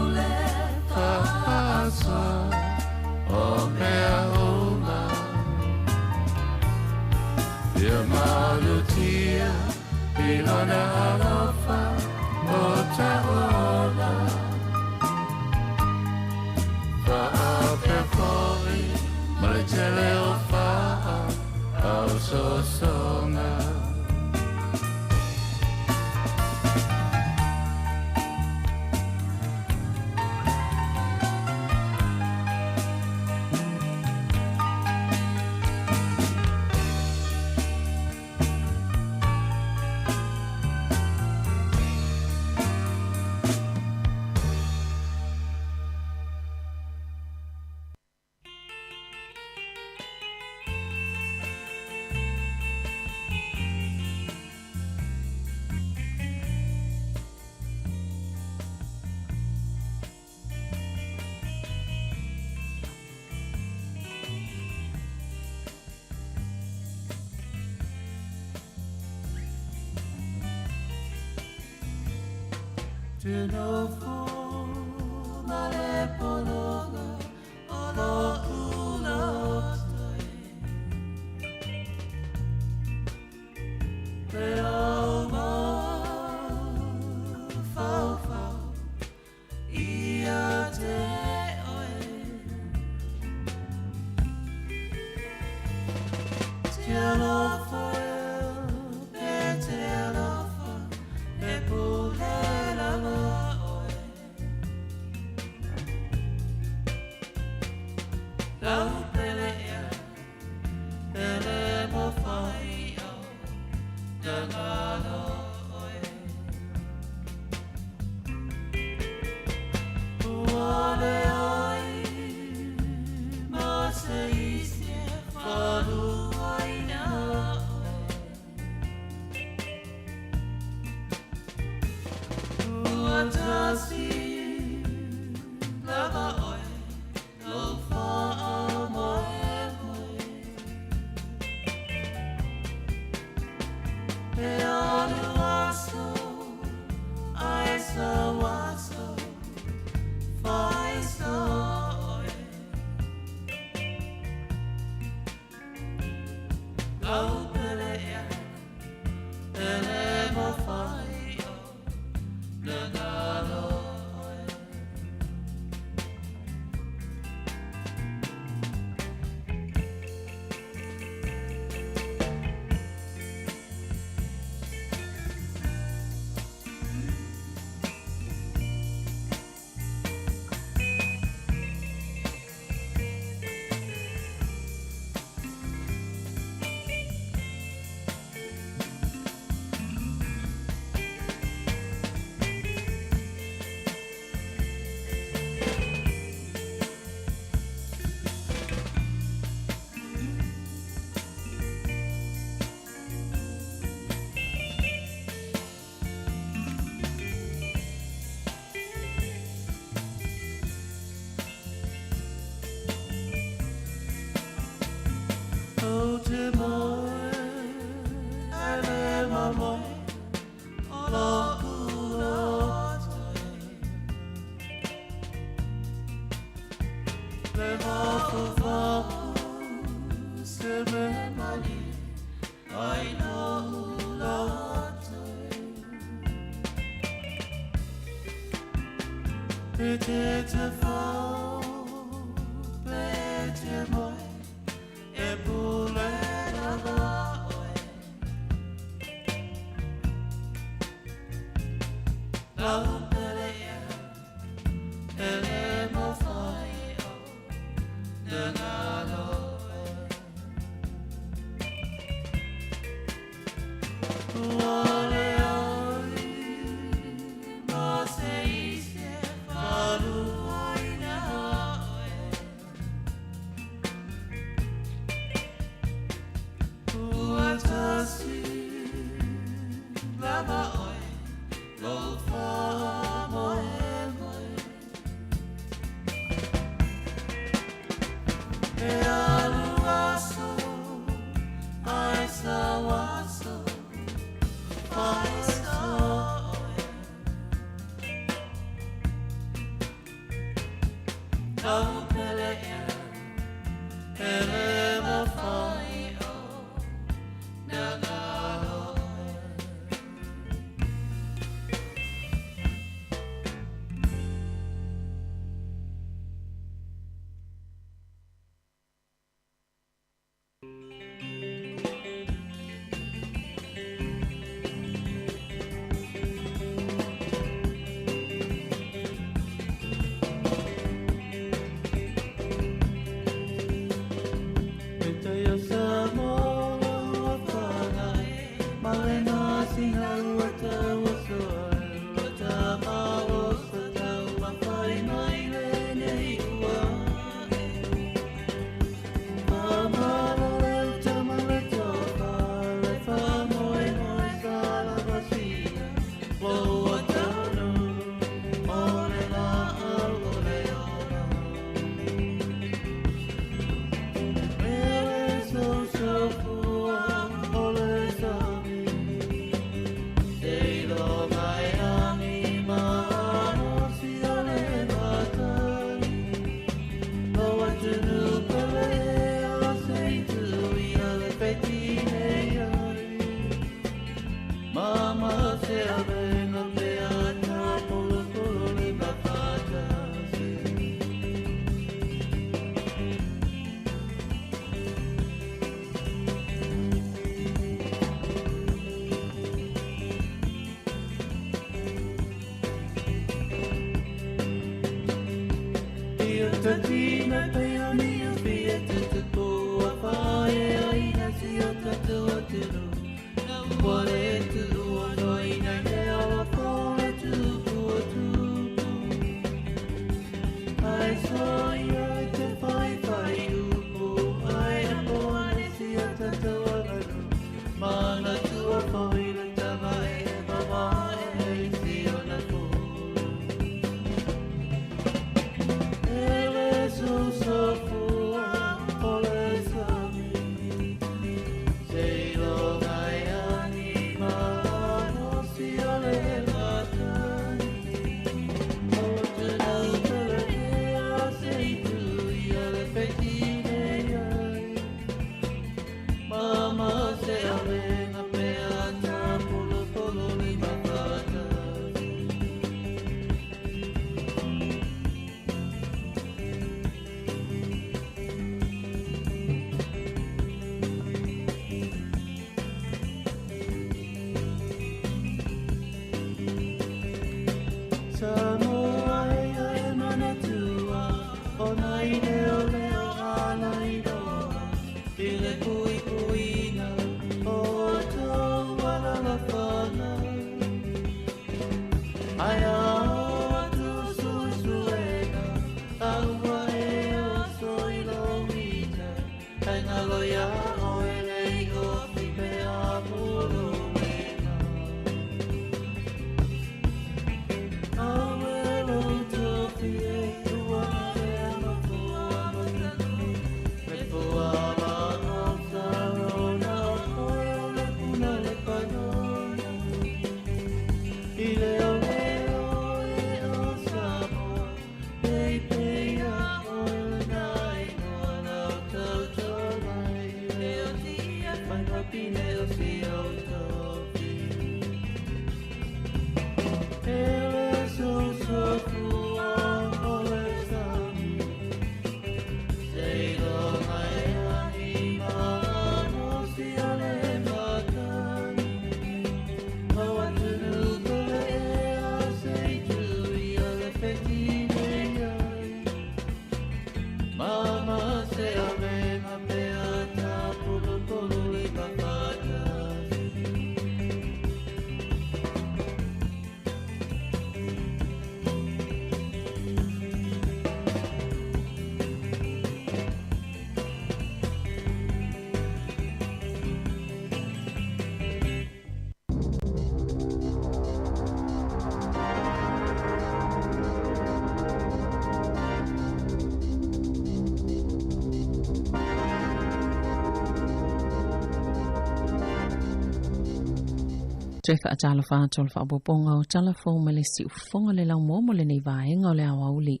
Te whaatala whātola whaaboponga o talafo ma le si ufonga le lau mo le nei vaenga o le awauli.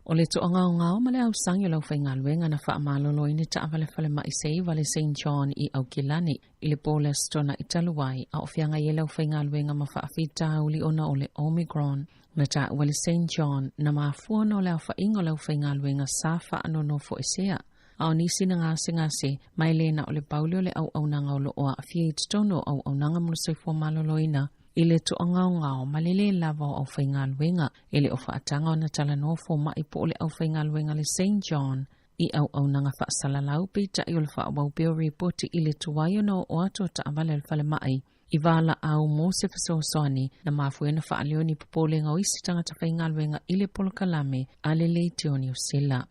O le toanga o ngao ma le au sangi lau whainga luenga na wha malolo ini ta awale whale mai sei wale St. John I Aukilani I le pole stona I taluai a o whianga I lau whainga luenga ma wha awhita uli ona o le Omicron na ta wale St. John na maafua no lau whainga lau whainga luenga sa wha ano no fo esea. Ao nisi na ngase mai le na o le paulio le au nanga o lo oa a fie tono au nanga mulu soifua maloloina I le to ngao malele lava au whainga luenga ele o whaatanga o na tala nofo mai po o le au whainga luenga le St. John I au nanga whaasalalau pita I o le whaawau peo reporti I le tuwaio no o ato ta amale le whale mai I wala au mo se whasosoani na mafuena whaaleoni popole ngau isi tangata whainga luenga I le polokalame a le leitioni o sila.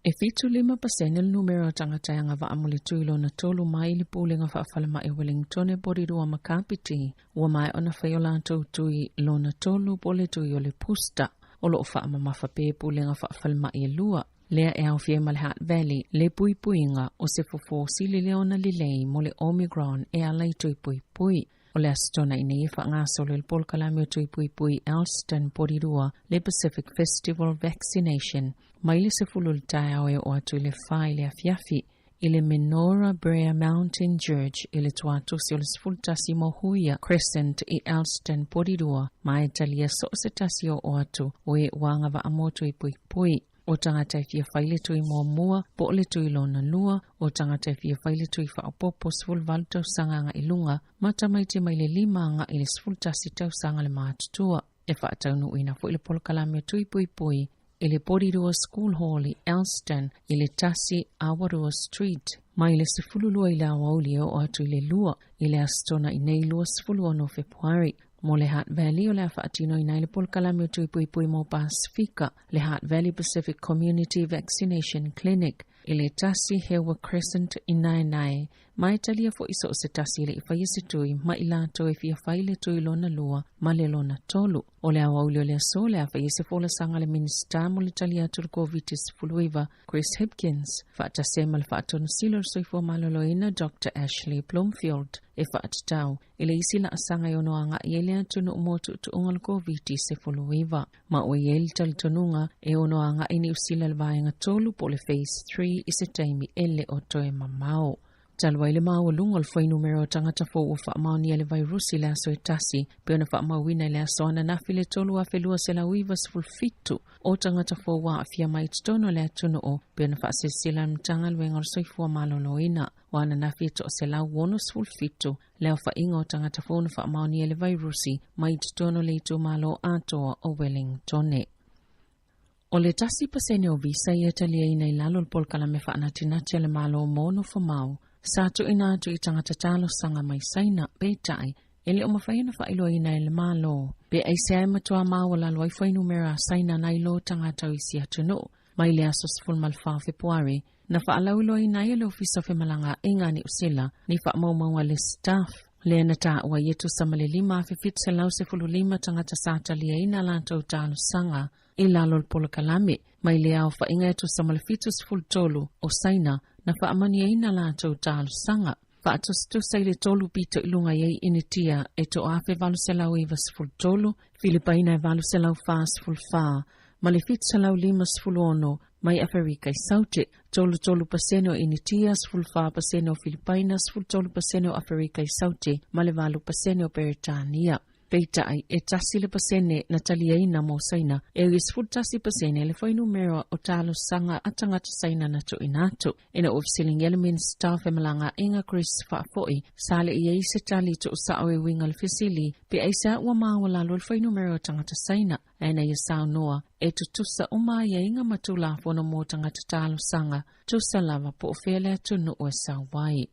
E fitu 5% il numero tangata yanga wa amule tuilo na tolu mai li pulinga whaafala mai Wellington e borirua makapiti ua mai ona whaiolantou tui lo na tolu pole tui o le pusta o lo whaama mawhape pulinga whaafala mai lua lea e au fie Malhat Valley le pui puinga o se fofosi li leona li lei mo le Omicron e alai tui pui pui. O le astona I nei whaangaso le polkalame o tui pui pui Alston porirua le Pacific Festival Vaccination mai le se fulul tai au e o atu le whai le afiafi I le Menora Brea Mountain Church I le tuatu si o le sfultasi mohuia Crescent I Alston porirua mai talia so se tasi o atu o e wanga wa amoto I pui pui. O tangata I fia whaile tui mua po le tui lona lua, o tangata I fia whaile tui whaopopo sful valtau sanganga I lunga, mata mai te mai le 5 I le sful tasi tau sanga le mātutua. E whaatau nu ina fo I le polokalame tui pui pui, I le Porirua School Hall I Elston, I le tasi Awarua Street. Mai le sefululua I le awauli o atu I le lua, I le astona I nei lua sefulua no Februari. Mo le Hat Valley o le whaatino I le polkalame o tui pui pui mo Pasifika, le Hat Valley Pacific Community Vaccination Clinic, I le tasi Hewa Crescent I Nainai, mai talia fo iso o se tasi le iwhai se tui ma ila to e fia whai le tui lona lua ma le lona tolu. O le awa uli o le aso le awhai se fola sanga le minista mo le talia turu COVID-19 fuluiva Chris Hipkins. Whaata se mal whaatonu silo soifua maloloina Dr. Ashley Bloomfield e whaatatau. Ile isi la asanga i ono anga i ele atunu umotu tuunga le COVID-19 fuluiva. Ma o i ele talitonunga e ono anga ini usila le vaenga tolu po le phase 3 i se taimi ele o toe mamao. Talwa ile maua lunga le whai numero tangata fo ua wha maoni ele vairusi le aso e tasi, pe ona wha mawina le aso ana nafi le tolu a whelua se la uiva sfulfitu o tangata fo wa a fia mai tutono le atunu o, pe ona wha se sila mtanga le wenga soifua maloloina, wa ana nafi to se la uono sfulfitu, leo wha inga o tangata fo ona wha maoni ele vairusi, mai tutono le itu malo atoa o Wellingtone. O le tasi pasene o visa i atalia ina i lalo pol kalame wha anatinati le malo o mono whamau, Sato ina atu i tangata talo sanga mai saina peitai, ele o mawhaina wha ilo ina ele malo. Pe ai se ai matua mawala loa i whainu mera saina na ilo tangata o isi atu no, mai le aso siful malwha Februari, na wha alau ilo ina ele ofisa whemalanga ingani usila, ni wha maumaua le staff. Le na ta ua yetu samale lima fifit se lau se fulu lima tangata sata lia ina lanto o talo sanga, i lalo polo kalame, mai le au wha inga etu samale fitus ful tolu o saina, na wha amani ina la tau talo sanga. Wha atustu saile tolu pito ilunga yei initia e to afe valu selau iwa siful tolu, Filipaina e valu selau faa siful faa, malefit selau lima siful ono, mai Afrika i saute, tolu pasene o initia, siful faa pasene o Filipaina, siful tolu pasene o Afrika i saute, malevalu pasene o Peritania. Peita ai e tasi le pasene na talia ina mo saina e isfut tasi pasene le foi numero o talo sanga atangata saina na to inato ina ofisiling yelemin staff emalanga inga Chris Fafoi sale i eise tali to sao e winga le fisili pe aisa ua mawala lo le foi numero tangata saina ena i sao noa e tutusa uma ia inga matula fono mo tangata talo sanga tusa lava po ofele atunu o sao wai.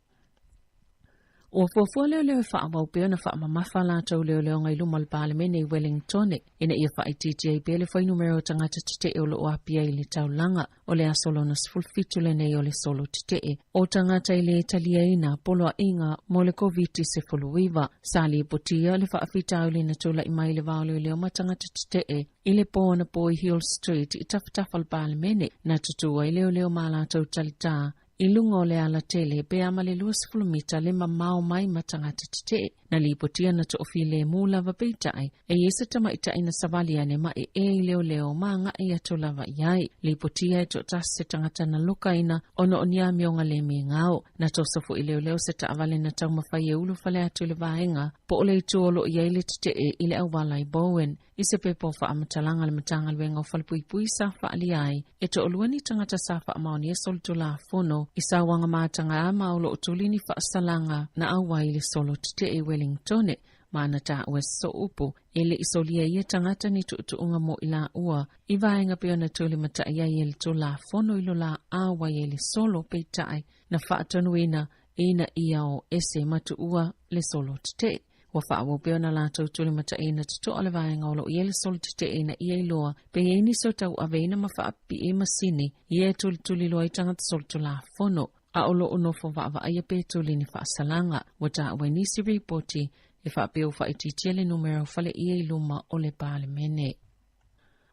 O fofua leo wha amau peo na wha mamafa la tau leo ngai luma le Parliament i Wellington ina ia wha i TTA pele whai numero tangata tite e o lo apia i le tau langa o le asolo na sfulfitu le nei o le solo tite o tangata i le italia ina polo a inga mo le COVID se fuluiva sali i potia le wha afita o le na tula i mai le valo i leo matangata tite i le po na po i Hill Street i taftafa le Parliament na tutua i leo mala tau talita I lungo le ala tele pe amale luas fulumita le mamao mai matangata tite na lipotia na toofile mula vapeitai e yesa tamaita ina savalia ne ma e leo manga e atolava iai lipotia e totase tangata na luka ina ono onia mionga le ngao na tosafu i leo se taavale na tau mawhai ulu fale atu le vaenga po ole i tuolo iai le tite i le awala i Bowen I se pepo wha amatalanga le matanga lwenga o whalpuipui sa wha aliai e to oluani tangata sa wha amaoni e soltu la fono I sa wanga matanga a maolo o tulini wha asalanga na awai le solo tite e Wellington maana ta ue so upo ele isolia ia tangata ni tuunga mo ila ua I vaenga peona tuli mata ia ele to la fono ilo la awai ele solo peitai na wha atanuina ina ia o ese matu ua le solo tite wa fa wo pe na la tau tuli mata ina to ole vaenga o lo ile sol tite ina ia loa pe ni so tau avena ma fa pi e masini ie tuli lo itanga sol tula fono a olo ono fo va ia pe tuli ni fa salanga wata we ni si reporti e fa pe o fa itile numero fale ie luma ole Parliament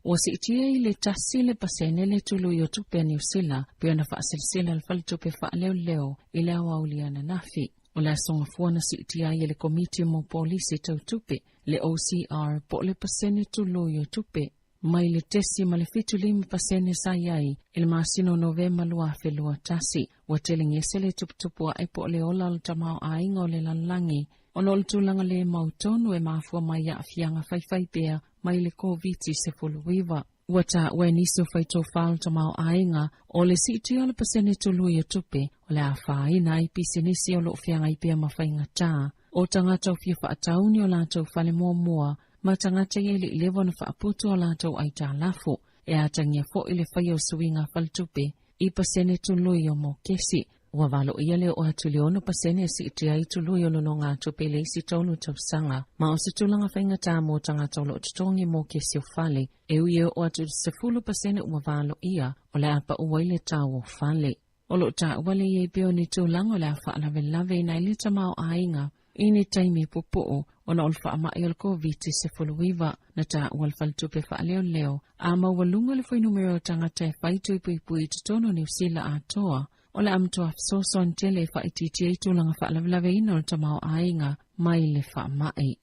wasi itia ile tasile pasene le tulu yo tupe ni usila pe na fa silsila al fal tupe fa leo ile awauliana nafi O la songa fuana si itia le komiti mo polisi tau tupe, le OCR po le pasene tu loyo tupe. Mai le tesi ma le fitu lima pasene sa iai, il masino novema lua felua tasi. Wateling esele tuputupua e po le ola al tamao a ingo le lalangi. Ono le tulanga le mautonu e mafua mai ya afianga fai pea, mai le COVID se fuluiva. Wata we niso faito fal tamao ainga o le siti o le pasene tulu ya tupe o le awha ina I pisinisi o lo fianga I pia mawhainga tā o tangata o fia whaatauni o lātou whale mua ma tangata ye le ilevo na whaaputu o lātou ai tā lafo e atangia fo I le whai o suinga fal tupe I pasene tulu ya mo kesi Wavalo ia leo o atu leono pasene si itia I tulu yo lono ngā tupe le isi tolu tau sanga. Ma o se tulanga whainga tā mo tangata o lo tutongi mo kesi o fale. E uia o atu se fulu pasene wavalo ia o le apa uwaile tā o fale. O lo ta wale ye beo ni tūlanga o le awha lave nai le tamau ainga. Ini taimi pupuo o na olfa ama i olko viti se fuluiva na ta walfal tupe fa leo. A mawalunga le fai numero tangata e faitu i pui tutono ni usila atoa. O le amto afsoso antele fa ititi e tūlanga fa lave ina o tamau ainga mai le fa mai.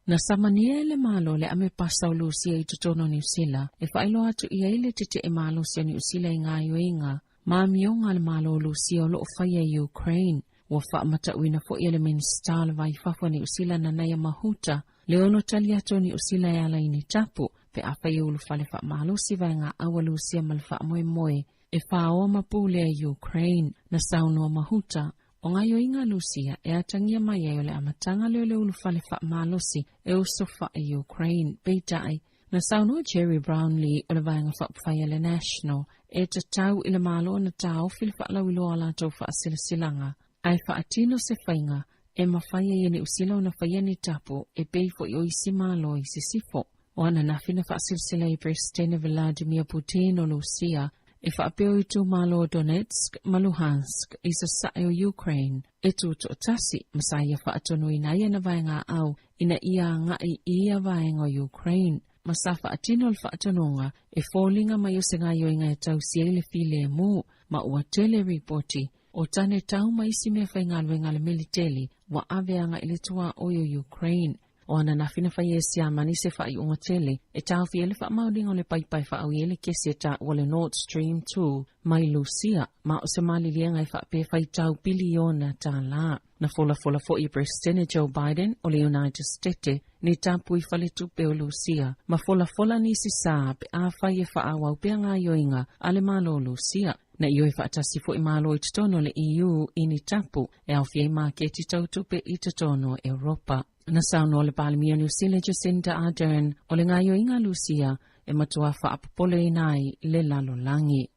Na samania le malo le ame pasa o lusia i tutono ni usila. E fa ilo atu ia ile tite e malo sia ni usila i ngā yoinga. Maamionga le malo o lusia o lo faya Ukraine. Wa fa mata wina fo ile minister le vai fa ni usila na naya mahuta. Leono taliato ni usila ya la ini tapu. Pe afa yulu fale fa malo si vai ngā awa lusia malfa moe. E fa o mapule a Ukraine na sauno mahuta. O ngā yoinga lusia e atangia mai e ole amatanga le ulufale fa malosi e usofa a Ukraine peitai. Na sauno Jerry Brownlee o le vaenga fa pwhaya le National e te tau i le malo na tau fili fa lawilo ala tau fa asilasilanga. Ai fa atino se whainga e mawhaya yene usila o na whaya ni tapu e peifo i oisi malo i se sifo. O ana nafina fa asilisila i Presidente Vladimir Putin o Lucia e whaapeo i tū malo o Donetsk, Luhansk, i sa sae o Ukraine. E tū to tasi, masaya whaatono i naia na vaenga au, ina ia ngai ia vaenga o Ukraine. Masafa atino al whaatononga, e fōlinga mai o se ngā yoinga e tau siele file e mū, ma ua tele reporti, o tane tau mai si mea whainga luenga le militeli, wa aveanga ili tua o Ukraine. O ana na fina fa yesi amani se fa i unga tele, e tau fiele fa maudinga le pai fa au yele kese ta wale Nord Stream 2, mai Lucia, ma o se mali lianga i fa pe fa i tau biliona ta la. Na fola fo i President Joe Biden o le United States, ni tapu i fale tupe o Lucia, ma fola ni si saa pe a fa i fa awau pe ngā yoinga ale malo Lucia. Na iyo i whaatasi fo i malo i tutono le EU i ni tapu, e au fiei ma ke ti tau tupe i tutono Europa. Na sauno o le palimia New Zealand Jacinda Ardern o le ngā yoinga Lucia e matua whaapapole i nai le lalolangi.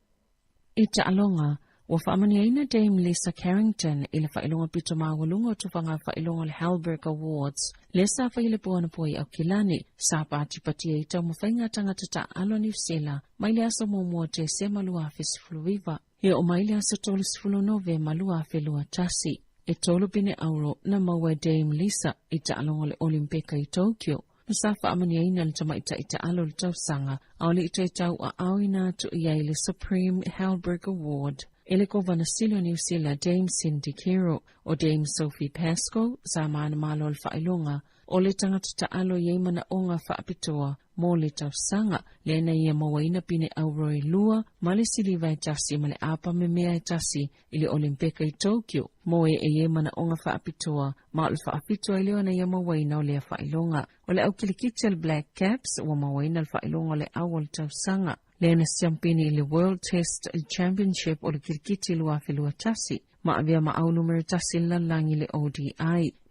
I ta alonga, wa whaamaniaina Dame Lisa Carrington i le whailonga pito mawalunga o tufanga whailonga le Halberg Awards. Lesa whaile puana poi au kilani, sa pati patia i tau mawhainga tangata ta alo New Zealand, mai le asa mōmua te se malua fesfuluiva. Ia o mai le asa tolis fulonove malua felua tasi. E tolo bine auro na maua Dame Lisa i ta alonga le Olimpika i Tokyo. Nasafa amaniaina le tamaita i ta alo le tausanga, au le ita i tau a awina tu iai le Supreme Halberg Award. Ele govana silo New Zealand Dame Cindy Kero o Dame Sophie Pascoe sa maana malo le whailonga o le tangata ta alo iei mana onga whaapitoa mō le tausanga le na ia mawaina pine auro i lua ma le siliva e tasi ma le apa me mea e tasi i le Olimpika i Tokyo mō e iei mana onga whaapitoa ma le whaapitoa i leo na ia mawaina o le whailonga o le au kilikita le Black Caps o mawaina le whailonga le au o le tausanga. Lena siampini le World Test Championship o le kirikiti lua filua tasi. Ma avea ma au numero tasi lalangi le ODI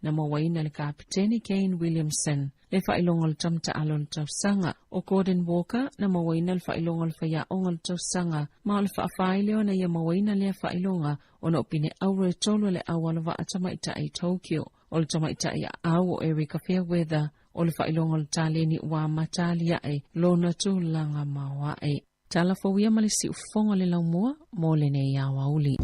na mawaina le kapiteni Kane Williamson. Le whailonga le tamta alo le tausanga o Gordon Walker na mawaina le whailonga le whaia onga le tausanga. Ma le whaafai leo na ia mawaina le whailonga o na opine aure tolo le awalava atamaita i Tokyo. O le tamaita i au o Erika Fairweather. O le whailonga le tāleni wa matalia e lona tūlanga mawa e. Tala fawia malisi ufonga le laumua mō le nei awa uli.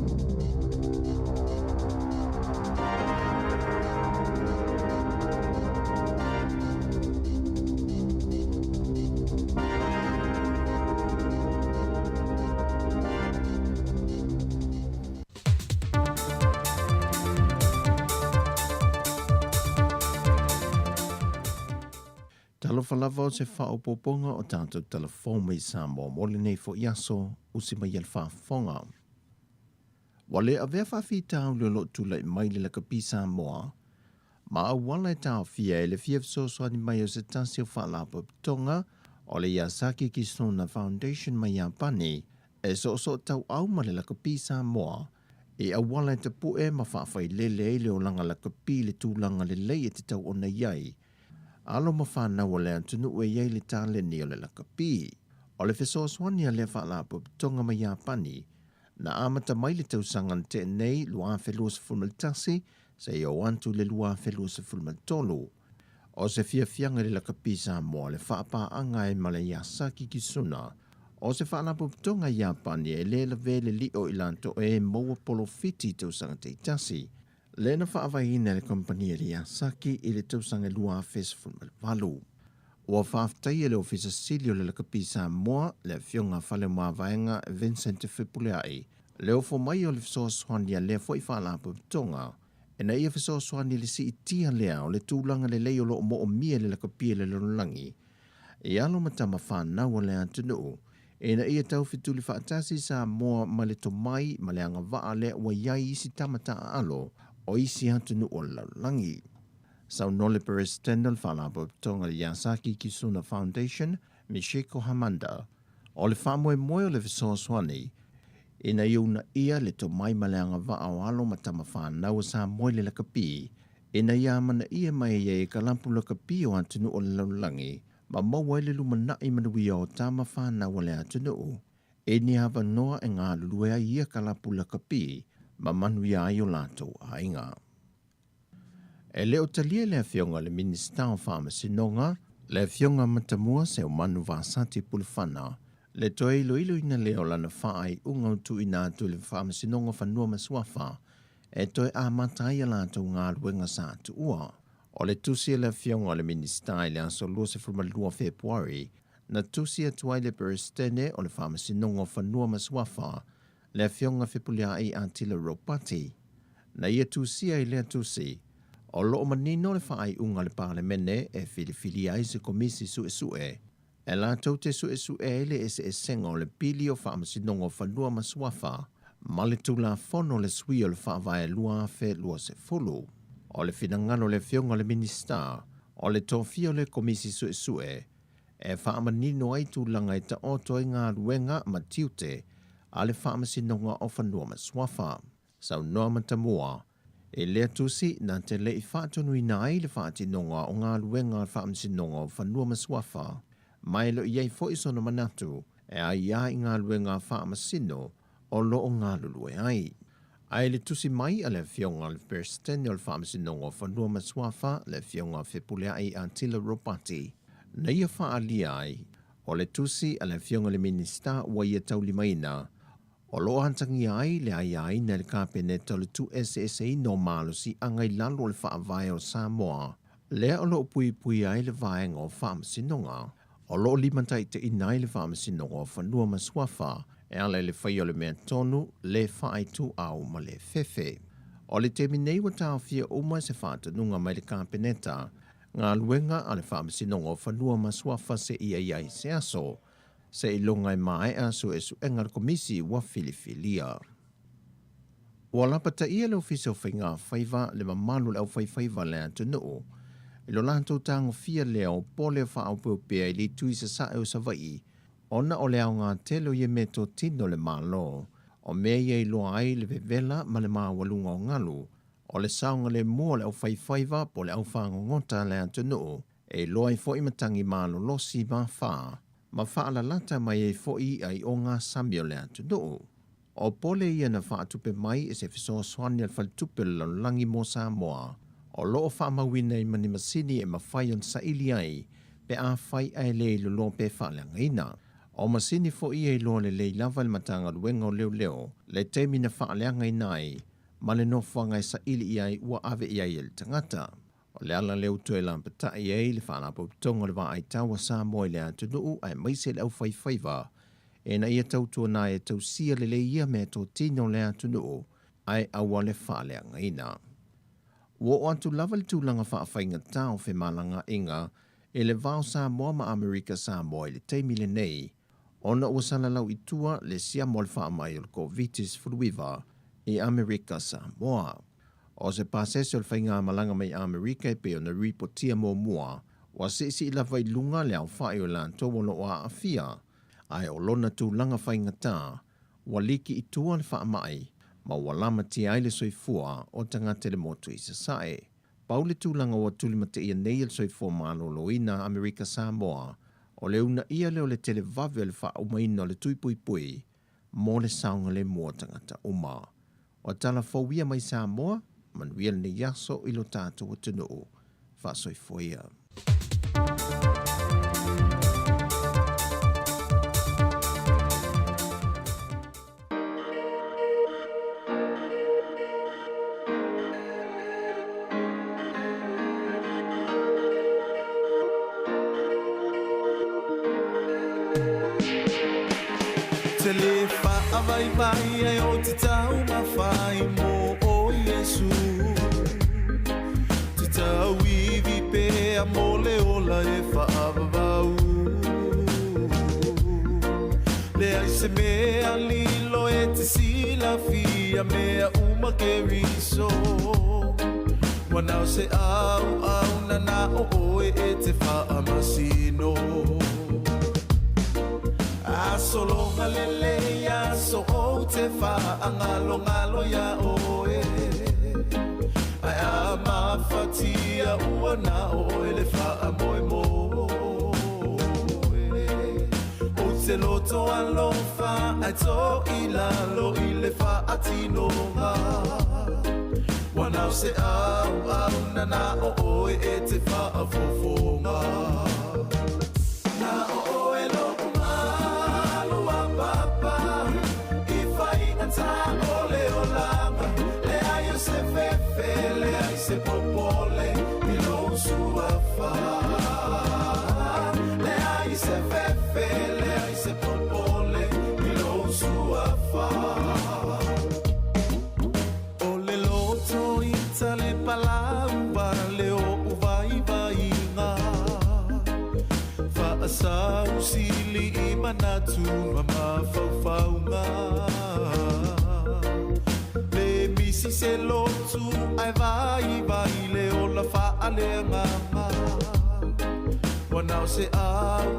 Falava o se whaopoponga o tātou telefoma i Samoa mole nei fo iaso usi mai al whaafonga. Wale a vea whawhitau le lo tula i mai le laka pi Samoa, ma a wala e tau fia e le fief soani mai o se tasi o whaalapa tonga o le Yasaki Kisona Foundation mai a pani e so tau au ma le laka pi Samoa e a wala e te pue ma whaafai lele le o langa laka pi le tūlanga le lei e te tau o na iai. Alo ma whanau o le antunu ue iei le tāle ni o le lakapi. O le whesoswani a le whaalapu tonga mai a pani, na amata mai le tausangan te nei lua whelua sa fulmaltasi, sa i o antu le lua whelua sa fulmaltolu. O se fianga le lakapi sa moa le whaapa anga e male Yasaki Kisuna, O se whaanapo putonga Japani e le vele li o ilanto e moa polo fiti tausanga te tasi. Le na whaawahina le kompania li Asaki i le tausanga lua festival malvalu. Ua whaaftai e le ofisa silio le lakapisa moa le fionga whale moa vaenga Vincent Fipuleai. Le ofo mai o le fisoa swania le fo i whaalapo putonga. E na ia fisoa swania le si itia lea o le tūlanga le leo lo mo o mia le lakapia le lolangi. E alo matama whanau le atunu. E na ia tau fituli whaatasi sa moa ma le tomai ma le anga waa le ua iai isi tamata alo o isi atunu o laulangi. Sau nole Perez Tendal whalabo tonga le Yasaki Kisuna Foundation, Mishiko Hamanda. O le whamoe moe o le visoa swani, e na iuna ia le tomai ma le anga waa o alo matama whanau sa moe le lakapi, e na ia mana ia mai e kalampu lakapi o atunu o laulangi, ma maua le lumana i manuia o tama whanau le atunu. E ni hawa noa e ngā lulua ia kalapu lakapi, ma manuia ai o lato a inga. E leo talia le fionga le Minister o Whamasinonga, le fionga matamua se o manu vasati pulwhana, le toe ilo ina leo lana whaai unga utu ina atu le Whamasinonga whanua maswafa, e toe a matai lato ngā luenga sa atu ua. O le tusia le fionga le Minister i le aso lua se frumalua Februari, na tusia tuai le Peristene o le Whamasinonga whanua maswafa, le fionga whipulea i Antila Ropati. Na ia tusia i lea tusi, o loo manino le whaai unga le parlemene e filifili ai se komisi sue. E la tau te sue ele e senga o le pili o Whamasinonga whanua maswafa, ma le tula fono le sui o le whaavai lua fe lua se fulu. O le finangano le fionga le Minister, o le tofio le komisi sue, e whaamanino ai tūlanga i ta oto i ngā ruenga matiute a le Whamasinonga o whanua maswafa. Sau noa matamua, e lea tusi na te le i whaatonu i nai le whaatinonga o ngā ruenga al Whamasinonga o whanua maswafa. Mai lo iei fo isono manatu e a ia i ngā ruenga Whamasino o lo o ngā lulue ai. Ai le tusi mai a le fionga le Peristene o le Whamasinonga o whanua maswafa le fionga whipulea i Antila Ropati. Na ia whaalia ai, o le tusi a le fionga le Minister wa ia taulimaina, o lo hantangi ai le ai na le kāpeneta o le tu SSA no malo si angai lalo le whaavai o Samoa, lea o lo pui ai le vaenga o Whamasinonga, o lo limantai te inai le Whamasinonga o whanua maswafa, e ala le whai o le mea tonu, le whaai tu au ma le fefe. O le temi nei wa tau fia uma se whaatanunga mai le kāpeneta, ngā luenga a le Whamasinonga o whanua maswafa se iai se aso, se ilongai mai a su engar komisi wa filifilia. Wa lapata ia le ofisa o whainga whaiva le mamalu le au whaiva le atunu, ilo lantou tango fia leo pole wha au pēpea i li tui sa sa e o savai, ona o le au ngā telo ye meto tino le malo, o mea ye loa ai le vevela ma le maa walunga o ngalu, o le saunga le mua le au whaiva po le au whangongota le atunu, e loa i fo i matangi malo losi ma wha, ma whaala lata mai e foi ai o ngā samio le atunu. O pole ia na whaatupe mai e se fisoa swani al whaltupe langi mo Samoa, o loo whaamawina i mani masini e mawhaion sa ili ai, pe a whai ai le lo pe whaaleanga ina. O masini foi e lo le lava le matanga luenga o leo, le temi na whaaleanga ina ai, ma le nofanga i sa ili ai ua ave i ai el tangata. O le ala leo tue lampata i ei le whaanapo pitonga le waa ai tawa Samoa i le atunu ai maise le au whaiva, e na ia tautua na e tausia le ia me to tino le atunu ai awa le whaaleanga ina. Ua o atu lava le tūlanga whaawhainga tau whi malanga inga e le vau Samoa ma Amerika Samoa i le teimi le nei, ona ua salalau i tua le sia mo le whaamai o le COVID-19 furuiva i Amerika Samoa. O se pasese o le whainga malanga mai Amerika e pe o na ripotia mo mua, wa sisi i lava i lunga le au whai o lanto wano o a afia, ai o lona tūlanga whainga tā, wa liki i tua le whaamai, ma walama ti ai le soifua o tangata le motu i sasae. Pau le tūlanga o tulimata ia nei le soifua malolo ina Amerika Samoa, o le una ia leo le tele vave le wha umaina le tuipuipui, mo le saunga le mua tangata uma. O tala fauia mai Samoa, manuia le yaso ilo tātou atunu, wha soifuia. te le wha vai vai ai o te tau mawhai mo o Yesu. Te tau iwi pe a mole ola e whaavavau. Le ai se mea lilo e te sila fia mea uma ke riso. Wanau se au na na o oe e te whaamasino. A solo ngalele ya so o te whaangalo ya oe. Ai a mawhatia ua na oe le whaamoe mo. Se loto alofa ai to ilalo ile fa atinonga. Wanau se au na na o oe e te fa afofonga. Na o oe lo malu a papa. I fa ingata o le o lama. Le ai o se fefe, le ai se popole. I lo sua fa. Le ai se fefe, le ai se popole. I lo sua fa. O le loto ita le palamba le o uvai vai nga. Fa asau sili I manatu mama fau nga. Le misi se lotu ai vai le o la fa ale nga. Wanau se au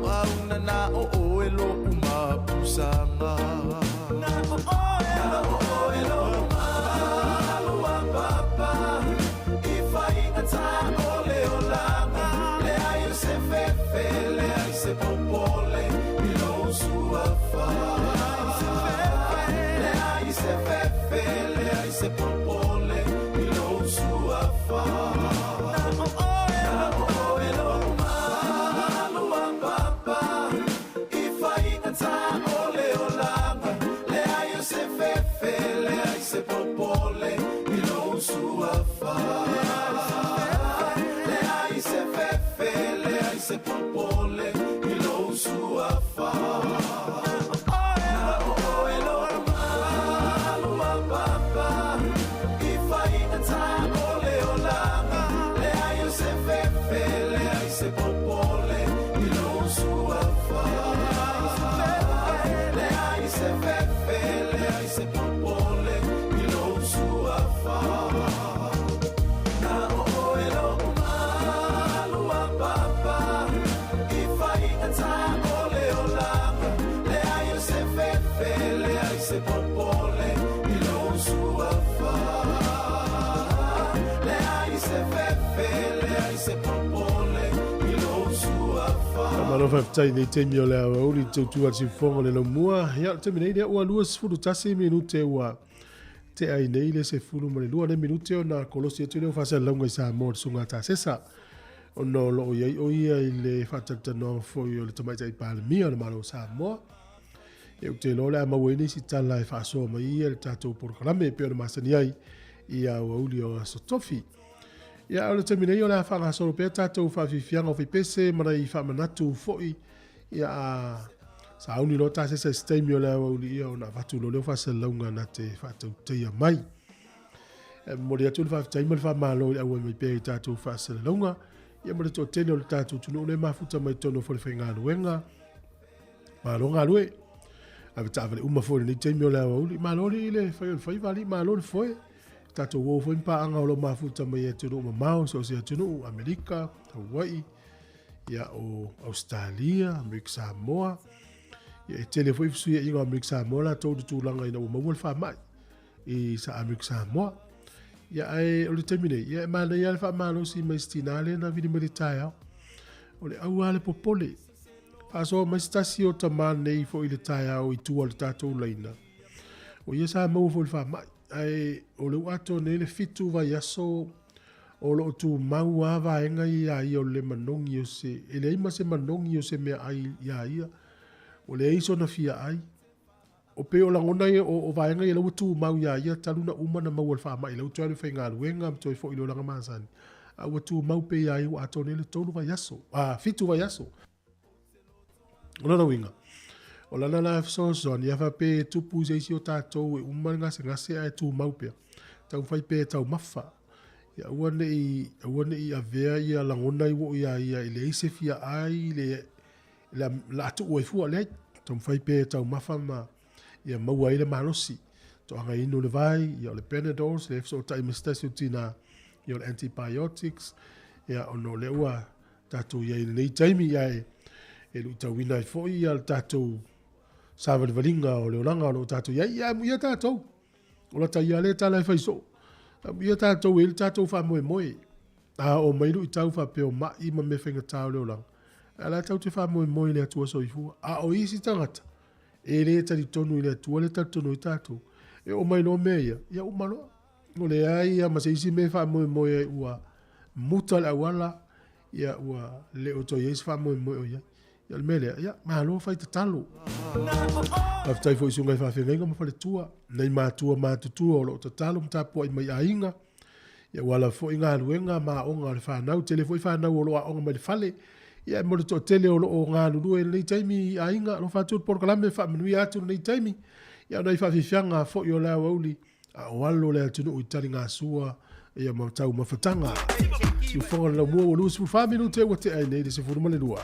na o oe lo umapusanga. Na o oe lo malu a papa. I whai ngata o le o langa. Le ai o se fefe, le ai se popole. I lo sua fa. Le ai se fefe, le ai se popole. I lo sua fa. Na o oe lo malu a papa. I whai ngata o le o langa. Le ai o se fefe, le ai se popole. I lo sua fa. Le ai se fefe, le ai se popole. I lo sua fa. Na o oe lo malu a papa. I whai ngata o le o langa. Le ai o se fefe, le ai se popole. I lo sua fa. Le ai se fefe, le ai se popole. I lo sua fa. Na o oe lo malu a papa. I whai ngata o le o langa. Le ai o se fefe, le ai se popole. I lo sua fa. Le ai se fefe, le ai se popole. I lo sua fa. Mano whaftai nei te mio lea wauri tautua si whonga le no mua. Ia te minei lea ua lua sifuru tasi minute ua te ai nei le se furu mare lua ne minute o na kolosi atu leo whasa launga I sa mōr sunga ta sesa. O no lo iai o ia I le whatata no foi o le tamaita I pāle mia o le maro sa mōr. E u te lo lea mawene si tala e whasoa mai ia le tātou porokalame pe o le masani ai I a wauli o aso tofi. Ia o le terminei o le whanga soro pe tātou whawhiwhianga o whipese mana I whamanatu foi. Ia a sa auni lo tā sesa steimi o le wauli ia o na whatu lo leo whasa launga na te whatau teia mai. Mori atu le whawhitaima le whamalo I aua mai pe I tātou whasa launga. Ia mori tō tene o le tātou tunu o le mafuta mai tono fo le whainga luenga. Malonga lue. A vita avale umafo ni teimi o le wauli. Malori I le whaiwali malori foi. Tātou wō fo impa anga o lo mafuta mai e tunu o Mamau, so se tunu o Amerika, Hawaii, ia o Australia, Amerika Samoa. Ia e tele fo ifsu ia inga Amerika Samoa la tō tūlanga ina o mawal wha mai I sa Amerika Samoa. Ia ai o le termine, ia e mana ia le wha malo si mai stinale na vini maritai au. O le au ale popole. Whaso mai stasi o tamane I fo I le tai au I tua le tātou leina. O ia sa mau fo le wha mai. Ai o le ato ne le fitu vai aso o lo tu mau ava enga I o le manongi o se ele ima se manongi o se mea ai ia o le iso na fia ai o pe o langona o vaenga I lo tu mau ia taluna uma na mau alfa mai lo tu ale whainga luenga to fo I lo langa masani a o tu mau pe ia o ato ne le tonu vai aso fitu vai aso ona na winga O lana la so ni fa pe tupu se isi o tātou e umanga se ngase ai tu maupea. Tau fai pe tau mafa. Ia wane i a vea i a langona i wo i a le ise fia ai la atu ue fua le. Tau fai pe tau mafa ma ia maua i le malosi. To anga ino le vai, ia le Panadols, le so tai mistasi utina ia le antibiotics. Ia ono le ua tātou ia i le nei taimi ia e lu tau wina i foi ia le tātou Sāwari waringa o leonanga o tātou. Ia tātou. O la tai ale tā lai whaiso. Ia tātou e le tātou wha moe moe. O mairu i tau wha peo mai ma me whenga tāo leonanga. A la tau te wha moe moe le atua soifua. A o isi tangata. E le tari tonu i le atua le tonu i tātou. E o mailo mea ia. Ia o malo. O le ai ia ma se isi me wha moe moe ua muta le awala. Ia ua le o toi eisi wha moe moe o ia. Ia le mele, ia, mahalo fai te talo. Aftai fo isungai whawhenga ma whale tua. Nei mātua mātutua o lo te talo mtapua i mai ainga. Ia wala fo inga luenga ma onga le whanau. Tele fo i whanau o lo a onga mai le whale. Ia mo le to tele o lo o ngā lulu e nei taimi ainga. Lo whātua por kalame whamanui atu nei taimi. Ia nei whawhiwhianga fo i o lao auli. A o alo le atunu i tari ngā sua. Ia ma tau mawhatanga. Si ufonga la mua o luas fu whaminu te wa te ai nei de se furuma le lua.